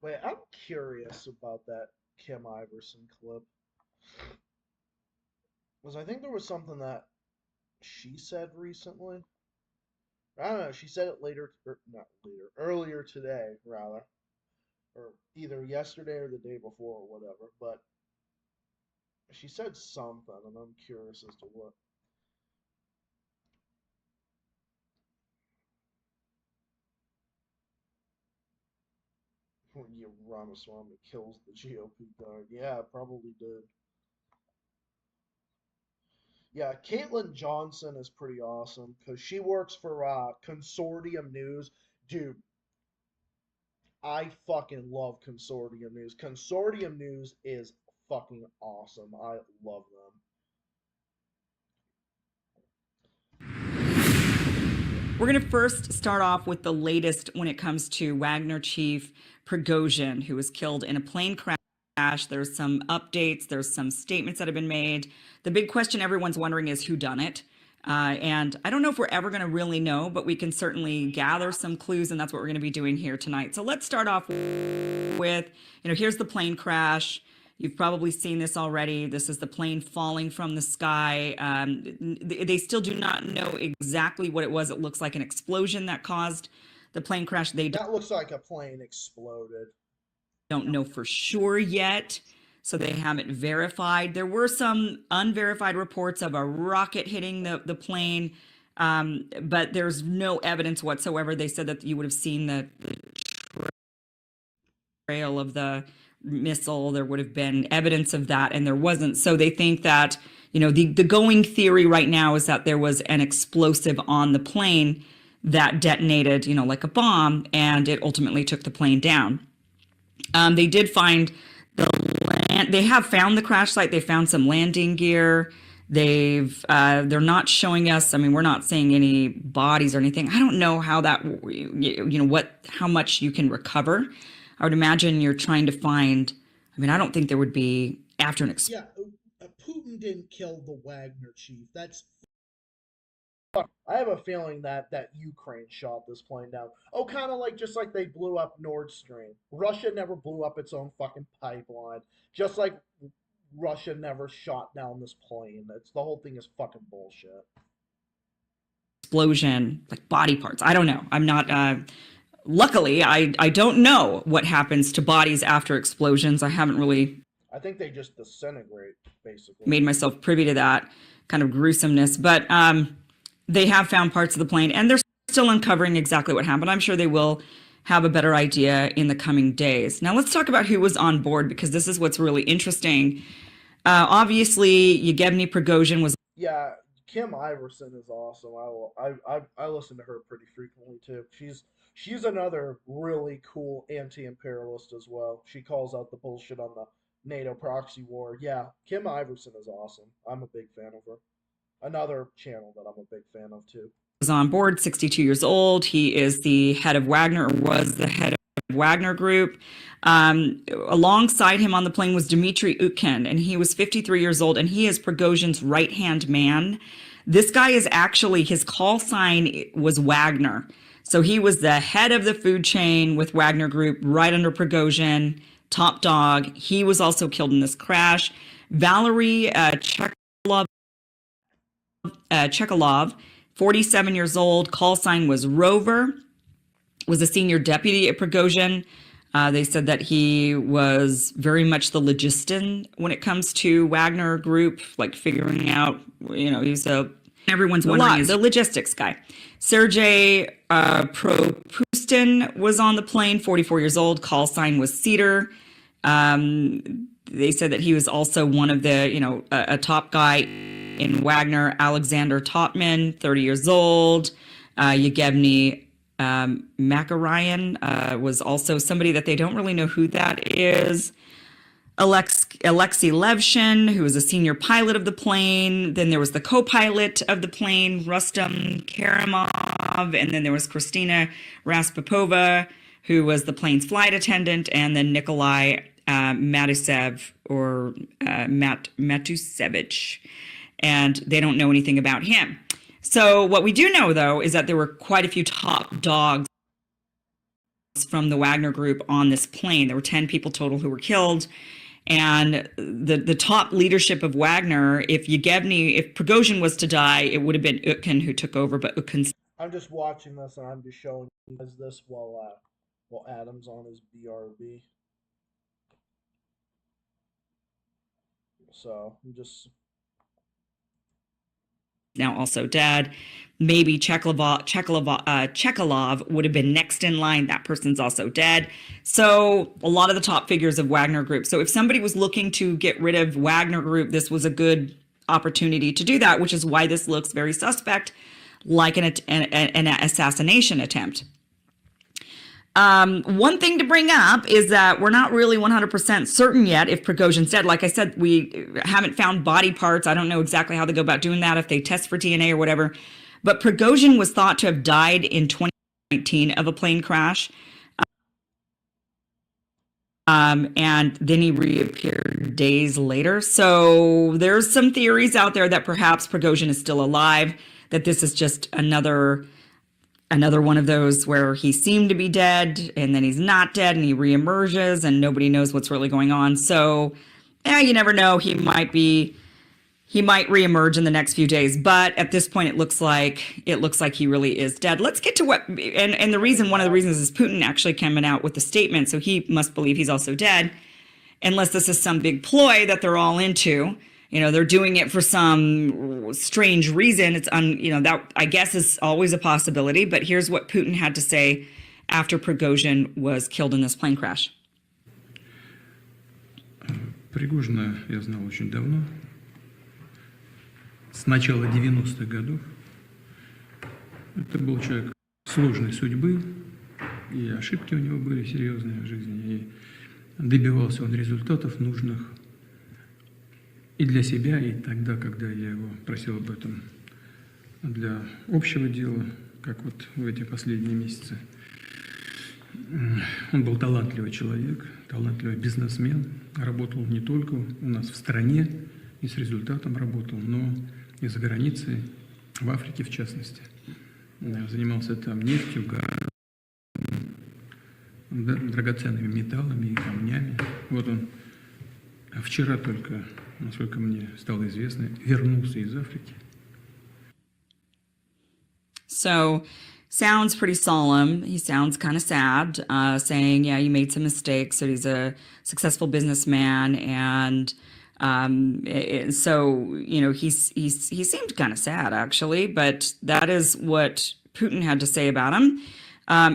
Wait, I'm curious about that Kim Iverson clip. Because I think there was something that she said recently. I don't know, she said it later, or not later, earlier today, rather. Or either yesterday or the day before or whatever. But she said something, and I'm curious as to what. Yeah, Ramaswamy kills the GOP guard. Yeah, probably did. Yeah, Caitlin Johnson is pretty awesome because she works for Consortium News. Dude, I fucking love Consortium News. Consortium News is fucking awesome. I love them.
We're going to first start off with the latest when it comes to Wagner chief Prigozhin, who was killed in a plane crash. There's some updates, there's some statements that have been made. The big question everyone's wondering is who done it. And I don't know if we're ever going to really know, but we can certainly gather some clues, and that's what we're going to be doing here tonight. So let's start off with, here's the plane crash. You've probably seen this already. This is the plane falling from the sky. They still do not know exactly what it was. It looks like an explosion that caused the plane crash.
That looks like a plane exploded.
Don't know for sure yet, so they haven't verified. There were some unverified reports of a rocket hitting the plane, but there's no evidence whatsoever. They said that you would have seen the trail of the missile. There would have been evidence of that, and there wasn't. So they think that, the going theory right now is that there was an explosive on the plane that detonated, like a bomb, and it ultimately took the plane down. They did find they have found the crash site. They found some landing gear. They're not showing us, we're not seeing any bodies or anything. I don't know how that, how much you can recover. I would imagine you're trying to find, I don't think there would be after an explosion.
Yeah, Putin didn't kill the Wagner chief. That's I have a feeling that Ukraine shot this plane down. Oh, kind of just like they blew up Nord Stream. Russia never blew up its own fucking pipeline. Just like Russia never shot down this plane. The whole thing is fucking bullshit.
Explosion, like body parts. I don't know. I'm not. Luckily, I don't know what happens to bodies after explosions. I haven't really.
I think they just disintegrate, basically.
Made myself privy to that kind of gruesomeness, but they have found parts of the plane, and they're still uncovering exactly what happened. I'm sure they will have a better idea in the coming days. Now, let's talk about who was on board, because this is what's really interesting. Obviously, Yevgeny Prigozhin was.
Yeah, Kim Iverson is awesome. I listen to her pretty frequently too. She's another really cool anti-imperialist as well. She calls out the bullshit on the NATO proxy war. Yeah, Kim Iverson is awesome. I'm a big fan of her. Another channel that I'm a big fan of too.
Was on board, 62 years old. He is the head of Wagner, or was the head of Wagner Group. Alongside him on the plane was Dmitry Utkin, and he was 53 years old, and he is Prigozhin's right-hand man. This guy is actually, his call sign was Wagner. So he was the head of the food chain with Wagner Group, right under Prigozhin, top dog. He was also killed in this crash. Valery Chekalov, 47 years old, call sign was Rover. was a senior deputy at Prigozhin. They said that he was very much the logistician when it comes to Wagner Group, like figuring out, he's everyone's wondering is the logistics guy. Sergei Propustin was on the plane, 44 years old. Call sign was Cedar. They said that he was also one of the, a top guy in Wagner. Alexander Topman, 30 years old. Yevgeny Makarayan was also somebody that they don't really know who that is. Alexei Levshin, who was a senior pilot of the plane. Then there was the co-pilot of the plane, Rustam Karimov. And then there was Kristina Raspopova, who was the plane's flight attendant. And then Nikolai Matusev or Matusevich. And they don't know anything about him. So what we do know, though, is that there were quite a few top dogs from the Wagner Group on this plane. There were 10 people total who were killed. And the top leadership of Wagner, if Prigozhin was to die, it would have been Utkin who took over, but Utkin...
I'm just watching this and I'm just showing you guys this while Adam's on his BRB. So I'm just...
now also dead. Maybe Chekalov would have been next in line. That person's also dead. So a lot of the top figures of Wagner Group. So if somebody was looking to get rid of Wagner Group, this was a good opportunity to do that, which is why this looks very suspect, like an assassination attempt. One thing to bring up is that we're not really 100% certain yet if Prigozhin's dead. Like I said, we haven't found body parts. I don't know exactly how they go about doing that, if they test for DNA or whatever. But Prigozhin was thought to have died in 2019 of a plane crash. And then he reappeared days later. So there's some theories out there that perhaps Prigozhin is still alive, that this is just another one of those where he seemed to be dead and then he's not dead and he reemerges and nobody knows what's really going on. So you never know. He might reemerge in the next few days, but at this point it looks like he really is dead. Let's get to what, and one of the reasons is Putin actually coming out with the statement. So he must believe he's also dead, unless this is some big ploy that they're all into. They're doing it for some strange reason. It's that I guess is always a possibility, but here's what Putin had to say after Prigozhin was killed in this plane crash.
Пригожина я знал очень давно, с начала 90-х годов. Это был человек сложной судьбы, и ошибки у него были серьезные в жизни, и добивался он результатов нужных и для себя, и тогда, когда я его просил об этом для общего дела, как вот в эти последние месяцы. Он был талантливый человек, талантливый бизнесмен, работал не только у нас в стране и с результатом работал, но и за границей, в Африке в частности. Занимался там нефтью, газом, драгоценными металлами и камнями. Вот он вчера только, насколько мне стало известно, вернулся из Африки.
So, sounds pretty solemn. He sounds kind of sad, saying, yeah, you made some mistakes. So he's a successful businessman. And so, he seemed kind of sad, actually. But that is what Putin had to say about him.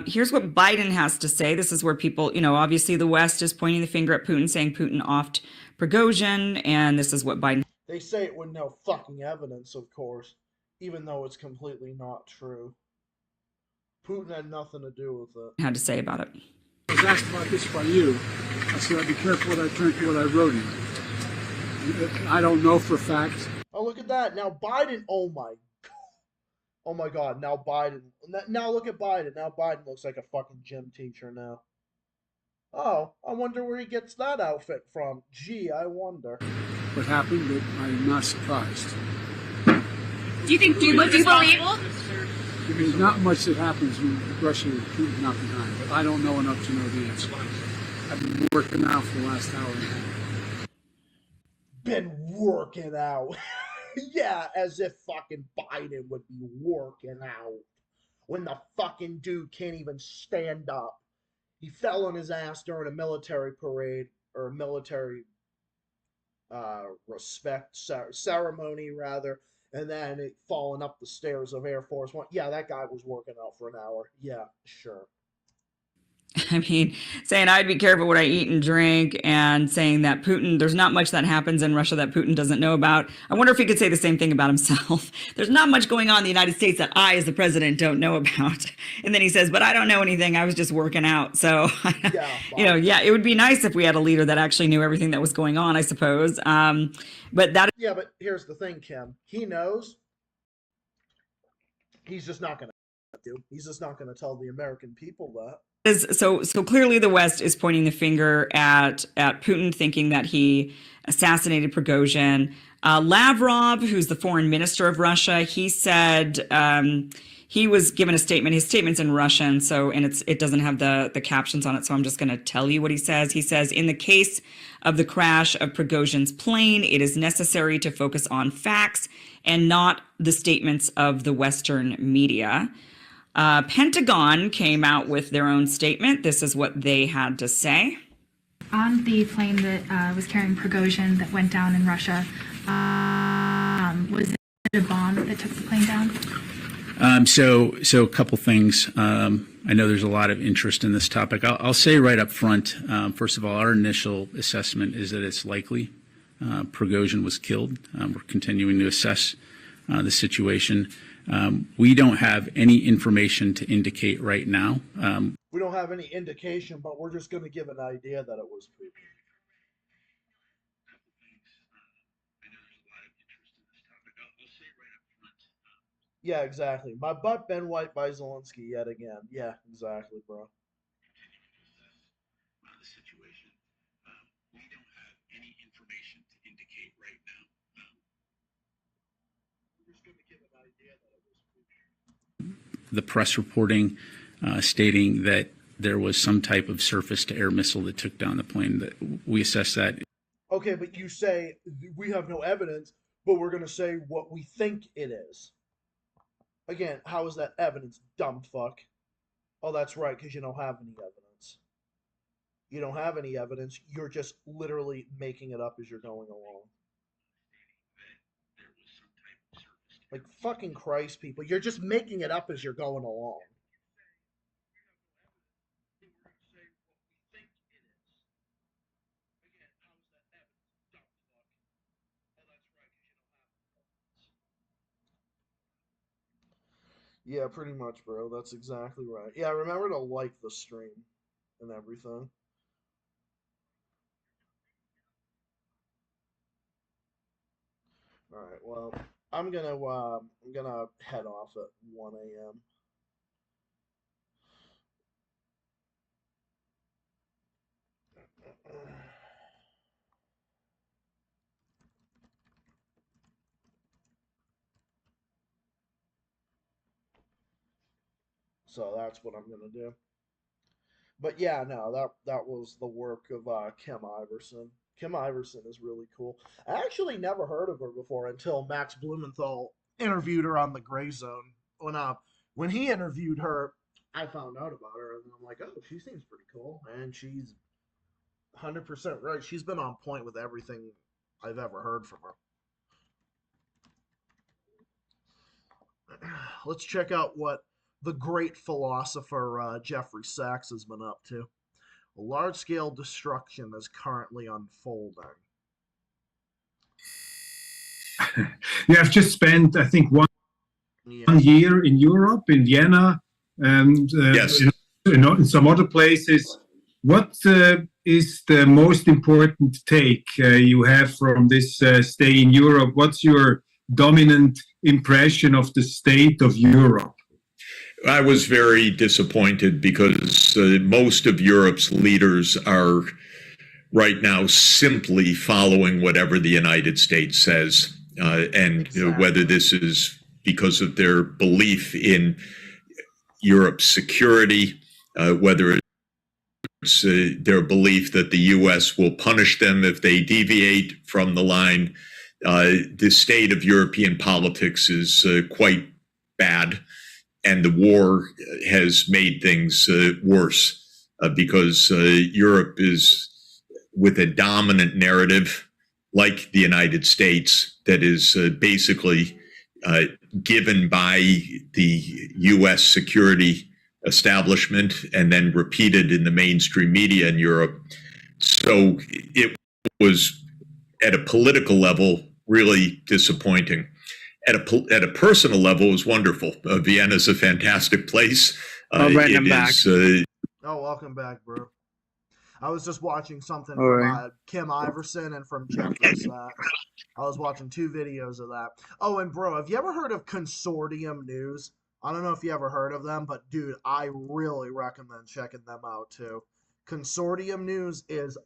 Here's what Biden has to say. This is where people, obviously the West is pointing the finger at Putin, saying Putin offed Prigozhin. And this is what Biden...
They say it with no fucking evidence, of course, even though it's completely not true. Putin had nothing to do with it.
Had to say about it.
I was asked about this by you. I said I'd be careful what I drink, what I wrote in. I don't know for a fact.
Oh, look at that. Now Biden, oh my God. Now look at Biden. Now Biden looks like a fucking gym teacher now. Oh, I wonder where he gets that outfit from. Gee, I wonder.
What happened, but I'm not surprised.
Do you believe?
There's not much that happens when Russia and Putin not behind, but I don't know enough to know the answer. I've been working out for the last hour and a half.
Been working out. Yeah, as if fucking Biden would be working out. when the fucking dude can't even stand up. He fell on his ass during a military parade or a military respect ceremony, rather, and then it falling up the stairs of Air Force One. Yeah, that guy was working out for an hour. Yeah, sure.
I mean, saying I'd be careful what I eat and drink, and saying that Putin, there's not much that happens in Russia that Putin doesn't know about. I wonder if he could say the same thing about himself. There's not much going on in the United States that I, as the president, don't know about. And then he says, but I don't know anything. I was just working out. So, it would be nice if we had a leader that actually knew everything that was going on, I suppose. But
here's the thing, Kim. He knows. He's just not going to do. He's just not going to tell the American people that.
So clearly the West is pointing the finger at Putin, thinking that he assassinated Prigozhin. Lavrov, who's the foreign minister of Russia, he said he was given a statement. His statement's in Russian, and it doesn't have the captions on it, so I'm just going to tell you what he says. He says, in the case of the crash of Prigozhin's plane, it is necessary to focus on facts and not the statements of the Western media. Pentagon came out with their own statement. This is what they had to say.
On the plane that was carrying Prigozhin that went down in Russia, was it a bomb that took the plane down?
So a couple things. I know there's a lot of interest in this topic. I'll say right up front, first of all, our initial assessment is that it's likely Prigozhin was killed. We're continuing to assess the situation. We don't have any information to indicate right now.
We don't have any indication, but we're just going to give an idea that it was Putin. Yeah, exactly. My butt been wiped by Zelensky yet again. Yeah, exactly, bro.
The situation. We don't have any information to indicate right now. We're just going to give an idea that it was Putin. The press reporting stating that there was some type of surface-to-air missile that took down the plane. That we assess that.
Okay, but you say we have no evidence, but we're going to say what we think it is. Again, how is that evidence, dumb fuck? Oh, that's right, because you don't have any evidence. You don't have any evidence. You're just literally making it up as you're going along. Like, fucking Christ, people. You're just making it up as you're going along. Yeah, pretty much, bro. That's exactly right. Yeah, remember to like the stream and everything. All right. Well, I'm gonna head off at 1 a.m. So that's what I'm gonna do. But yeah, no, that was the work of Kim Iverson. Kim Iverson is really cool. I actually never heard of her before until Max Blumenthal interviewed her on the Gray Zone. When he interviewed her, I found out about her, and I'm like, oh, she seems pretty cool, and she's 100% right. She's been on point with everything I've ever heard from her. Let's check out what the great philosopher Jeffrey Sachs has been up to. Large-scale destruction is currently unfolding.
You have just spent, I think, one year in Europe, in Vienna, and
yes.
in some other places. What is the most important take you have from this stay in Europe? What's your dominant impression of the state of Europe?
I was very disappointed because most of Europe's leaders are right now simply following whatever the United States says. And whether this is because of their belief in Europe's security, whether it's their belief that the U.S. will punish them if they deviate from the line, the state of European politics is quite bad. and the war has made things worse because Europe is with a dominant narrative like the United States that is basically given by the U.S. security establishment and then repeated in the mainstream media in Europe. So it was, at a political level, really disappointing. At a personal level, it was wonderful. Vienna is a fantastic place.
Right, I'm back.
Oh, welcome back, bro. I was just watching something
All
from
right.
Kim Iverson and from Jeff Sachs. I was watching 2 videos of that. Oh, and bro, have you ever heard of Consortium News? I don't know if you ever heard of them, but dude, I really recommend checking them out too. Consortium News is,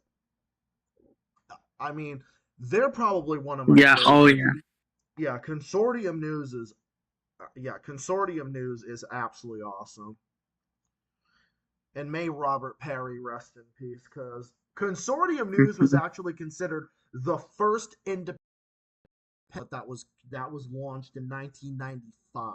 I mean, they're probably one of my
Yeah.
favorite.
Oh yeah.
Yeah, Consortium News is absolutely awesome. And may Robert Perry rest in peace, because Consortium News was actually considered the first independent that was launched in 1995.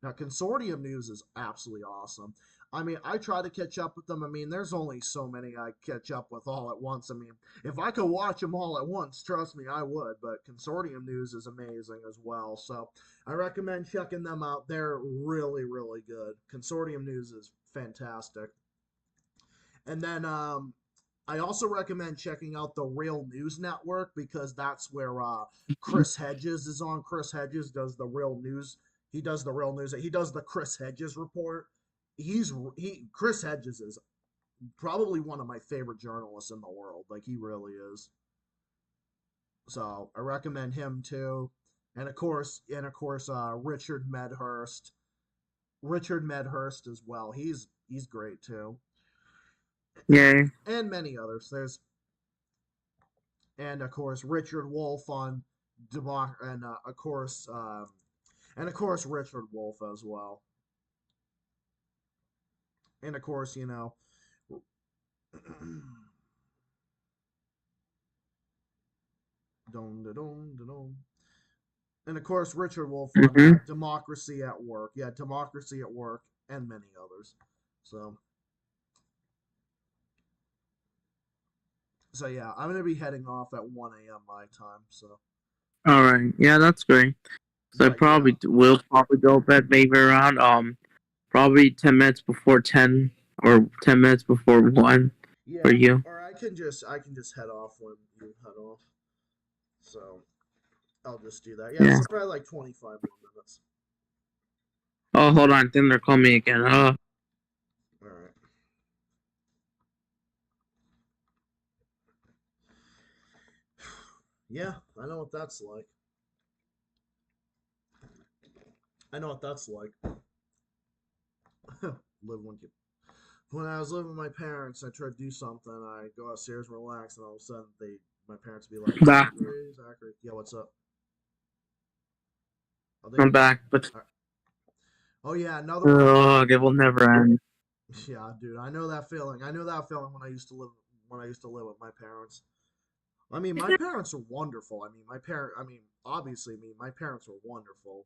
Now, Consortium News is absolutely awesome. I mean, I try to catch up with them. I mean, there's only so many I catch up with all at once. I mean, if I could watch them all at once, trust me, I would. But Consortium News is amazing as well. So I recommend checking them out. They're really, really good. Consortium News is fantastic. And then I also recommend checking out the Real News Network, because that's where Chris Hedges is on. Chris Hedges does the Real News. He does the Real News. He does the Chris Hedges report. Chris Hedges is probably one of my favorite journalists in the world. Like, he really is. So I recommend him too. And of course, Richard Medhurst. Richard Medhurst as well. He's great too.
Yeah.
And many others. And of course Richard Wolff on Democ, and of course Richard Wolff as well. And of course, and of course Richard Wolff on Democracy at Work. Yeah, Democracy at Work, and many others. So yeah, I'm gonna be heading off at 1 a.m. my time. So
All right. Yeah, that's great. So I probably will probably go to bed maybe around probably 10 minutes before 10 or 10 minutes before 1
yeah,
for you.
or I can just head off when you head off. So I'll just do that. Yeah, so probably like 25 more minutes.
Oh, hold on. I think they're calling me again.
All right. Yeah, I know what that's like. When I was living with my parents, I tried to do something. I go upstairs, relax, and all of a sudden, my parents would be like, Zachary, yeah, what's up?
I'm back, but
oh yeah, another one.
Oh, it will never end.
Yeah, dude, I know that feeling. I knew that feeling when I used to live with my parents. I mean, my parents are wonderful. Obviously, my parents were wonderful,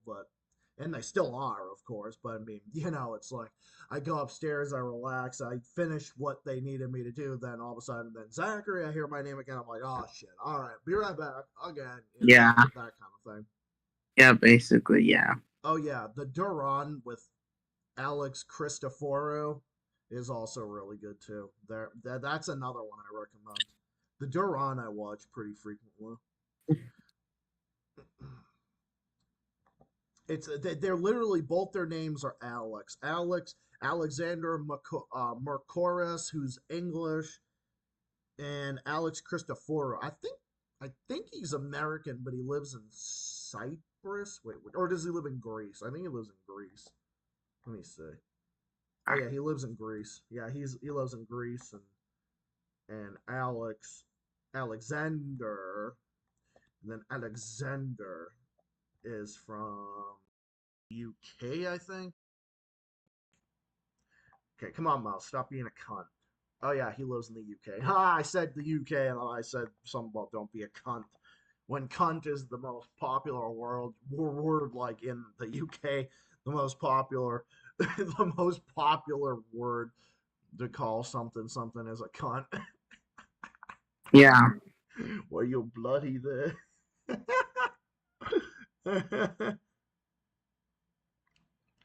and they still are, of course. But I mean, it's like I go upstairs, I relax, I finish what they needed me to do. Then all of a sudden, Zachary, I hear my name again. I'm like, oh shit! All right, be right back again.
Yeah,
that kind of thing.
Yeah, basically, yeah.
Oh yeah, the Duran with Alex Christoforou is also really good too. That's another one I recommend. The Duran I watch pretty frequently. They're literally, both their names are Alexander Mercoris, who's English, and Alex Christoforou. I think he's American, but he lives in Cyprus. Wait, or does he live in Greece? I think he lives in Greece. Let me see. Oh yeah, he lives in Greece. Yeah, he lives in Greece, and Alexander, and then Alexander is from UK, I think. Okay, come on, Miles, stop being a cunt. Oh yeah, he lives in the UK. Ha! I said the UK, and I said something about don't be a cunt. when cunt is the most popular word like in the UK, the most popular the most popular word to call something is a cunt.
Yeah.
Were you bloody there?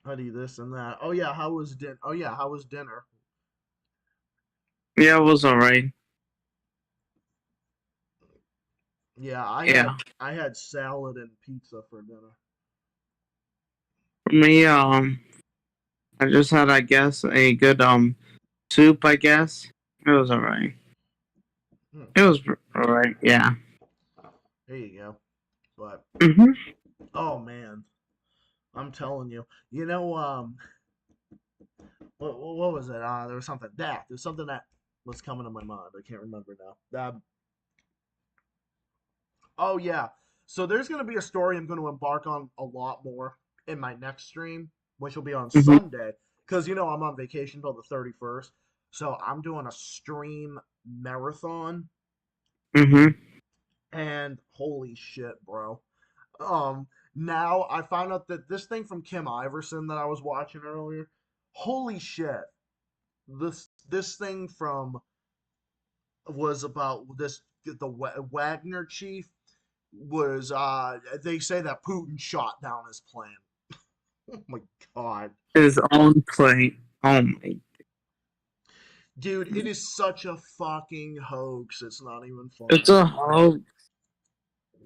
Bloody this and that. Oh yeah, how was dinner? Oh yeah, how was dinner?
Yeah, it was alright.
Yeah,
Yeah.
I had salad and pizza for dinner.
For me, I just had, I guess, a good soup. I guess it was alright. It was alright. Yeah.
There you go. But
Mhm.
oh man, I'm telling you. What was it? There was something that there's something that was coming to my mind. I can't remember now. Oh yeah. So there's going to be a story I'm going to embark on a lot more in my next stream, which will be on
Mhm.
Sunday, because I'm on vacation till the 31st. So I'm doing a stream marathon,
Mhm.
and holy shit, bro. Now I found out that this thing from Kim Iverson that I was watching earlier, holy shit. This thing from was about the Wagner chief was they say that Putin shot down his plane. Oh my god.
His own plate. Oh my.
Dude, it is such a fucking hoax. It's not even funny.
It's a hoax.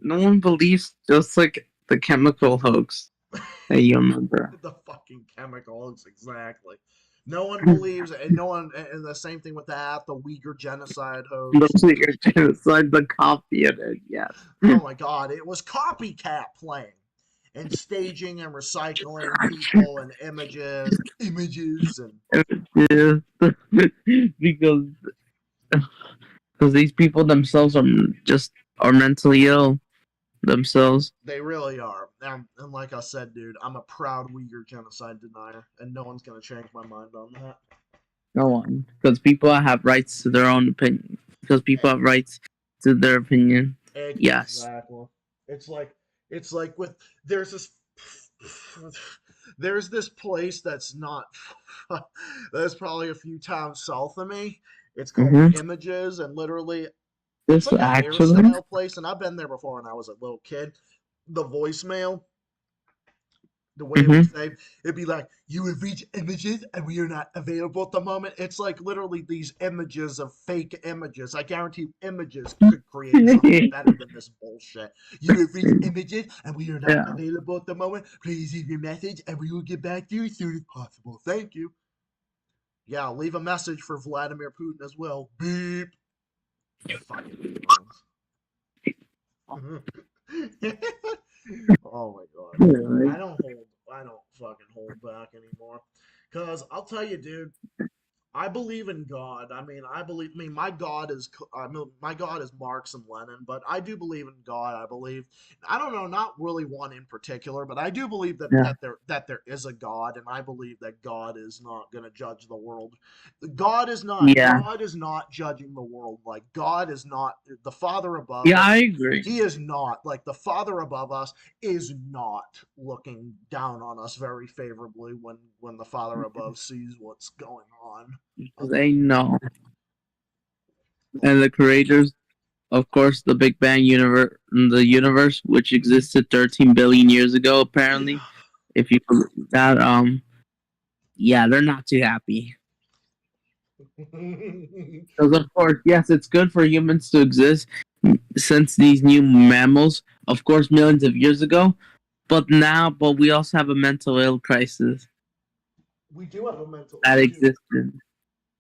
No one believes, just like the chemical hoax that you remember.
The fucking chemical hoax, exactly. No one believes, and no one, and the same thing with that, the Uyghur genocide hoax.
Those are your genocide, the copy of it, yes.
Oh my god, it was copycat playing and staging and recycling people and images and
Yes. because these people themselves are mentally ill themselves.
they really are. And like I said, dude, I'm a proud Uyghur genocide denier, and no one's gonna change my mind on that.
No one, because people have rights to their own opinion. Because people have rights to their opinion. Yes.
Exactly. It's like with there's this there's this place that's not that's probably a few towns south of me. It's called
Mhm.
Images, and literally it's
This
like a
actually.
hairstyle place, and I've been there before when I was a little kid. The voicemail, the way it would
Mhm.
say, it'd be like, "You have reached Images and we are not available at the moment." It's like literally these images of fake images. I guarantee Images could create something better than this bullshit. "You have reached Images and we are not
Yeah.
available at the moment. Please leave your message and we will get back to you as soon as possible. Thank you." Yeah, leave a message for Vladimir Putin as well. Beep. Fucking oh my god. I don't fucking hold back anymore. Cause I'll tell you, dude, I believe in God. My God is, my God is Marx and Lenin, but I do believe in God. I don't know, not really one in particular, but I do believe that
Yeah.
there is a God, and I believe that God is not going to judge the world. God is not.
Yeah.
God is not judging the world. Like God is not the Father above
Yeah,
us.
I agree.
He is not like the Father above us is not looking down on us very favorably when the Father above sees what's going on.
They know. And the creators, of course, the Big Bang universe, which existed 13 billion years ago, apparently. If you believe that, yeah, they're not too happy. Because of course, yes, it's good for humans to exist since these new mammals, of course, millions of years ago. But we also have a mental ill crisis
We do have a mental.
that
We do.
existed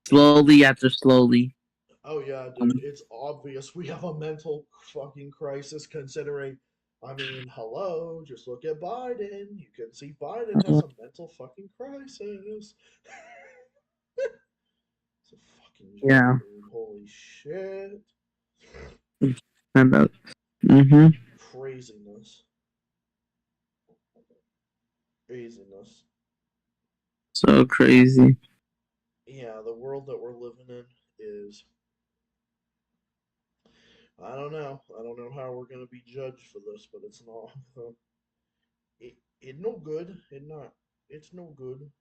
slowly after slowly.
Oh yeah, dude. It's obvious we have a mental fucking crisis. Considering, hello, just look at Biden. You can see Biden has a mental fucking crisis. It's a fucking joke,
Yeah.
dude. Holy shit.
And mm-hmm.
Craziness. Craziness.
So crazy.
Yeah, the world that we're living in is I don't know. I don't know how we're gonna be judged for this, but it's not. It no good. It not. It's no good.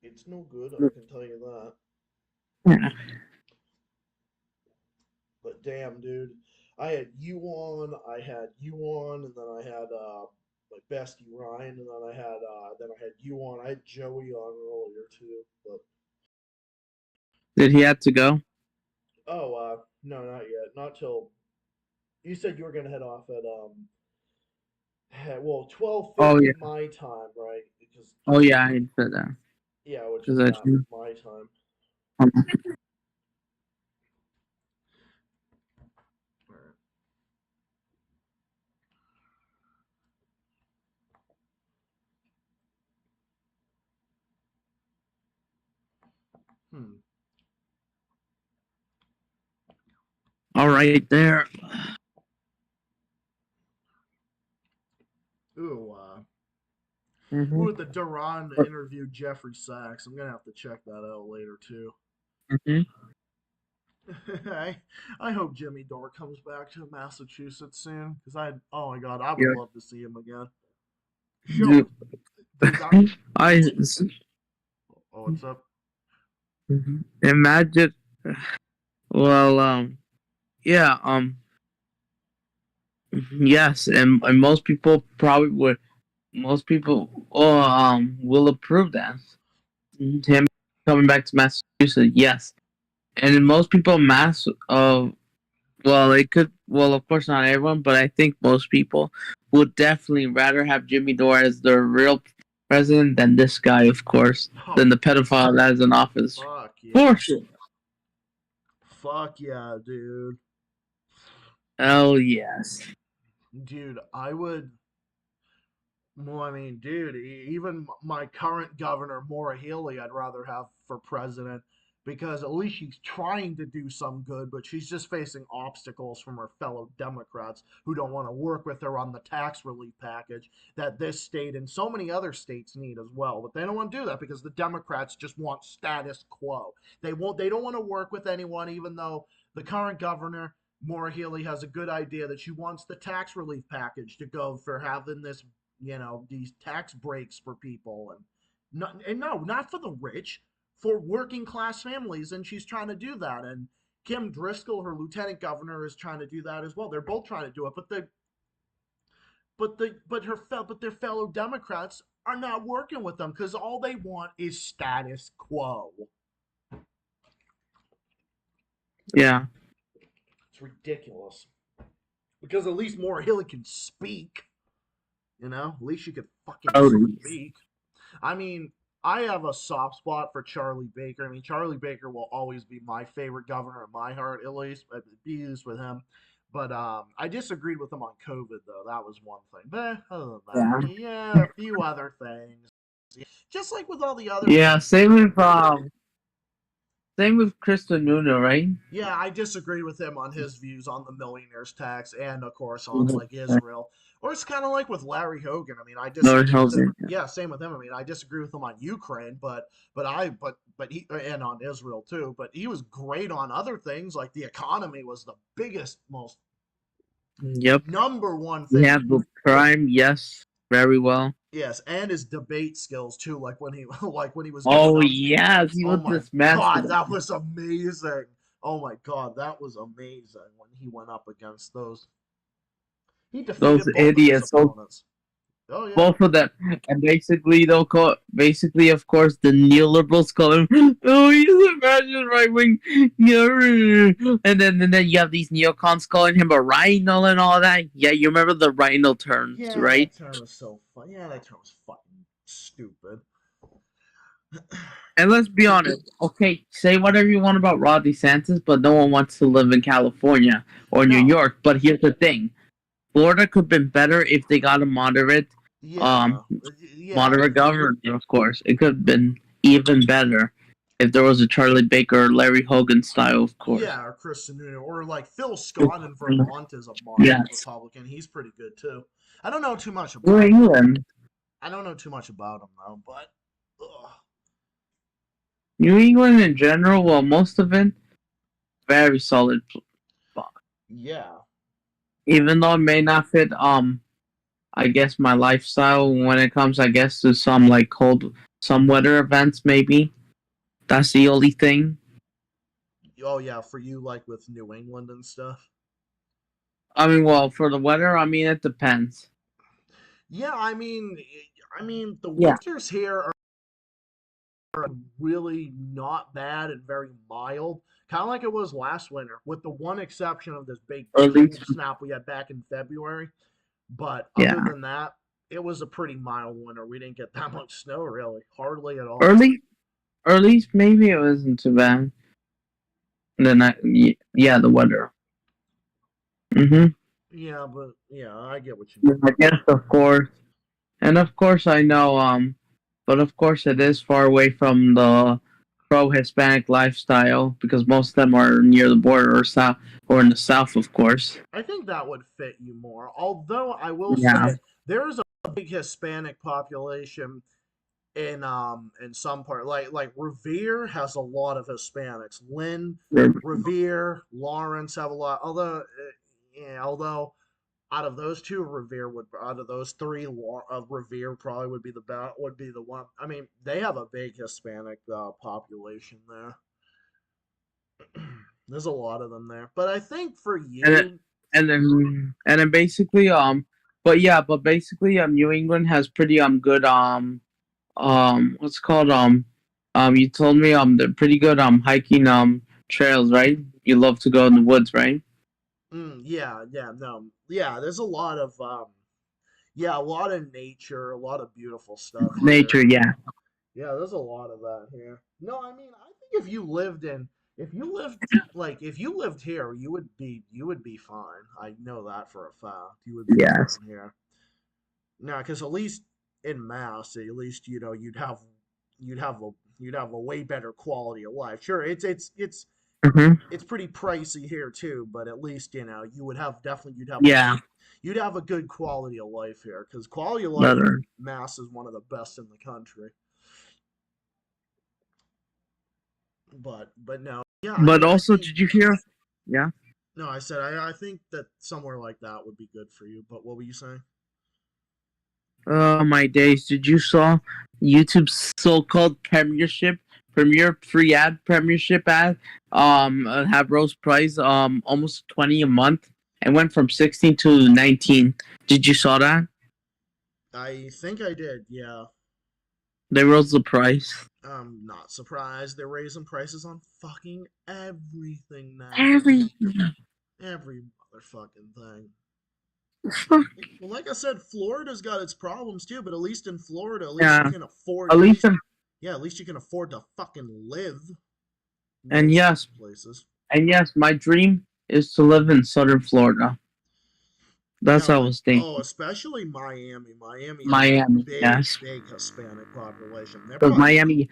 It's no good. I can tell you that.
Yeah.
But damn, dude, I had you on. I had you on, and then I had my bestie Ryan, and then I had you on. I had Joey on earlier too, but
Did he have to go?
oh, no, not yet. Not till you said you were gonna head off at well,
Oh
12:50
yeah.
my time, right? Because
Oh yeah, I said that.
yeah, which
Cause
is
I
not my time. Alright. Hmm.
all right there.
Ooh,
Mm-hmm.
ooh, the Duran interviewed Jeffrey Sachs. I'm gonna have to check that out later too.
Mm-hmm.
I hope Jimmy Dore comes back to Massachusetts soon because oh my god, I would
Yeah.
love to see him again.
Dude,
Dude, that,
I
oh, what's up?
imagine. Well, yeah, yes, and most people probably would. Most people, will approve that. Him coming back to Massachusetts, yes, and then most people, well, it could, well, of course, not everyone, but I think most people would definitely rather have Jimmy Dore as the real president than this guy, of course, than the pedophile that is in office.
Fuck yeah.
For sure.
Fuck yeah, dude.
Oh yes.
Dude, I would. Well, I mean, dude, even my current governor, Maura Healey, I'd rather have for president because at least she's trying to do some good, but she's just facing obstacles from her fellow Democrats who don't want to work with her on the tax relief package that this state and so many other states need as well. But they don't want to do that because the Democrats just want status quo. They don't want to work with anyone, even though the current governor, Maura Healey, has a good idea that she wants the tax relief package to go for having this, these tax breaks for people not for the rich, for working class families, and she's trying to do that. And Kim Driscoll, her lieutenant governor, is trying to do that as well. They're both trying to do it, but their fellow Democrats are not working with them because all they want is status quo.
Yeah.
It's ridiculous. Because at least Maura Healey can speak. At least she could fucking speak. I mean, I have a soft spot for Charlie Baker. I mean, Charlie Baker will always be my favorite governor in my heart, at least. Be used with him. But I disagreed with him on COVID, though. That was one thing. But other than that, yeah, a few other things. Just like with all the other.
Yeah, same with Kristen Nuno, right?
Yeah, I disagree with him on his views on the millionaires tax and, of course, on like Israel. Or it's kind of like with Larry Hogan. I mean, I disagree with him. Yeah, same with him. I mean, I disagree with him on Ukraine, but he, and on Israel too. But he was great on other things, like the economy was the biggest, most number one thing.
He had the crime, yes, very well.
Yes, and his debate skills too, like when he was.
Oh yes, he was this master.
God, that was amazing. Oh my God, that was amazing when he went up against those. He defeated
those
both
idiots.
of his opponents. Oh yeah.
Both of them, and basically of course, the neoliberals call him. Oh, he's a fascist right wing. And then you have these neocons calling him a rhino and all that. Yeah, you remember the rhino terms, right?
That term was so fun. Yeah, that term was fucking stupid.
And let's be honest, okay, say whatever you want about Ron DeSantis, but no one wants to live in California or New York. But here's the thing. Florida could have been better if they got a moderate governor, of course. It could have been even better if there was a Charlie Baker or Larry Hogan style, of course.
Yeah, or Kristen Nuno, or like Phil Scott in Vermont is a moderate Republican. He's pretty good too. I don't know too much about him. I don't know too much about him though, but
New England in general, well, most of it, very solid.
Yeah.
Even though it may not fit, I guess my lifestyle when it comes, I guess, to some like some weather events, maybe. That's the only thing.
Oh yeah, for you like with New England and stuff.
I mean, well, for the weather, I mean, it depends.
Yeah, I mean the
Yeah.
winters here are really not bad and very mild, kind of like it was last winter, with the one exception of this big
Or at
cold
least,
snap we had back in February. But other
yeah.
than that, it was a pretty mild winter. We didn't get that much snow, really, hardly at all.
Early, or at least maybe it wasn't too bad. And then yeah, the weather. Mm-hmm.
Yeah, but yeah, I get what you
Yeah,
mean.
I guess, of course. And of course, I know, but of course, it is far away from the pro-Hispanic lifestyle because most of them are near the border or south or in the south, of course.
I think that would fit you more. Although I will
Yeah.
say there is a big Hispanic population in some part, like Revere has a lot of Hispanics. Lynn, Revere, Lawrence have a lot. Although out of those two, out of those three, Revere probably would be the one. I mean, they have a big Hispanic population there. There's a lot of them there, but I think for
And then,
you,
and then basically, but yeah, but basically, New England has pretty good what's it called you told me they're pretty good hiking trails, right? You love to go in the woods, right?
yeah, yeah, no, yeah. There's a lot of yeah, a lot of nature, a lot of beautiful stuff here.
Nature, yeah.
Yeah, there's a lot of that here. No, I mean, I think if you lived if you lived here, you would be fine. I know that for a fact. You would be
Yes.
fine here. Now, because at least in Mass, at least you'd have a you'd have a way better quality of life. Sure,
Mm-hmm.
it's pretty pricey here too, but at least you would have definitely
Yeah.
you'd have a good quality of life here because quality of life
Better.
in Mass is one of the best in the country. But no, yeah, I
But
mean, I
also,
think
did you hear? Yeah.
no, I said I think that somewhere like that would be good for you. But what were you saying?
Oh my days! Did you saw YouTube's so-called Premier free ad premiership ad have rose price almost 20 a month and went from 16 to 19. Did you saw that?
I think I did. Yeah.
They rose the price.
I'm not surprised they're raising prices on fucking everything now.
Every
Every motherfucking thing. Well, like I said, Florida's got its problems too, but at least in Florida, at least you
Yeah.
can afford.
At least
Yeah, at least you can afford to fucking live.
and yes,
Places.
and yes, my dream is to live in southern Florida. That's
Yeah,
what I was thinking.
especially Miami. Miami has
Miami,
a
yes.
big Hispanic population. They're
Because
probably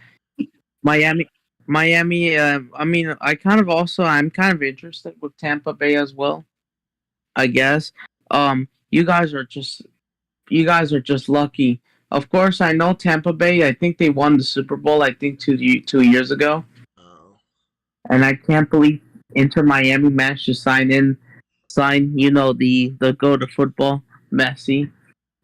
Miami. I mean, I'm kind of interested with Tampa Bay as well. I guess. You guys are just lucky. Of course, I know Tampa Bay. I think they won the Super Bowl. I think 2 years ago.
Oh.
And I can't believe Inter Miami managed to sign the go to football Messi,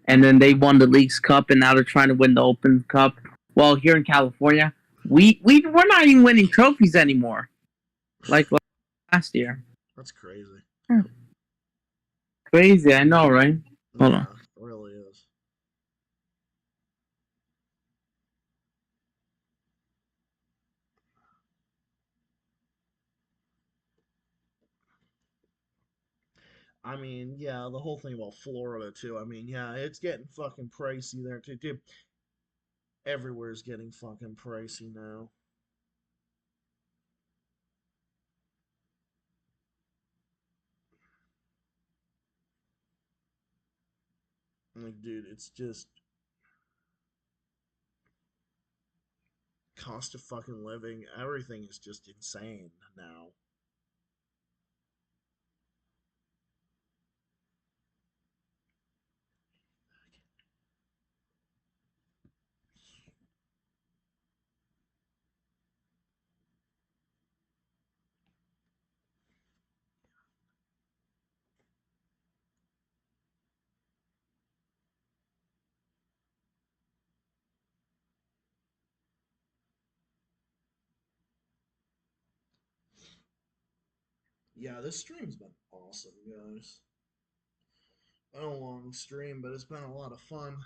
and then they won the League's Cup, and now they're trying to win the Open Cup. Well, here in California, we're not even winning trophies anymore, like last year.
That's crazy.
Crazy, I know, right? Hold on.
It really is. I mean, yeah, the whole thing about Florida too. I mean, yeah, it's getting fucking pricey there too. Dude, everywhere's getting fucking pricey now. Like, dude, it's just cost of fucking living. Everything is just insane now. Yeah, this stream's been awesome, guys. Been a long stream, but it's been a lot of fun,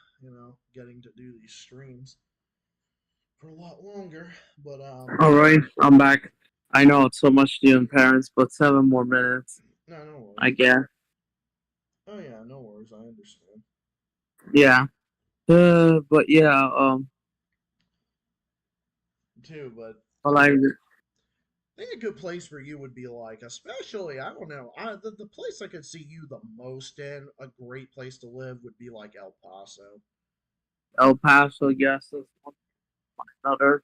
getting to do these streams for a lot longer. But
All right, I'm back. I know it's so much to you and parents, but 7 more minutes,
no worries.
I guess.
Oh yeah, no worries. I understand.
Yeah. But yeah.
Too, but
Well, I
think a good place for you would be like, especially, I don't know, the place I could see you the most in, a great place to live would be like El Paso.
El Paso, yes, is another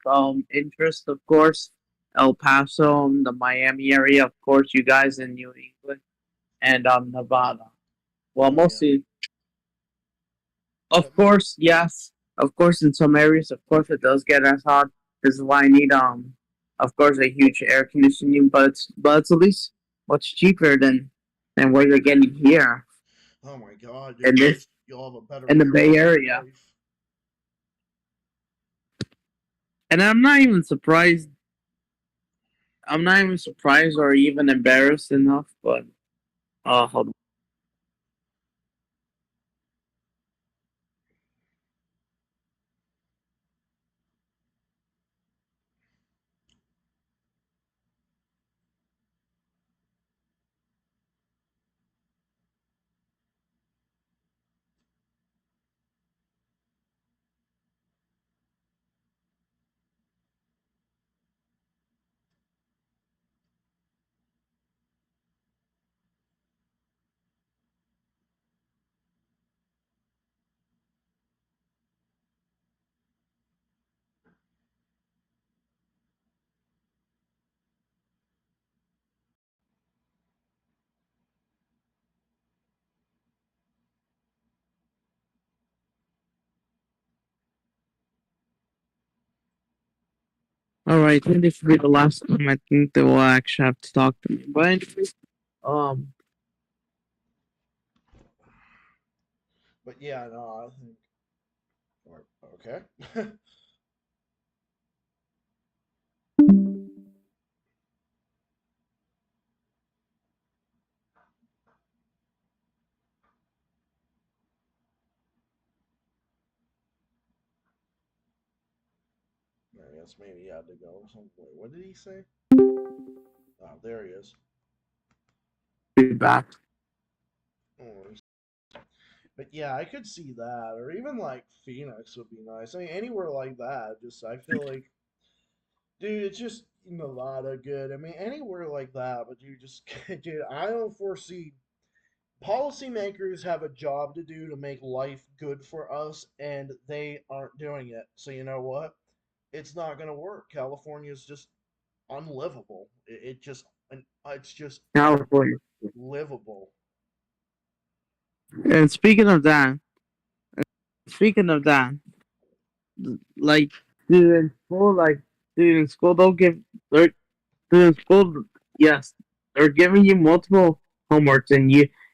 interest, of course. El Paso, the Miami area, of course. You guys in New England and Nevada. Well, mostly, of course, yes. Of course, in some areas, of course, it does get as hot. This is why I need of course, a huge air conditioning. But it's at least much cheaper than what you're getting here.
Oh my God,
And this
you'll have a better
in the Bay
quality of
Area.
life.
And I'm not even surprised. I'm not even surprised or even embarrassed enough. But hold on. All right, and this will be the last time I think they will actually have to talk to me. But anyways,
But yeah, no, I think. Okay. I guess maybe he had to go. Wait, what did he say? Oh, there he is.
be back.
Oh, but yeah, I could see that, or even like Phoenix would be nice. I mean, anywhere like that. Just I feel like, dude, it's just Nevada good. I mean, anywhere like that. But you just, dude, I don't foresee policymakers have a job to do to make life good for us, and they aren't doing it. So you know what? It's not gonna work. California is just unlivable. It's just
California.
livable.
And speaking of that, like dude in school, they're dude in school, yes, they're giving you multiple homeworks, and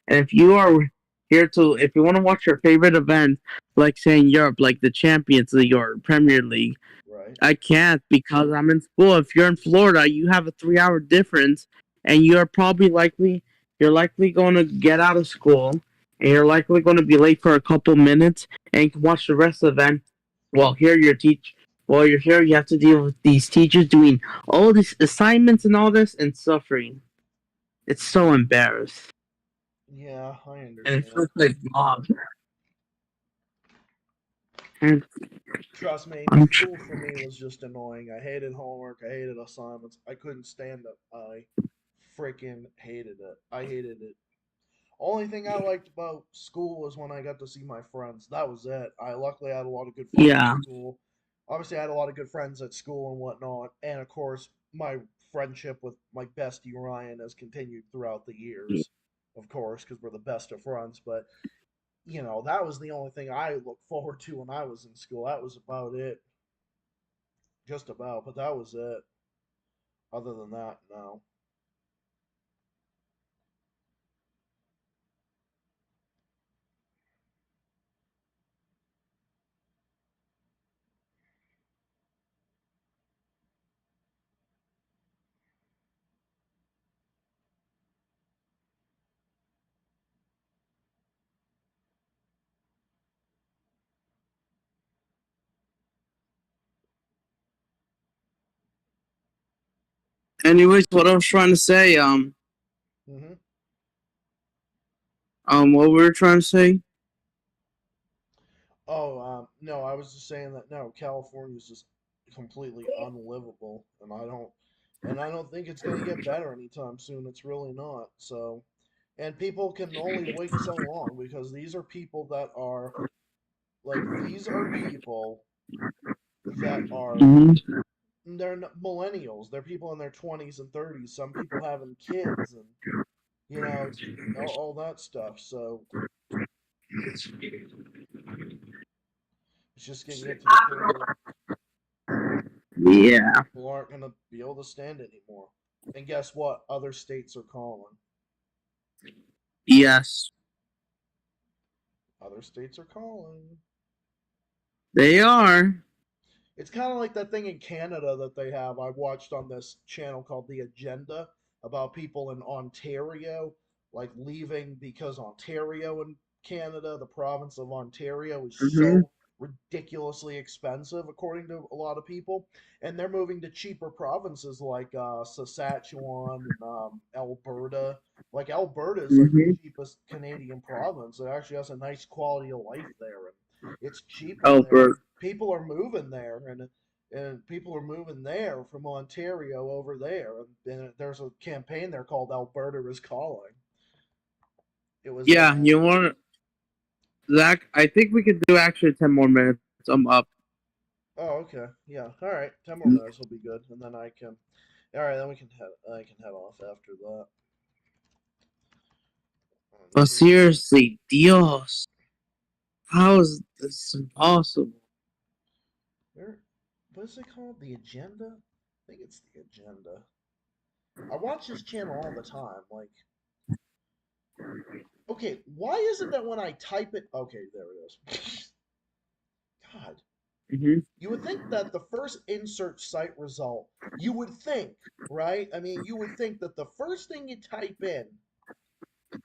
if you are if you want to watch your favorite event, like say in Europe, like the Champions League or Premier League,
Right.
I can't because I'm in school. If you're in Florida, you have a 3 hour difference, and you're likely going to get out of school, and you're likely going to be late for a couple minutes, and you can watch the rest of the event. Well, here your teach. While you're here, you have to deal with these teachers doing all these assignments and all this and suffering. It's so embarrassed,
Yeah, I
and it
understand.
feels like mob. And
Trust me,
I'm
school for me was just annoying. I hated homework. I hated assignments. I couldn't stand it. I freaking hated it. I hated it. Only thing I liked about school was when I got to see my friends. That was it. I luckily had a lot of good friends
yeah,
at school. Obviously, I had a lot of good friends at school and whatnot. And of course, my friendship with my bestie Ryan has continued throughout the years, of course, because we're the best of friends. But that was the only thing I looked forward to when I was in school. That was about it. Just about, but that was it. Other than that, no.
Anyways, what I was trying to say, what we were trying to say?
No, I was just saying that no, California is just completely unlivable, and I don't think it's gonna get better anytime soon. It's really not. So, and people can only wait so long because these are people that are these are people that are millennials. They're people in their 20s and 30s. Some people having kids and all that stuff. So it's just gonna get to the point where
Yeah.
people aren't gonna be able to stand it anymore. And guess what? Other states are calling.
Yes.
Other states are calling.
They are.
It's kind of like that thing in Canada that they have. I watched on this channel called The Agenda about people in Ontario leaving because Ontario in Canada, the province of Ontario, is so ridiculously expensive according to a lot of people, and they're moving to cheaper provinces like Saskatchewan and Alberta. Like Alberta is like the cheapest Canadian province. It actually has a nice quality of life there, and it's cheaper there. People are moving there, and people are moving there from Ontario over there. And there's a campaign there called Alberta is Calling. It was
you want Zach? I think we could do actually 10 more minutes. I'm up.
Oh, okay. Yeah. All right. 10 more minutes will be good, and then I can. All right, then we can head. I can head off after that.
But seriously, Dios, how is this impossible?
What is it called? The Agenda? I think it's The Agenda. I watch this channel all the time. Okay, why is it that when I type it? Okay, there it is. God. You would think that the first insert site result, you would think, right? I mean, you would think that the first thing you type in,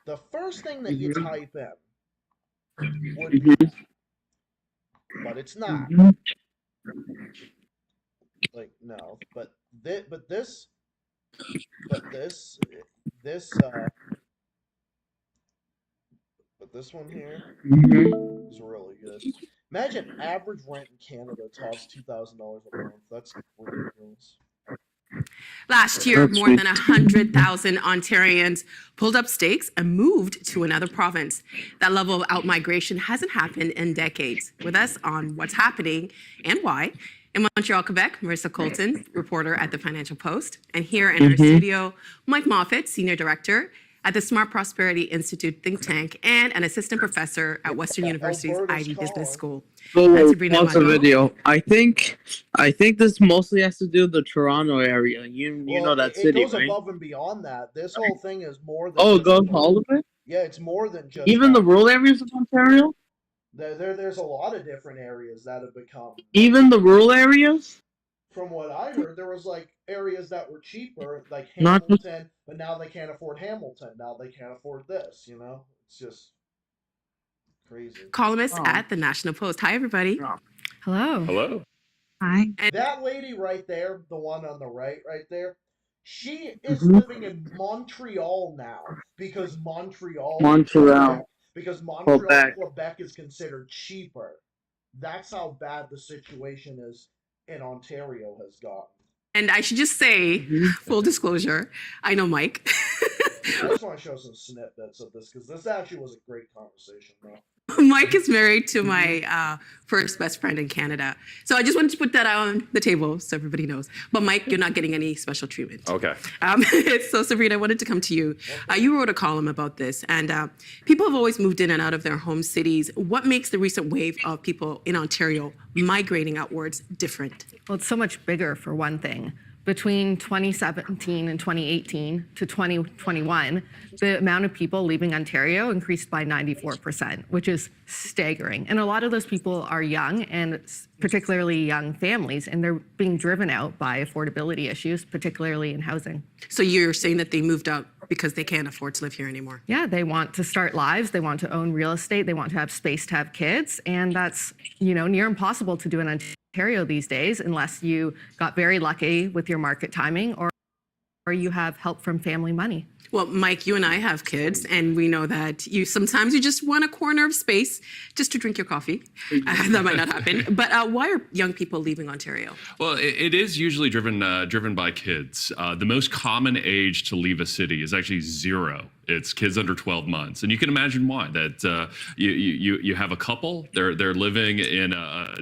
would be that. But it's not. No, but this one here is really good. Imagine average rent in Canada tops $2,000 a month. That's ridiculous.
Last year, more than 100,000 Ontarians pulled up stakes and moved to another province. That level of outmigration hasn't happened in decades. With us on what's happening and why, in Montreal, Quebec, Marissa Colton, reporter at the Financial Post. And here in our studio, Mike Moffat, senior director at the Smart Prosperity Institute think tank and an assistant professor at Western University's Ivy Business School.
Pause the video. I think this mostly has to do with the Toronto area. You know that city,
it goes
right?
above and beyond that. This whole thing is more than.
Oh, it goes all of it?
Yeah, it's more than just.
Even the rural areas of Ontario?
There's a lot of different areas that have become.
Even the rural areas?
From what I heard, there was areas that were cheaper, like Hamilton, but now they can't afford Hamilton. Now they can't afford this. It's just crazy.
Columnist at the National Post. Hi, everybody.
Hello.
Hello.
Hi.
That lady right there, the one on the right there, she is living in Montreal now because Quebec is considered cheaper. That's how bad the situation is in Ontario has gotten.
And I should just say, full disclosure, I know Mike.
I just want to show some snippets of this because this actually was a great conversation, though.
Mike is married to my first best friend in Canada. So I just wanted to put that on the table so everybody knows. But Mike, you're not getting any special treatment.
Okay.
So Sabrina, I wanted to come to you. You wrote a column about this, and people have always moved in and out of their home cities. What makes the recent wave of people in Ontario migrating outwards different?
Well, it's so much bigger, for one thing. Between 2017 and 2018 to 2021, the amount of people leaving Ontario increased by 94%, which is staggering. And a lot of those people are young, and particularly young families, and they're being driven out by affordability issues, particularly in housing.
So you're saying that they moved out because they can't afford to live here anymore?
Yeah, they want to start lives, they want to own real estate, they want to have space to have kids, and that's, near impossible to do in Ontario these days unless you got very lucky with your market timing or you have help from family money.
Well, Mike, you and I have kids, and we know that you sometimes you just want a corner of space just to drink your coffee. That might not happen. But why are young people leaving Ontario?
Well, it is usually driven by kids. The most common age to leave a city is actually 0. It's kids under 12 months, and you can imagine why. That you have a couple, they're living in a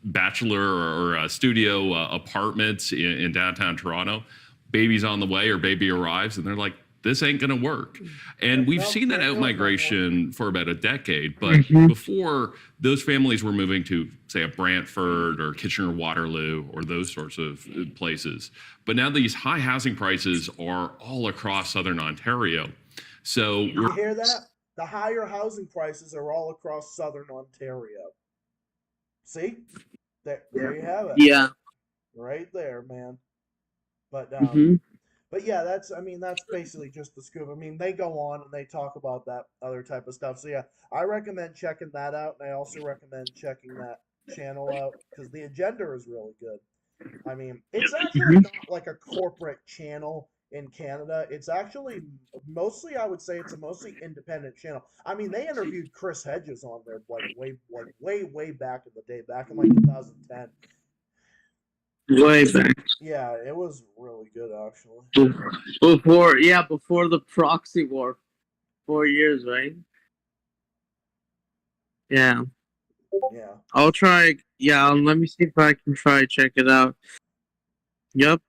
bachelor or studio apartments in downtown Toronto. Baby's on the way or baby arrives, and they're like, this ain't gonna work. And we've seen that outmigration for about a decade, but before, those families were moving to, say, a Brantford or Kitchener-Waterloo or those sorts of places. But now these high housing prices are all across southern Ontario. So
you hear that? The higher housing prices are all across southern Ontario. See? There you have it.
Yeah.
Right there, man. But but yeah, that's basically just the scoop. I mean, they go on and they talk about that other type of stuff. So yeah, I recommend checking that out, and I also recommend checking that channel out because the agenda is really good. I mean, it's actually not like a corporate channel in Canada. It's actually mostly, I would say, it's a mostly independent channel. I mean, they interviewed Chris Hedges on there way back in the day, back in like 2010.
Way back.
Yeah, it was really good actually.
Before the proxy war. 4 years, right? Yeah.
Yeah.
I'll try. Yeah, let me see if I can try check it out. Yep.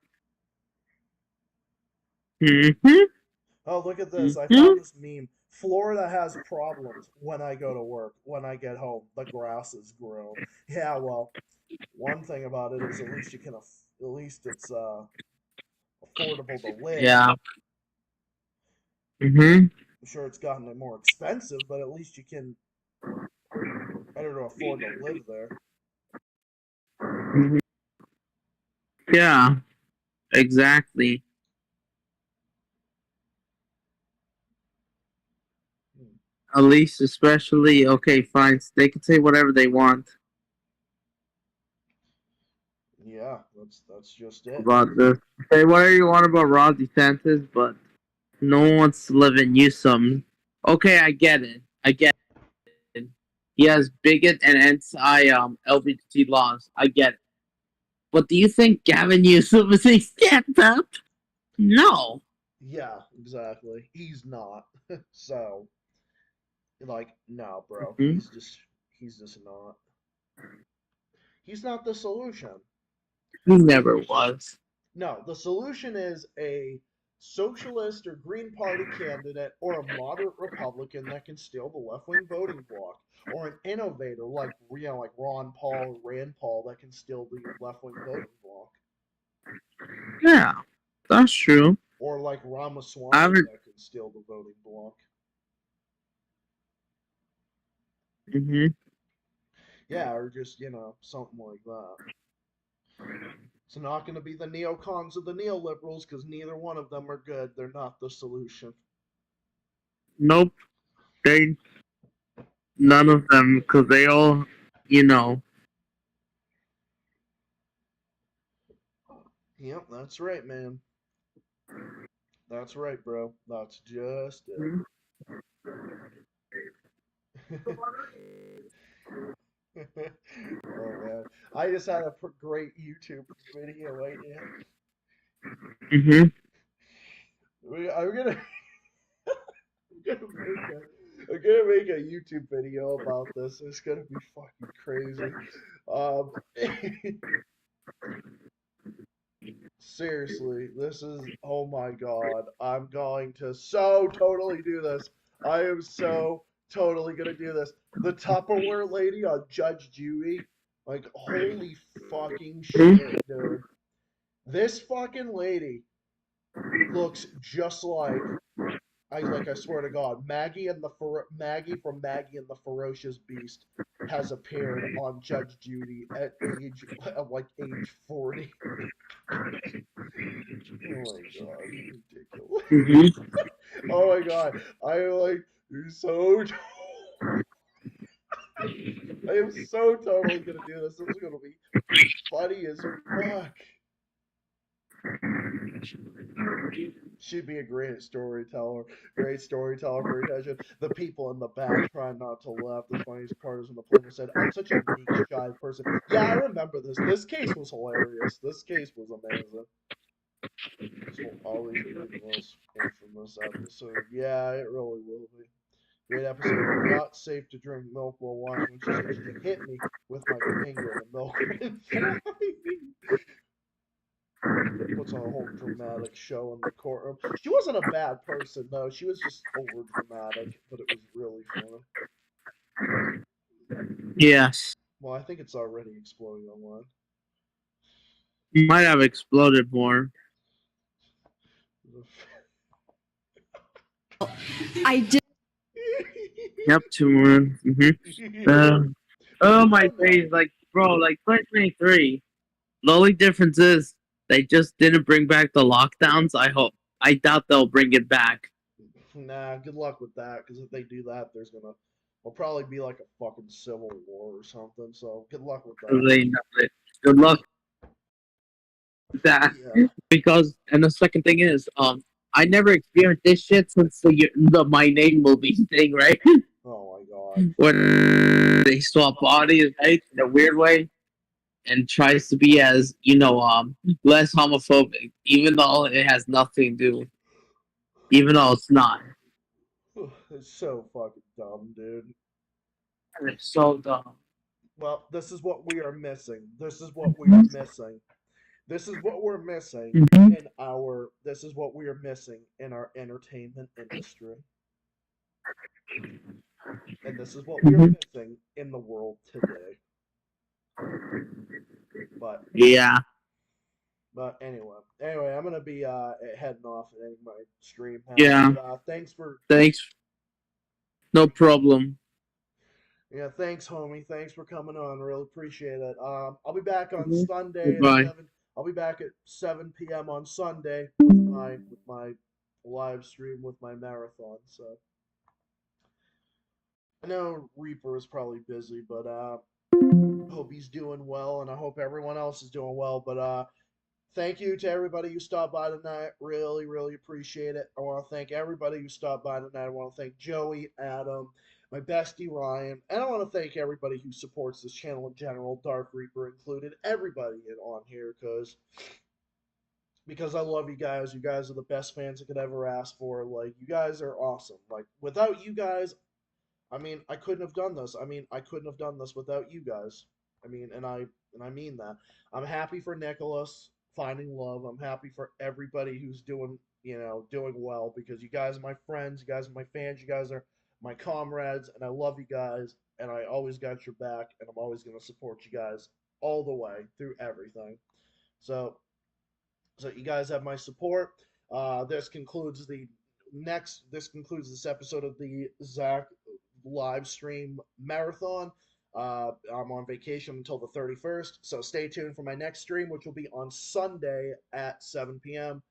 Oh, look at this. I found this meme. Florida has problems when I go to work. When I get home, the grass is grown. Yeah, well, one thing about it is at least you can, at least it's affordable to live.
Yeah.
I'm sure it's gotten more expensive, but at least you can better to afford to live there.
Yeah. Exactly. At least, especially, okay, fine. They can say whatever they want
Yeah, that's just it.
about this. Say whatever you want about Ron DeSantis, but no one wants to live in Newsom. Okay, I get it. He has bigot and anti-LGBT laws. I get it. But do you think Gavin Newsom is a stand-up? No.
Yeah, exactly. He's not. So, like, no, bro. He's just not. He's not the solution.
He never was.
No, the solution is a socialist or Green Party candidate or a moderate Republican that can steal the left-wing voting bloc, or an innovator like like Ron Paul or Rand Paul that can steal the left-wing voting bloc.
Yeah, that's true.
Or like Ramaswamy that can steal the voting bloc. Yeah, or just, something like that. It's not going to be the neocons or the neoliberals because neither one of them are good. They're not the solution.
Nope. None of them, because they all,
Yep, that's right, man. That's right, bro. That's just it. Oh man, I just had a great YouTube video right now. I'm gonna make a YouTube video about this. It's gonna be fucking crazy. Seriously, this is, oh my god, I'm going to so totally do this. I am so totally gonna do this. The Tupperware lady on Judge Judy, like, holy fucking shit, dude. This fucking lady looks just like, I swear to God, Maggie from Maggie and the Ferocious Beast has appeared on Judge Judy at age 40. Oh my god, ridiculous. Oh my god, I am so totally gonna do this. This is gonna be funny as fuck. She'd be a great storyteller for attention. The people in the back trying not to laugh. The funniest part is when the plaintiff said, "I'm such a meek, shy person." Yeah, I remember this. This case was hilarious. This case was amazing. This will always be the most infamous episode. Yeah, it really will be. Great episode. Not safe to drink milk while watching. She said she hit me with my finger and the milk went flying. Puts on a whole dramatic show in the courtroom. She wasn't a bad person, though. She was just over dramatic, but it was really funny.
Yes.
Well, I think it's already exploding online.
Might have exploded more.
I did.
Yep, 2 more. Oh my days, like bro, like 2023. The only difference is they just didn't bring back the lockdowns. I doubt they'll bring it back.
Nah, good luck with that, because if they do that, there'll probably be like a fucking civil war or something. So good luck with that.
Good luck with that.
Yeah.
Because and the second thing is, I never experienced this shit since the My Name movie thing, right?
Oh my god.
When they swap bodies, right, in a weird way, and tries to be as less homophobic, even though it has nothing to do, even though it's not.
It's so fucking dumb, dude.
It's so dumb.
Well, this is what we are missing. This is what we are missing. This is what we're missing in our. This is what we are missing in our entertainment industry. And this is what we are missing in the world today. But
yeah.
But anyway, I'm gonna be heading off and ending my stream now.
Yeah.
But, thanks.
No problem.
Yeah, thanks, homie. Thanks for coming on. Really appreciate it. I'll be back on Sunday
Goodbye.
at 7. I'll be back at 7 p.m. on Sunday with my live stream with my marathon. So I know Reaper is probably busy, but hope he's doing well, and I hope everyone else is doing well. But thank you to everybody who stopped by tonight. Really, really appreciate it. I want to thank everybody who stopped by tonight. I want to thank Joey, Adam, my bestie Ryan, and I want to thank everybody who supports this channel in general, Dark Reaper included, everybody on here, because I love you guys. You guys are the best fans I could ever ask for. Like, you guys are awesome. Like, without you guys, I mean, I couldn't have done this. I couldn't have done this without you guys. And I mean that. I'm happy for Nicholas finding love. I'm happy for everybody who's doing well, because you guys are my friends, you guys are my fans, you guys are my comrades, and I love you guys, and I always got your back, and I'm always going to support you guys all the way through everything. So you guys have my support. This concludes this episode of the Zach live stream marathon. I'm on vacation until the 31st, so stay tuned for my next stream, which will be on Sunday at 7 p.m.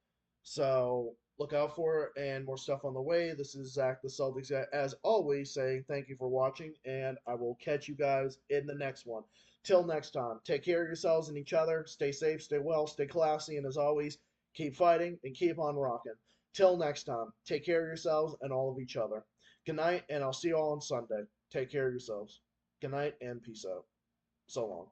So look out for it, and more stuff on the way. This is Zach the Celtics, as always, saying thank you for watching, and I will catch you guys in the next one. Till next time, take care of yourselves and each other. Stay safe, stay well, stay classy, and as always, keep fighting and keep on rocking. Till next time, take care of yourselves and all of each other. Good night, and I'll see you all on Sunday. Take care of yourselves. Good night and peace out. So long.